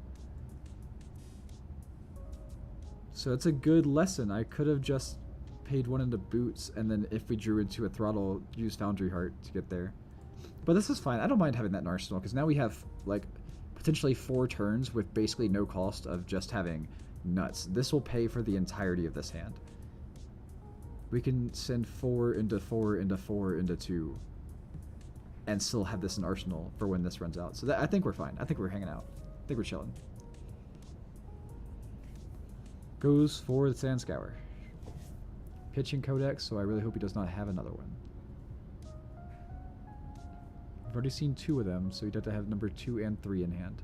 So it's a good lesson. I could have just paid 1 into boots, and then if we drew into a throttle, use Foundry Heart to get there. But this is fine. I don't mind having that in Arsenal, because now we have, like, potentially 4 turns with basically no cost of just having nuts. This will pay for the entirety of this hand. We can send 4 into 4 into 4 into 2 and still have this in Arsenal for when this runs out. So I think we're fine. I think we're hanging out. I think we're chilling. Goes for the Sandscour. Pitching Codex, so I really hope he does not have another one. I've already seen 2 of them, so he'd have to have number 2 and 3 in hand.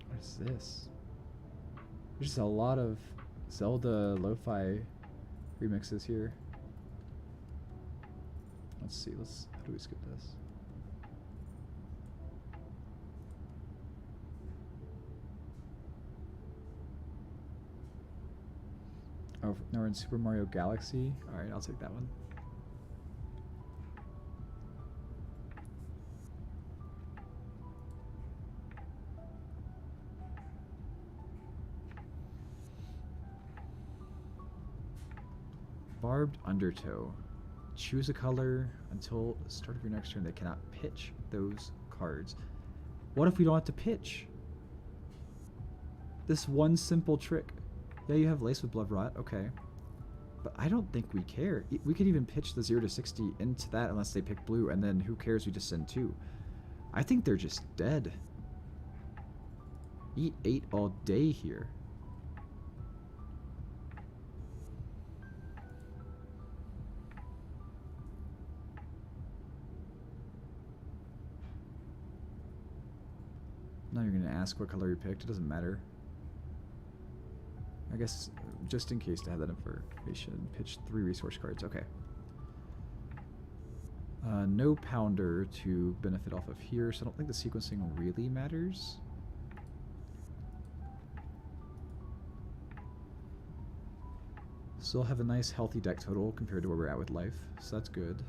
What is this? There's just a lot of Zelda lo-fi remixes here. Let's see, how do we skip this? Oh, now we're in Super Mario Galaxy. Alright, I'll take that one. Barbed Undertow. Choose a color until the start of your next turn. They cannot pitch those cards. What if we don't have to pitch? This one simple trick. Yeah, you have Lace with Blood Rot. Okay. But I don't think we care. We could even pitch the 0 to 60 into that unless they pick blue, and then who cares? We just send 2. I think they're just dead. Eat 8 all day here. Now you're going to ask what color you picked. It doesn't matter. I guess just in case to have that information. Pitch 3 resource cards. Okay. No Pounder to benefit off of here, so I don't think the sequencing really matters. Still have a nice healthy deck total compared to where we're at with life, so that's good.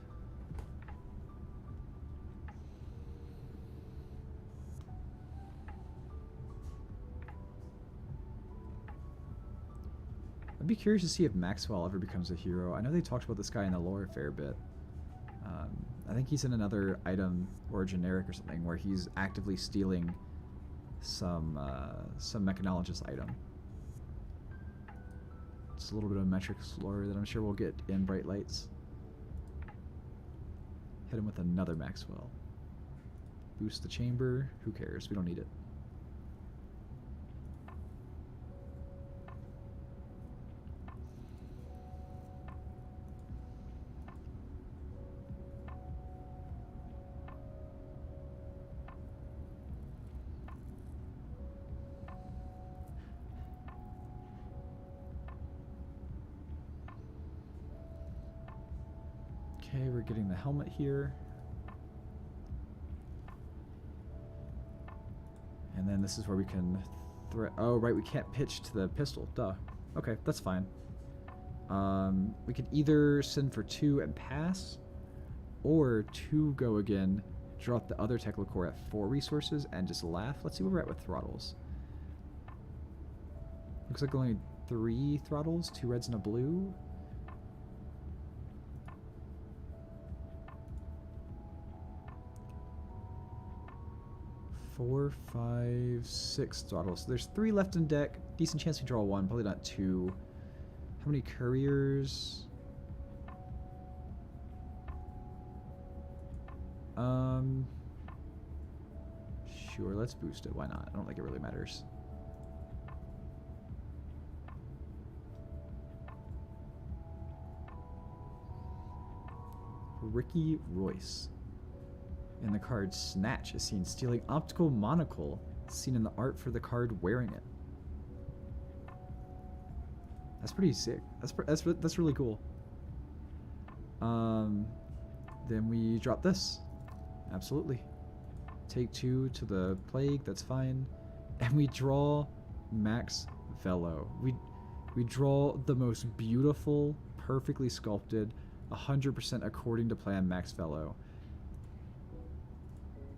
I'd be curious to see if Maxwell ever becomes a hero. I know they talked about this guy in the lore a fair bit. I think he's in another item or generic or something where he's actively stealing some mechanologist item. It's a little bit of metrics lore that I'm sure we'll get in Bright Lights. Hit him with another Maxwell. Boost the chamber. Who cares? We don't need it. Okay, we're getting the helmet here. And then this is where we can oh, right, we can't pitch to the pistol. Duh. Okay, that's fine. We could either send for 2 and pass, or 2 go again, drop the other Teklo core at 4 resources, and just laugh. Let's see where we're at with throttles. Looks like only 3 throttles, 2 reds and a blue. 4, 5, 6 throttles. So there's 3 left in deck. Decent chance we draw 1, probably not 2. How many couriers? Sure, let's boost it. Why not? I don't think it really matters. Ricky Royce. And the card Snatch is seen stealing optical monocle seen in the art for the card wearing it. That's pretty sick. That's really cool. Then we drop this. Absolutely. Take 2 to the Plague, that's fine. And we draw Max Velo. We draw the most beautiful, perfectly sculpted, 100% according to plan Max Velo.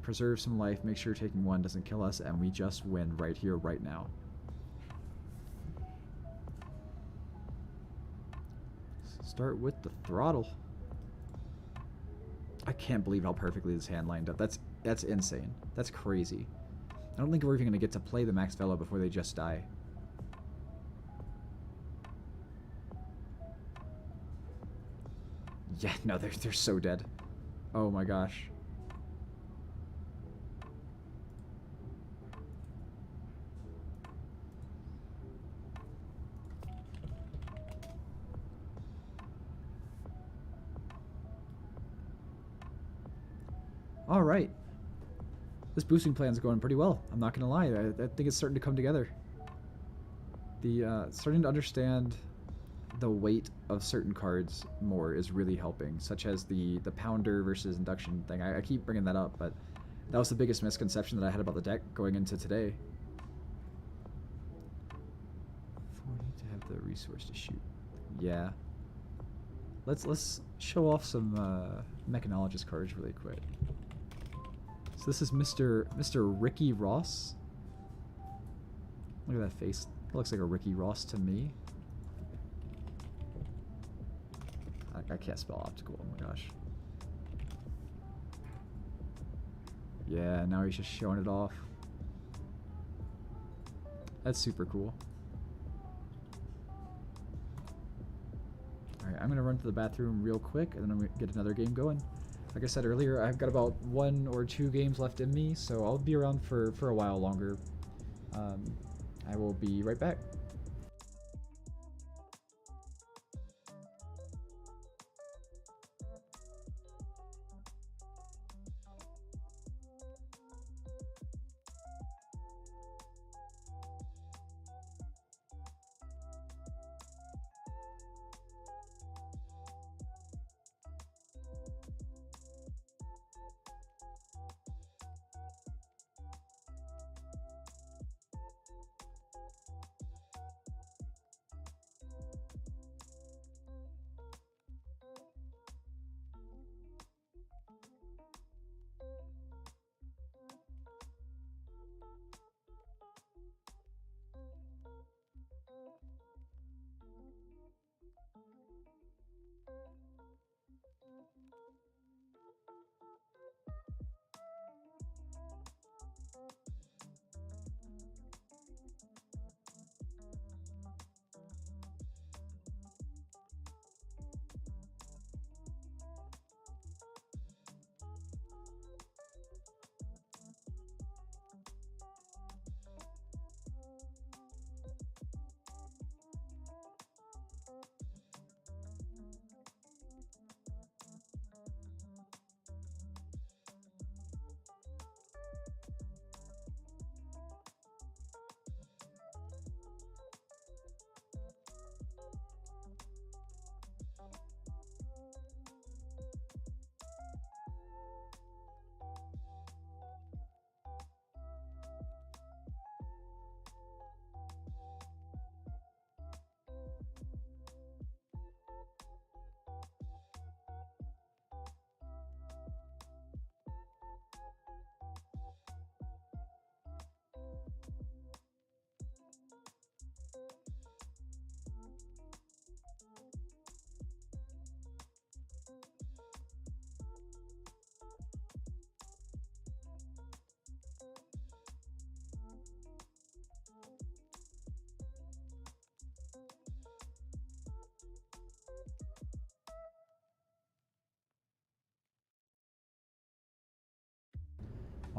Preserve some life, make sure taking 1 doesn't kill us, and we just win right here, right now. Start with the throttle. I can't believe how perfectly this hand lined up. That's insane. That's crazy. I don't think we're even going to get to play the Max Velo before they just die. Yeah, no, they're so dead. Oh my gosh. All right. This boosting plan is going pretty well. I'm not going to lie. I think it's starting to come together. Starting to understand the weight of certain cards more is really helping, such as the Pounder versus Induction thing. I keep bringing that up, but that was the biggest misconception that I had about the deck going into today. 40 to have the resource to shoot. Yeah. Let's show off some Mechanologist cards really quick. So this is Mr. Ricky Ross. Look at that face. It looks like a Ricky Ross to me. I can't spell optical. Oh my gosh. Yeah, now he's just showing it off. That's super cool. Alright, I'm going to run to the bathroom real quick, and then I'm going to get another game going. Like I said earlier, I've got about 1 or 2 games left in me, so I'll be around for a while longer. I will be right back.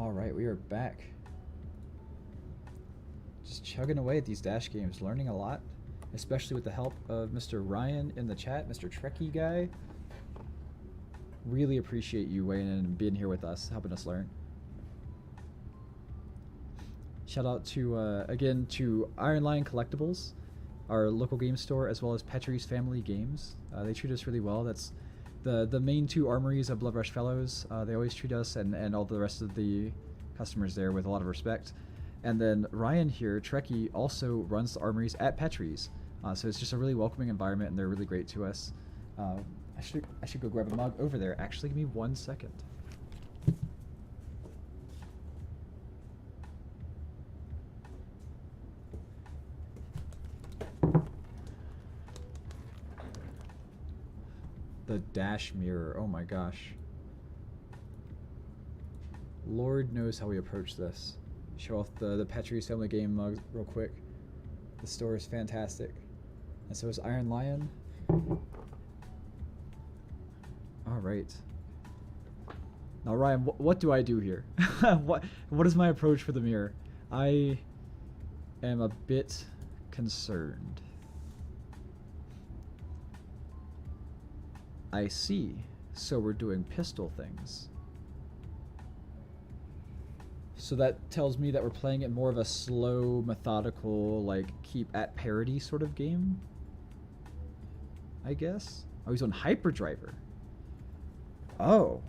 Alright, we are back. Just chugging away at these dash games, learning a lot, especially with the help of Mr. Ryan in the chat, Mr. Trekkie guy. Really appreciate you weighing in and being here with us, helping us learn. Shout out to, again, to Iron Lion Collectibles, our local game store, as well as Petrie's Family Games. They treat us really well. That's the main two armories of Blood Rush Fellows. They always treat us and all the rest of the customers there with a lot of respect. And then Ryan here, Trekkie, also runs the armories at Petrie's. So it's just a really welcoming environment, and they're really great to us. I should go grab a mug over there. Actually, give me 1 second. The dash mirror. Oh my gosh. Lord knows how we approach this. Show off the Petrie's Family Game mug real quick. The store is fantastic. And so is Iron Lion. Alright. Now Ryan, what do I do here? What is my approach for the mirror? I am a bit concerned. I see. So we're doing pistol things. So that tells me that we're playing it more of a slow, methodical, like, keep at parity sort of game? I guess? Oh, he's on Hyperdriver. Oh.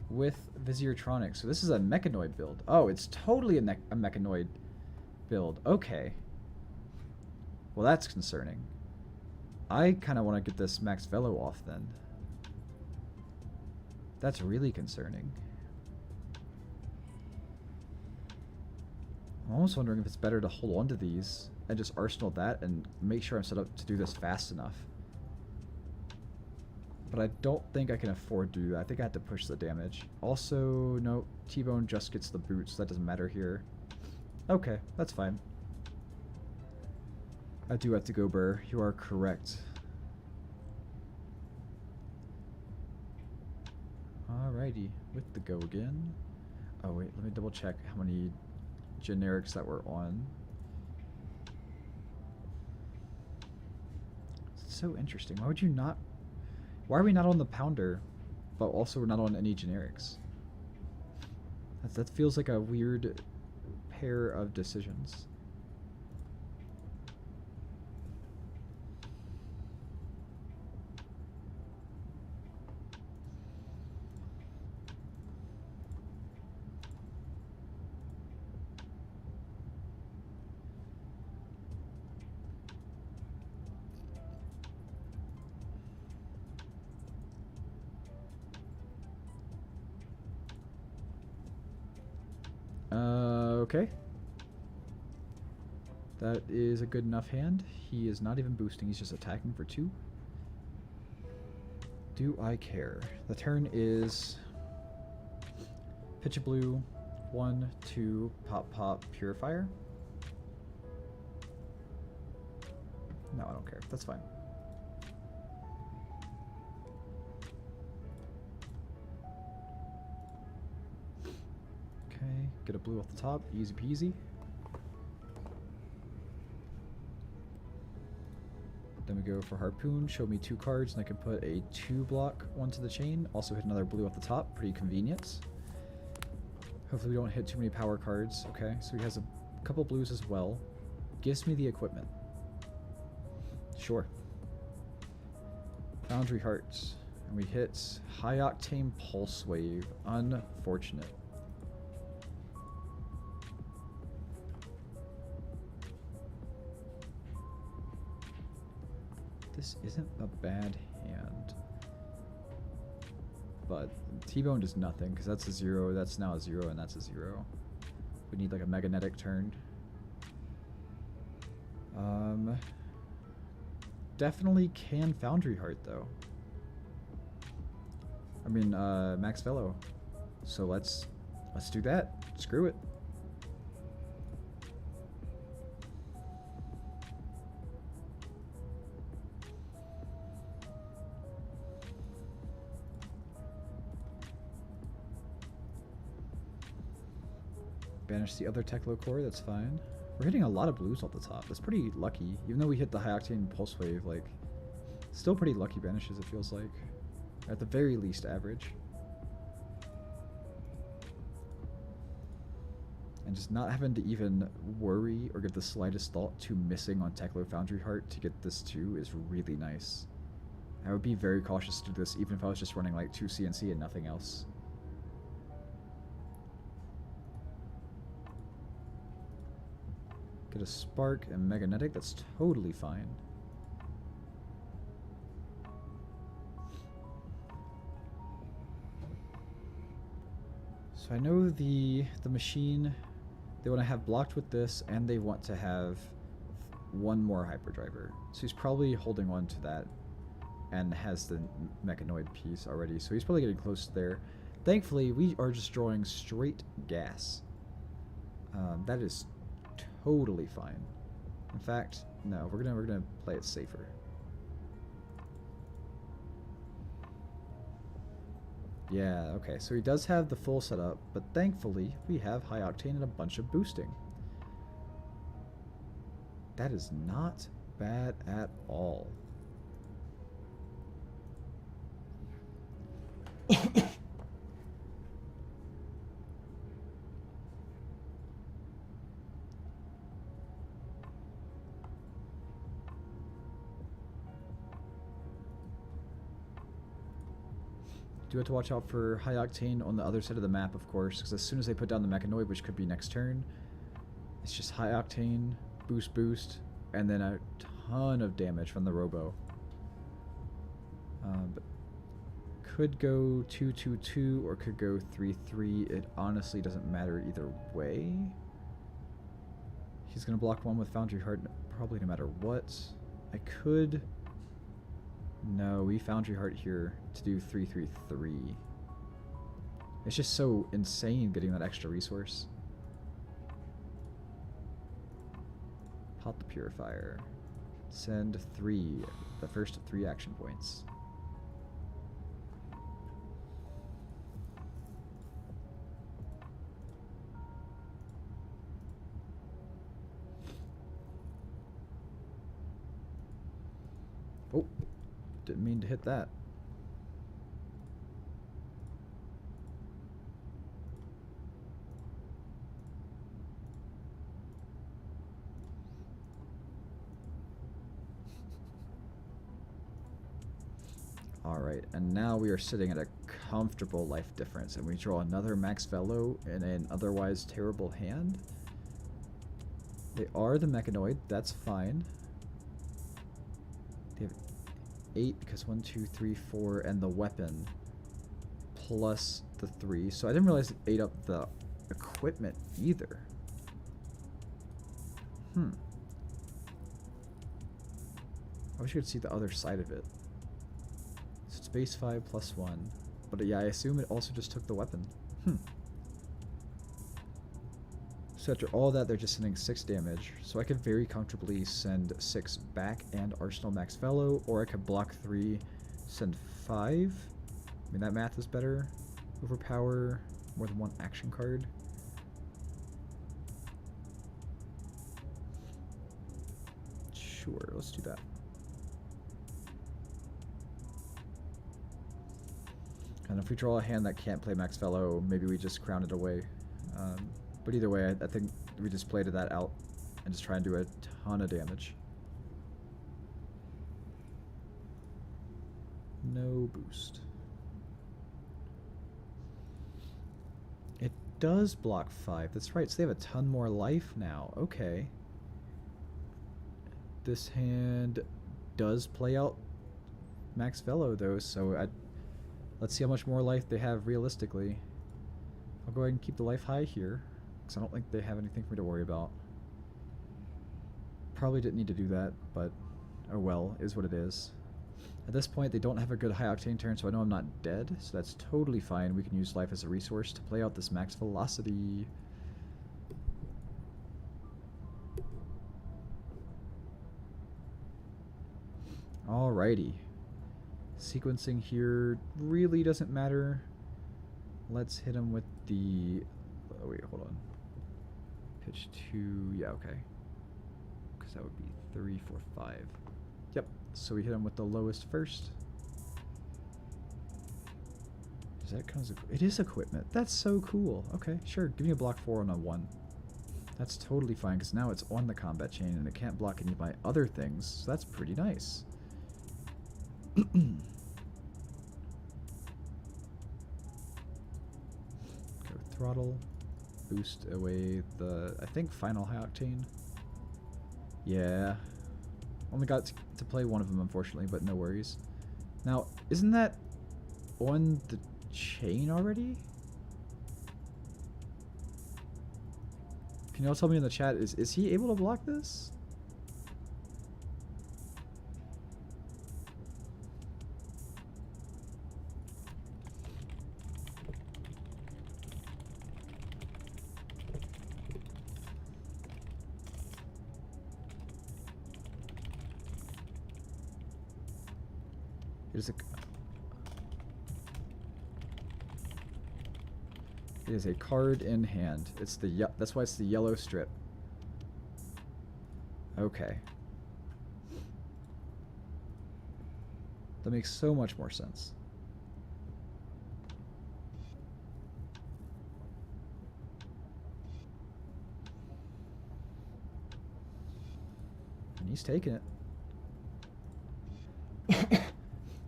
With Visiertronics. So this is a Mechanoid build. Oh, it's totally a Mechanoid build. Okay. Well, that's concerning. I kind of want to get this Max Velo off then. That's really concerning. I'm almost wondering if it's better to hold on to these and just arsenal that and make sure I'm set up to do this fast enough. But I don't think I can afford to do that. I think I have to push the damage. Also, no, T-Bone just gets the boot, so that doesn't matter here. Okay, that's fine. I do have to go, Burr. You are correct. Alrighty, with the go again. Oh wait, let me double check how many generics that we're on. It's so interesting. Why would you not... Why are we not on the Pounder, but also we're not on any generics? That feels like a weird pair of decisions. Okay. That is a good enough hand. He is not even boosting, he's just attacking for 2. Do I care? The turn is Pitch a Blue, 1, 2, Pop, Purifier. No, I don't care. That's fine. Okay, get a blue off the top, easy peasy. Then we go for Harpoon, show me 2 cards, and I can put a 2-block onto the chain. Also hit another blue off the top, pretty convenient. Hopefully we don't hit too many power cards. Okay, so he has a couple blues as well. Gives me the equipment. Sure. Foundry Hearts. And we hit High Octane Pulse Wave. Unfortunate. This isn't a bad hand. But T-Bone does nothing, because that's a 0, that's now a 0, and that's a 0. We need like a Meganetic turn. Definitely can Foundry Heart though. I mean, Max Velo. So let's do that. Screw it. Banish the other Teklo core, that's fine. We're hitting a lot of blues off the top. That's pretty lucky. Even though we hit the high octane pulse wave, like, still pretty lucky banishes, it feels like. At the very least, average. And just not having to even worry or give the slightest thought to missing on Teklo Foundry Heart to get this 2 is really nice. I would be very cautious to do this even if I was just running like 2 CNC and nothing else. Get a Spark and Magnetic, that's totally fine. So I know the machine, they want to have blocked with this, and they want to have one more hyperdriver. So he's probably holding on to that and has the mechanoid piece already. So he's probably getting close there. Thankfully, we are just drawing straight gas. That is totally fine. In fact, no, we're gonna play it safer. Yeah, okay, so he does have the full setup, but thankfully we have high octane and a bunch of boosting. That is not bad at all. Do have to watch out for high octane on the other side of the map, of course, because as soon as they put down the mechanoid, which could be next turn, it's just high octane, boost, and then a ton of damage from the robo. But could go 2-2-2 or could go 3-3. It honestly doesn't matter either way. He's gonna block one with Foundry Heart probably no matter what. I could. No, we Foundry Heart here to do 3-3-3. It's just so insane getting that extra resource. Pop the Purifier. Send 3, the first 3 action points. Oh. Didn't mean to hit that. Alright, and now we are sitting at a comfortable life difference, and we draw another Max Velo in an otherwise terrible hand. They are the mechanoid, that's fine. They have 8 because 1, 2, 3, 4, and the weapon plus the 3. So I didn't realize it ate up the equipment either. I wish you could see the other side of it. So it's base 5 plus 1. But yeah, I assume it also just took the weapon. So after all that, they're just sending 6 damage. So I could very comfortably send 6 back and Arsenal Max Velo, or I could block 3, send 5. I mean, that math is better. Overpower more than 1 action card. Sure, let's do that. And if we draw a hand that can't play Max Velo, maybe we just crown it away. But either way, I think we just played that out and just try and do a ton of damage. No boost. It does block 5. That's right, so they have a ton more life now. Okay. This hand does play out Max Velo, though, so let's see how much more life they have realistically. I'll go ahead and keep the life high here, because I don't think they have anything for me to worry about. Probably didn't need to do that, but oh well, is what it is. At this point, they don't have a good high octane turn, so I know I'm not dead, so that's totally fine. We can use life as a resource to play out this max velocity. Alrighty. Sequencing here really doesn't matter. Let's hit him with the... Oh wait, hold on. pitch 2. Yeah, okay. Because that would be 3, 4, 5. Yep. So we hit him with the lowest first. Is that kind of... It is equipment. That's so cool. Okay, sure. Give me a block 4 on a 1. That's totally fine, because now it's on the combat chain, and it can't block any of my other things. So that's pretty nice. Go throttle. Boost away the, I think, final high octane. Yeah. Only got to play one of them, unfortunately, but no worries. Now, isn't that on the chain already? Can you all tell me in the chat, is he able to block this? It is a card in hand. It's the that's why it's the yellow strip. Okay. That makes so much more sense. And he's taking it.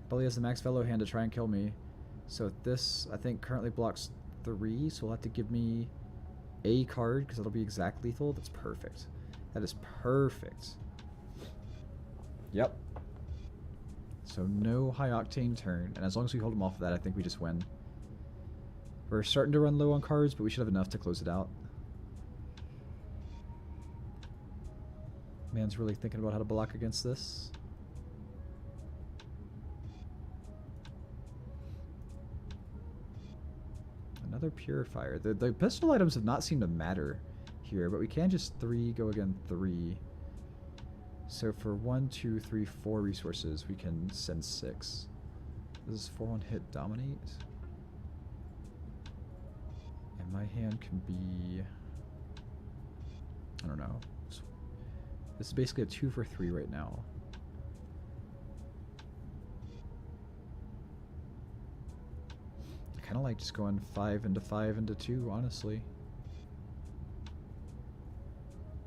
Probably has the max fellow hand to try and kill me. So this, I think, currently blocks 3, so he'll have to give me a card, because that'll be exact lethal. That's perfect. That is perfect. Yep. So no high octane turn, and as long as we hold him off of that, I think we just win. We're starting to run low on cards, but we should have enough to close it out. Man's really thinking about how to block against this. Another purifier. The pistol items have not seemed to matter here, but we can just 3 go again 3. So for 1, 2, 3, 4 resources, we can send 6. This is 4 on hit dominate. And my hand can be, I don't know. This is basically a 2 for 3 right now. I kind of like just going 5 into 5 into 2, honestly.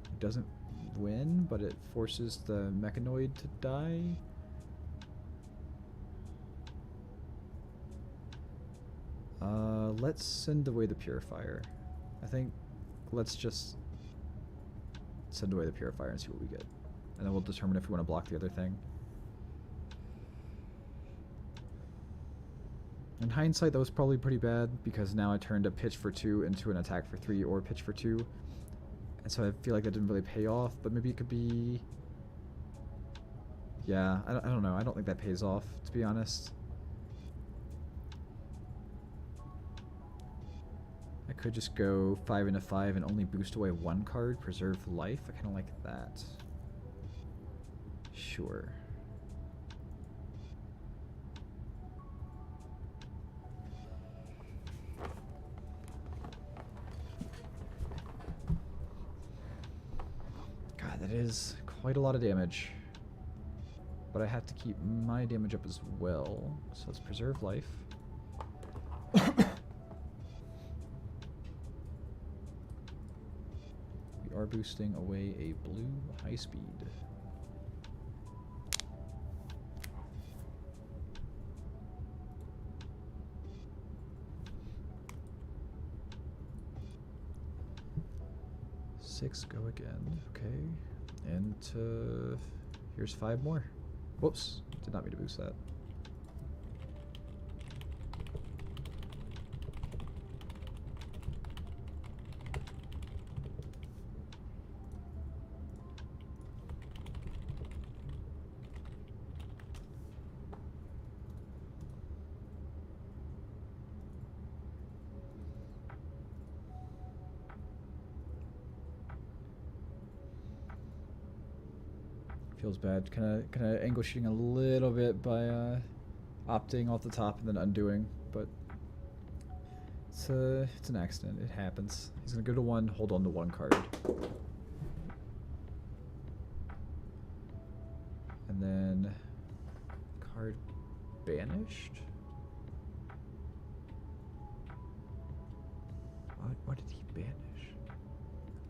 It doesn't win, but it forces the mechanoid to die. Let's send away the purifier. I think let's just send away the purifier and see what we get. And then we'll determine if we want to block the other thing. In hindsight, that was probably pretty bad, because now I turned a pitch for 2 into an attack for 3 or pitch for 2. And so I feel like that didn't really pay off, but maybe it could be... Yeah, I don't know. I don't think that pays off, to be honest. I could just go 5 into 5 and only boost away 1 card, preserve life. I kind of like that. Sure. God, that is quite a lot of damage. But I have to keep my damage up as well. So let's preserve life. We are boosting away a blue high speed. Six go again. Okay. And here's 5 more. Whoops. Did not mean to boost that. Feels bad. Kind of angle shooting a little bit by opting off the top and then undoing, but It's an accident. It happens. He's gonna go to 1, hold on to 1 card. And then card banished? What did he banish?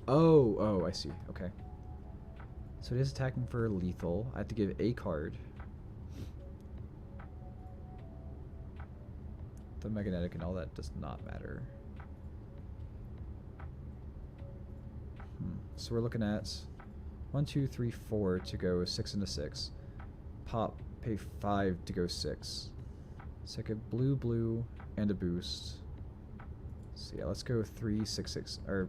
Oh, I see. Okay. So it is attacking for lethal. I have to give a card. The magnetic and all that does not matter. So we're looking at 1, 2, 3, 4 to go 6 into 6. Pop, pay 5 to go 6. Second blue, and a boost. So yeah, let's go 3, 6, 6, or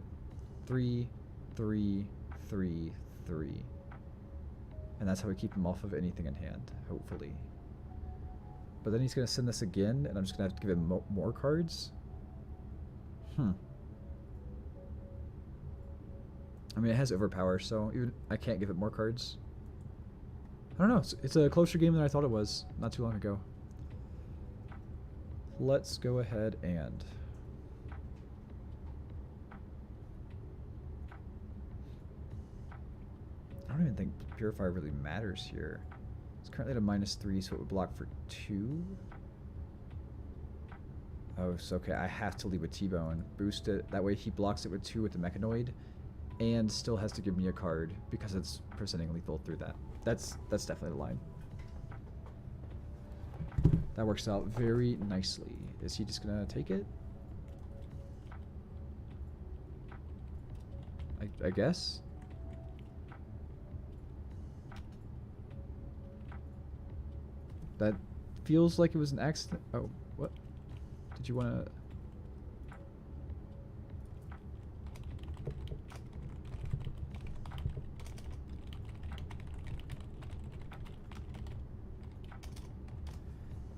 3, 3, 3, 3. And that's how we keep him off of anything in hand, hopefully. But then he's going to send this again, and I'm just going to have to give him more cards. I mean, it has overpower, so even I can't give it more cards. I don't know. It's a closer game than I thought it was not too long ago. Let's go ahead and... I don't even think Purifier really matters here. It's currently at a -3, so it would block for 2. Oh, so okay, I have to leave with T-Bone. Boost it. That way he blocks it with 2 with the Mechanoid, and still has to give me a card because it's presenting lethal through that. That's definitely the line. That works out very nicely. Is he just gonna take it? I guess. That feels like it was an accident. Oh, what? Did you want to...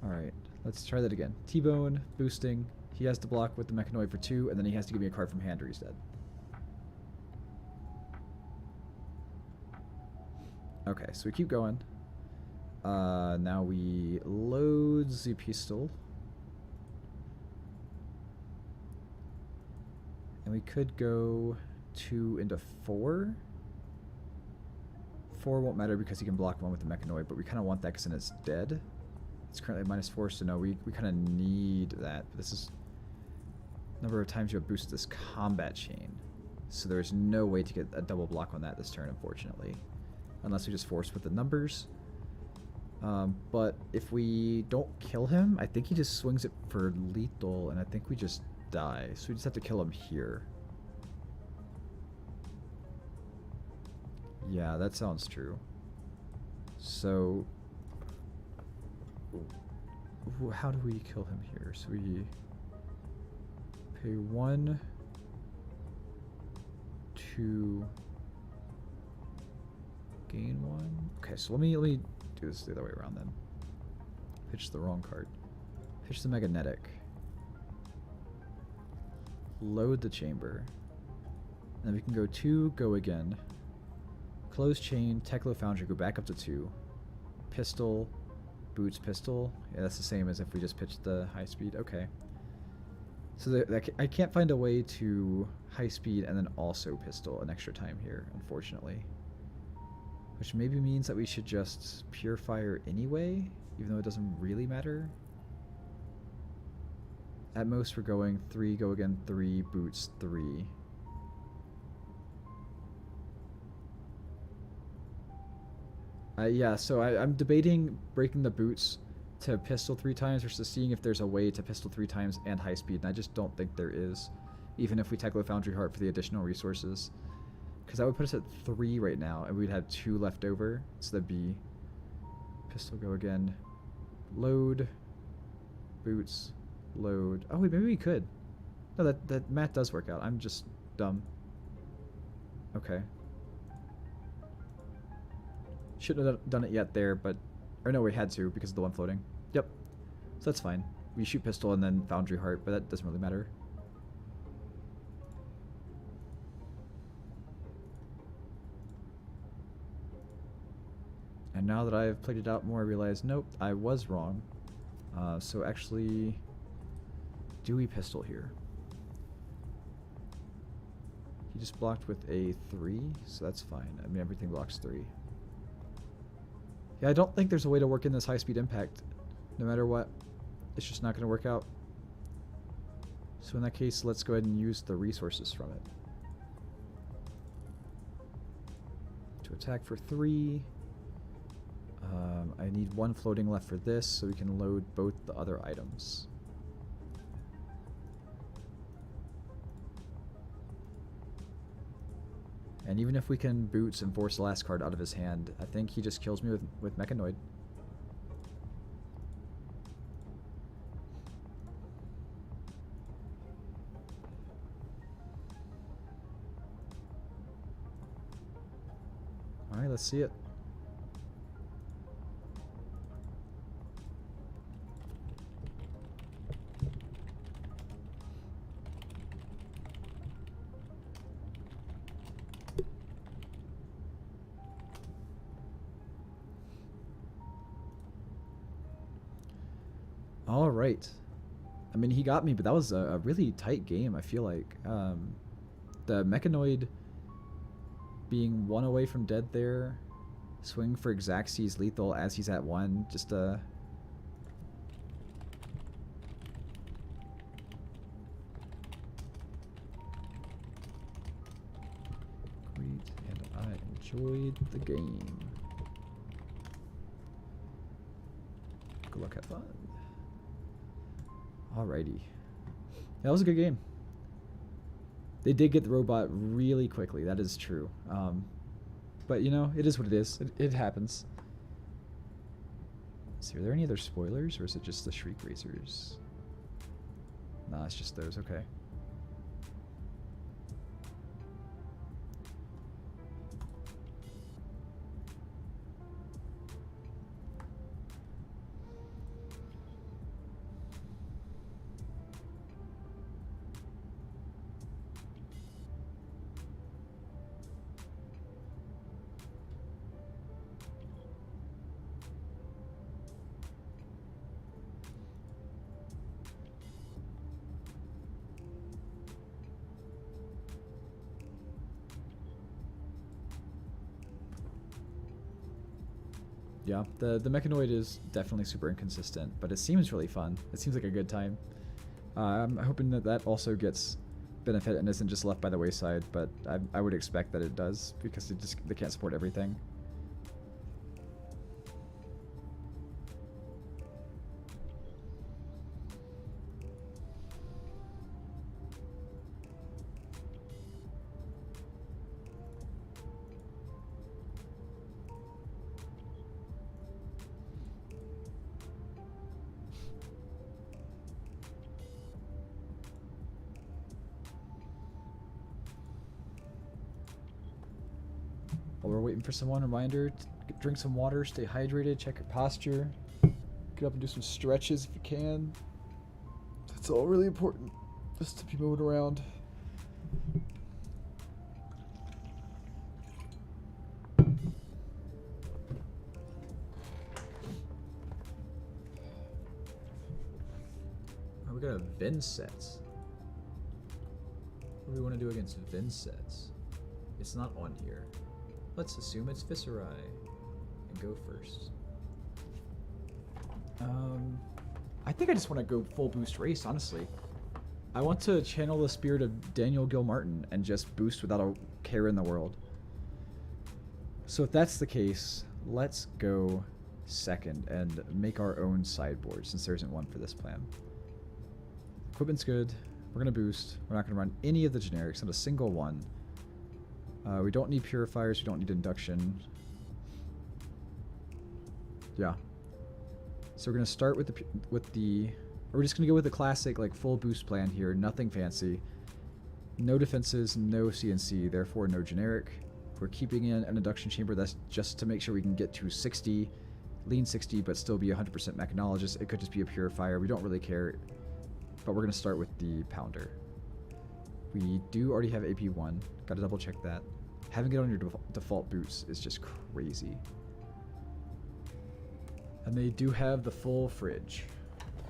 Alright, let's try that again. T-Bone, boosting. He has to block with the Mechanoid for 2, and then he has to give me a card from hand or he's dead. Okay, so we keep going. Now we load the pistol. And we could go 2 into 4. 4 won't matter because he can block 1 with the Mechanoid, but we kind of want that because then it's dead. It's currently at -4, so no, we kind of need that. But this is number of times you have boosted this combat chain. So there's no way to get a double block on that this turn, unfortunately. Unless we just force with the numbers. But if we don't kill him, I think he just swings it for lethal, and I think we just die. So we just have to kill him here. Yeah, that sounds true. So... how do we kill him here? So we pay 1 to gain 1. Okay, so let me do this the other way around then. Pitch the wrong card. Pitch the magnetic. Load the chamber. And then we can go 2, go again. Close chain, Teklo Foundry, go back up to 2. Pistol, boots, pistol. Yeah, that's the same as if we just pitched the high speed. Okay. So I can't find a way to high speed and then also pistol an extra time here, unfortunately. Which maybe means that we should just pure fire anyway, even though it doesn't really matter. At most we're going 3, go again 3, boots 3. Yeah, so I'm debating breaking the boots to pistol 3 times versus seeing if there's a way to pistol 3 times and high speed, and I just don't think there is, even if we Teklo Foundry Heart for the additional resources. Because that would put us at 3 right now, and we'd have 2 left over, so that'd be pistol, go again, load, boots, load. Oh wait, maybe we could. No, that math does work out. I'm just dumb. Okay. Shouldn't have done it yet there, but... or no, we had to because of the one floating. Yep. So that's fine. We shoot pistol and then Foundry Heart, but that doesn't really matter. And now that I've played it out more, I realize, nope, I was wrong. So actually... do we pistol here? He just blocked with a 3, so that's fine. I mean, everything blocks 3. Yeah, I don't think there's a way to work in this high-speed impact. No matter what, it's just not going to work out. So in that case, let's go ahead and use the resources from it. To attack for 3. I need 1 floating left for this, so we can load both the other items. And even if we can boots and force the last card out of his hand, I think he just kills me with Mechanoid. Alright, let's see it. All right. I mean, he got me, but that was a really tight game, I feel like. The Mechanoid being 1 away from dead there. Swing for Xaxes lethal as he's at 1. Just Great, and I enjoyed the game. Good luck, have fun. Alrighty. That was a good game. They did get the robot really quickly, that is true. But, you know, it is what it is. It happens. Let's see, are there any other spoilers, or is it just the Shriek Racers? Nah, it's just those, okay. Yeah, the Mechanoid is definitely super inconsistent, but it seems really fun. It seems like a good time. I'm hoping that that also gets benefit and isn't just left by the wayside, but I would expect that it does, because they can't support everything. While we're waiting for someone, reminder, drink some water, stay hydrated, check your posture, get up and do some stretches if you can. That's all really important, just to be moving around. Oh, we got a Vynnset. What do we want to do against Vynnset? It's not on here. Let's assume it's Viscerai and go first. I think I just want to go full boost race, honestly. I want to channel the spirit of Daniel Gilmartin and just boost without a care in the world. So if that's the case, let's go second and make our own sideboard, since there isn't one for this plan. Equipment's good. We're going to boost. We're not going to run any of the generics, not a single one. We don't need purifiers, we don't need induction. Yeah. So we're gonna start with we're just gonna go with the classic like full boost plan here, nothing fancy. No defenses, no CNC, therefore no generic. We're keeping in an induction chamber, that's just to make sure we can get to 60, lean 60, but still be 100% mechanologist. It could just be a purifier, we don't really care. But we're gonna start with the pounder. We do already have AP1, gotta double check that. Having it on your default boots is just crazy. And they do have the full fridge.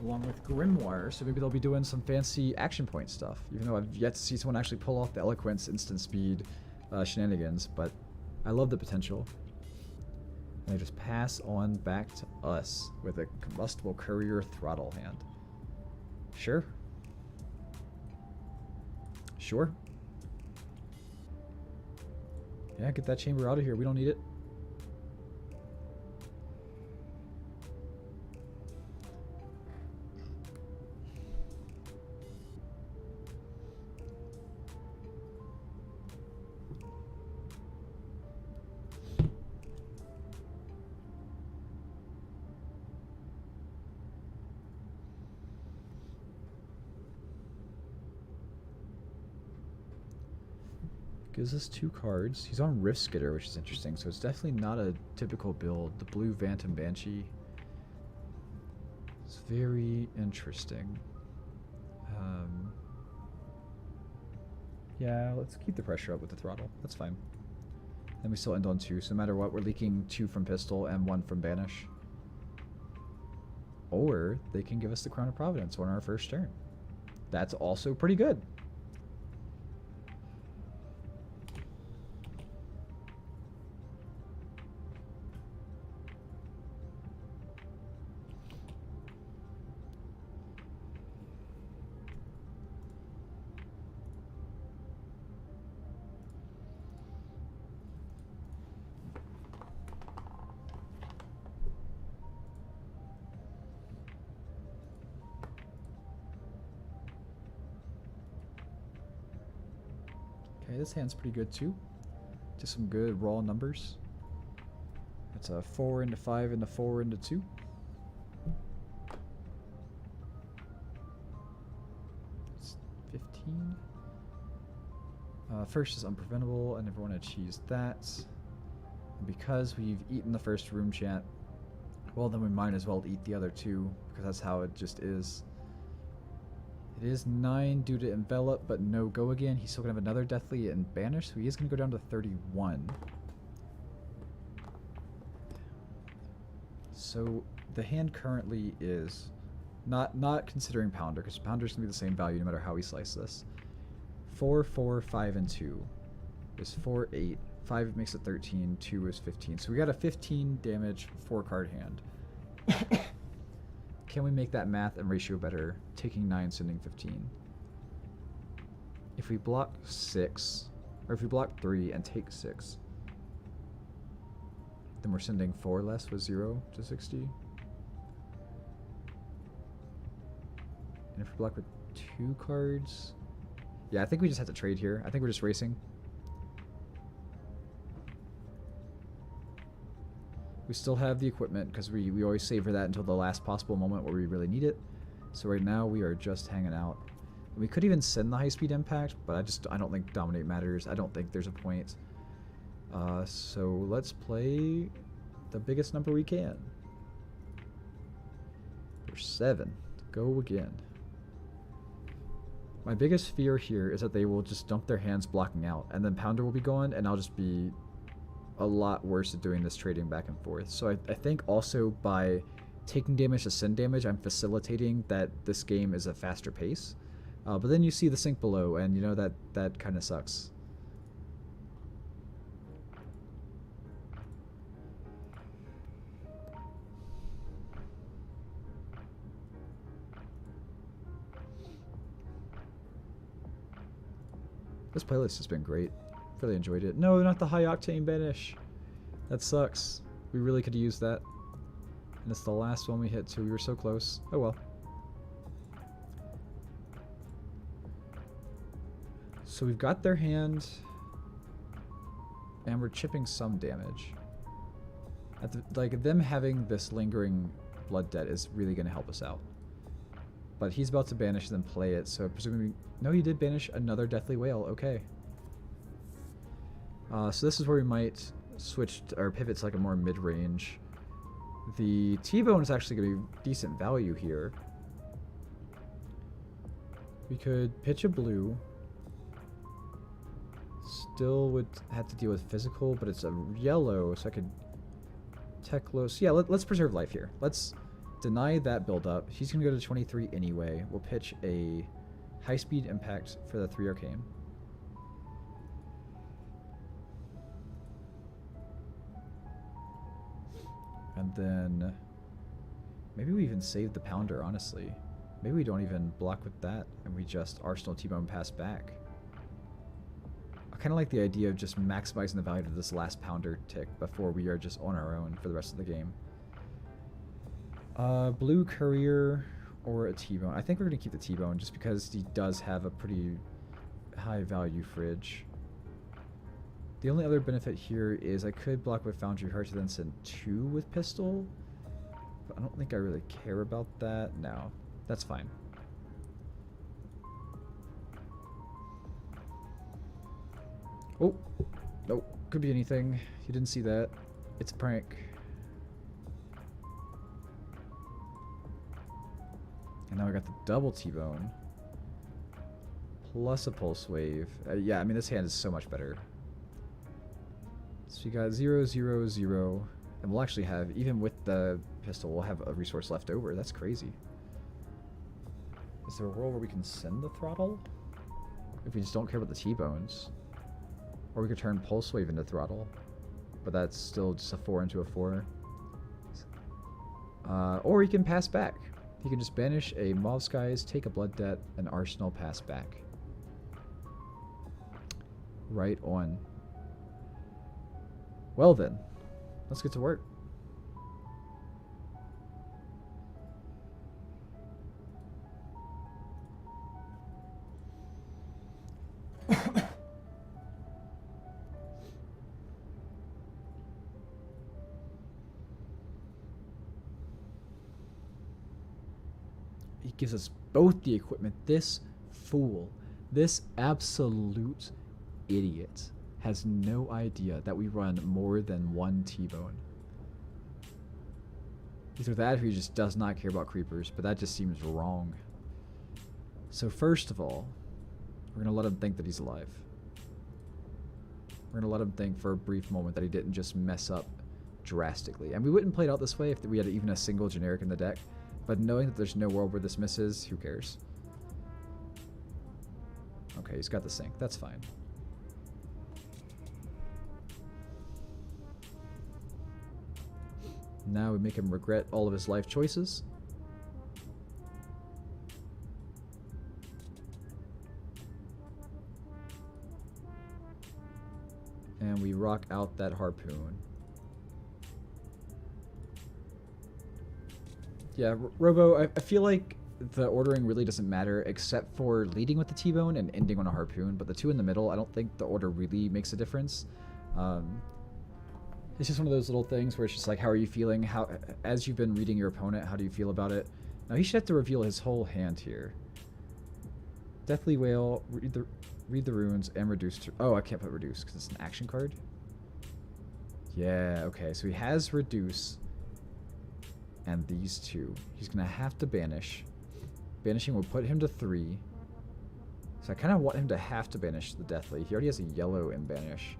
along with Grimoire, so maybe they'll be doing some fancy action point stuff, even though I've yet to see someone actually pull off the Eloquence instant speed shenanigans, but I love the potential. And they just pass on back to us with a combustible courier throttle hand. Sure. Sure. Yeah, get that chamber out of here. We don't need it. Gives us 2 cards. He's on Rift Skitter, which is interesting, so it's definitely not a typical build. The blue Phantom Banshee. It's very interesting. Yeah, let's keep the pressure up with the throttle. That's fine. And we still end on 2, so no matter what, we're leaking 2 from Pistol and 1 from Banish. Or they can give us the Crown of Providence on our first turn. That's also pretty good. Okay, this hand's pretty good too. Just some good raw numbers. It's a 4 into 5 into 4 into 2. It's 15. First is unpreventable. I never want to choose that. And because we've eaten the first room chant, well, then we might as well eat the other 2, because that's how it just is. It is 9 due to envelop, but no go again. He's still going to have another Deathly and Banish, so he is going to go down to 31. So the hand currently is not considering Pounder, because Pounder's going to be the same value no matter how we slice this. 4, 4, 5, and 2 is 4, 8. 5 makes it 13. 2 is 15. So we got a 15 damage 4-card hand. Can we make that math and ratio better? Taking 9, sending 15. If we block 6, or if we block 3 and take 6, then we're sending 4 less with 0 to 60. And if we block with 2 cards... Yeah, I think we just have to trade here. I think we're just racing. We still have the equipment because we always savor that until the last possible moment where we really need it. So right now we are just hanging out. We could even send the high-speed impact, but I don't think dominate matters. I don't think there's a point. So let's play the biggest number we can. For 7. Go again. My biggest fear here is that they will just dump their hands blocking out, and then Pounder will be gone, and I'll just be a lot worse at doing this trading back and forth. So I think also by taking damage to send damage, I'm facilitating that this game is a faster pace. But then you see the sink below, and you know that kind of sucks. This playlist has been great. Really enjoyed it. No, not the high octane Banish. That sucks. We really could use that. And it's the last one we hit too. We were so close. Oh well. So we've got their hand, and we're chipping some damage. Like them having this lingering blood debt is really going to help us out. But he's about to banish and then play it, so presumably... No, he did banish another Deathly Whale. Okay. So this is where we might switch or pivot to like a more mid-range. The T-Bone is actually going to be decent value here. We could pitch a blue. Still would have to deal with physical, but it's a yellow, so I could Teklovossen. Yeah, let's preserve life here. Let's deny that build up. She's going to go to 23 anyway. We'll pitch a high-speed impact for the 3 arcane. And then maybe we even save the pounder, honestly. Maybe we don't even block with that and we just Arsenal T-Bone pass back. I kind of like the idea of just maximizing the value of this last pounder tick before we are just on our own for the rest of the game. Blue Courier or a T-Bone. I think we're going to keep the T-Bone just because he does have a pretty high value fridge. The only other benefit here is I could block with Foundry Heart to then send 2 with Pistol. But I don't think I really care about that. No, that's fine. Oh, nope. Could be anything. You didn't see that. It's a prank. And now we got the double T-Bone. Plus a Pulse Wave. Yeah, I mean, this hand is so much better. So we got 0, 0, 0. And we'll actually have, even with the pistol, we'll have a resource left over. That's crazy. Is there a world where we can send the throttle? If we just don't care about the T-Bones. Or we could turn Pulse Wave into throttle. But that's still just a 4 into a 4. Or he can pass back. He can just banish a Mauve Skies, take a Blood Debt, and Arsenal pass back. Right on. Well then, let's get to work. He gives us both the equipment. This fool, this absolute idiot, has no idea that we run more than 1 T-Bone. Either that or he just does not care about creepers, but that just seems wrong. So first of all, we're going to let him think that he's alive. We're going to let him think for a brief moment that he didn't just mess up drastically. And we wouldn't play it out this way if we had even a single generic in the deck, but knowing that there's no world where this misses, who cares? Okay, he's got the sync. That's fine. Now we make him regret all of his life choices. And we rock out that harpoon. Yeah, Robo, I feel like the ordering really doesn't matter except for leading with the T-Bone and ending on a harpoon, but the 2 in the middle, I don't think the order really makes a difference. It's just one of those little things where it's just like, how are you feeling? How, as you've been reading your opponent, how do you feel about it? Now he should have to reveal his whole hand here. Deathly Wail, read the runes, and reduce to... Oh, I can't put reduce because it's an action card. Yeah, okay, so he has reduce and these 2. He's going to have to banish. Banishing will put him to 3. So I kind of want him to have to banish the Deathly. He already has a yellow in banish.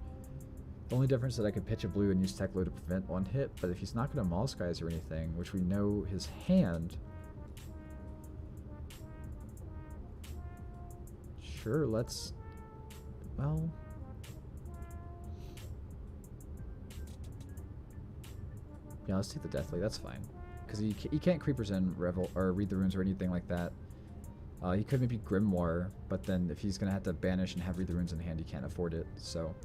The only difference is that I could pitch a blue and use Teklovossen to prevent 1 hit, but if he's not going to Mauve Skies or anything, which we know his hand... Sure, let's... Well... Yeah, let's take the Deathly, that's fine. Because he can't Creepers in, Revel, or Read the Runes or anything like that. He could maybe Grimoire, but then if he's going to have to banish and have Read the Runes in hand, he can't afford it, so...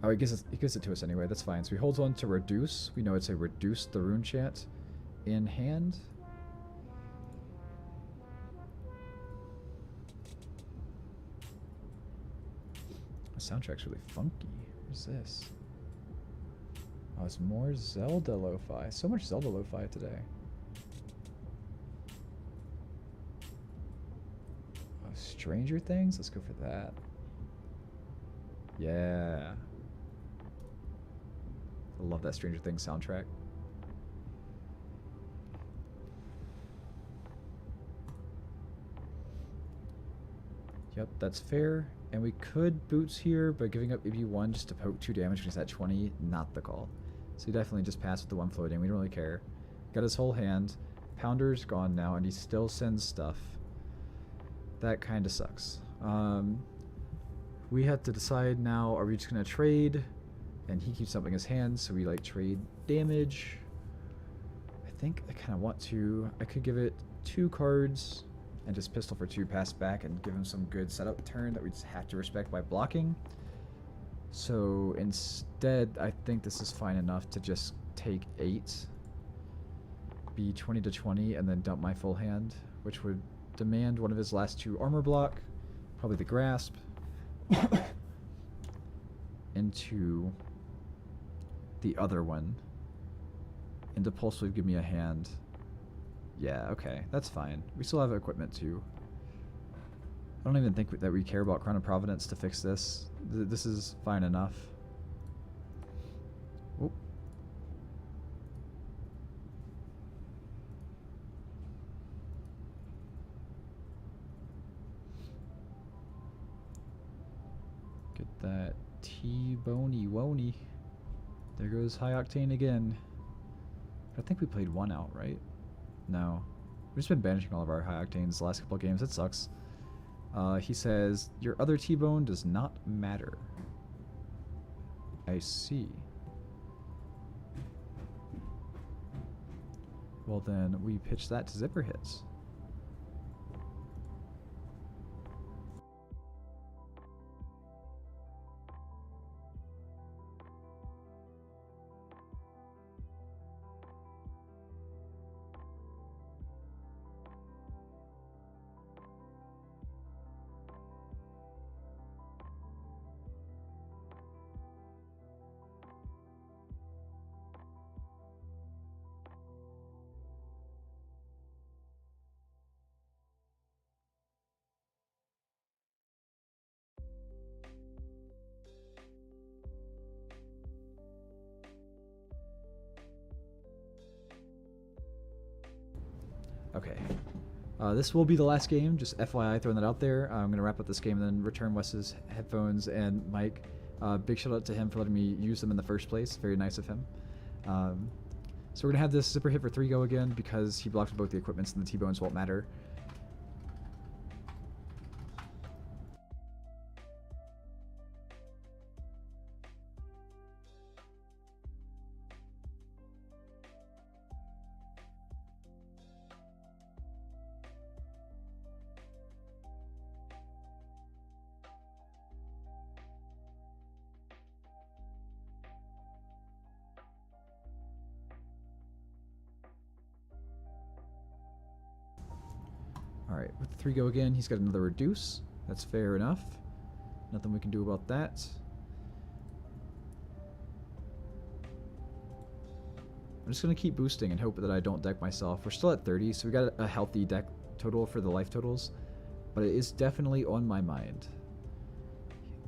Oh, he gives it to us anyway, that's fine. So he holds on to reduce. We know it's a reduce the rune chant in hand. The soundtrack's really funky. What's this? Oh, it's more Zelda lo-fi. So much Zelda lo-fi today. Oh, Stranger Things? Let's go for that. Yeah. I love that Stranger Things soundtrack. Yep, that's fair. And we could Boots here, but giving up EB1 just to poke 2 damage when he's at 20, not the call. So you definitely just pass with the 1 floating. We don't really care. got his whole hand. Pounder's gone now, and he still sends stuff. That kind of sucks. We have to decide now, are we just going to trade? And he keeps upping his hand, so we like trade damage. I think I kind of want to. I could give it 2 cards and just pistol for 2, pass back, and give him some good setup turn that we just have to respect by blocking. So instead, I think this is fine enough to just take 8, be 20 to 20, and then dump my full hand, which would demand one of his last 2 armor block, probably the grasp, into the other one. And the pulse would give me a hand. Yeah, okay, that's fine. We still have equipment too. I don't even think that we care about Crown of Providence to fix this. This is fine enough. Oh. Get that T-boney wony. There goes High Octane again. I think we played 1 out, right? No. We've just been banishing all of our High Octanes the last couple of games. It sucks. He says, your other T-bone does not matter. I see. Well then, we pitch that to zipper hits. Okay. This will be the last game, just FYI, throwing that out there. I'm going to wrap up this game and then return Wes's headphones and mic. Big shout out to him for letting me use them in the first place. Very nice of him. So we're going to have this zipper hit for 3 go again because he blocked both the equipments and the T-bones won't matter. Alright, with the 3 go again, he's got another reduce. That's fair enough. Nothing we can do about that. I'm just going to keep boosting and hope that I don't deck myself. We're still at 30, so we got a healthy deck total for the life totals. But it is definitely on my mind.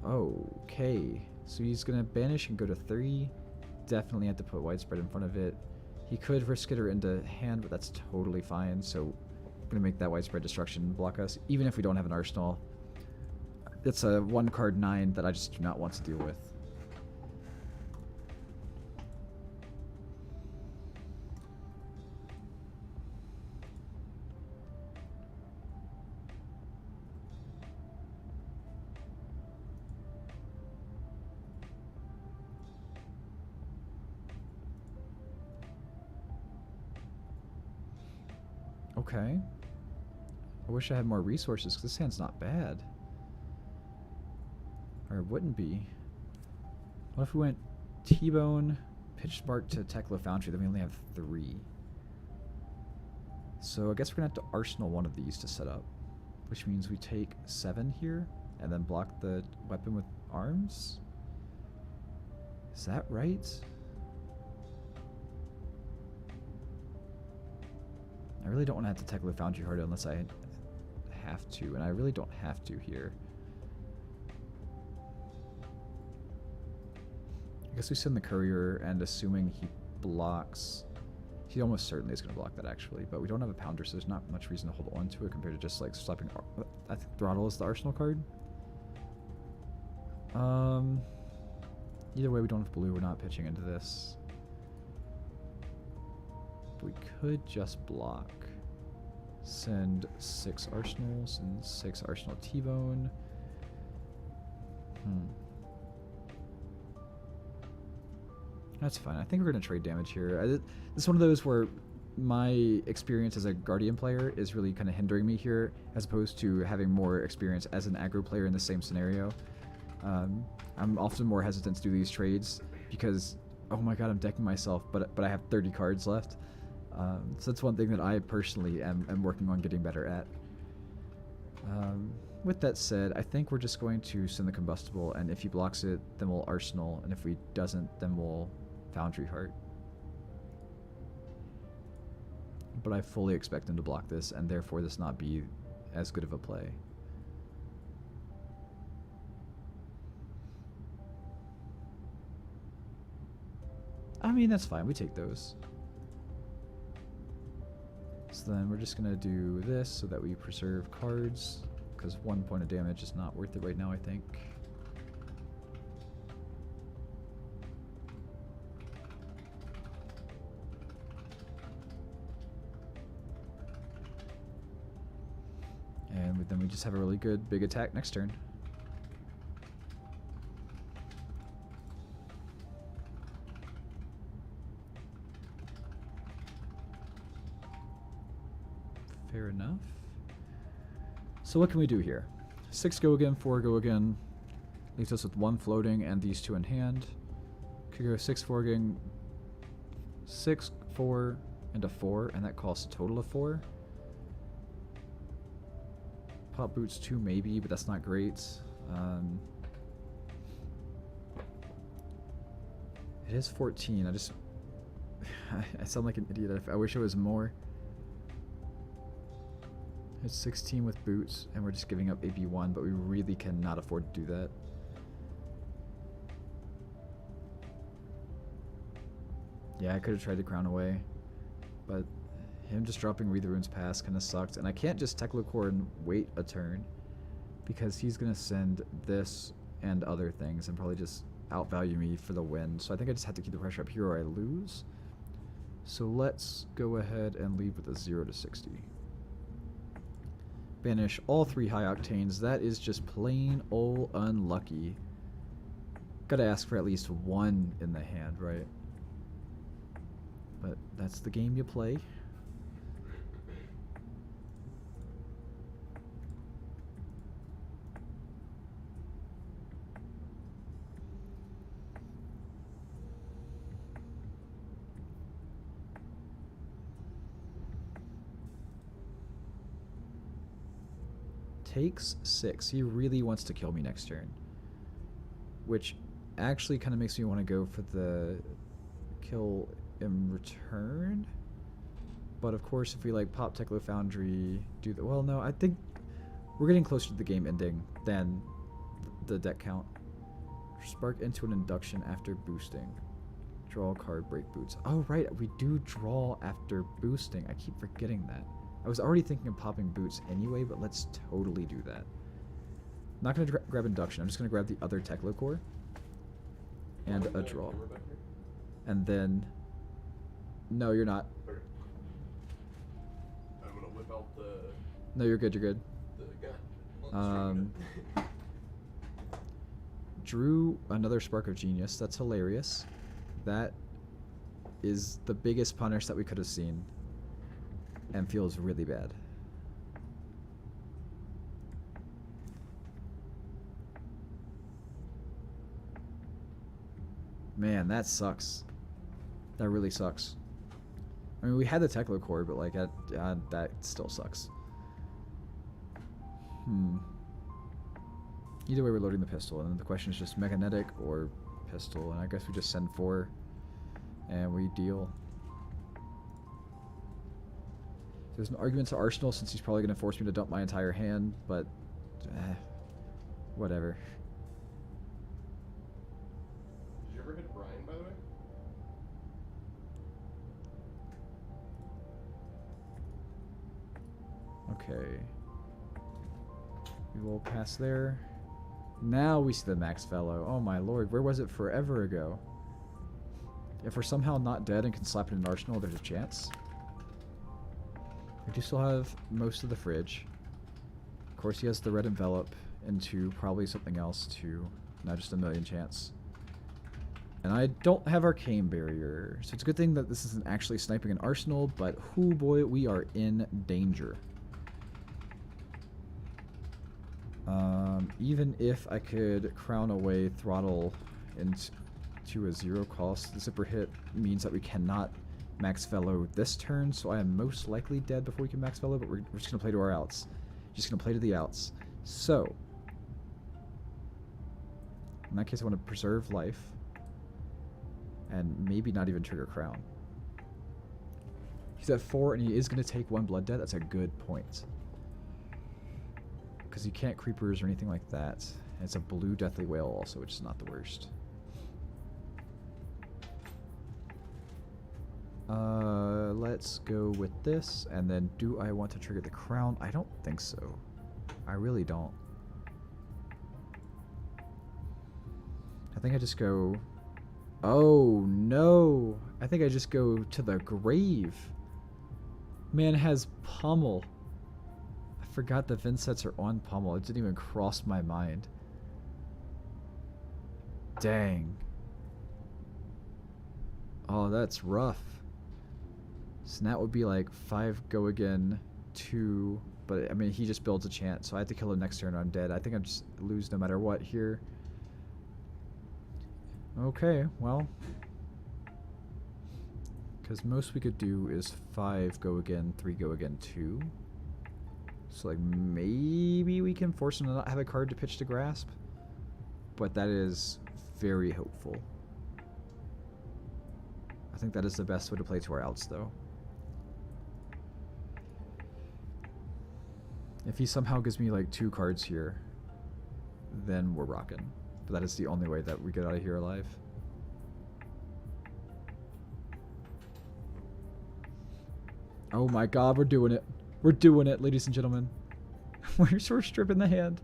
Okay, so he's going to banish and go to 3. Definitely have to put widespread in front of it. He could risk it or into hand, but that's totally fine, so I'm going to make that widespread destruction block us, even if we don't have an arsenal. It's a 1-card 9 that I just do not want to deal with. Okay. I wish I had more resources, because this hand's not bad. Or it wouldn't be. What if we went T-Bone, Pitch Spark to Teklo Foundry, then we only have 3. So I guess we're going to have to Arsenal one of these to set up. Which means we take 7 here, and then block the weapon with arms? Is that right? I really don't want to have to Teklo Foundry hard unless I have to, and I really don't have to here. I guess we send the courier, and assuming he blocks, he almost certainly is going to block that actually, but we don't have a pounder, so there's not much reason to hold on to it compared to just like slapping. I think Throttle is the arsenal card. Either way, we don't have blue, we're not pitching into this. We could just block. Send 6 Arsenals and 6 Arsenal T-Bone. That's fine. I think we're going to trade damage here. This is one of those where my experience as a Guardian player is really kind of hindering me here, as opposed to having more experience as an aggro player in the same scenario. I'm often more hesitant to do these trades because, oh my god, I'm decking myself, but I have 30 cards left. So that's one thing that I personally am working on getting better at. With that said, I think we're just going to send the Combustible, and if he blocks it, then we'll Arsenal, and if he doesn't, then we'll Foundry Heart. But I fully expect him to block this, and therefore this not be as good of a play. I mean, that's fine. We take those. So then we're just going to do this so that we preserve cards, because 1 point of damage is not worth it right now, I think. And then we just have a really good big attack next turn. Fair enough. So what can we do here? 6 go again, 4 go again. Leaves us with 1 floating and these 2 in hand. Could go 6, 4 again. 6, 4, and a 4, and that costs a total of 4. Pop boots 2 maybe, but that's not great. It is 14. I just... I sound like an idiot. I wish it was more. It's 16 with boots, and we're just giving up AB1, but we really cannot afford to do that. Yeah, I could have tried to crown away, but him just dropping Read the Runes Pass kind of sucked, and I can't just Teklovossen and wait a turn, because he's going to send this and other things, and probably just outvalue me for the win. So I think I just have to keep the pressure up here or I lose. So let's go ahead and leave with a 0 to 60. Banish all 3 high octanes. That is just plain ol' unlucky. Gotta ask for at least 1 in the hand, right? But that's the game you play. Takes 6. He really wants to kill me next turn, which actually kind of makes me want to go for the kill in return. But of course, if we like pop Teklo Foundry, do the well, no, I think we're getting closer to the game ending than the deck count. Spark into an induction after boosting. Draw a card, break boots. Oh right, we do draw after boosting. I keep forgetting that. I was already thinking of popping boots anyway, but let's totally do that. Not going to grab induction. I'm just going to grab the other Teklo core and a draw. And then... No, you're not. Okay. I'm going to whip out the... No, you're good, you're good. The gun. Drew another Spark of Genius. That's hilarious. That is the biggest punish that we could have seen. And feels really bad. Man, that sucks. That really sucks. I mean, we had the Teklo core, but like that still sucks. Either way, we're loading the pistol, and then the question is just Mechanetic or pistol, and I guess we just send 4, and we deal. There's an argument to Arsenal since he's probably going to force me to dump my entire hand, but whatever. Did you ever hit Brian, by the way? Okay. We will pass there. Now we see the Max Fellow. Oh my lord, where was it forever ago? If we're somehow not dead and can slap it in Arsenal, there's a chance. We do still have most of the fridge. Of course, he has the red envelope into probably something else too. Not just a million chance. And I don't have arcane barrier, so it's a good thing that this isn't actually sniping an arsenal, but whoo boy, we are in danger. Even if I could crown away throttle into a 0 cost, the zipper hit means that we cannot max fellow this turn, so I am most likely dead before we can max fellow, but we're just going to play to our outs. Just going to play to the outs. So, in that case I want to preserve life. And maybe not even trigger crown. He's at 4 and he is going to take 1 blood debt. That's a good point. Because he can't creepers or anything like that. And it's a blue deathly whale also, which is not the worst. Let's go with this. And then do I want to trigger the crown? I don't think so. I really don't. I think I just go... Oh, no. I think I just go to the grave. Man has pummel. I forgot the Vynsets are on pummel. It didn't even cross my mind. Dang. Oh, that's rough. So that would be like 5 go again, 2. But, I mean, he just builds a chance. So I have to kill him next turn or I'm dead. I think I just lose no matter what here. Okay, well, because most we could do is 5 go again, 3 go again, 2. So like maybe we can force him to not have a card to pitch to grasp, but that is very hopeful. I think that is the best way to play to our outs though. If he somehow gives me like 2 cards here, then we're rocking. But that is the only way that we get out of here alive. Oh my god, we're doing it. We're doing it, ladies and gentlemen. We're stripping the hand.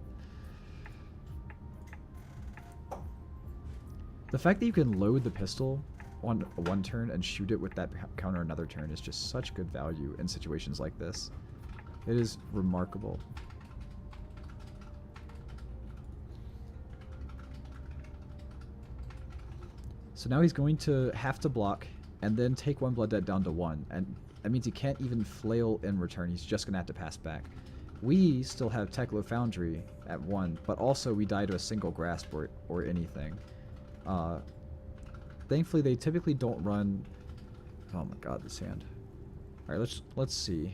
The fact that you can load the pistol on 1 turn and shoot it with that counter another turn is just such good value in situations like this. It is remarkable. So now he's going to have to block and then take 1 blood debt down to 1. And that means he can't even flail in return. He's just going to have to pass back. We still have Teklo Foundry at 1, but also we die to a single grasp or anything. Thankfully, they typically don't run... Oh my god, this hand. Alright, let's see.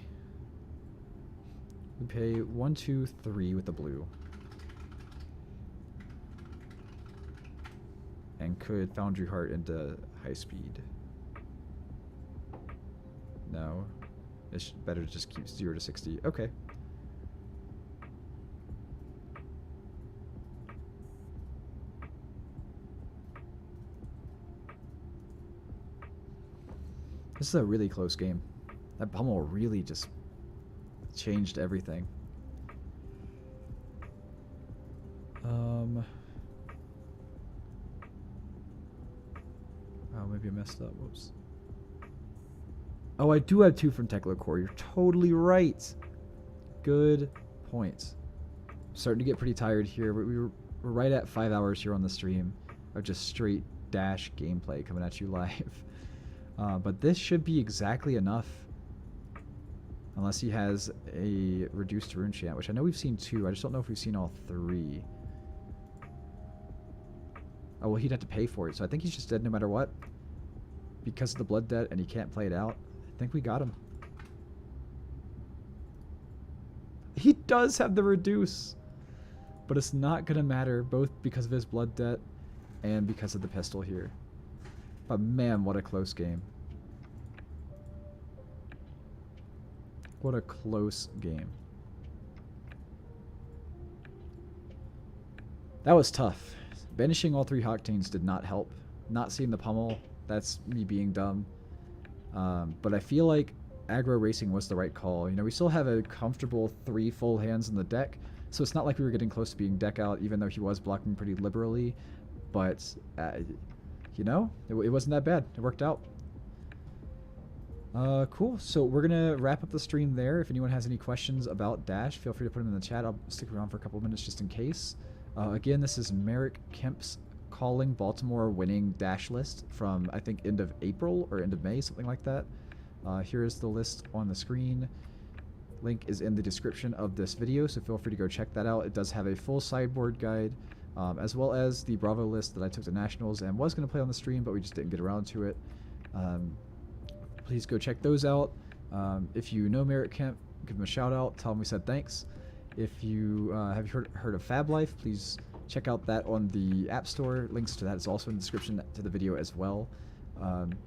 We pay 1, 2, 3 with the blue. And could Foundry Heart into high speed. No. It's better to just keep 0 to 60. Okay. This is a really close game. That pummel really just changed everything. Oh, maybe I messed up. Whoops. Oh, I do have 2 from Teklo Core. You're totally right. Good point. I'm starting to get pretty tired here, but we're right at 5 hours here on the stream of just straight dash gameplay coming at you live. But this should be exactly enough. Unless he has a reduced rune chant, which I know we've seen 2. I just don't know if we've seen all 3. Oh, well, he'd have to pay for it, so I think he's just dead no matter what. Because of the blood debt and he can't play it out. I think we got him. He does have the reduce. But it's not going to matter, both because of his blood debt and because of the pistol here. But man, what a close game. What a close game. That was tough. Banishing all 3 Octanes did not help. Not seeing the pummel, that's me being dumb. But I feel like aggro racing was the right call. You know, we still have a comfortable 3 full hands in the deck, so it's not like we were getting close to being deck out, even though he was blocking pretty liberally. But, you know, it wasn't that bad. It worked out. Cool. So we're gonna wrap up the stream there. If anyone has any questions about Dash, feel free to put them in the chat. I'll stick around for a couple minutes just in case. Again, this is Merrick Kemp's Calling Baltimore winning Dash list from, I think, end of April or end of May, something like that. Here is the list on the screen. Link is in the description of this video, so feel free to go check that out. It does have a full sideboard guide, as well as the Bravo list that I took to Nationals and was going to play on the stream, but we just didn't get around to it. Please go check those out. If you know Merrick Kemp, give him a shout out, tell him we said thanks. If you have heard of FaB Life, please check out that on the App Store. Links to that is also in the description to the video as well.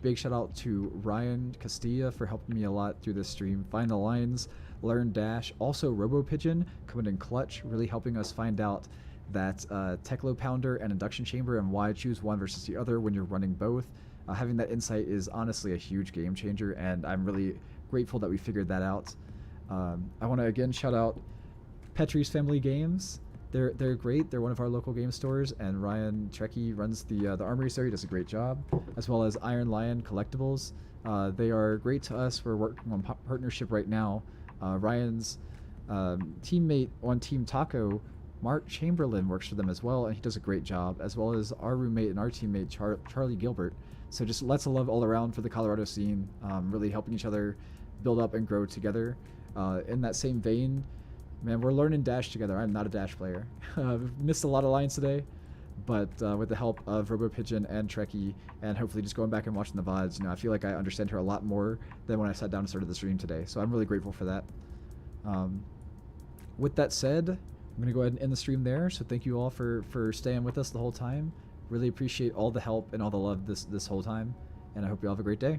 Big shout out to Ryan Castilla for helping me a lot through this stream. Find the lines, learn Dash. Also Robo Pigeon coming in clutch, really helping us find out that Teklo Pounder and Induction Chamber and why choose one versus the other when you're running both. Having that insight is honestly a huge game changer, and I'm really grateful that we figured that out. I want to again shout out Petrie's Family Games. They're great. They're one of our local game stores, and Ryan Trekkie runs the Armory, so he does a great job, as well as Iron Lion Collectibles. They are great to us. We're working on partnership right now. Ryan's teammate on Team Taco, Mark Chamberlain, works for them as well, and he does a great job, as well as our roommate and our teammate Charlie Gilbert. So just lots of love all around for the Colorado scene, really helping each other build up and grow together. In that same vein, man, we're learning Dash together. I'm not a Dash player. Missed a lot of lines today, but with the help of Robo Pigeon and Trekkie, and hopefully just going back and watching the VODs, I feel like I understand her a lot more than when I sat down and started the stream today. So I'm really grateful for that. With that said, I'm going to go ahead and end the stream there. So thank you all for staying with us the whole time. Really appreciate all the help and all the love this whole time, and I hope you all have a great day.